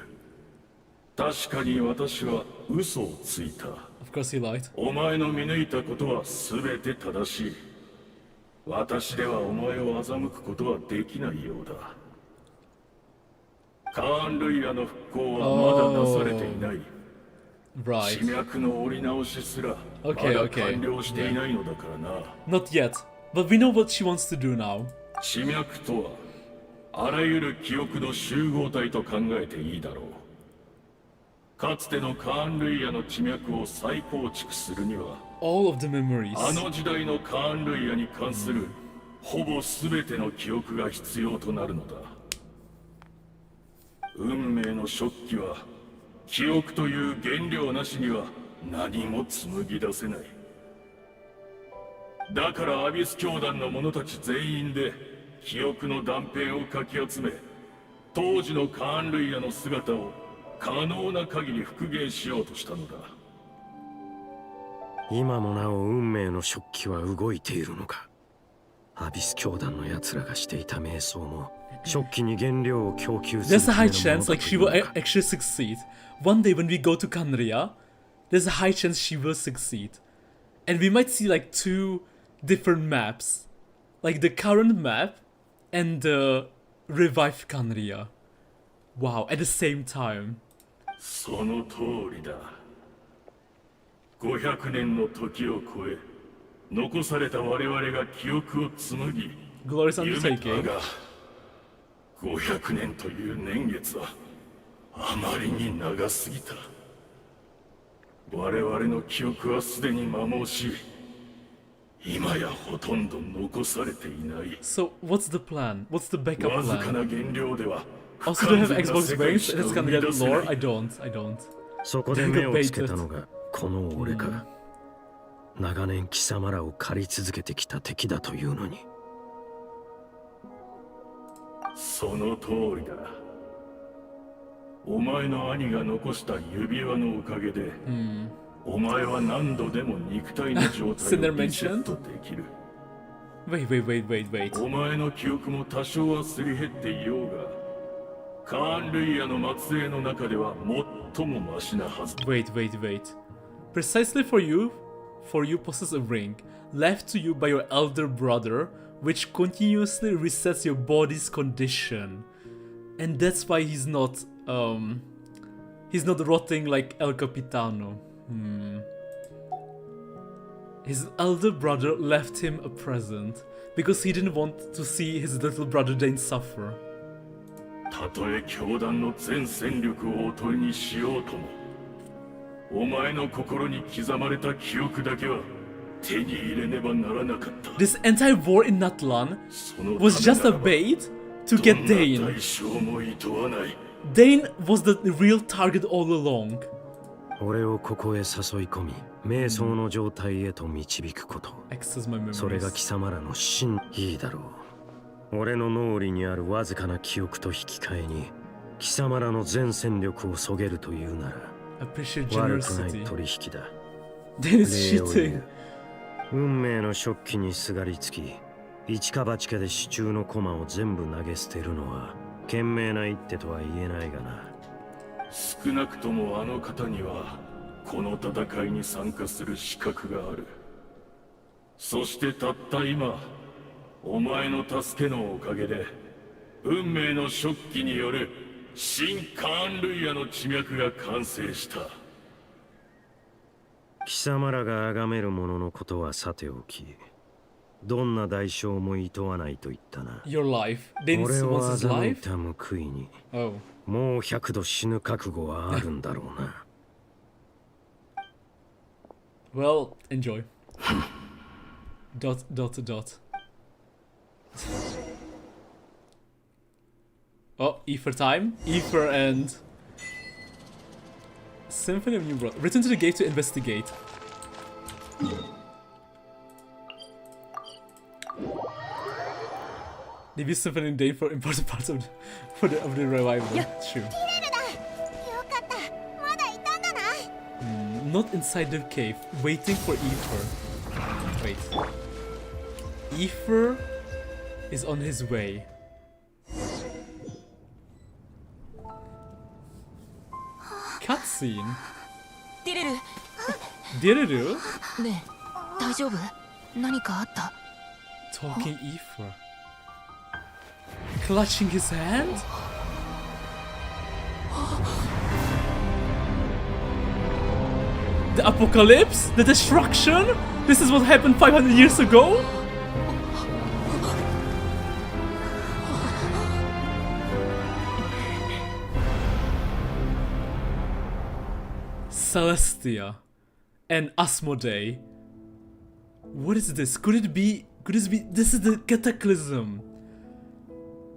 確かに私は嘘をついた。Of course he lied. お前の見抜いたことは全て正しい。私ではお前を欺くことはできないようだ。カーン・ルイヤの復興はまだなされていない。Right. 地脈の折り直しすらまだ完了していないのだからな。Not yet, but we know what she wants to do now. 地脈とはあらゆる記憶の集合体と考えていいだろう。かつてのカーン・ルイヤの地脈を再構築するには All of the memories. あの時代のカーン・ルイヤに関するほぼ全ての記憶が必要となるのだ。運命の食器は記憶という原料なしには何も紡ぎ出せない。だからアビス教団の者たち全員で記憶の断片をかき集め、当時のカーン・ルイヤの姿を可能な限り復元しようとしたのだ。今もなお運命の食器は動いているのか。アビス教団の奴らがしていた瞑想も食器に原料を供給する。There's a high chance like she will actually succeed. One day when we go to Canria, there's a high chance she will succeed. And we might see like two different maps. Like the current map and the revived Canria. Wow, at the same time. その通りだ。500年の時を超え、残された我々が記憶を紡ぎ Glorious 夢た undertaking. が500年という年月はあまりに長すぎた。我々の記憶はすでに摩耗し、今やほとんど残されていない。 So what's the plan? What's the backup わずか plan? な原料では Also, do you have Xbox Base? That's gonna get lore? I don't. そこで目をつけたのがこの俺か。長年貴様らを狩り続けてきた敵だというのに。その通りだ。お前の兄が残した指輪のおかげで、お前は何度でも肉体の状態をリセットできる。Wait. お前の記憶も多少はすり減っていようが、カーン・ルイヤの末裔の中では最もマシなはず。Wait. Precisely for you possess a ring left to you by your elder brother, which continuously resets your body's condition, and that's why he's not rotting like El Capitano. His elder brother left him a present because he didn't want to see his little brother Dane suffer. たとえ教団の全戦力をおとりにしようとも、お前の心に刻まれた記憶だけは手に入れねばならなかった。 This entire war in Natlan was just a bait to get Dane. 代償も厭わない。 Dane was the real target all along. 俺をここへ誘い込み、瞑想の状態へと導くこと。それが貴様らの真いいだろう。俺の脳裏にあるわずかな記憶と引き換えに、貴様らの全戦力をそげるというなら、悪くない取引だ。礼を言う。運命の食器にすがりつき、一か八かで支柱の駒を全部投げ捨てるのは、賢明な一手とは言えないがな。少なくともあの方にはこの戦いに参加する資格がある。そしてたった今、お前の助けのおかげで運命の食器による新カーン・ルイヤの地脈が完成した。貴様らが崇める者のことはさておき、どんな代償も厭わないと言ったな。Your life. 俺を欺いた報いに、もう100度死ぬ覚悟はあるんだろうな。Well, enjoy. dot. Oh, Ether time. Ether and Symphony of New World. Return to the gate to investigate. They use Symphony Day for important parts of the revival. True. Not inside the cave, waiting for Ether. Wait. Ether is on his way. Cutscene. Direru? Talking Ether. Clutching his hand? The apocalypse? The destruction? This is what happened 500 years ago? Celestia and Asmodee. What is this? Could it be? This is the Cataclysm.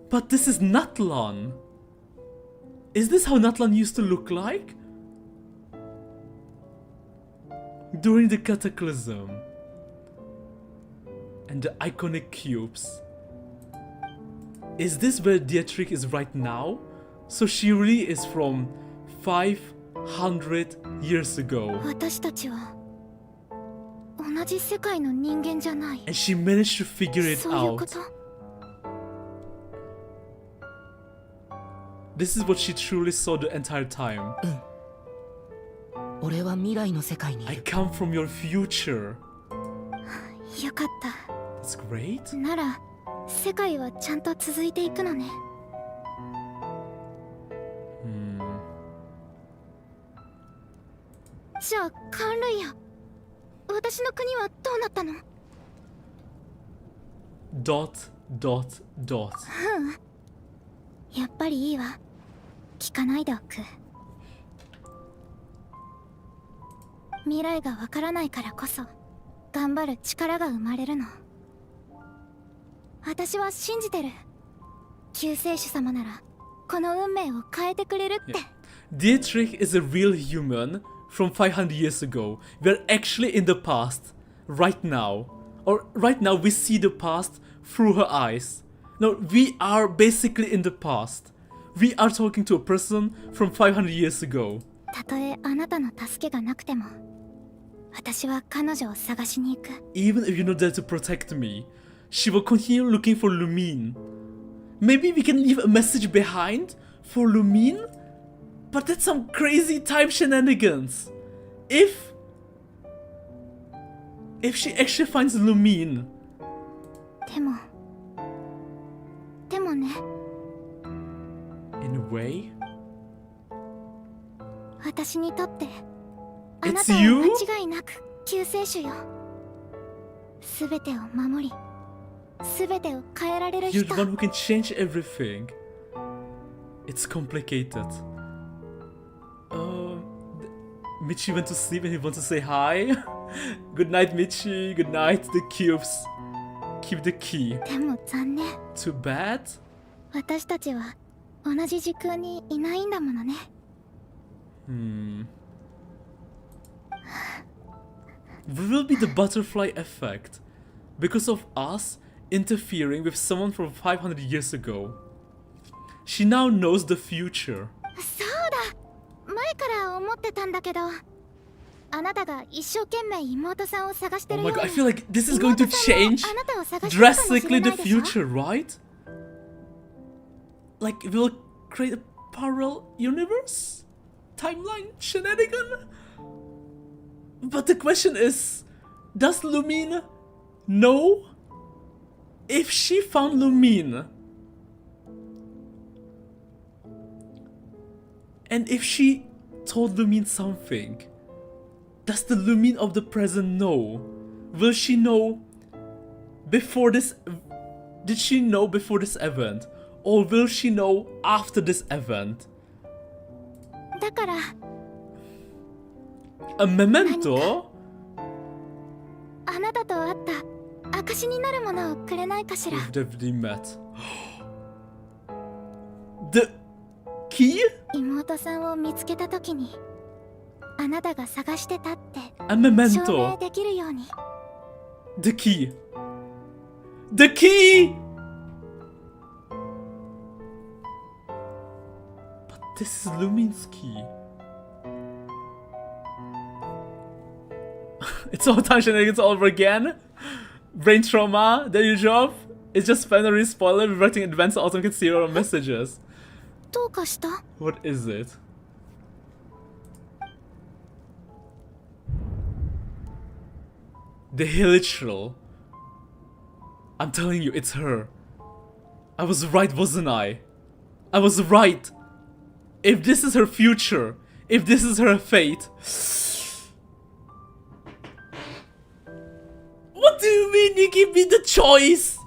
But this is Natlan. Is this how Natlan used to look like? During the Cataclysm. And the iconic cubes. Is this where Dietrich is right now? So she really is from 500 years ago. And she managed to figure it out. This is what she truly saw the entire time. I come from your future. That's great. dot dot dot. やっぱりいいわ。聞かないでおく。未来がわからないからこそ頑張る力が生まれるの。私は信じてる。救世主様ならこの運命を変えてくれるって。Dietrich is a real human from 500 years ago. We're actually in the past right now. Or right now we see the past through her eyes. No, we are basically in the past. We are talking to a person from 500 years ago. たとえあなたの助けがなくても、私は彼女を探しに行く。Even if you're not there to protect me, she will continue looking for Lumine. Maybe we can leave a message behind for Lumine? But that's some crazy time shenanigans. If she actually finds Lumine. でもね。In a way? 私にとってあ It's なたは you? 間違いなく救世主よ。すべてを守り、すべてを変えられる You're 人。 the one who can change everything. It's complicated. Michi went to sleep and he wants to say hi. Good night, Michi. Good night, the cubes. Keep the key. でも残念。 Too bad? 私たちは同じ時空にいないんだものね。We will be the butterfly effect because of us interfering with someone from 500 years ago. She now knows the future. そうだ。前から思ってたんだけど、あなたが一生懸命妹さんを探してる Oh よう my に。 god, I feel like this is going to change あなたを探してるかもしれ drastically な the いでしょ。 future, right? Like, we'll create a parallel universe? Timeline shenanigan? But the question is, does Lumine know? If she found Lumine, and if she told Lumine something, does the Lumine of the present know? Will she know before this? Did she know before this event? Or will she know after this event? だから A memento? あなたと会った証になるものをくれないかしら。 We've definitely met. The key? 妹さんを見つけたときにあなたが探してたって A memento. 証明できるように。 The key. The key! But this is Lumine's key. It's all time shenanigans all over again. Brain trauma, there you job. It's just binary spoiler reverting advanced automated serial messages. どうかした？ What is it? The Hilichral. I'm telling you, it's her. I was right, wasn't I? I was right. If this is her future, if this is her fate. What do you mean you give me the choice?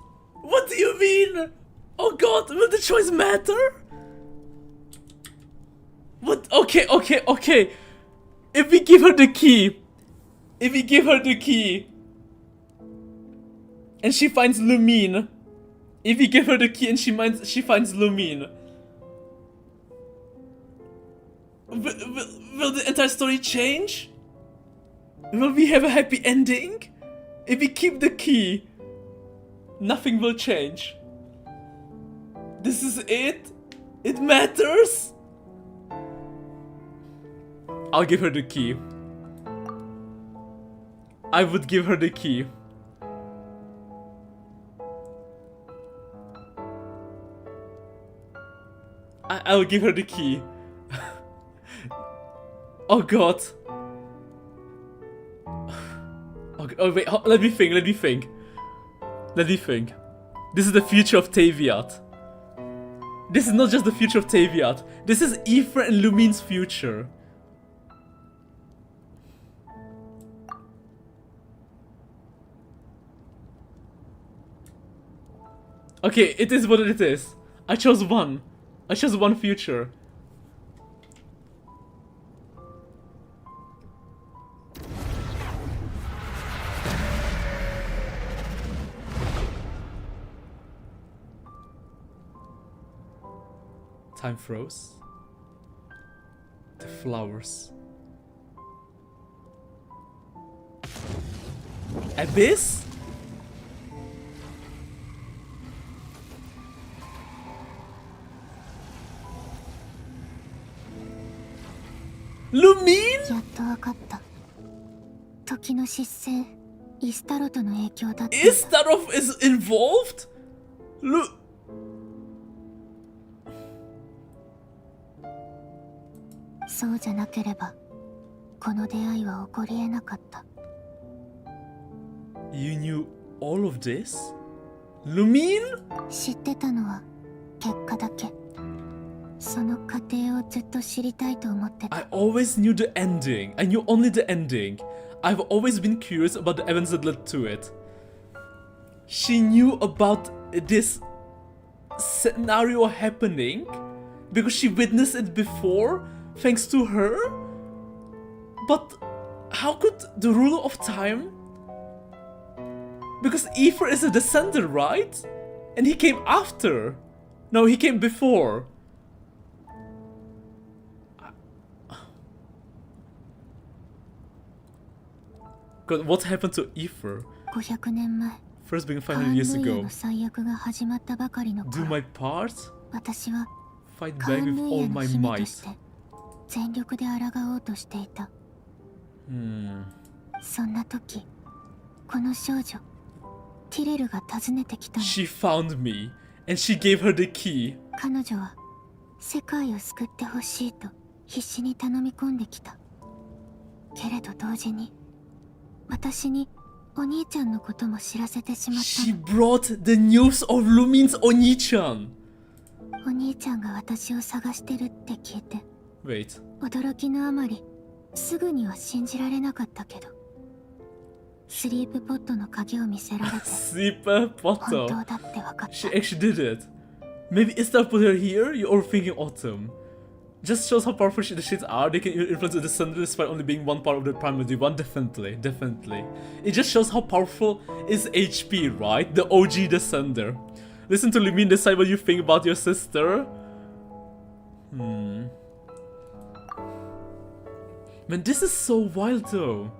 What do you mean? Oh god, will the choice matter? What? Okay. If we give her the key, and she finds Lumine, if we give her the key and she finds Lumine, will the entire story change? Will we have a happy ending? If we keep the key, nothing will change. This is it? It matters? I'll give her the key. I would give her the key. I'll give her the key. Oh god. Okay, oh wait, let me think. This is the future of Taviat. This is not just the future of Taviat. This is Aether and Lumine's future. Okay, it is what it is. I chose one. I chose one future. Time froze. The flowers. Abyss? Lumine? やっとわかった。時の失勢、イスタロトの影響だった。Istarov is involved? Look. そうじゃなければ、この出会いは起こり得なかった。You knew all of this? Lumine? 知ってたのは結果だけ。その過程をずっと知りたいと思ってた。I always knew the ending. I knew only the ending. I've always been curious about the events that led to it. She knew about this scenario happening because she witnessed it before, thanks to her? But how could the ruler of time? Because Aether is a descendant, right? And he came after. No, he came before. God, what happened to Aether? 500年前、 First being 500 years カーンヌイヤ ago. の最悪が始まったばかりの Do 頃、 my part? 私は Fight カ back ーン with ヌイ all ヤの my 姫とし might. て全力で抗おうとしていた。そんな時、この少女ティレルが訪ねてきたの。 She found me, and she gave her the key. 彼女は世界を救ってほしいと必死に頼み込んできた。けれど同時に私にお兄ちゃんのことも知らせてしまった She brought the news of Lumine's Oni-chan. お兄ちゃんが私を探してるって聞いて Wait. 驚きのあまりすぐには信じられなかったけど、スリープポットの鍵を見せられて Sleeper 本 Potter. 当だって分かった。 She actually did it. Maybe Istar put her here? You're overthinking Autumn. Just shows how powerful the shits are. They can influence the descendant despite only being one part of the primary one. Definitely, definitely. It just shows how powerful is HP, right? The OG descender. Listen to Lumine, decide what you think about your sister. Man, this is so wild though.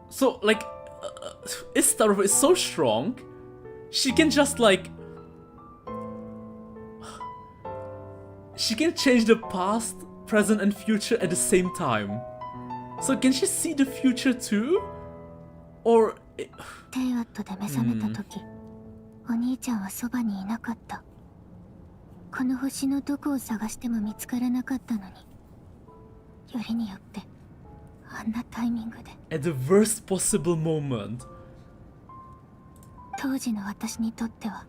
So, like, Istar is so strong. She can just, like... She can change the past, present, and future at the same time. So can she see the future too? Or... テイワットで目覚めた時、お兄ちゃんはそばにいなかった。この星のどこを探しても見つからなかったのに、よりによってあんなタイミングで。 At the worst possible moment. 当時の私にとっては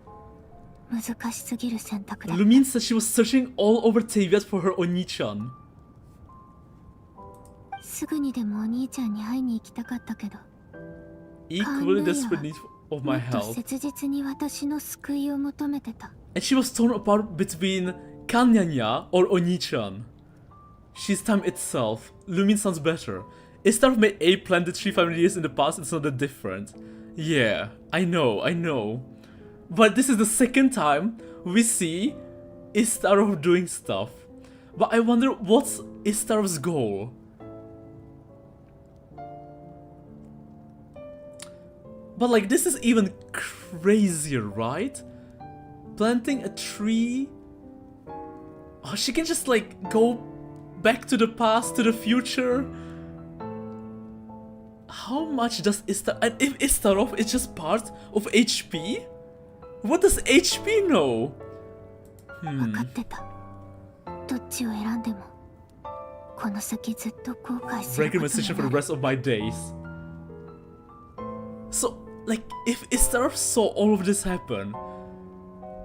難しすぎる選択だ。 Lumine said she was searching all over Teyvat for her Oni-chan. すぐにでもお兄ちゃんに会いに行きたかったけど、 Equally desperate need of my もっと help. 切実に私の救いを求めてた。 And she was torn apart between Kanyanya or Oni-chan. She's time itself. Lumine sounds better. Istar made a planted 300 years in the past, it's not that different. Yeah, I know. But this is the second time we see Istarov doing stuff. But I wonder what's Istarov's goal? But like, this is even crazier, right? Planting a tree... Oh, she can just like go back to the past, to the future. How much does Istar... And if Istarov is just part of HP? What does HP know? 分かってた。どっちを選んでも、この先ずっと後悔する Breaking こ my とに decision な for the る。 rest of my days. So, like, if Istarov saw all of this happen,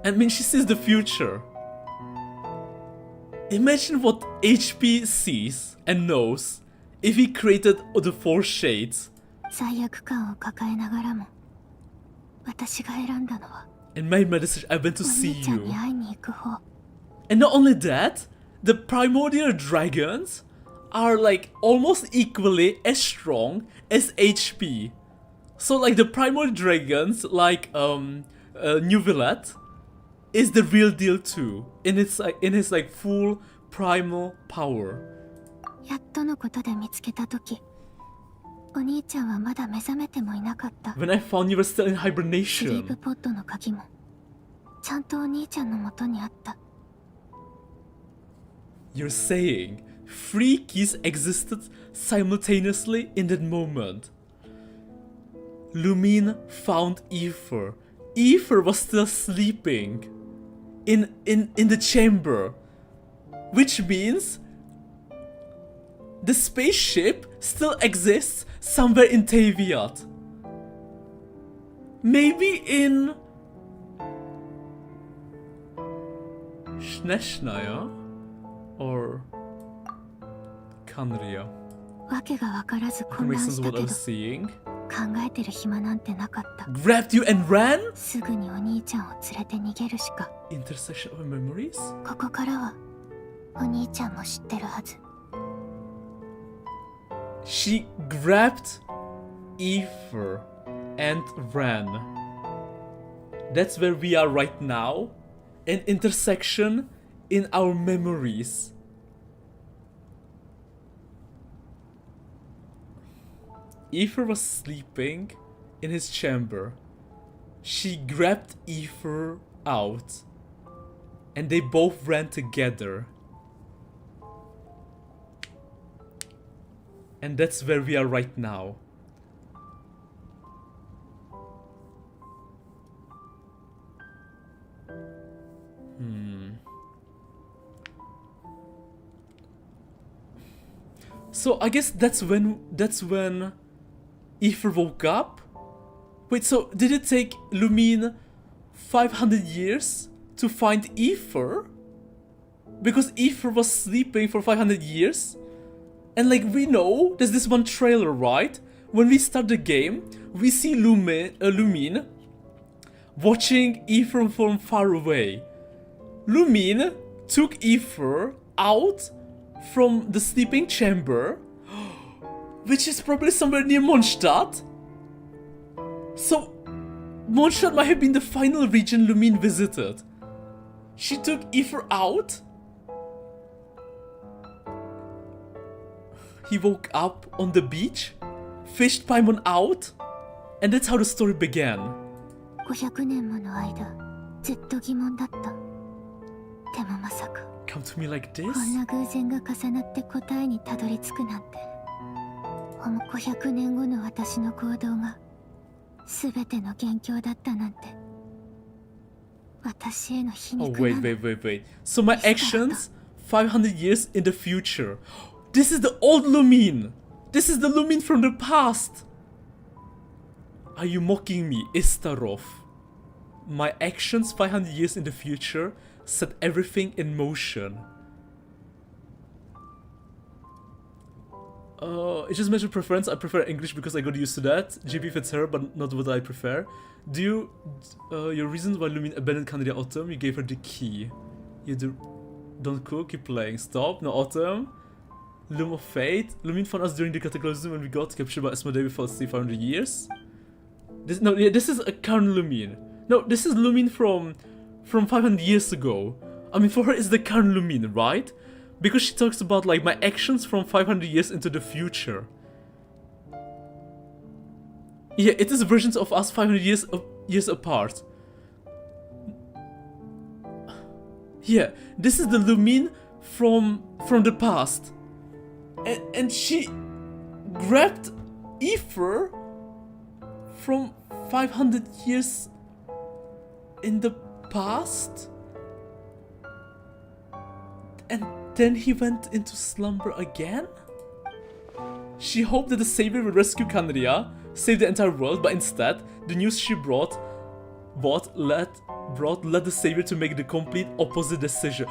I mean, she sees the future. Imagine what HP sees and knows if he created the four shades. 罪悪感を抱えながらも、私が選んだのは And made my decision. I went to see you. And not only that, the primordial dragons are like almost equally as strong as HP. So like the primordial dragons, like Nuvillet, is the real deal too. In his like full primal power. やっとのことで見つけたとき、お兄ちゃんはまだ目覚めてもいなかった。When I found you were still in スリー hibernation. プポットの鍵もちゃんとお兄ちゃんの元にあった。 You're saying 3 keys existed simultaneously in that moment. Lumine found Aether. Aether was still sleeping in the chamber, which means the spaceship still exists somewhere in Taviat. Maybe in Sneshnaya or Kanria. わけがわからず For 混乱 reasons した what け I ど was seeing. 考えてる暇なんてなかった。 Grabbed you and ran? すぐにお兄ちゃんを連れて逃げるしか。 Intersection of memories? ここからはお兄ちゃんも知ってるはず。 She grabbed Aether and ran. That's where we are right now. An intersection in our memories. Aether was sleeping in his chamber. She grabbed Aether out. And they both ran together. And that's where we are right now. So I guess that's when Aether woke up? Wait, so did it take Lumine 500 years to find Aether? Because Aether was sleeping for 500 years? And like we know, there's this one trailer, right? When we start the game, we see Lumine watching Aether from far away. Lumine took Aether out from the sleeping chamber, which is probably somewhere near Mondstadt. So, Mondstadt might have been the final region Lumine visited. She took Aether out. He woke up on the beach, fished Paimon out, and that's how the story began. 500年もの間、ずっと疑問だった。でもまさか。 Come to me like this? こんな偶然が重なって答えにたどり着くなんて。500年後の私の行動が全ての元凶だったなんて。私への皮 Oh, 肉なの。 wait. So my actions 500 years in the future. This is the old Lumine. This is the Lumine from the past. Are you mocking me, Istarov? My actions 500 years in the future set everything in motion. It's just matter of preference. I prefer English because I got used to that. GB fits her, but not what I prefer. Do you... your reasons why Lumine abandoned Canada Autumn? You gave her the key. You do... Don't cook, keep playing. Stop, no Autumn. Loom of Fate. Lumine found us during the Cataclysm when we got captured by Asmodee. We fell asleep 500 years. This is a current Lumine. No, this is Lumine from 500 years ago. I mean, for her, it's the current Lumine, right? Because she talks about, like, my actions from 500 years into the future. Yeah, it is versions of us 500 years apart. Yeah, this is the Lumine from the past. And she grabbed Aether from 500 years in the past? And then he went into slumber again? She hoped that the savior would rescue Canria, save the entire world, but instead, the news she brought led the savior to make the complete opposite decision.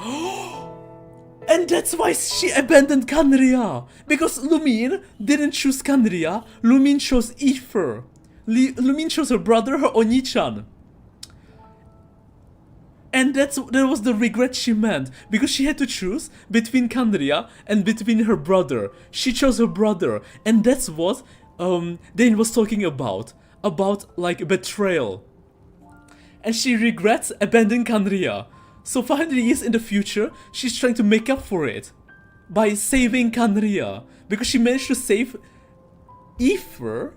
And that's why she abandoned Canria! Because Lumine didn't choose Canria, Lumine chose Aether. Lumine chose her brother, her Oni-chan. And that was the regret she meant, because she had to choose between Kandria and between her brother. She chose her brother, and that's what Dane was talking about like betrayal. And she regrets abandoning Kandria. So 500 years in the future, she's trying to make up for it by saving Kandria, because she managed to save Aether.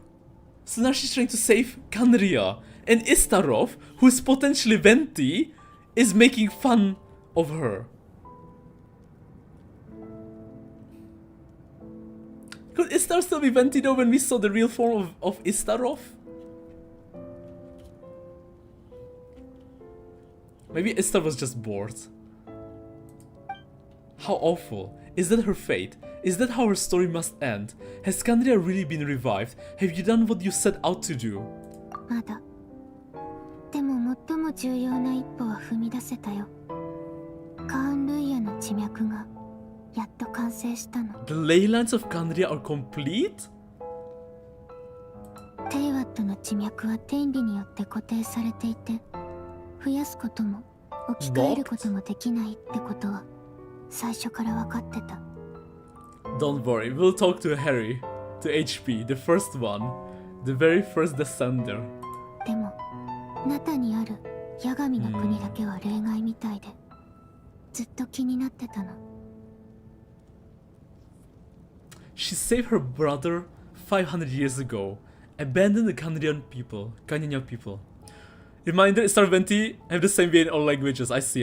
So now she's trying to save Kandria. And Istarov, who is potentially Venti, is making fun of her. Could Istar still be Venti though when we saw the real form of Istarov? Maybe Istar was just bored. How awful. Is that her fate? Is that how her story must end? Has Kandria really been revived? Have you done what you set out to do? まだ。でも最も重要な一歩は踏み出せたよ。カーン・ルイヤの地脈がやっと完成したの。The ley lines of Kandria are complete? テイワットの地脈は天理によって固定されていて、増やすことも置き換えることもできないってことは最初から分かってた。Don't worry, we'll talk to Harry, to HP, the first one, the very first descender. でも、ナタにあるヤガミの国だけは例外みたいで、ずっと気になってたの。She saved her brother 500 years ago, abandoned the Kandrian people. Reminder, Star Venti have the same way in all languages. I see.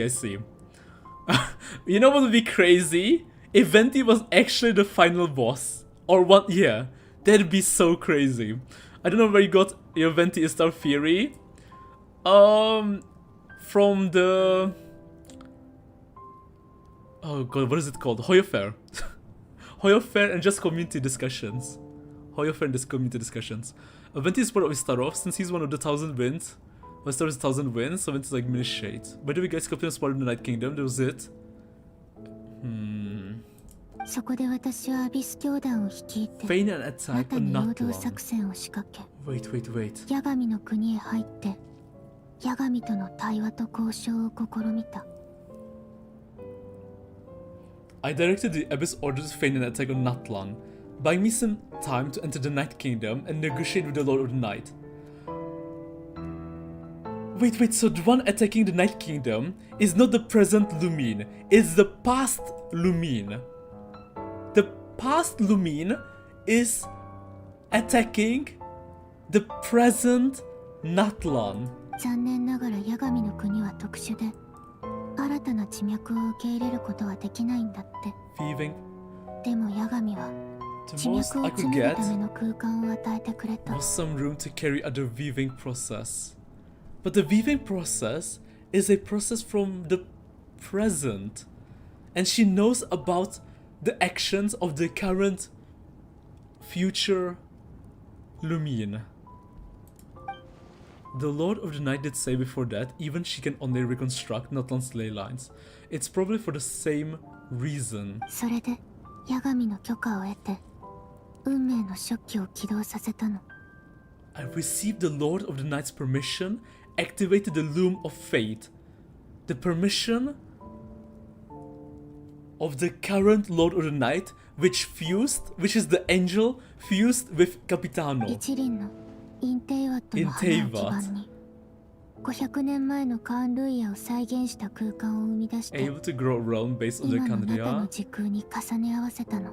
You know what would be crazy? If Venti was actually the final boss. Or what, yeah. That'd be so crazy. I don't know where you got your Venti Istar theory. From the... Oh god, what is it called? Hoyo Fair. Hoyo Fair and just community discussions. Hoyo Fair and just community discussions. Venti is part of Istarov, since he's one of the 1,000 winds. Istarov is 1,000 winds, so Venti's like mini shade. By the way, guys, Captain was part of the Night Kingdom, that was it. そこで私はアビス教団を率いて Feign an attack on ナタに陽動 Natlan. 作戦を仕掛け Wait. ヤガミの国へ入ってヤガミとの対話と交渉を試みた。 I directed the Abyss Order to feign an attack on Natlan, buying me some time to enter the Night Kingdom and negotiate with the Lord of the Night. Wait, so the one attacking the Night Kingdom is not the present Lumine, it's the past Lumine. The past Lumine is attacking the present Natlan. 残念ながらヤガミの国は特殊で新たな地脈を受け入れることはできないんだって。 Thieving. でもヤガミは The 地 most 脈 I を could 紡ぐ get ための空間を与えてくれた。 was some room to carry out the weaving process. But the weaving process is a process from the present. And she knows about the actions of the current future Lumine. The Lord of the Night did say before that even she can only reconstruct Natlan's ley lines. It's probably for the same reason. それでヤガミの許可を得て運命の食器を起動させたの。 I received the Lord of the Night's permission, activated the Loom of Fate. The permission of the current Lord of the Night, which is the angel fused with Capitano. 一輪のインテイワットの花を基盤に500年前のカーン・ルイヤを再現した空間を生み出して Able to grow around based on the 今のナタ Kandria. の時空に重ね合わせたの。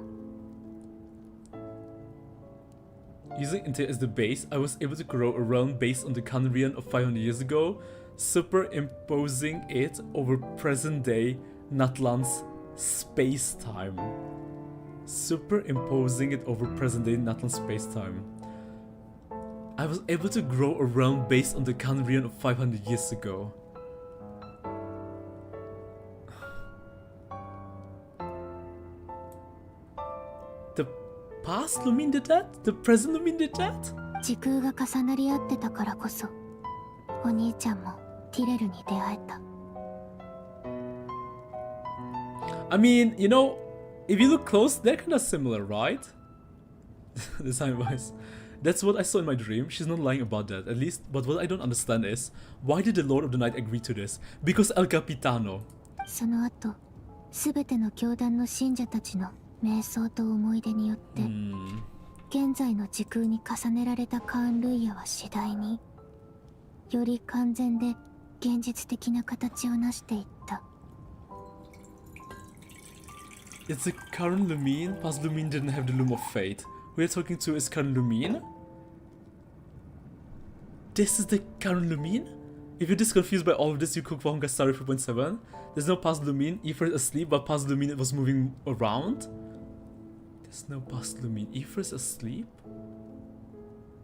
Using Inte as the base, I was able to grow around based on the Kandrian of 500 years ago, superimposing it over present-day Natlan's space-time. Superimposing it over present-day Natlan space-time. I was able to grow around based on the Kandrian of 500 years ago. The past Lumine did that? The present Lumine did that? 時空が重なり合ってたからこそお兄ちゃんもティレルに出会えた。 I mean, you know, if you look close, they're kind of similar, right? Design-wise. That's what I saw in my dream. She's not lying about that, at least. But what I don't understand is, why did the Lord of the Night agree to this? Because El Capitano. その後、すべての教団の信者たちの瞑想と思い出によって、現在の時空に重ねられたカーン・ルイヤは次第により完全で現実的な形を成していった。It's a Karen Lumine? Past Lumine didn't have the Loom of Fate. Who you're talking to is Karen Lumine? This is the Karen Lumine? If you're this confused by all of this, you cook for Honka Story 3.7. There's no Past Lumine. Aether is asleep, but Past Lumine was moving around. There's no Past Lumine. Aether is asleep,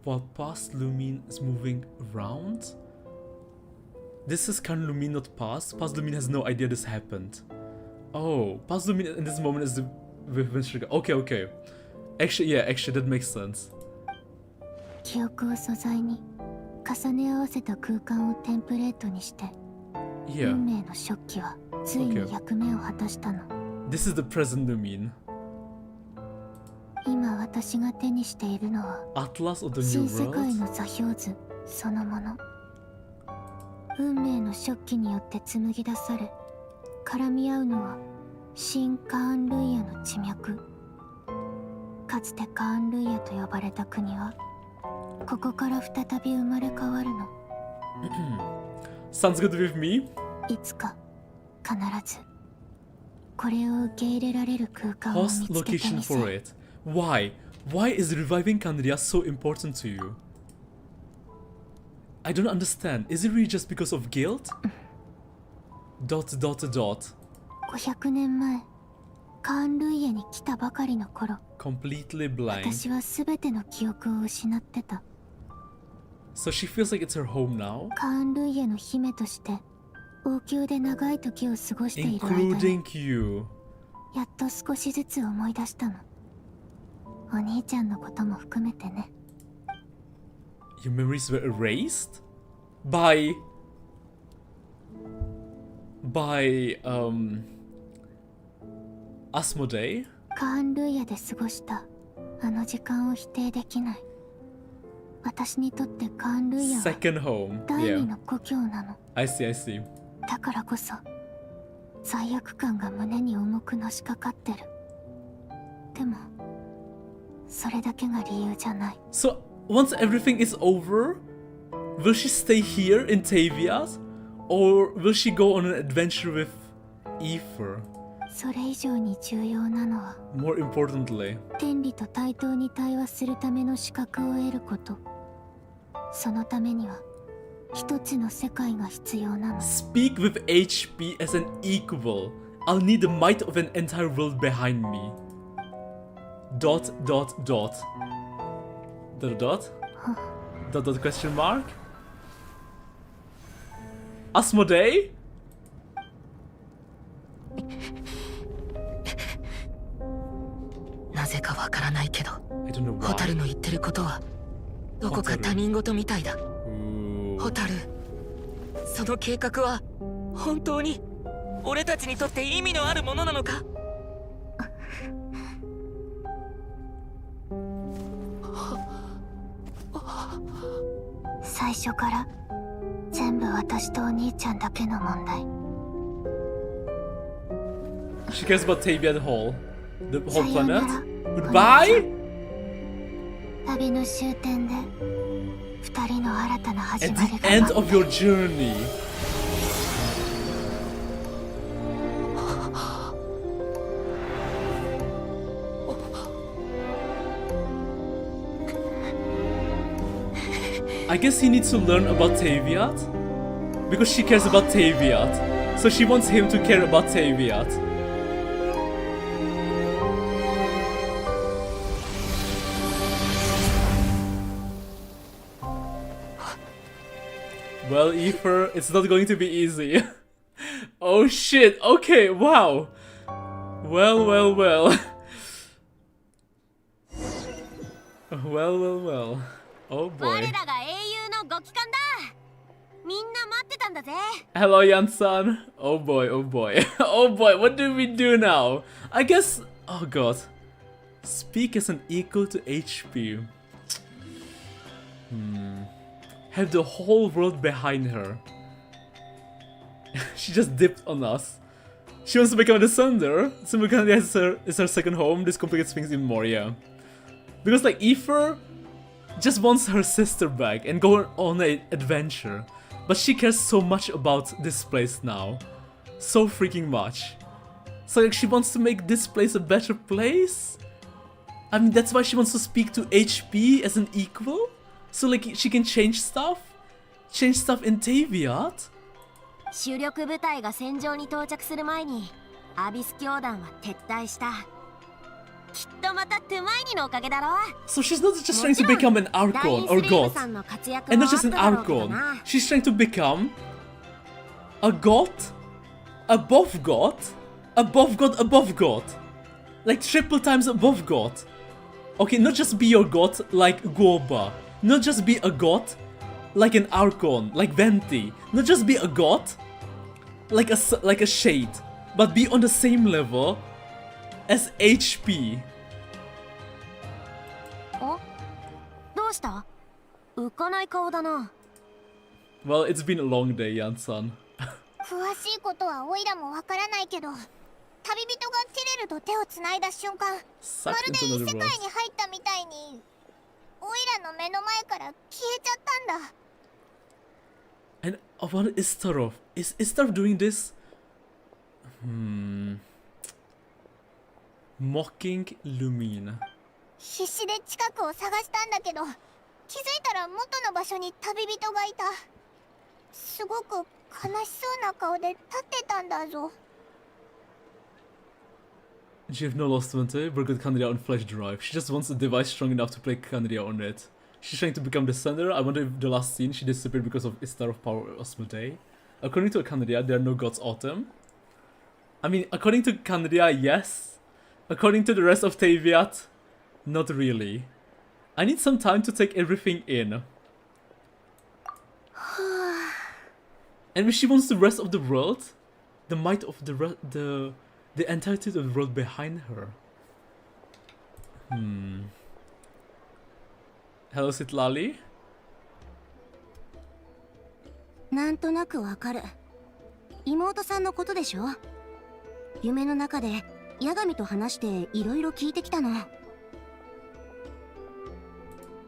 while Past Lumine is moving around. This is Karen Lumine, not Past. Past Lumine has no idea this happened. Oh, Past Lumine in this moment is the Vince trigger. Okay, okay. Actually, yeah, actually that makes sense. 記憶を素材に重ね合わせた空間をテンプレートにして、運命の食器はついに役目を果たしたの。This is the present Lumine. 今私が手にしているのは Atlas of the 新 New 世界 World? の座標図そのもの。運命の食器によって紡ぎ出され、絡み合うのは新カーン・ルイヤの地脈。かつてカーン・ルイヤと呼ばれた国はここから再び生まれ変わるの。Sounds good with me. いつか必ずこれを受け入れられる空間を見 Host つけて location みせ for る。 it. Why? Why is reviving Candia so important to you? I don't understand. Is it really just because of guilt? Dot dot dot. 500年前カーン・ルイヤに来たばかりの頃、 Completely blind. 私は全ての記憶を失ってた。 So she feels like it's her home now? カーン・ルイヤの姫として王宮で長い時を過ごしている間 Including you. やっと少しずつ思い出したの。お兄ちゃんのことも含めてね。 Your memories were erased? By Asmodee? カーン・ルイヤで過ごしたあの時間を否定できない。私にとってカーン・ルイヤは Second home. 第二 Yeah. の故郷なの。 I see, I see. だからこそ罪悪感が胸に重くのしかかってる。でもそれだけが理由じゃない。 So, once everything is over, will she stay here in Taviat? Or will she go on an adventure with Aether? それ以上に重要なのは More importantly, 天理と対等に対話するための資格を得ること。そのためには一つの世界が必要なの。 speak with HP as an equal. I'll need the might of an entire world behind me. Dot dot dot. Dot dot? Dot dot question mark? Asmodee? なぜかわからないけど、 I don't know ホタル why. の言ってることはどこか他人事みたいだ。ホタル、その計画は本当に俺たちにとって意味のあるものなのか？最初から全部私とお兄ちゃんだけの問題。 She cares about Taviat Hall. The whole さよな planet? ら Goodbye? 旅の終点で二人の新たな始 At まり the が end 待っ of your journey. I guess he needs to learn about Taviat because she cares about Taviat. So she wants him to care about Taviat. Well, Aether, it's not going to be easy. Oh shit, okay, wow. Well, well, well. Well, well, well. Oh 我 boy. らが英雄のご帰還だ。みんな待ってたんだぜ。 Hello, Jan-san. Oh boy, oh boy. Oh boy, what do we do now? I guess... Oh god. Speak as an equal to HP. Have the whole world behind her. She just dipped on us. She wants to become a descender. Simultaneously is her second home. This complicates things even more, yeah. Because like Aether just wants her sister back and go on an adventure. But she cares so much about this place now. So freaking much. So like she wants to make this place a better place? I mean that's why she wants to speak to HP as an equal? So like she can change stuff? Change stuff in Teviot? 主力部隊が戦場に到着する前にアビス教団は撤退した。きっとまたトゥマイニのおかげだろ。 So she's not just trying to become an Archon or God. And not just an Archon. She's trying to become a God, above God, above God, above God. Like triple times above God. Okay, not just be your God like Guoba. Not just be a God like an Archon, like Venti. Not just be a God like a Shade. But be on the same level as HP. お、どうした？浮かない顔だな。Well, it's been a long day, Yan-san. 詳しいことはオイラもわからないけど、旅人がティレルと手をつないだ瞬間、まるで異世界に入ったみたいに、オイラの目の前から消えちゃったんだ。And what is Istarov? Is Istarov doing this? Mocking Lumine. 必死で近くを探したんだけど、気づいたら元の場所に旅人がいた。すごく悲しそうな顔で立ってたんだぞ。You have no lost Vente, but got Candia on flash drive. She just wants a device strong enough to play Candia on it. She's trying to become the sender. I wonder if the last scene she disappeared because of Istar of Power Osmodei. According to Candia, there are no gods autumn. I mean, according to Candia, yes. According to the rest of Teviot, not really. I need some time to take everything in. And if she wants the rest of the world, the might of the entirety of the world behind her. Hello, Sitlali? なんとなくわかる。妹さんのことでしょ？夢の中で八神と話していろいろ聞いてきたの。え？妹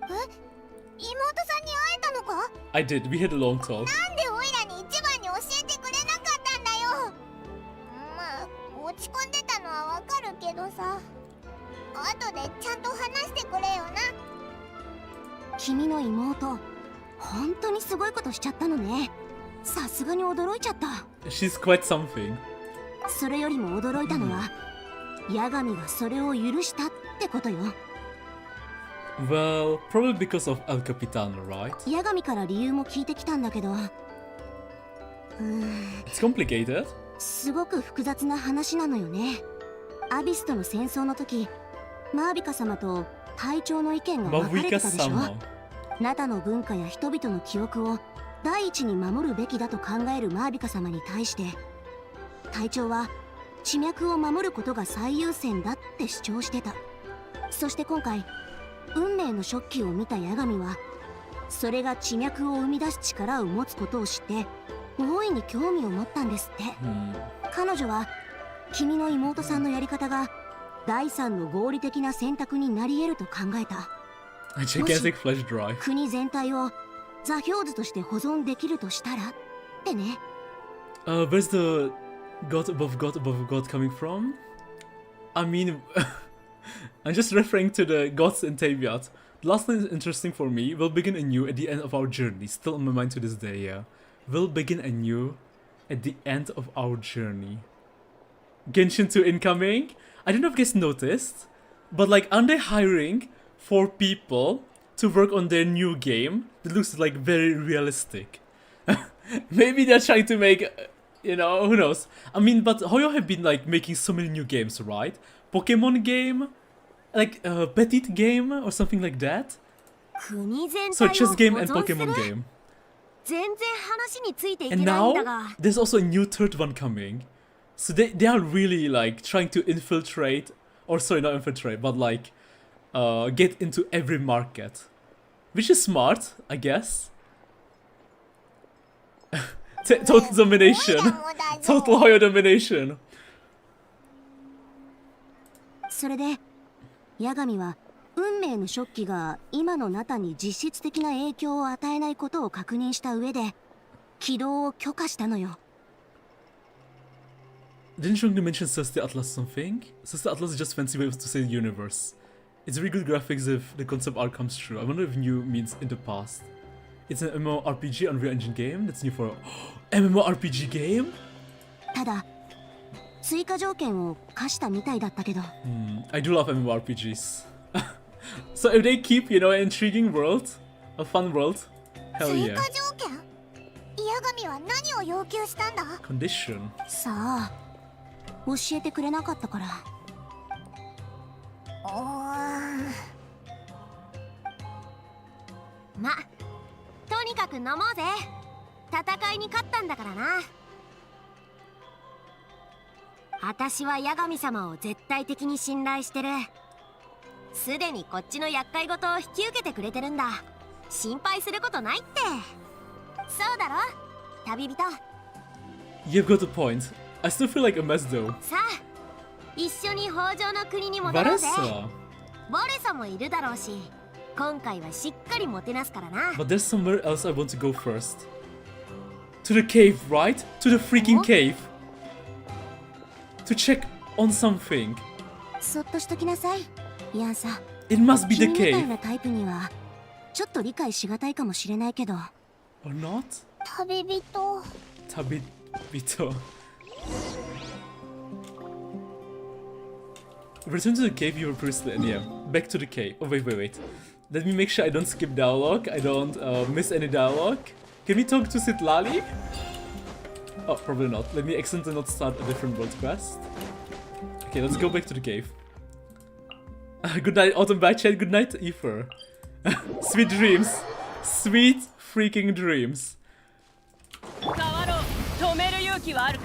さんに会えたのか？ I did. We had a long talk. なんでオイラに一番に教えてくれなかったんだよ。まあ落ち込んでたのはわかるけどさ。後でちゃんと話してくれよな。君の妹、本当にすごいことしちゃったのね。さすがに驚いちゃった。She's quite something. それよりも驚いたのは、八神がそれを許したってことよ。Well, probably because of El Capitano, right? 八神から理由も聞いてきたんだけど、It's complicated. すごく複雑な話なのよね。アビスとの戦争の時、マービカ様と隊長の意見が分かれてたでしょ。ナタの文化や人々の記憶を第一に守るべきだと考えるマービカ様に対して、隊長は地脈を守ることが最優先だって主張してた。そして今回運命の食器を見た八神は、それが地脈を生み出す力を持つことを知って大いに興味を持ったんですって。彼女は君の妹さんのやり方が第三の合理的な選択になり得ると考えた。もし国全体を座標図として保存できるとしたらってね。Where's the God above God above God coming from? I mean, I'm just referring to the gods in Teviot. The last thing is interesting for me. We'll begin anew at the end of our journey. Still on my mind to this day, yeah. We'll begin anew at the end of our journey. Genshin 2 incoming? I don't know if you guys noticed, but like, aren't they hiring 4 people to work on their new game that looks like very realistic? Maybe they're trying to make, you know, who knows? I mean, but Hoyo have been like making so many new games, right? Pokemon game, like a Petit game or something like that. So chess game and Pokemon game. And now there's also a new third one coming. So they are really like trying to infiltrate, or sorry, not infiltrate, but like get into every market. Which is smart, I guess. Total domination. Total Hoyo domination. それで、ヤガミは運命のショッキが今のナタに実質的な影響を与えないことを確認した上で、起動を許可したのよ。Didn't you mention Sister Atlas something? Sister Atlas is just fancy way to say the universe. It's really good graphics if the concept art comes true. I wonder if new means in the past. It's an MMORPG Unreal Engine game that's new for MMORPG game? ただ、追加条件を課したみたいだったけど。I do love MMORPGs. So if they keep, you know, an intriguing world, a fun world, hell yeah. 追加条件？ヤガミは何を要求したんだ？ Condition. さあ、教えてくれなかったから。ま、とにかく飲もうぜ。戦いに勝ったんだからな。私はヤガミ様を絶対的に信頼してる。すでにこっちの厄介事を引き受けてくれてるんだ。心配することないって。そうだろ、旅人。 You've got a point. I still feel like a mess though. さあ、一緒に北条の国に戻ろうぜ。ボレソもいるだろうし、今回はしっかりもてなすからな。 But there's somewhere else I want to go first. To the cave, right? To the freaking cave. To check on something. そっとしときなさい、イアンさん。 It must be the 君みたい cave. なタイプにはちょっと理解しがたいかもしれないけど。 Or not? 旅人。Tabito. Return to the cave you were previously in. Yeah, back to the cave. Oh, wait. Let me make sure I don't skip dialogue. I don't miss any dialogue. Can we talk to Sitlali? Oh, probably not. Let me accidentally not start a different world quest. Okay, let's go back to the cave. Good night, Autumn Bad Chat. Good night, Ether. Sweet dreams. Sweet freaking dreams. 変わろう。止める勇気はあるか。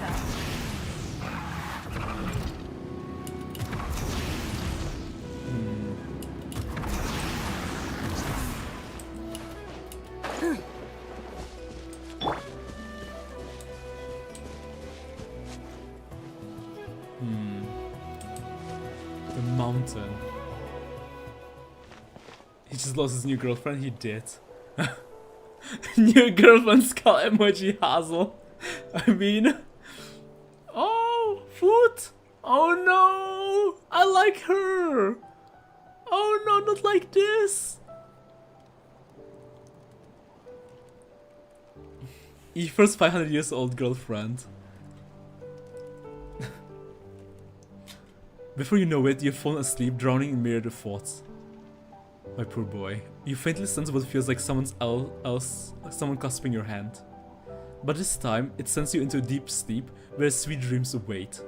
The mountain. He just lost his new girlfriend. He did. New girlfriend skull emoji Hazel. I mean, oh, foot. Oh no, I like her. Oh no, not like this. Aoife's 500 years old girlfriend. Before you know it, you've fallen asleep, drowning in myriad of thoughts. My poor boy. You faintly sense what feels like someone clasping your hand. But this time, it sends you into a deep sleep where sweet dreams await.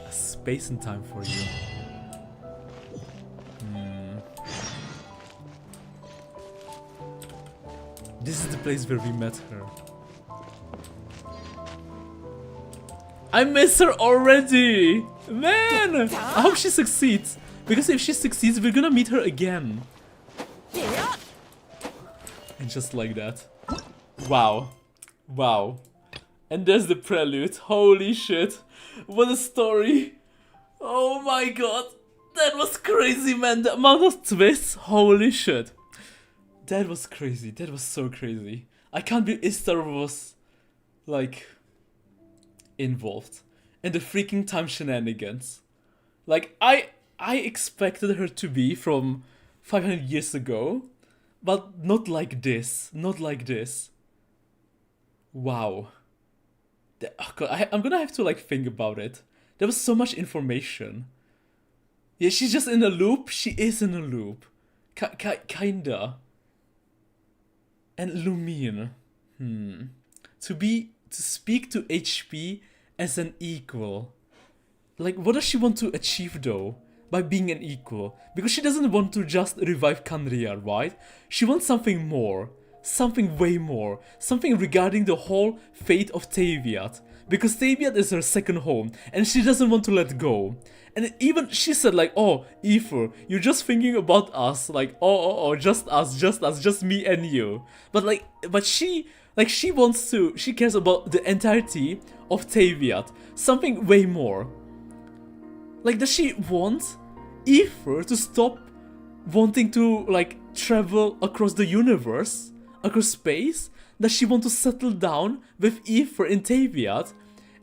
A space and time for you. This is the place where we met her. I miss her already! Man! I hope she succeeds. Because if she succeeds, we're gonna meet her again. And just like that. Wow. Wow. And there's the prelude. Holy shit. What a story. Oh my god. That was crazy, man. The amount of twists. Holy shit. That was crazy. That was so crazy. I can't believe Istar was, like, involved in the freaking time shenanigans. Like, I expected her to be from 500 years ago, but not like this. Not like this. Wow. Oh god, I'm gonna have to, like, think about it. There was so much information. Yeah, she's just in a loop. She is in a loop. Kinda. And Lumine. To speak to HP as an equal. Like, what does she want to achieve though by being an equal? Because she doesn't want to just revive Canria, right? She wants something more. Something way more. Something regarding the whole fate of Teviat. because Taviat is her second home and she doesn't want to let go. And even she said like, oh, Aoife, you're just thinking about us, like, oh, just us, just me and you. But she cares about the entirety of Taviat, something way more. Like, does she want Aoife to stop wanting to, like, travel across the universe, across space? Does she want to settle down with Aoife in Taviat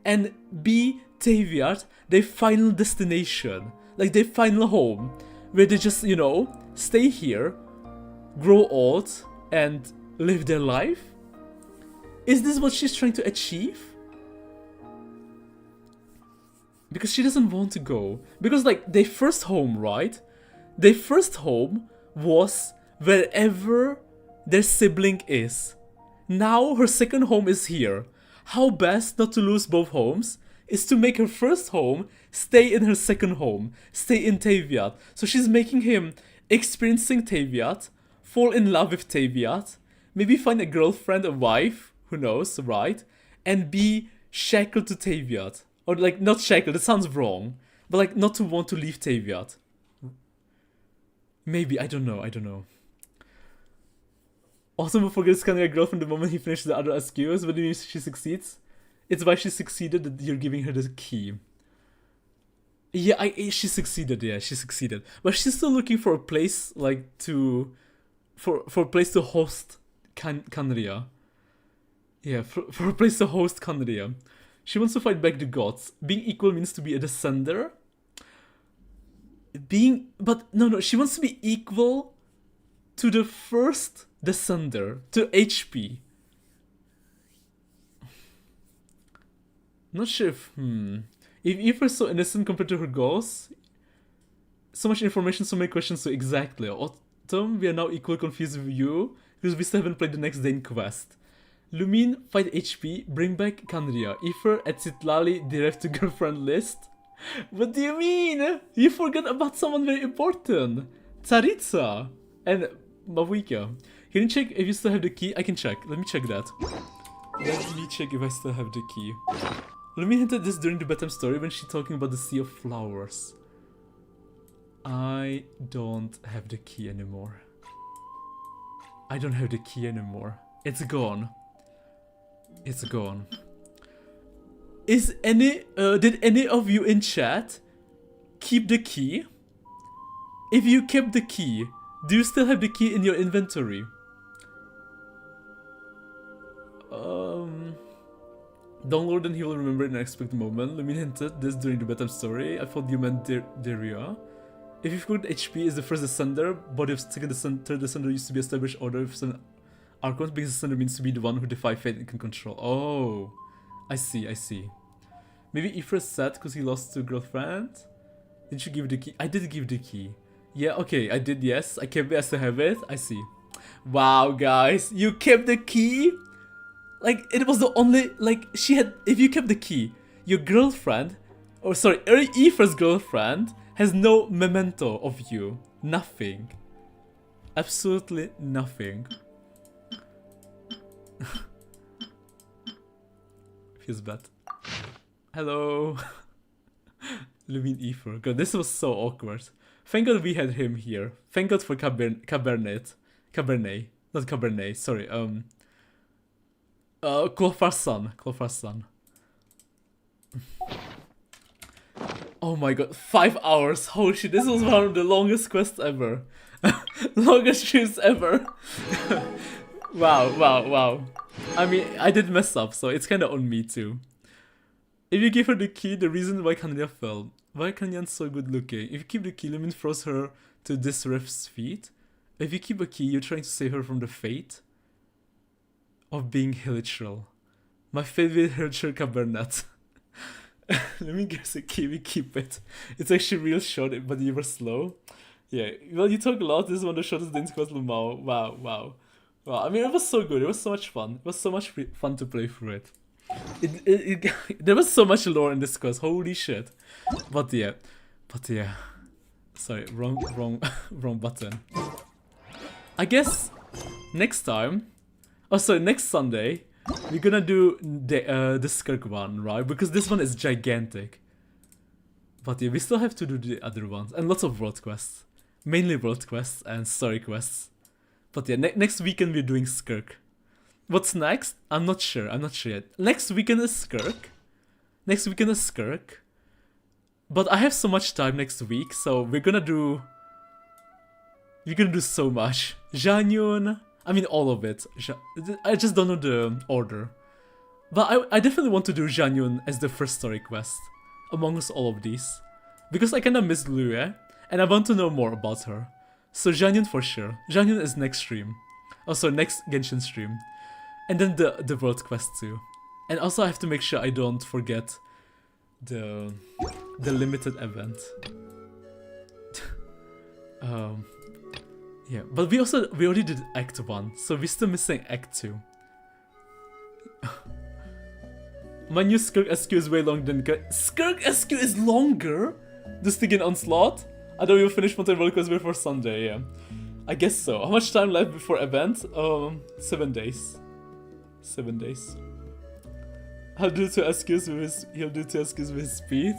and be Taviat their final destination, like their final home, where they just, you know, stay here, grow old, and live their life? Is this what she's trying to achieve? Because she doesn't want to go. Because, like, their first home, right? Their first home was wherever their sibling is. Now her second home is here. How best not to lose both homes is to make her first home stay in her second home, stay in Taviat. So she's making him experiencing Taviat, fall in love with Taviat, maybe find a girlfriend, a wife, who knows, right? And be shackled to Taviat. Or like, not shackled, that sounds wrong, but like not to want to leave Taviat. Maybe, I don't know. Also, will forget scanning a girlfriend the moment he finishes the other SQs. What do you mean she succeeds? It's why she succeeded that you're giving her the key. Yeah, she succeeded, But she's still looking for a place, like, for a place to host Khaenri'ah. Yeah, for a place to host Khaenri'ah. She wants to fight back the gods. Being equal means to be a descender. No, she wants to be equal to the first descender, to HP. Not sure if, If Aoife's so innocent compared to her goals, so much information, so many questions, so exactly. Autumn, we are now equally confused with you, because we still haven't played the next Dane quest. Lumine, fight HP, bring back Khaenri'ah. Aoife, add Citlali, direct to girlfriend list. What do you mean? You forgot about someone very important. Tsaritsa and Mavuika. Can you check if you still have the key? I can check. Let me check that. Let me check if I still have the key. Lumine hinted this during the bedtime story when she's talking about the Sea of Flowers. I don't have the key anymore. It's gone. It's gone. Did any of you in chat keep the key? If you kept the key, do you still have the key in your inventory? Download and he will remember in an unexpected moment. Lumine hinted this during the bedtime story. I thought you meant Deria. If you forgot HP is the first descender, body of second descender, third descender used to be established order of an Archon, because descender means to be the one who defies fate and can control. Oh, I see. Maybe Aoife sad because he lost to girlfriend? Did you give the key? I did give the key. Yeah, okay, I did, yes. I kept it, I still have it. I see. Wow, guys, you kept the key? Like, it was the only, like, she had, if you kept the key, your girlfriend, or sorry, Aoife's girlfriend has no memento of you. Nothing. Absolutely nothing. Feels bad. Hello. Lumine Aoife. God, this was so awkward. Thank God we had him here. Thank God for Cabernet. Not Cabernet, sorry. Clofarsan. Oh my god, 5 hours. Holy shit, this was one of the longest quests ever. Longest streams ever. Wow. I mean, I did mess up, so it's kinda on me too. If you give her the key, the reason why Khaenri'ah fell. Why Khaenri'ah's so good looking? If you keep the key, Lumine throws her to this rift's feet. If you keep a key, you're trying to save her from the fate of being Hilichral. My favorite Hilichral Cabernet. Let me guess a key, we keep it. It's actually real short, but you were slow. Yeah, well, you talk a lot. This is one of the shortest Danes quest Lumao. Wow. I mean, it was so good. It was so much fun. It was so much fun to play through it. There was so much lore in this quest. Holy shit. But yeah. Sorry, wrong button. I guess next time. Oh, sorry, next Sunday we're gonna do the Skirk one, right? Because this one is gigantic. But yeah, we still have to do the other ones. And lots of world quests. Mainly world quests and story quests. But yeah, next weekend we're doing Skirk. What's next? I'm not sure yet. Next weekend is Skirk. But I have so much time next week, so we're gonna do so much. Janyun, I mean all of it. I just don't know the order. But I definitely want to do Janyun as the first story quest amongst all of these. Because I kinda miss Lue, and I want to know more about her. So Janyun for sure. Janyun is next stream. Also next Genshin stream. And then the world quest too. And also I have to make sure I don't forget the limited event. Yeah, but we already did Act 1, so we're still missing Act 2. My new Skirk SQ is way longer than Skirk SQ is longer? This thing in Onslaught? I thought we will finish Mountain Roller Quest before Sunday, yeah. I guess so. How much time left before event? 7 days. 7 days. He'll do 2 SQs with his speed.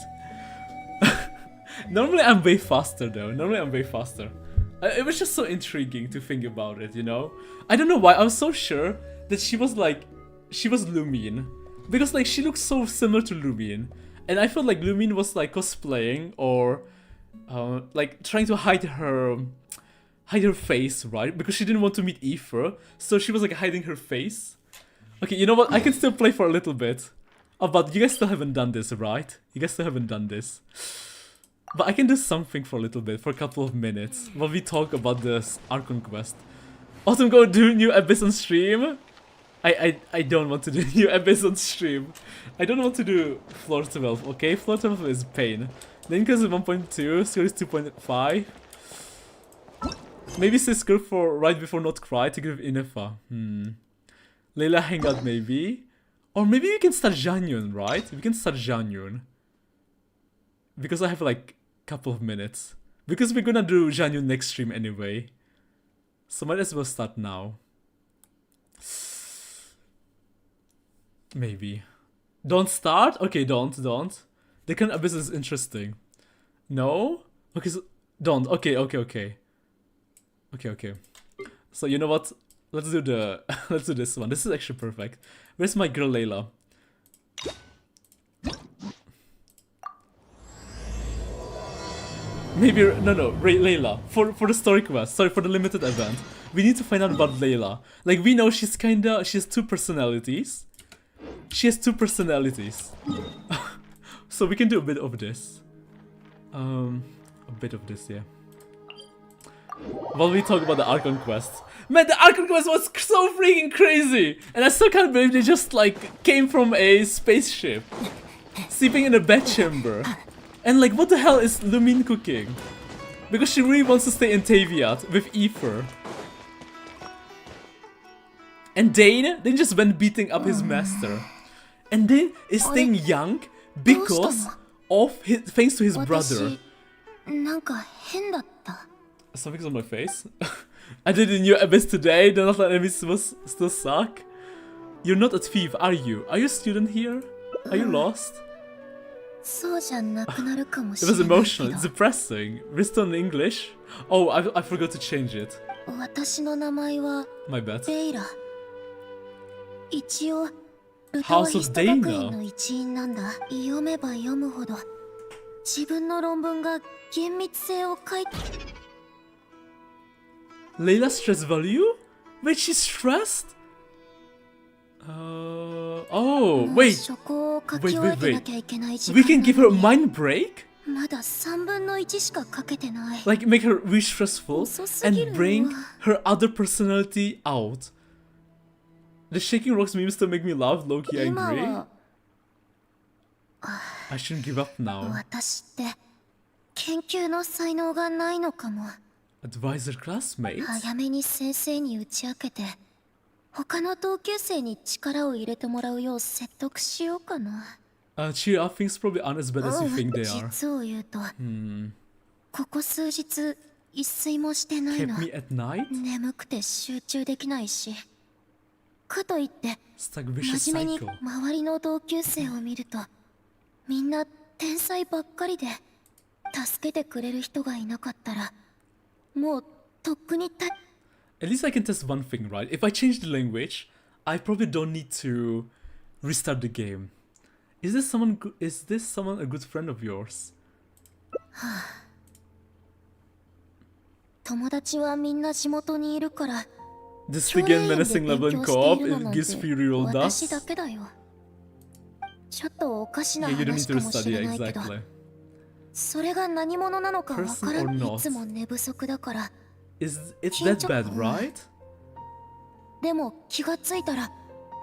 Normally I'm way faster though. It was just so intriguing to think about it, you know? I don't know why, I was so sure that she was Lumine. Because like she looks so similar to Lumine. And I felt like Lumine was like cosplaying or like trying to hide her face, right? Because she didn't want to meet Aether. So she was like hiding her face. Okay, you know what? I can still play for a little bit. Oh, but you guys still haven't done this, right? But I can do something for a little bit, for a couple of minutes, while we talk about this Archon quest. Autumn, go do new Abyss on stream? I don't want to do new Abyss on stream. I don't want to do floor 12, okay? Floor 12 is pain. Linka is 1.2, Skirk is 2.5. Maybe say Skirk for right before not cry to give Inefa. Layla hangout maybe. Or maybe we can start Janyun, right? We can start Janyun. Because I have like a couple of minutes. Because we're gonna do Janyun next stream anyway. So might as well start now. Maybe. Don't start? Okay, don't. The current Abyss is interesting. No? Okay, so don't. Okay. So you know what? Let's do this one. This is actually perfect. Where's my girl Layla? Maybe no, Layla. For the story quest. Sorry, for the limited event. We need to find out about Layla. Like we know she has 2 personalities. So we can do a bit of this. Yeah. While we talk about the Archon quest. Man, the Archon quest was so freaking crazy! And I still can't believe they just like came from a spaceship. Sleeping in a bedchamber. And like, what the hell is Lumine cooking? Because she really wants to stay in Taviat with Aether. And Dane just went beating up his master. And Dane is staying young because of thanks to his brother. Something's on my face. I did a new Abyss today. The Natlan Abyss was still suck. You're not a thief, are you? Are you a student here? Are you lost? It was emotional. It's depressing. We're still in English. Oh, I forgot to change it. My bad. House of Dana. Layla's stress value? Wait, she's stressed? Oh, wait. We can give her a mind break? Like, make her really stressful and bring her other personality out. The Shaking Rocks memes still make me laugh, low-key, I agree. I shouldn't give up now. Advisor classmates? Cheer up, things probably aren't as bad as you think they are. Kept me at night? かといって It's like a vicious 真面目に cycle. 周りの同級生を見るとみんな天才ばっかりで助けてくれる人がいなかったらもうとっくに At least I can test one thing, right? If I change the language, I probably don't need to restart the game. Is this someone a good friend of yours? 友達はみんな地元にいるから This again menacing level in co-op, it gives free reroll 私 dust. だけだよ。ちょっとおかしな Yeah, you don't 話 need か to も restart, しれ yeah, ないけど exactly. それが何者なのかわから Person ん or い not? つも寝不足だから It's that bad, right? でも気がついたら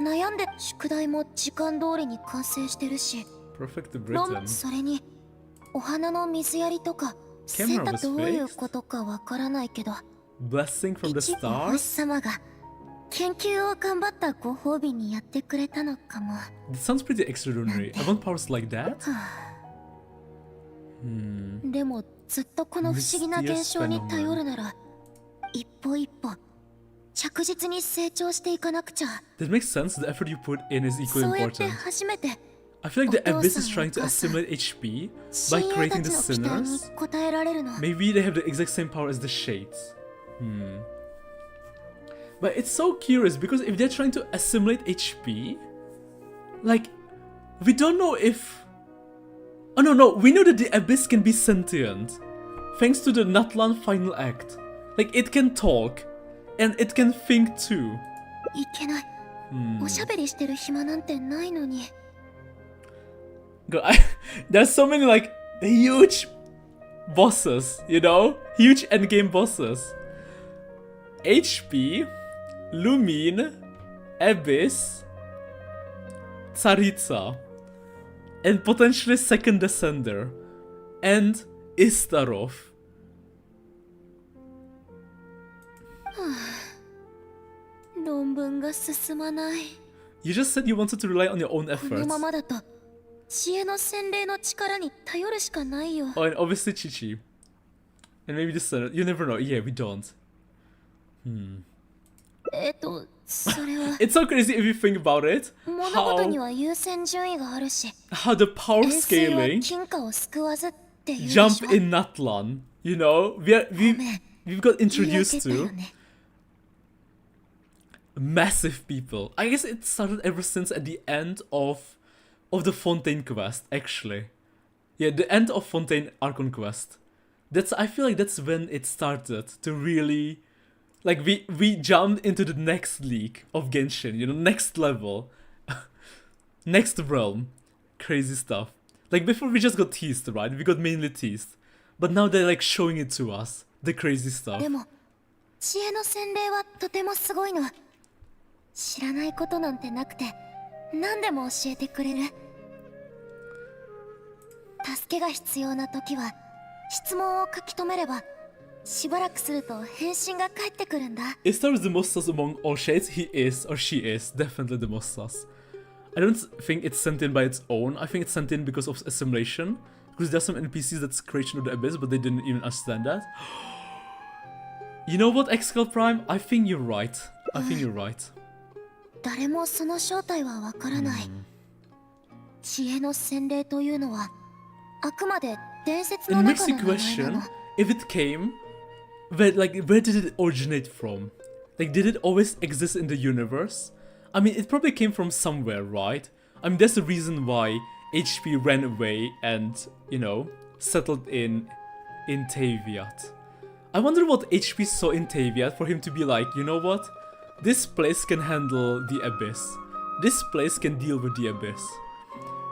悩んで宿題も時間通りに完成してるし Perfect 論 Britain. それにお花の水やりとか Camera セタ was どういう fixed? ことかわからないけど Blessing from the 一部星 stars? 様が研究を頑張ったご褒美にやってくれたのかも This sounds pretty extraordinary. I want powers like that? でもずっとこの不思議な現象に頼るなら一歩一歩着実に成長していかなくちゃ That makes sense. The effort you put in is equally そうやって important. 初めて I feel like the お Abyss 父 is さん trying to お母さん assimilate HP by 親友 creating た the ちの期待に sinners. 応えられるの Maybe they have the exact same power as the Shades. But it's so curious because if they're trying to assimilate HP, like, we don't know if... Oh no, we know that the Abyss can be sentient. Thanks to the Natlan final act. Like, it can talk, and it can think too. いけない、おしゃべりしてる暇なんてないのに God, there's so many, like, huge bosses, you know? Huge endgame bosses. HP, Lumine, Abyss, Tsaritsa, and potentially second Descender, and Istarov. 論文が進まない You just said you wanted to rely on your own この efforts. ままだと知恵の洗礼の力に頼るしかないよ Oh, and obviously Chichi. And maybe the Senate. You never know. Yeah, we don't. それは It's so crazy if you think about it. 物事には優先順位があるし How the power 遠征は scaling 金貨を救わずっていうでし jump ょ in Natlan. You know, we've got introduced 言い訳だよ to ね massive people. I guess it started ever since at the end of the Fontaine quest, actually. Yeah, the end of Fontaine Archon quest. I feel like that's when it started to really, like, we jumped into the next league of Genshin, you know, next level, next realm, crazy stuff. Like before we just got teased, right? We got mainly teased, but now they're like showing it to us, the crazy stuff. でも知恵の洗礼はとてもすごいの知らないことなんてなくて何でも教えてくれる助けが必要な時は質問を書き留めればしばらくすると返信が返ってくるんだ Istar is the most sus among all shades. He is, or she is, definitely the most sus. I don't think it's sentient by its own. I think it's sentient because of assimilation. Because there's some NPCs that's creation of the Abyss, but they didn't even understand that. You know what, Excal Prime? I think you're right. I think you're right. 誰もその正体はわからない知恵の洗礼というのはあくまで伝説 It の makes 中 the の名前な question の if it came, where did it originate from? Like, did it always exist in the universe? I mean, it probably came from somewhere, right? I mean, that's the reason why HP ran away and, you know, settled in Taviat. I wonder what HP saw in Taviat for him to be like, you know what? This place can handle the Abyss. This place can deal with the Abyss.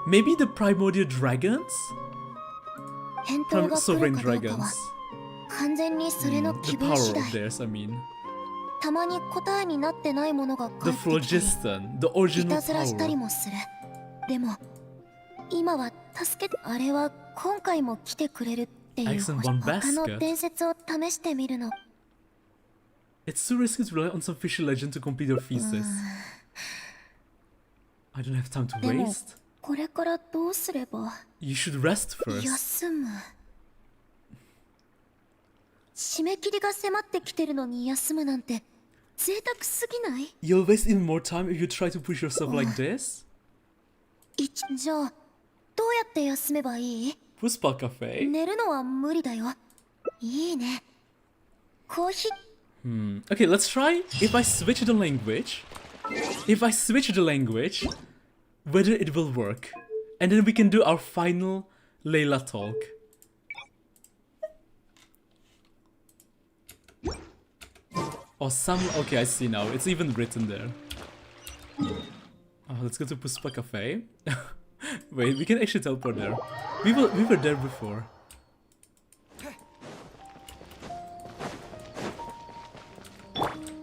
Maybe the primordial dragons? 返答が来 Sovereign るかどうか dragons. は完全にそれの The 気分 power 次 of 第 theirs, I mean. たまに答えになってないものが The 返ってきたり phlogiston, the い original たずらしたり power. もするでも今は助けてあれは今回も来てくれるっていう Excellent, one 他の basket. 伝説を試してみるの It's too risky to rely on some fishy legend to complete your thesis. I don't have time to でも waste. これからどうすれば You should rest first. 休む締め切りが迫ってきてるのに休むなんて You'll waste even more time if you try to push yourself like this? じゃあ、どうやって休めばいい？ Puspa Cafe? 寝るのは無理だよ。いいね。コーヒー。 Okay, let's try if I switch the language. If I switch the language, whether it will work. And then we can do our final Layla talk. Oh, some... Okay, I see now. It's even written there. Let's go to Puspa Cafe. Wait, we can actually teleport there. We were there before.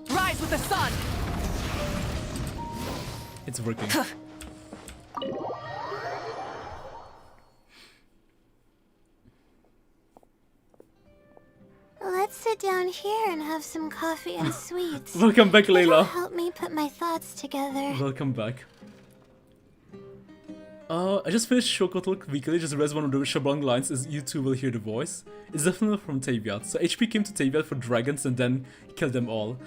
Rise with the sun. It's working. Let's sit down here and have some coffee and sweets. Welcome back, Layla. Help me put my thoughts together. Welcome back. I just finished Shokotalk Weekly, just read one of the Shabang lines is you two will hear the voice. It's definitely from Taviat. So HP came to Taviat for dragons and then killed them all.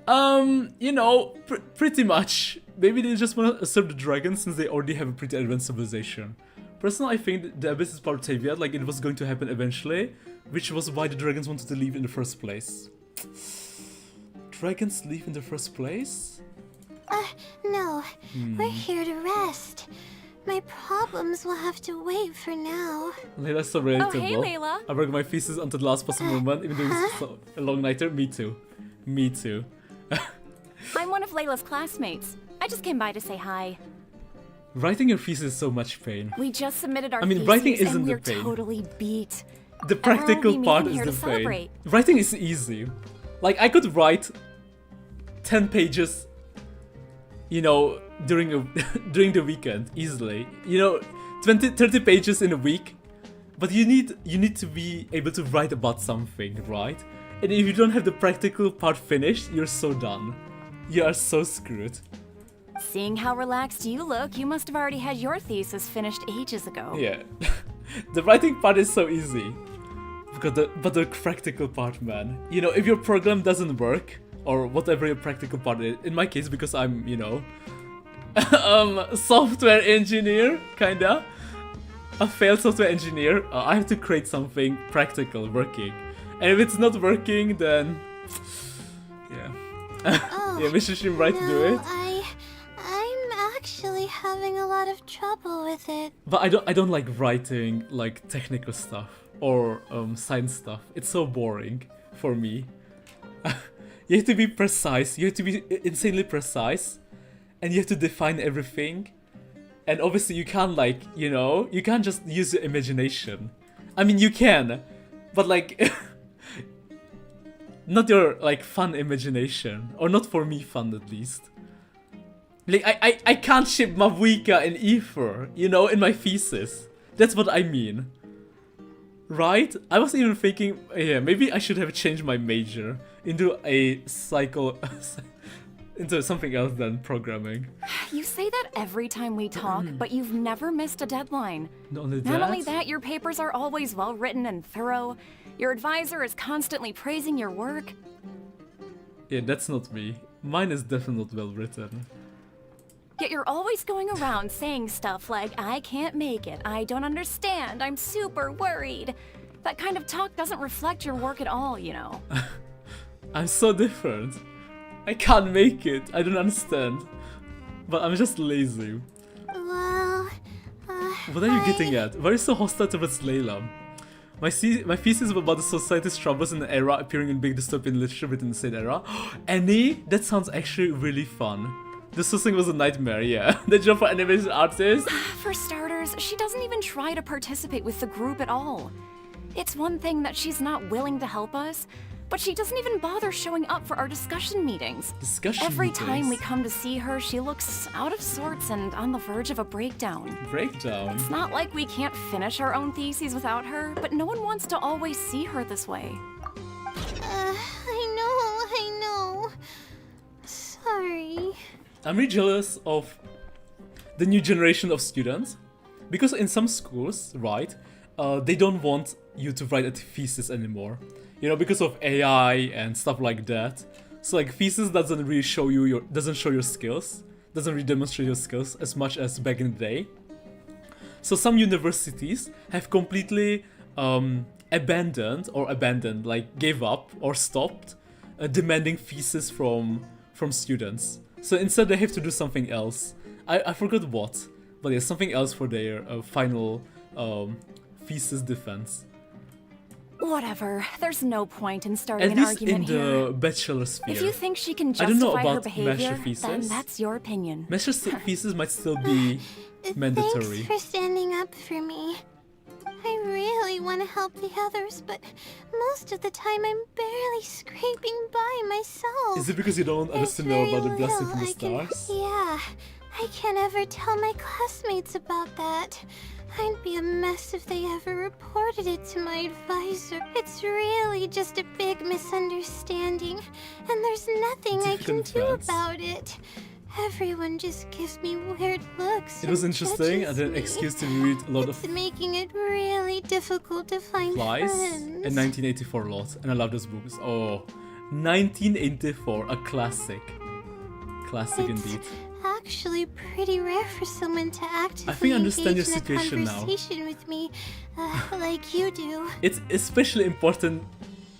You know, pretty much. Maybe they just want to serve the dragons since they already have a pretty advanced civilization. Personally, I think the Abyss is part of Taviat, like it was going to happen eventually, which was why the dragons wanted to leave in the first place. Dragons leave in the first place? No. We're here to rest. My problems will have to wait for now. Layla's so relatable. Oh, hey, Layla. I worked my thesis until the last possible moment, even though it's so a long nighter. Me too. Me too. I'm one of Layla's classmates. I just came by to say hi. Writing your thesis is so much pain. We just submitted our mean, writing theses isn't and the we're pain. totally beat. The practical part is the pain. Writing is easy. Like, I could write 10 pages, you know, during the weekend, easily. You know, 30 pages in a week. But you need to be able to write about something, right? And if you don't have the practical part finished, you're so done. You are so screwed. Seeing how relaxed you look, you must have already had your thesis finished ages ago. Yeah. The writing part is so easy. But the practical part, man. You know, if your program doesn't work, or whatever your practical part is, in my case, because I'm, you know, software engineer, kinda. A failed software engineer, I have to create something practical, working. And if it's not working, then... Yeah. Yeah, Mr. Shim, right to do it. I'm actually having a lot of trouble with it. But I don't like writing, like, technical stuff. Or, science stuff. It's so boring for me. You have to be precise, you have to be insanely precise. And you have to define everything. And obviously you can't, like, you know, you can't just use your imagination. I mean, you can, but like, not your, like, fun imagination. Or not for me fun, at least. Like, I can't ship Mavuika and Ether, you know, in my thesis. That's what I mean. Right? I was even thinking, yeah, maybe I should have changed my major into a into something else than programming. You say that every time we talk, but you've never missed a deadline. Not only that, Not only that, your papers are always well written and thorough. Your advisor is constantly praising your work. Yeah, that's not me. Mine is definitely not well written. Yet you're always going around saying stuff like, I can't make it, I don't understand, I'm super worried. That kind of talk doesn't reflect your work at all, you know. I'm so different. I can't make it, I don't understand. But I'm just lazy. Well, what are you getting at? Why are you so hostile towards Layla? My thesis is about the society's troubles in the era appearing in big dystopian literature within the same era. Annie? That sounds actually really fun. This thing was a nightmare, yeah. The job for animation artists. For starters, she doesn't even try to participate with the group at all. It's one thing that she's not willing to help us, but she doesn't even bother showing up for our discussion meetings. Every time we come to see her, she looks out of sorts and on the verge of a breakdown. Breakdown? It's not like we can't finish our own theses without her, but no one wants to always see her this way. I know. Sorry. I'm really jealous of the new generation of students. Because in some schools, right, they don't want you to write a thesis anymore. You know, because of AI and stuff like that. So like thesis doesn't really show you doesn't show your skills, doesn't really demonstrate your skills as much as back in the day. So some universities have completely abandoned, like gave up or stopped demanding thesis from students. So instead they have to do something else. I forgot what, but yeah, something else for their final thesis defense. Whatever. There's no point in starting At an least argument in the here. bachelor sphere. If you think she can I don't know justify her about behavior, master thesis. then that's your opinion. Master thesis might still be mandatory. Thanks for standing up for me. I really want to help the others, but most of the time I'm barely scraping by myself. Is it because you don't understand know about the blessing from the stars? Yeah, I can't ever tell my classmates about that. I'd be a mess if they ever reported it to my advisor. It's really just a big misunderstanding, and there's nothing I can do about it. Everyone just gives me weird looks. It was interesting, and an excuse to read a lot It's making it really difficult to find Flies friends. and 1984 a lot, and I love those books. Oh, 1984, a classic. Classic indeed. Actually pretty rare for someone to actively I think I understand your engage in a situation now. conversation with me, like you do. It's especially important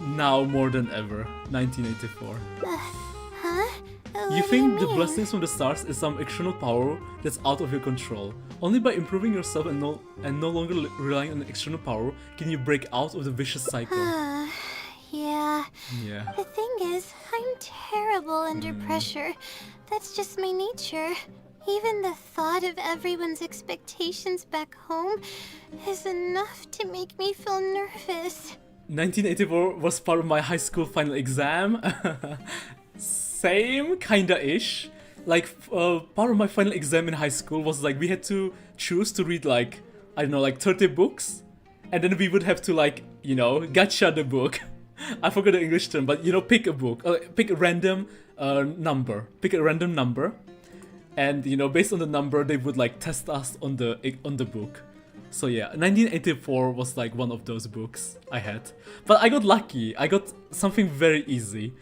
now more than ever. 1984. Huh? You think the blessings from the stars is some external power that's out of your control. Only by improving yourself and no longer relying on external power can you break out of the vicious cycle. Yeah. Yeah. The thing is, I'm terrible under pressure. That's just my nature. Even the thought of everyone's expectations back home is enough to make me feel nervous. 1984 was part of my high school final exam. Same, kinda-ish. Like, part of my final exam in high school was like, we had to choose to read like, I don't know, like 30 books. And then we would have to like, you know, gacha the book. I forgot the English term, but you know, pick a book, pick a random number. Pick a random number. And you know, based on the number, they would like test us on the book. So yeah, 1984 was like one of those books I had. But I got lucky. I got something very easy.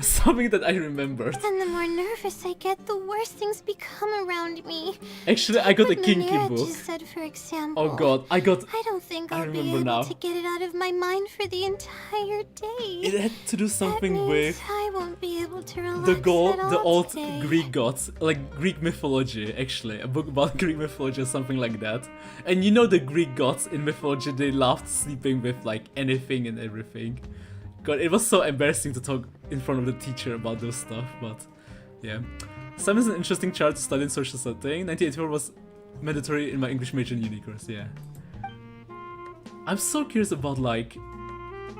Something that I remembered. And the more nervous I get, the worse things become around me. Actually, I got a What kinky Manera book. just said, for example. Oh god, I don't think I'll be remember able now. to get it out of my mind for the entire day. It had to do something that means with I won't be able to relax the at all old today. Greek gods, like Greek mythology, actually. A book about Greek mythology or something like that. And you know the Greek gods in mythology, they loved sleeping with like anything and everything. God, it was so embarrassing to talk in front of the teacher about those stuff, but yeah. Sam is an interesting child to study in social setting. 1984 was mandatory in my English major in uni course, yeah. I'm so curious about like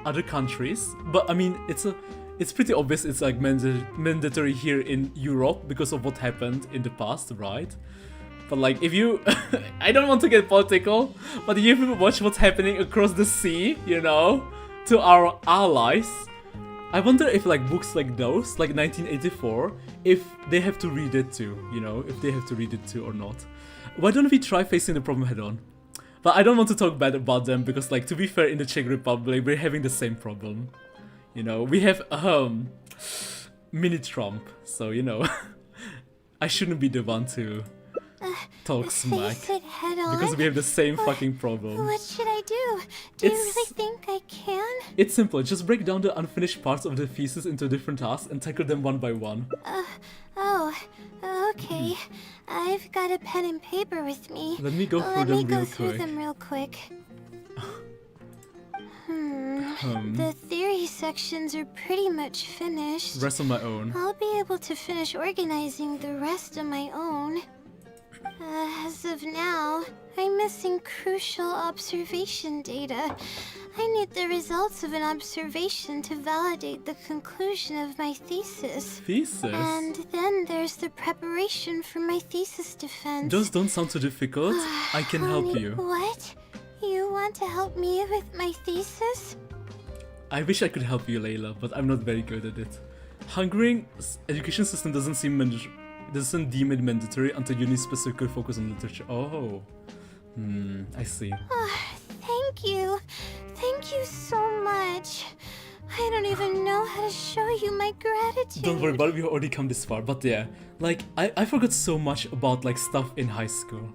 other countries, but I mean it's pretty obvious it's like mandatory here in Europe because of what happened in the past, right? But like if you I don't want to get political, but if you watch what's happening across the sea, you know, to our allies, I wonder if like books like those, like 1984, if they have to read it too, you know, if they have to read it too or not. Why don't we try facing the problem head on? But I don't want to talk bad about them because like to be fair, in the Czech Republic we're having the same problem. You know, we have mini Trump, so you know I shouldn't be the one to talk smack because we have the same fucking problem. What should I do? Do you really think I can? It's simple, just break down the unfinished parts of the thesis into different tasks and tackle them one by one. Oh, okay. I've got a pen and paper with me. Let me go through them real quick. The theory sections are pretty much finished. Rest on my own. I'll be able to finish organizing the rest on my own. As of now, I'm missing crucial observation data. I need the results of an observation to validate the conclusion of my thesis. Thesis? And then there's the preparation for my thesis defense. Those don't sound too difficult. I can help you. What? You want to help me with my thesis? I wish I could help you, Layla, but I'm not very good at it. Hungary's education system doesn't deem it mandatory until uni specifically focus on literature. Oh. I see. Thank you. Thank you so much. I don't even know how to show you my gratitude. Don't worry about it, we've already come this far. But yeah, like, I forgot so much about, like, stuff in high school.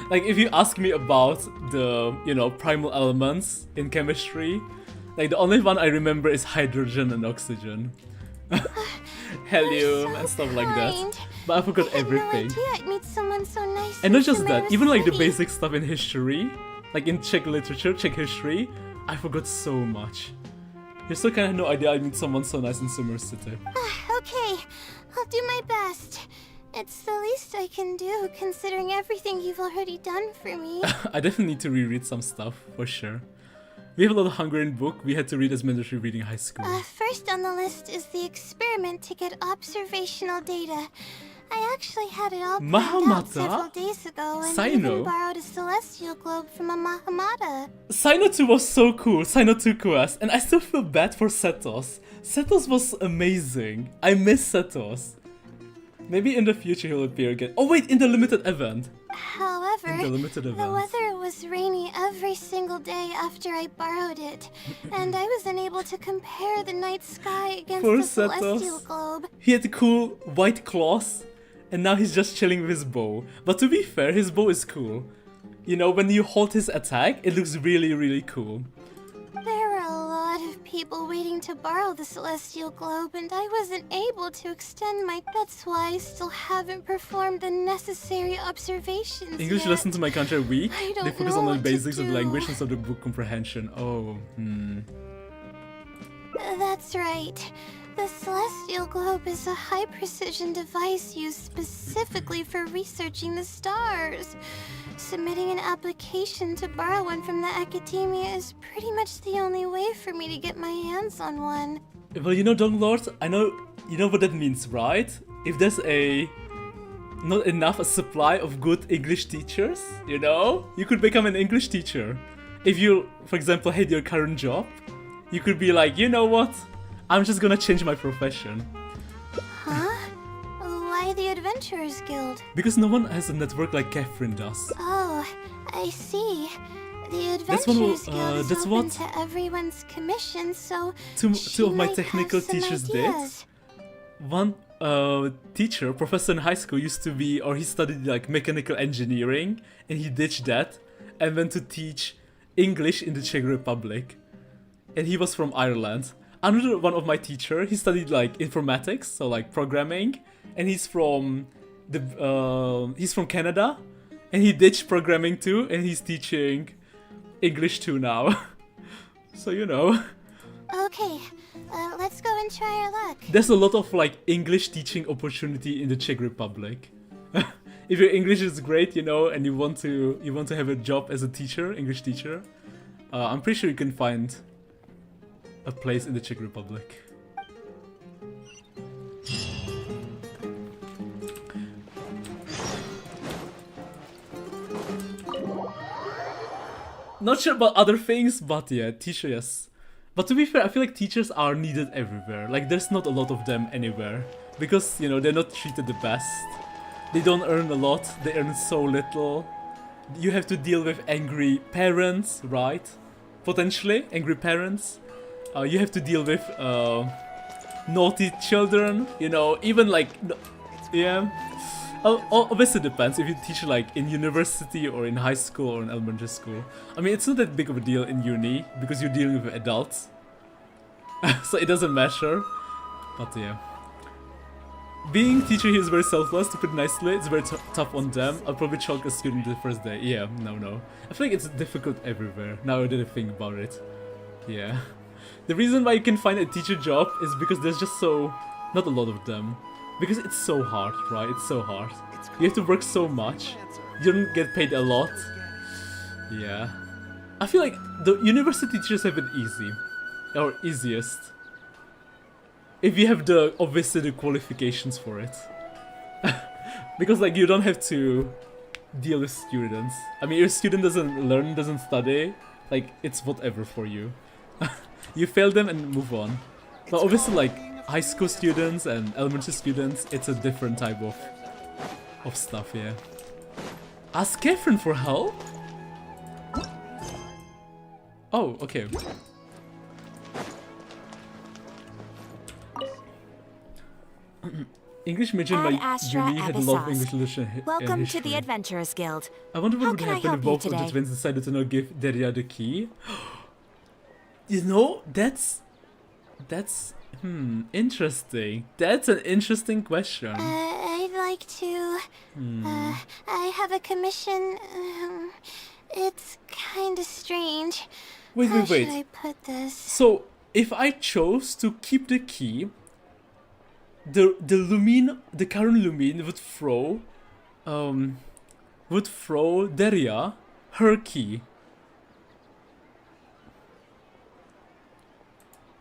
Like, if you ask me about the, you know, primal elements in chemistry, like, the only one I remember is hydrogen and oxygen. Helium and stuff like that. But I forgot everything. No idea I'd meet someone so nice. And not just that, even like the basic stuff in history, like in Czech literature, Czech history, I forgot so much. You still kind of no idea I'd meet someone so nice in Summer City. Okay, I'll do my best. It's the least I can do, considering everything you've already done for me. I definitely need to reread some stuff, for sure. We have a lot of Hungarian book we had to read as mandatory reading in high school. First on the list is the experiment to get observational data. I actually had it all planned out several days ago and even borrowed a celestial globe from a Mahamata. Sino 2 was so cool, Sino 2 quest, and I still feel bad for Setos. Setos was amazing. I miss Setos. Maybe in the future he'll appear again. Oh wait, in the limited event. However, the weather was rainy every single day after I borrowed it, and I was unable to compare the night sky against the celestial globe. He had cool white claws, and now he's just chilling with his bow. But to be fair, his bow is cool. You know, when you hold his attack, it looks really, really cool. There were a lot of people waiting to borrow the celestial globe, and I wasn't able to extend my... That's why I still haven't performed the necessary observations English yet. lessons in my country are weak. They focus on the basics of do. language instead of book comprehension. Oh, That's right. The celestial globe is a high-precision device used specifically for researching the stars. Submitting an application to borrow one from the academia is pretty much the only way for me to get my hands on one. Well, you know, Donglord, you know what that means, right? If there's not enough a supply of good English teachers, you know, you could become an English teacher. If you, for example, hate your current job, you could be like, you know what? I'm just gonna change my profession. Huh? Why the Adventurers Guild? Because no one has a network like Catherine does. Oh, I see. The Adventurers Guild is open to everyone's commission, so two of my technical teachers did. One teacher, professor in high school, used to be, or he studied like mechanical engineering, and he ditched that and went to teach English in the Czech Republic. And he was from Ireland. Another one of my teacher, he studied like informatics, so like programming, and he's from Canada, and he ditched programming too, and he's teaching English too now. So you know. Okay, let's go and try our luck. There's a lot of like English teaching opportunity in the Czech Republic. If your English is great, you know, and you want to have a job as a teacher, English teacher, I'm pretty sure you can find a place in the Czech Republic. Not sure about other things, but yeah, teacher, yes. But to be fair, I feel like teachers are needed everywhere. Like, there's not a lot of them anywhere. Because, you know, they're not treated the best. They don't earn a lot, they earn so little. You have to deal with angry parents, right? Potentially, angry parents. You have to deal with naughty children, you know, even like, yeah. Obviously it depends if you teach like in university or in high school or in elementary school. I mean, it's not that big of a deal in uni because you're dealing with adults. So it doesn't matter, but yeah. Being teacher here is very selfless, to put it nicely. It's very tough on them. I'll probably choke a student the first day. Yeah, no. I feel like it's difficult everywhere, now that I think about it. Yeah. The reason why you can find a teacher job is because there's just not a lot of them. Because it's so hard, right? It's so hard. You have to work so much. You don't get paid a lot. Yeah. I feel like the university teachers have it easy. Or easiest. If you have obviously the qualifications for it. Because like you don't have to deal with students. I mean, your student doesn't learn, doesn't study. Like, it's whatever for you. You fail them and move on. But obviously like high school students and elementary students, it's a different type of stuff, yeah. Ask Catherine for help? English major in Ad my Astra uni had a lot of Abyssos. English literature. Welcome to the Adventurers Guild. I wonder what How would can I happen if help you both of the today? twins decided to not give Deria the key. You know, that's interesting. That's an interesting question. I'd like to... I have a commission. It's kinda strange. How should I put this? So, if I chose to keep the key, the current Lumine would throw Deria her key.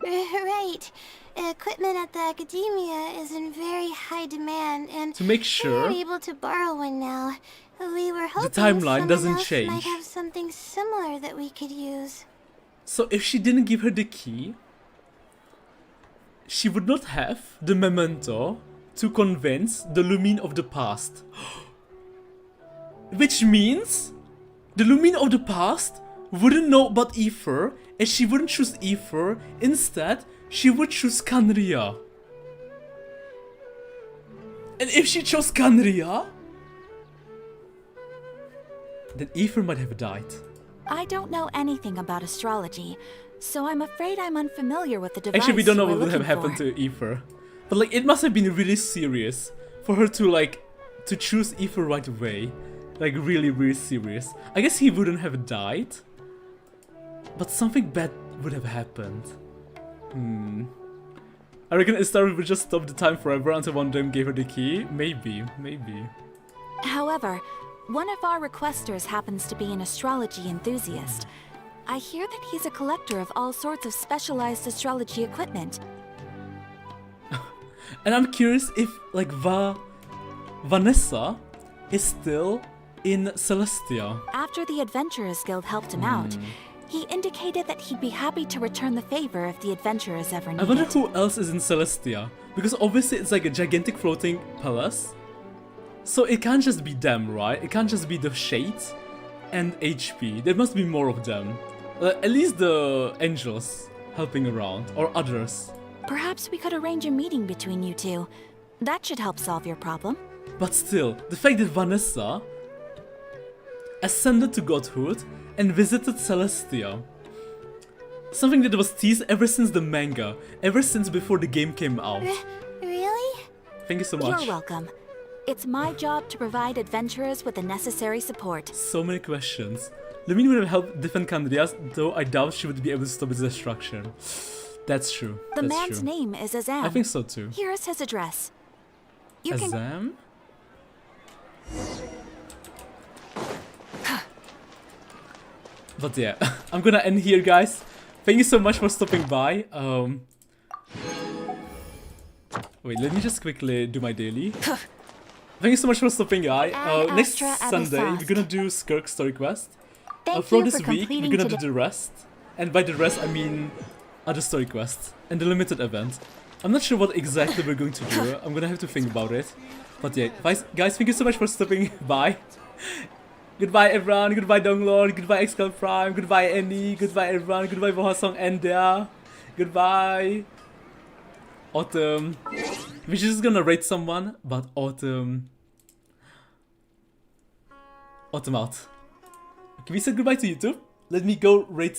Right. Equipment at the academia is in very high demand, and to make sure we're not able to borrow one now. We were hoping the timeline someone doesn't else change. might have something similar that we could use. So if she didn't give her the key, she would not have the memento to convince the Lumine of the past. Which means the Lumine of the past wouldn't know about Aether, and she wouldn't choose Aether. Instead, she would choose Canria. And if she chose Canria, then Aether might have died. I don't know anything about astrology, so I'm afraid I'm unfamiliar with the device. Actually, we don't know you what were would have looking happened for. to Aether. But like, it must have been really serious for her to choose Aether right away. Like, really, really serious. I guess he wouldn't have died, but something bad would have happened. I reckon Istari would just stop the time forever until one of them gave her the key. Maybe. However, one of our requesters happens to be an astrology enthusiast. I hear that he's a collector of all sorts of specialized astrology equipment. And I'm curious if, like, Vanessa is still in Celestia. After the Adventurers Guild helped him out, he indicated that he'd be happy to return the favor if the Adventurers ever I needed. wonder who else is in Celestia, because obviously it's like a gigantic floating palace. So it can't just be them, right? It can't just be the Shades and HP. There must be more of them. At least the angels helping around, or others. Perhaps we could arrange a meeting between you two. That should help solve your problem. But still, the fact that Vanessa ascended to godhood and visited Celestia. Something that was teased ever since the manga, ever since before the game came out. Really? Thank you so much. You're welcome. It's my job to provide adventurers with the necessary support. So many questions. Lumine would have helped defend Canrias, though I doubt she would be able to stop its destruction. That's true. The That's man's true. name is Azam. I think so too. Here is his address. You can... Azam? But yeah, I'm gonna end here, guys. Thank you so much for stopping by. Wait, let me just quickly do my daily. Thank you so much for stopping by. Next Sunday, we're gonna do Skirk's story quest. For this week, we're gonna do the rest. And by the rest, I mean other story quests and the limited event. I'm not sure what exactly we're going to do. I'm gonna have to think about it. But yeah, guys, thank you so much for stopping by. Goodbye everyone, goodbye Donglord, goodbye Xcal Prime, goodbye Annie, goodbye everyone, goodbye Bohasong Ender, goodbye Autumn. We're just gonna rate someone, but Autumn out. Okay, we said goodbye to YouTube. Let me go rate someone.